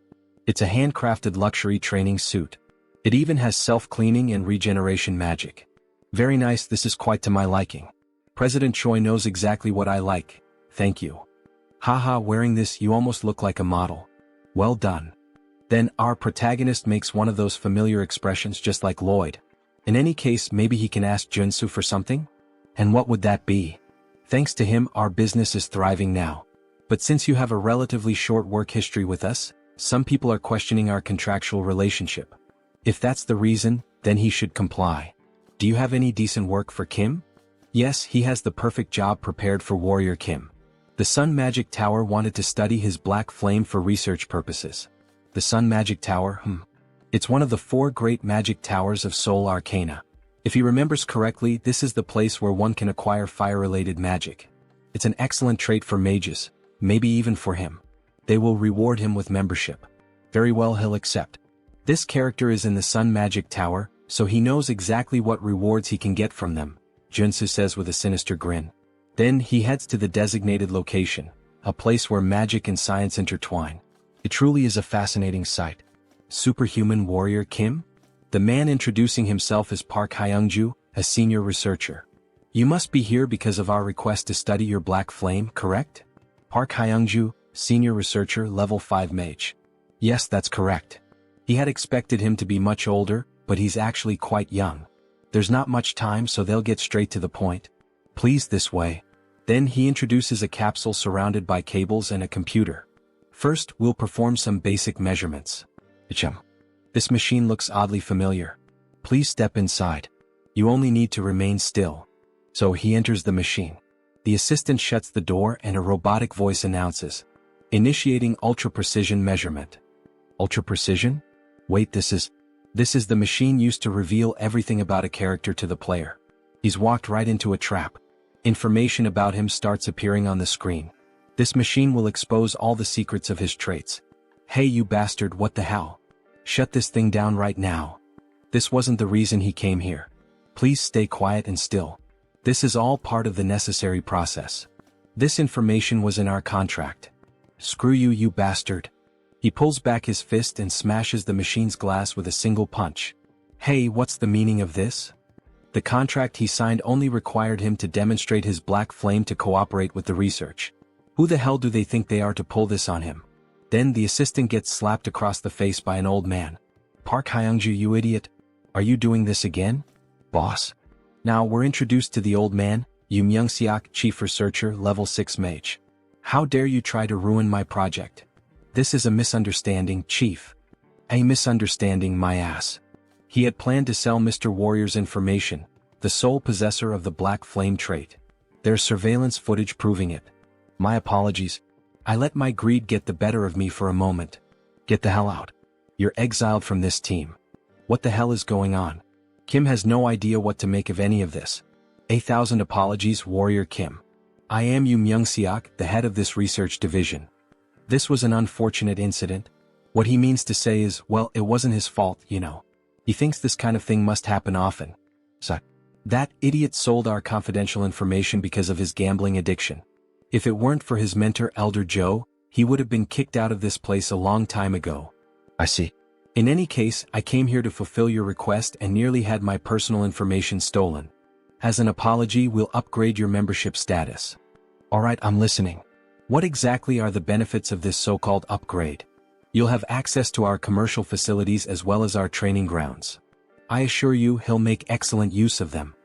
It's a handcrafted luxury training suit. It even has self-cleaning and regeneration magic. Very nice, this is quite to my liking. President Choi knows exactly what I like. Thank you. Haha, wearing this you almost look like a model. Well done. Then our protagonist makes one of those familiar expressions just like Lloyd. In any case, maybe he can ask Joonsoo for something? And what would that be? Thanks to him, our business is thriving now. But since you have a relatively short work history with us, some people are questioning our contractual relationship. If that's the reason, then he should comply. Do you have any decent work for Kim? Yes, he has the perfect job prepared for Warrior Kim. The Sun Magic Tower wanted to study his black flame for research purposes. The Sun Magic Tower, It's one of the 4 great magic towers of Seoul Arcana. If he remembers correctly, this is the place where one can acquire fire-related magic. It's an excellent trait for mages, maybe even for him. They will reward him with membership. Very well, he'll accept. This character is in the Sun Magic Tower, so he knows exactly what rewards he can get from them, Joonsoo says with a sinister grin. Then he heads to the designated location, a place where magic and science intertwine. It truly is a fascinating sight. Superhuman Warrior Kim? The man introducing himself is Park Hyungju, a senior researcher. You must be here because of our request to study your black flame, correct? Park Hyungju, senior researcher, level 5 mage. Yes, that's correct. He had expected him to be much older, but he's actually quite young. There's not much time, so they'll get straight to the point. Please, this way. Then he introduces a capsule surrounded by cables and a computer. First, we'll perform some basic measurements. This machine looks oddly familiar. Please step inside. You only need to remain still. So he enters the machine. The assistant shuts the door and a robotic voice announces, initiating ultra-precision measurement. Ultra-precision? Wait, this is the machine used to reveal everything about a character to the player. He's walked right into a trap. Information about him starts appearing on the screen. This machine will expose all the secrets of his traits. Hey you bastard, what the hell? Shut this thing down right now. This wasn't the reason he came here. Please stay quiet and still. This is all part of the necessary process. This information was in our contract. Screw you, you bastard. He pulls back his fist and smashes the machine's glass with a single punch. Hey, what's the meaning of this? The contract he signed only required him to demonstrate his black flame to cooperate with the research. Who the hell do they think they are to pull this on him? Then the assistant gets slapped across the face by an old man. Park Hyungju, you idiot. Are you doing this again? Boss. Now we're introduced to the old man, Yoon Myung-seok, chief researcher, level 6 mage. How dare you try to ruin my project? This is a misunderstanding, chief. A misunderstanding, my ass. He had planned to sell Mr. Warrior's information, the sole possessor of the black flame trait. There's surveillance footage proving it. My apologies. I let my greed get the better of me for a moment. Get the hell out. You're exiled from this team. What the hell is going on? Kim has no idea what to make of any of this. 1,000 apologies, Warrior Kim. I am Yoon Myung-seok, the head of this research division. This was an unfortunate incident. What he means to say is, well, it wasn't his fault, you know. He thinks this kind of thing must happen often. So, that idiot sold our confidential information because of his gambling addiction. If it weren't for his mentor Elder Joe, he would have been kicked out of this place a long time ago. I see. In any case, I came here to fulfill your request and nearly had my personal information stolen. As an apology, we'll upgrade your membership status. Alright, I'm listening. What exactly are the benefits of this so-called upgrade? You'll have access to our commercial facilities as well as our training grounds. I assure you he'll make excellent use of them.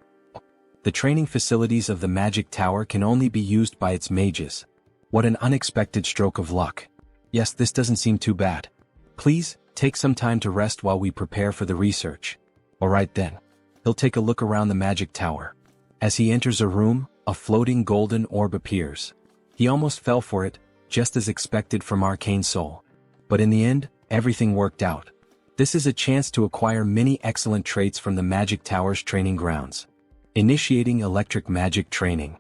The training facilities of the Magic Tower can only be used by its mages. What an unexpected stroke of luck. Yes, this doesn't seem too bad. Please, take some time to rest while we prepare for the research. Alright then. He'll take a look around the Magic Tower. As he enters a room, a floating golden orb appears. He almost fell for it, just as expected from Arcane Seoul. But in the end, everything worked out. This is a chance to acquire many excellent traits from the Magic Tower's training grounds. Initiating electric magic training.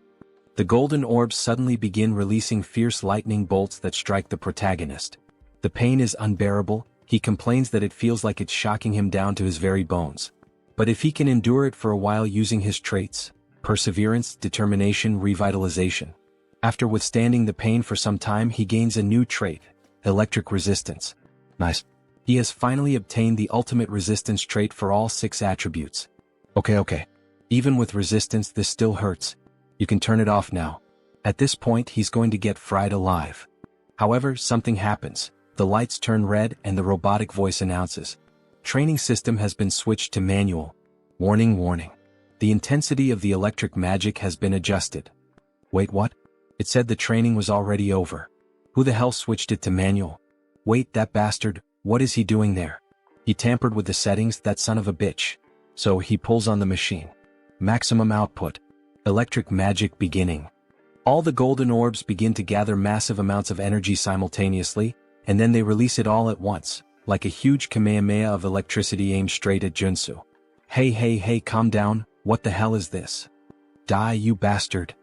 The golden orbs suddenly begin releasing fierce lightning bolts that strike the protagonist. The pain is unbearable, he complains that it feels like it's shocking him down to his very bones. But if he can endure it for a while using his traits, perseverance, determination, revitalization, After withstanding the pain for some time, he gains a new trait, electric resistance. Nice. He has finally obtained the ultimate resistance trait for all 6 attributes. Okay. Even with resistance, this still hurts. You can turn it off now. At this point, he's going to get fried alive. However, something happens. The lights turn red and the robotic voice announces, "Training system has been switched to manual. Warning, warning. The intensity of the electric magic has been adjusted." Wait, what? It said the training was already over. Who the hell switched it to manual? Wait, that bastard, what is he doing there? He tampered with the settings, that son of a bitch. So he pulls on the machine. Maximum output. Electric magic beginning. All the golden orbs begin to gather massive amounts of energy simultaneously, and then they release it all at once, like a huge Kamehameha of electricity aimed straight at Joonsoo. Hey, calm down, what the hell is this? Die, you bastard.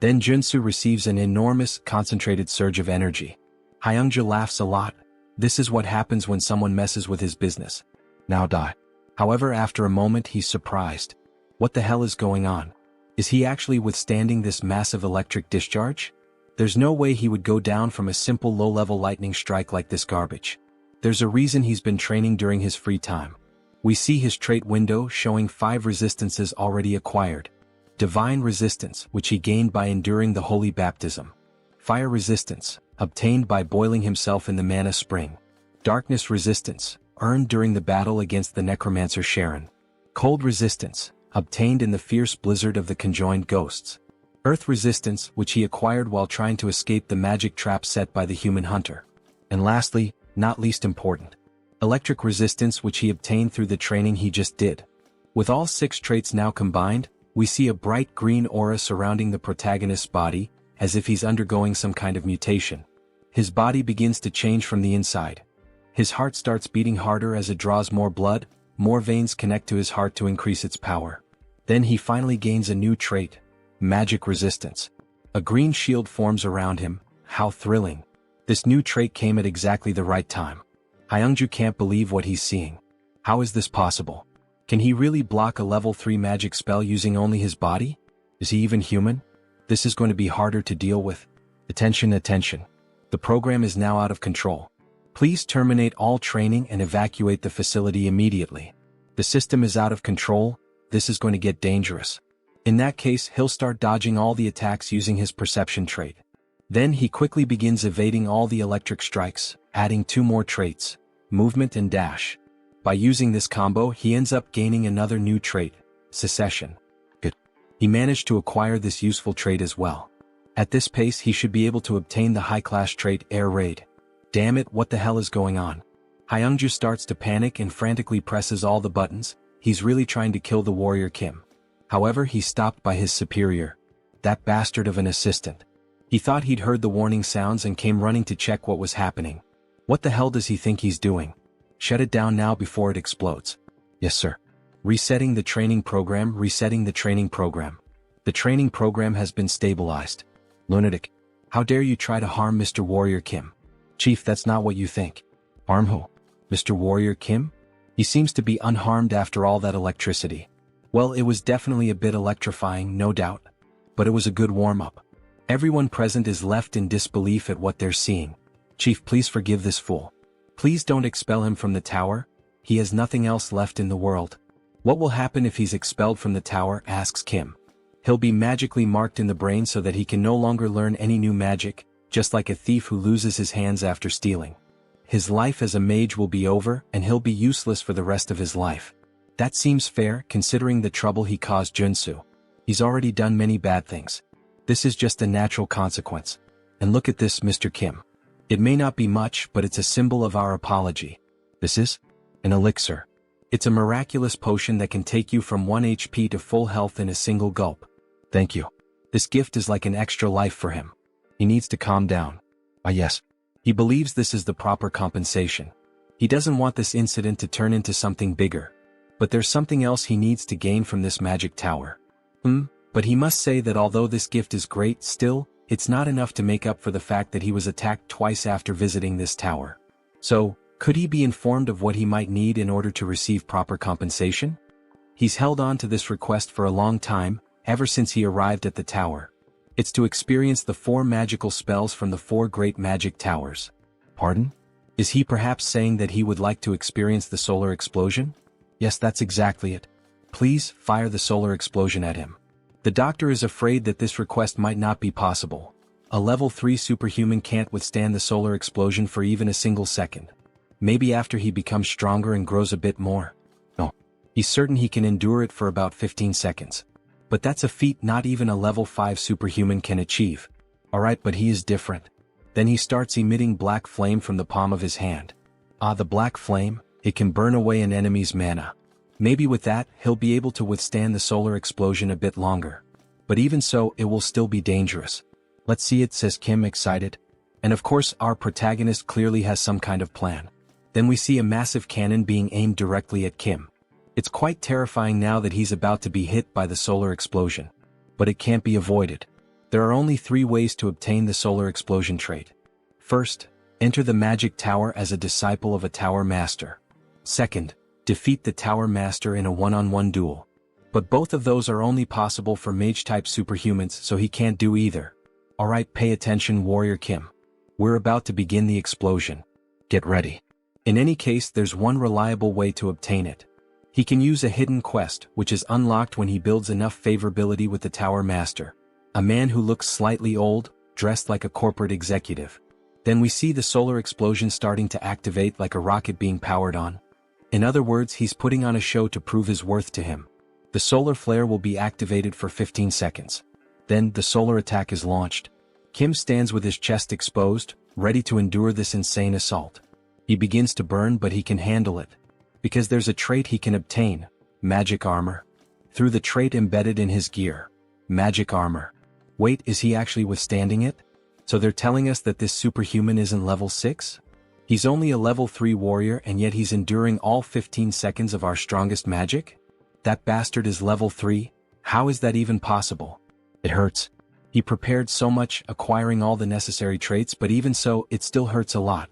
Then Joonsoo receives an enormous, concentrated surge of energy. Hyungja laughs a lot. This is what happens when someone messes with his business. Now die. However, after a moment he's surprised. What the hell is going on? Is he actually withstanding this massive electric discharge? There's no way he would go down from a simple low-level lightning strike like this garbage. There's a reason he's been training during his free time. We see his trait window showing 5 resistances already acquired. Divine resistance, which he gained by enduring the holy baptism. Fire resistance, obtained by boiling himself in the mana spring. Darkness resistance, earned during the battle against the necromancer Sharon. Cold resistance, obtained in the fierce blizzard of the conjoined ghosts. Earth resistance, which he acquired while trying to escape the magic trap set by the human hunter. And lastly, not least important, electric resistance, which he obtained through the training he just did. With all 6 traits now combined, we see a bright green aura surrounding the protagonist's body, as if he's undergoing some kind of mutation. His body begins to change from the inside. His heart starts beating harder as it draws more blood, more veins connect to his heart to increase its power. Then he finally gains a new trait, magic resistance. A green shield forms around him. How thrilling. This new trait came at exactly the right time. Hyungju can't believe what he's seeing. How is this possible? Can he really block a level 3 magic spell using only his body? Is he even human? This is going to be harder to deal with. Attention. The program is now out of control. Please terminate all training and evacuate the facility immediately. The system is out of control. This is going to get dangerous. In that case, he'll start dodging all the attacks using his perception trait. Then he quickly begins evading all the electric strikes, adding 2 more traits, movement and dash. By using this combo, he ends up gaining another new trait, secession. Good. He managed to acquire this useful trait as well. At this pace, he should be able to obtain the high-class trait, air raid. Damn it, what the hell is going on? Hyungju starts to panic and frantically presses all the buttons. He's really trying to kill the warrior Kim. However, he's stopped by his superior. That bastard of an assistant. He thought he'd heard the warning sounds and came running to check what was happening. What the hell does he think he's doing? Shut it down now before it explodes. Yes, sir. Resetting the training program. The training program has been stabilized. Lunatic. How dare you try to harm Mr. Warrior Kim? Chief, that's not what you think. Harm who? Mr. Warrior Kim? He seems to be unharmed after all that electricity. Well, it was definitely a bit electrifying, no doubt. But it was a good warm-up. Everyone present is left in disbelief at what they're seeing. Chief, please forgive this fool. Please don't expel him from the tower. He has nothing else left in the world. What will happen if he's expelled from the tower, asks Kim. He'll be magically marked in the brain so that he can no longer learn any new magic, just like a thief who loses his hands after stealing. His life as a mage will be over and he'll be useless for the rest of his life. That seems fair considering the trouble he caused Joonsoo. He's already done many bad things. This is just a natural consequence. And look at this, Mr. Kim. It may not be much, but it's a symbol of our apology. This is an elixir. It's a miraculous potion that can take you from 1 HP to full health in a single gulp. Thank you. This gift is like an extra life for him. He needs to calm down. Ah yes. He believes this is the proper compensation. He doesn't want this incident to turn into something bigger. But there's something else he needs to gain from this magic tower. But he must say that although this gift is great, still, it's not enough to make up for the fact that he was attacked twice after visiting this tower. So, could he be informed of what he might need in order to receive proper compensation? He's held on to this request for a long time, ever since he arrived at the tower. It's to experience the 4 magical spells from the 4 great magic towers. Pardon? Is he perhaps saying that he would like to experience the solar explosion? Yes, that's exactly it. Please, fire the solar explosion at him. The doctor is afraid that this request might not be possible. A level 3 superhuman can't withstand the solar explosion for even a single second. Maybe after he becomes stronger and grows a bit more. No. He's certain he can endure it for about 15 seconds. But that's a feat not even a level 5 superhuman can achieve. Alright, but he is different. Then he starts emitting black flame from the palm of his hand. Ah, the black flame, it can burn away an enemy's mana. Maybe with that, he'll be able to withstand the solar explosion a bit longer. But even so, it will still be dangerous. Let's see it, says Kim, excited. And of course, our protagonist clearly has some kind of plan. Then we see a massive cannon being aimed directly at Kim. It's quite terrifying now that he's about to be hit by the solar explosion. But it can't be avoided. There are only 3 ways to obtain the solar explosion trait. First, enter the magic tower as a disciple of a tower master. Second, defeat the tower master in a one-on-one duel. But both of those are only possible for mage-type superhumans, so he can't do either. Alright, pay attention, Warrior Kim. We're about to begin the explosion. Get ready. In any case, there's one reliable way to obtain it. He can use a hidden quest, which is unlocked when he builds enough favorability with the tower master. A man who looks slightly old, dressed like a corporate executive. Then we see the solar explosion starting to activate like a rocket being powered on. In other words, he's putting on a show to prove his worth to him. The solar flare will be activated for 15 seconds. Then, the solar attack is launched. Kim stands with his chest exposed, ready to endure this insane assault. He begins to burn, but he can handle it. Because there's a trait he can obtain, magic armor. Through the trait embedded in his gear, magic armor. Wait, is he actually withstanding it? So they're telling us that this superhuman isn't level 6? He's only a level 3 warrior and yet he's enduring all 15 seconds of our strongest magic? That bastard is level 3? How is that even possible? It hurts. He prepared so much, acquiring all the necessary traits, but even so, it still hurts a lot.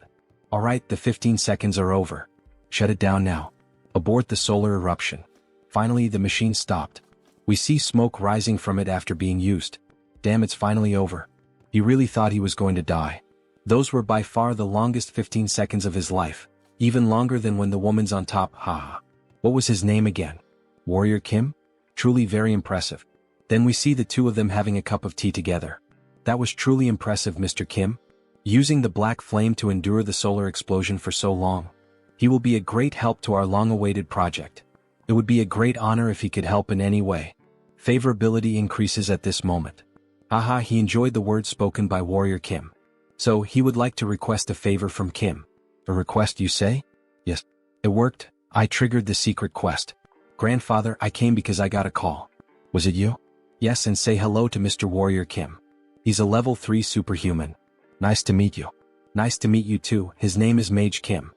Alright, the 15 seconds are over. Shut it down now. Abort the solar eruption. Finally, the machine stopped. We see smoke rising from it after being used. Damn, it's finally over. He really thought he was going to die. Those were by far the longest 15 seconds of his life. Even longer than when the woman's on top, haha. What was his name again? Warrior Kim? Truly very impressive. Then we see the 2 of them having a cup of tea together. That was truly impressive, Mr. Kim. Using the black flame to endure the solar explosion for so long. He will be a great help to our long-awaited project. It would be a great honor if he could help in any way. Favorability increases at this moment. Haha, he enjoyed the words spoken by Warrior Kim. So, he would like to request a favor from Kim. A request, you say? Yes. It worked. I triggered the secret quest. Grandfather, I came because I got a call. Was it you? Yes, and say hello to Mr. Warrior Kim. He's a level 3 superhuman. Nice to meet you. Nice to meet you too. His name is Mage Kim.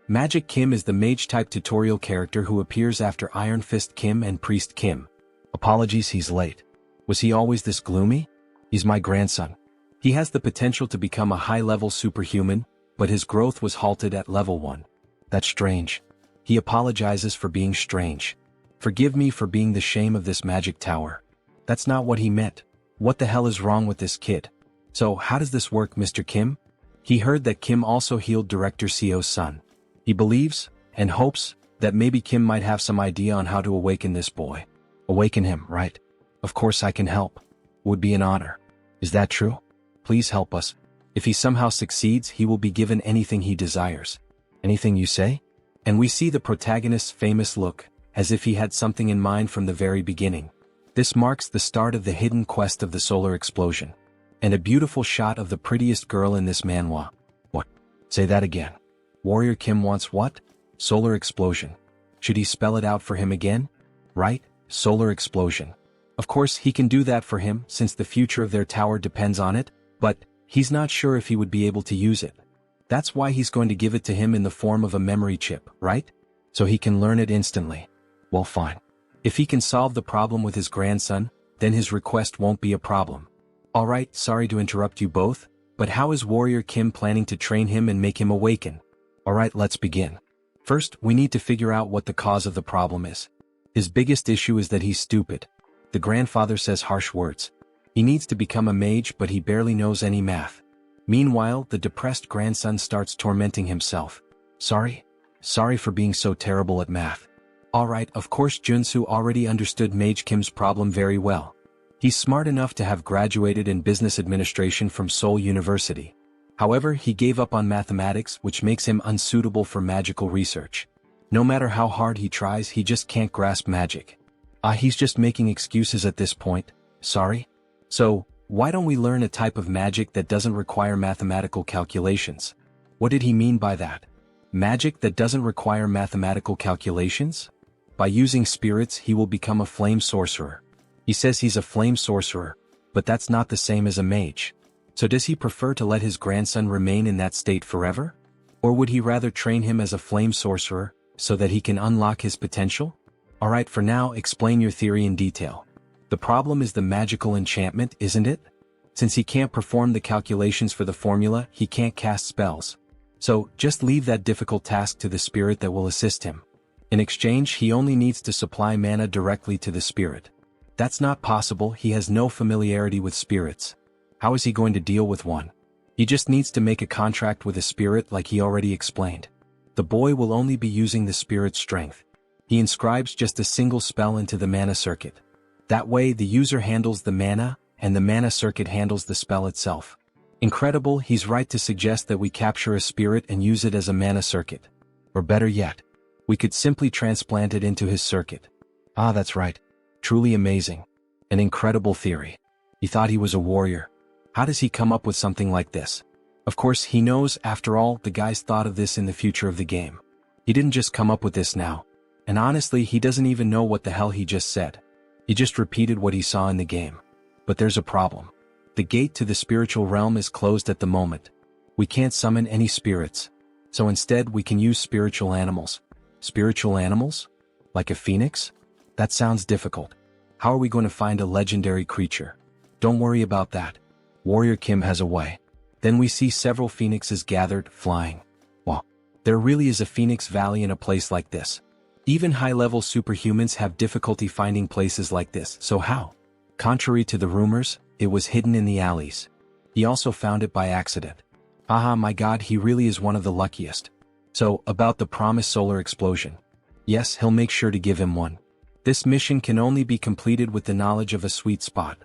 Magic Kim is the mage-type tutorial character who appears after Iron Fist Kim and Priest Kim. Apologies, he's late. Was he always this gloomy? He's my grandson. He has the potential to become a high-level superhuman, but his growth was halted at level 1. That's strange. He apologizes for being strange. Forgive me for being the shame of this magic tower. That's not what he meant. What the hell is wrong with this kid? So, how does this work, Mr. Kim? He heard that Kim also healed Director Seo's son. He believes, and hopes, that maybe Kim might have some idea on how to awaken this boy. Awaken him, right? Of course I can help. Would be an honor. Is that true? Please help us. If he somehow succeeds, he will be given anything he desires. Anything you say? And we see the protagonist's famous look, as if he had something in mind from the very beginning. This marks the start of the hidden quest of the solar explosion. And a beautiful shot of the prettiest girl in this manhwa. What? Say that again. Warrior Kim wants what? Solar explosion. Should he spell it out for him again? Right, solar explosion. Of course, he can do that for him, since the future of their tower depends on it, but he's not sure if he would be able to use it. That's why he's going to give it to him in the form of a memory chip, right? So he can learn it instantly. Well, fine. If he can solve the problem with his grandson, then his request won't be a problem. Alright, sorry to interrupt you both, but how is Warrior Kim planning to train him and make him awaken? Alright, let's begin. First, we need to figure out what the cause of the problem is. His biggest issue is that he's stupid. The grandfather says harsh words. He needs to become a mage, but he barely knows any math. Meanwhile, the depressed grandson starts tormenting himself. Sorry for being so terrible at math. Alright, of course Joonsoo already understood Mage Kim's problem very well. He's smart enough to have graduated in business administration from Seoul University. However, he gave up on mathematics, which makes him unsuitable for magical research. No matter how hard he tries, he just can't grasp magic. He's just making excuses at this point. Sorry? So, why don't we learn a type of magic that doesn't require mathematical calculations? What did he mean by that? Magic that doesn't require mathematical calculations? By using spirits, he will become a flame sorcerer. He says he's a flame sorcerer, but that's not the same as a mage. So does he prefer to let his grandson remain in that state forever? Or would he rather train him as a flame sorcerer, so that he can unlock his potential? Alright, for now, explain your theory in detail. The problem is the magical enchantment, isn't it? Since he can't perform the calculations for the formula, he can't cast spells. So, just leave that difficult task to the spirit that will assist him. In exchange, he only needs to supply mana directly to the spirit. That's not possible, he has no familiarity with spirits. How is he going to deal with one? He just needs to make a contract with a spirit like he already explained. The boy will only be using the spirit's strength. He inscribes just a single spell into the mana circuit. That way, the user handles the mana, and the mana circuit handles the spell itself. Incredible, he's right to suggest that we capture a spirit and use it as a mana circuit. Or better yet, we could simply transplant it into his circuit. That's right. Truly amazing. An incredible theory. He thought he was a warrior. How does he come up with something like this? Of course, he knows, after all, the guys thought of this in the future of the game. He didn't just come up with this now. And honestly, he doesn't even know what the hell he just said. He just repeated what he saw in the game. But there's a problem. The gate to the spiritual realm is closed at the moment. We can't summon any spirits. So instead, we can use spiritual animals. Spiritual animals? Like a phoenix? That sounds difficult. How are we going to find a legendary creature? Don't worry about that. Warrior Kim has a way. Then we see several phoenixes gathered, flying. Wow. There really is a phoenix valley in a place like this. Even high-level superhumans have difficulty finding places like this, so how? Contrary to the rumors, it was hidden in the alleys. He also found it by accident. My god, he really is one of the luckiest. So, about the promised solar explosion. Yes, he'll make sure to give him one. This mission can only be completed with the knowledge of a sweet spot.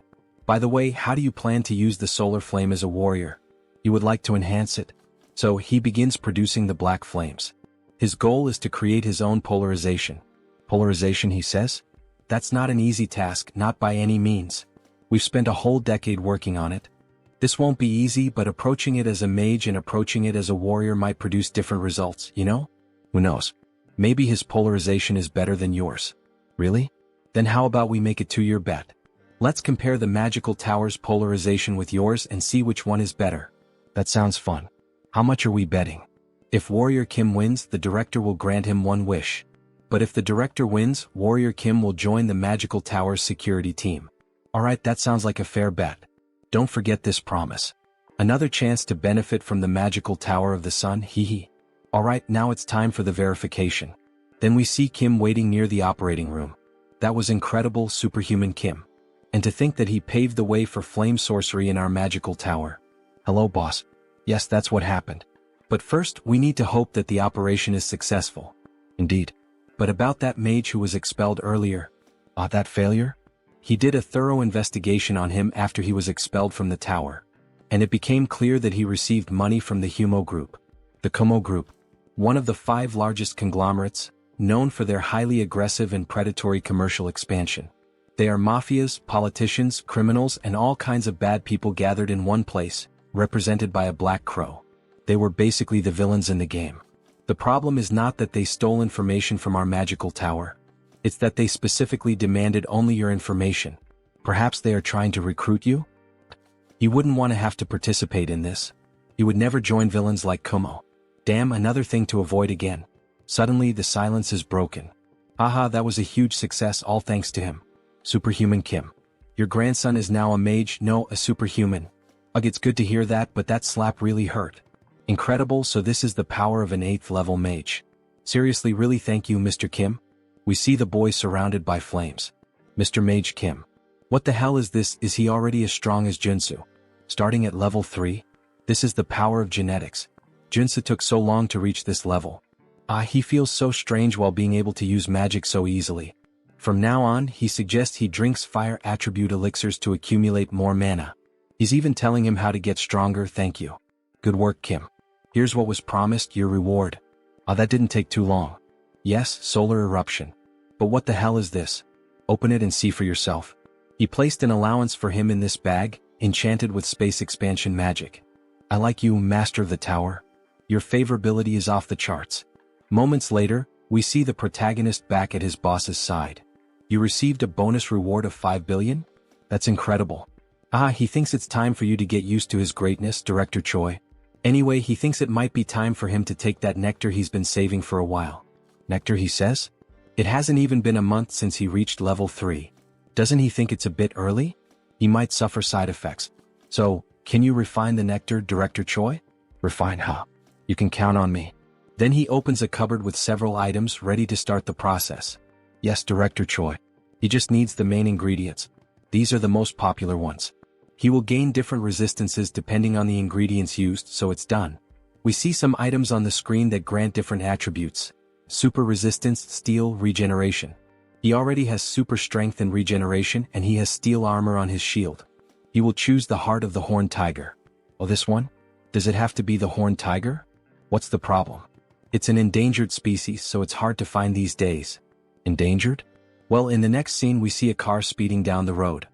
By the way, how do you plan to use the solar flame as a warrior? You would like to enhance it? So, he begins producing the black flames. His goal is to create his own polarization. Polarization, he says? That's not an easy task, not by any means. We've spent a whole decade working on it. This won't be easy, but approaching it as a mage and approaching it as a warrior might produce different results, you know? Who knows? Maybe his polarization is better than yours. Really? Then how about we make a 2-year bet? Let's compare the magical tower's polarization with yours and see which one is better. That sounds fun. How much are we betting? If Warrior Kim wins, the director will grant him one wish. But if the director wins, Warrior Kim will join the magical tower's security team. Alright, that sounds like a fair bet. Don't forget this promise. Another chance to benefit from the magical tower of the sun, hee. Alright, now it's time for the verification. Then we see Kim waiting near the operating room. That was incredible, superhuman Kim. And to think that he paved the way for flame sorcery in our magical tower. Hello, boss. Yes, that's what happened. But first, we need to hope that the operation is successful. Indeed. But about that mage who was expelled earlier. That failure? He did a thorough investigation on him after he was expelled from the tower. And it became clear that he received money from the Humo Group. The Kumo Group. One of the 5 largest conglomerates, known for their highly aggressive and predatory commercial expansion. They are mafias, politicians, criminals, and all kinds of bad people gathered in one place, represented by a black crow. They were basically the villains in the game. The problem is not that they stole information from our magical tower. It's that they specifically demanded only your information. Perhaps they are trying to recruit you? You wouldn't want to have to participate in this. You would never join villains like Kumo. Damn, another thing to avoid again. Suddenly the silence is broken. That was a huge success, all thanks to him. Superhuman Kim. Your grandson is now a mage, no, a superhuman. Ugh, it's good to hear that, but that slap really hurt. Incredible, so this is the power of an 8th level mage. Seriously, really thank you, Mr. Kim? We see the boy surrounded by flames. Mr. Mage Kim. What the hell is this? Is he already as strong as Joonsoo? Starting at level 3? This is the power of genetics. Joonsoo took so long to reach this level. He feels so strange while being able to use magic so easily. From now on, he suggests he drinks fire attribute elixirs to accumulate more mana. He's even telling him how to get stronger. Thank you. Good work, Kim. Here's what was promised, your reward. That didn't take too long. Yes, solar eruption. But what the hell is this? Open it and see for yourself. He placed an allowance for him in this bag, enchanted with space expansion magic. I like you, Master of the Tower. Your favorability is off the charts. Moments later, we see the protagonist back at his boss's side. You received a bonus reward of 5 billion? That's incredible. He thinks it's time for you to get used to his greatness, Director Choi. Anyway, he thinks it might be time for him to take that nectar he's been saving for a while. Nectar, he says? It hasn't even been a month since he reached level 3. Doesn't he think it's a bit early? He might suffer side effects. So, can you refine the nectar, Director Choi? Refine, huh? You can count on me. Then he opens a cupboard with several items ready to start the process. Yes, Director Choi. He just needs the main ingredients. These are the most popular ones. He will gain different resistances depending on the ingredients used, so it's done. We see some items on the screen that grant different attributes. Super resistance, steel, regeneration. He already has super strength and regeneration, and he has steel armor on his shield. He will choose the heart of the horned tiger. Oh, this one? Does it have to be the horned tiger? What's the problem? It's an endangered species, so it's hard to find these days. Endangered? Well, in the next scene we see a car speeding down the road.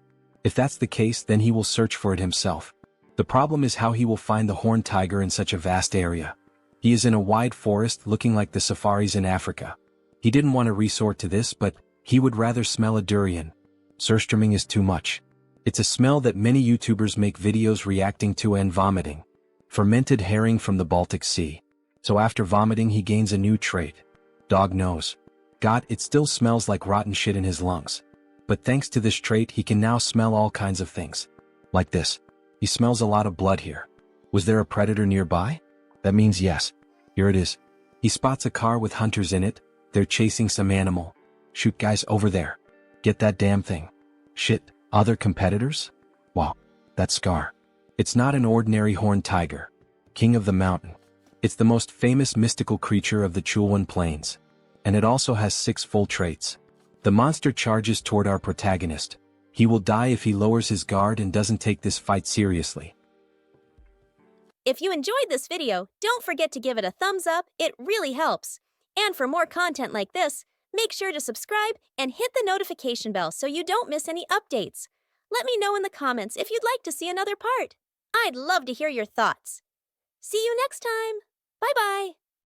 If that's the case, then he will search for it himself. The problem is how he will find the horned tiger in such a vast area. He is in a wide forest looking like the safaris in Africa. He didn't want to resort to this, but he would rather smell a durian. Surströmming is too much. It's a smell that many YouTubers make videos reacting to and vomiting. Fermented herring from the Baltic Sea. So after vomiting he gains a new trait. Dog nose. God, it still smells like rotten shit in his lungs. But thanks to this trait he can now smell all kinds of things. Like this. He smells a lot of blood here. Was there a predator nearby? That means yes. Here it is. He spots a car with hunters in it. They're chasing some animal. Shoot, guys, over there. Get that damn thing. Shit, other competitors? Wow, that's Scar. It's not an ordinary horned tiger. King of the mountain. It's the most famous mystical creature of the Chulwan Plains. And it also has 6 full traits. The monster charges toward our protagonist. He will die if he lowers his guard and doesn't take this fight seriously. If you enjoyed this video, don't forget to give it a thumbs up, it really helps. And for more content like this, make sure to subscribe and hit the notification bell so you don't miss any updates. Let me know in the comments if you'd like to see another part. I'd love to hear your thoughts. See you next time. Bye-bye.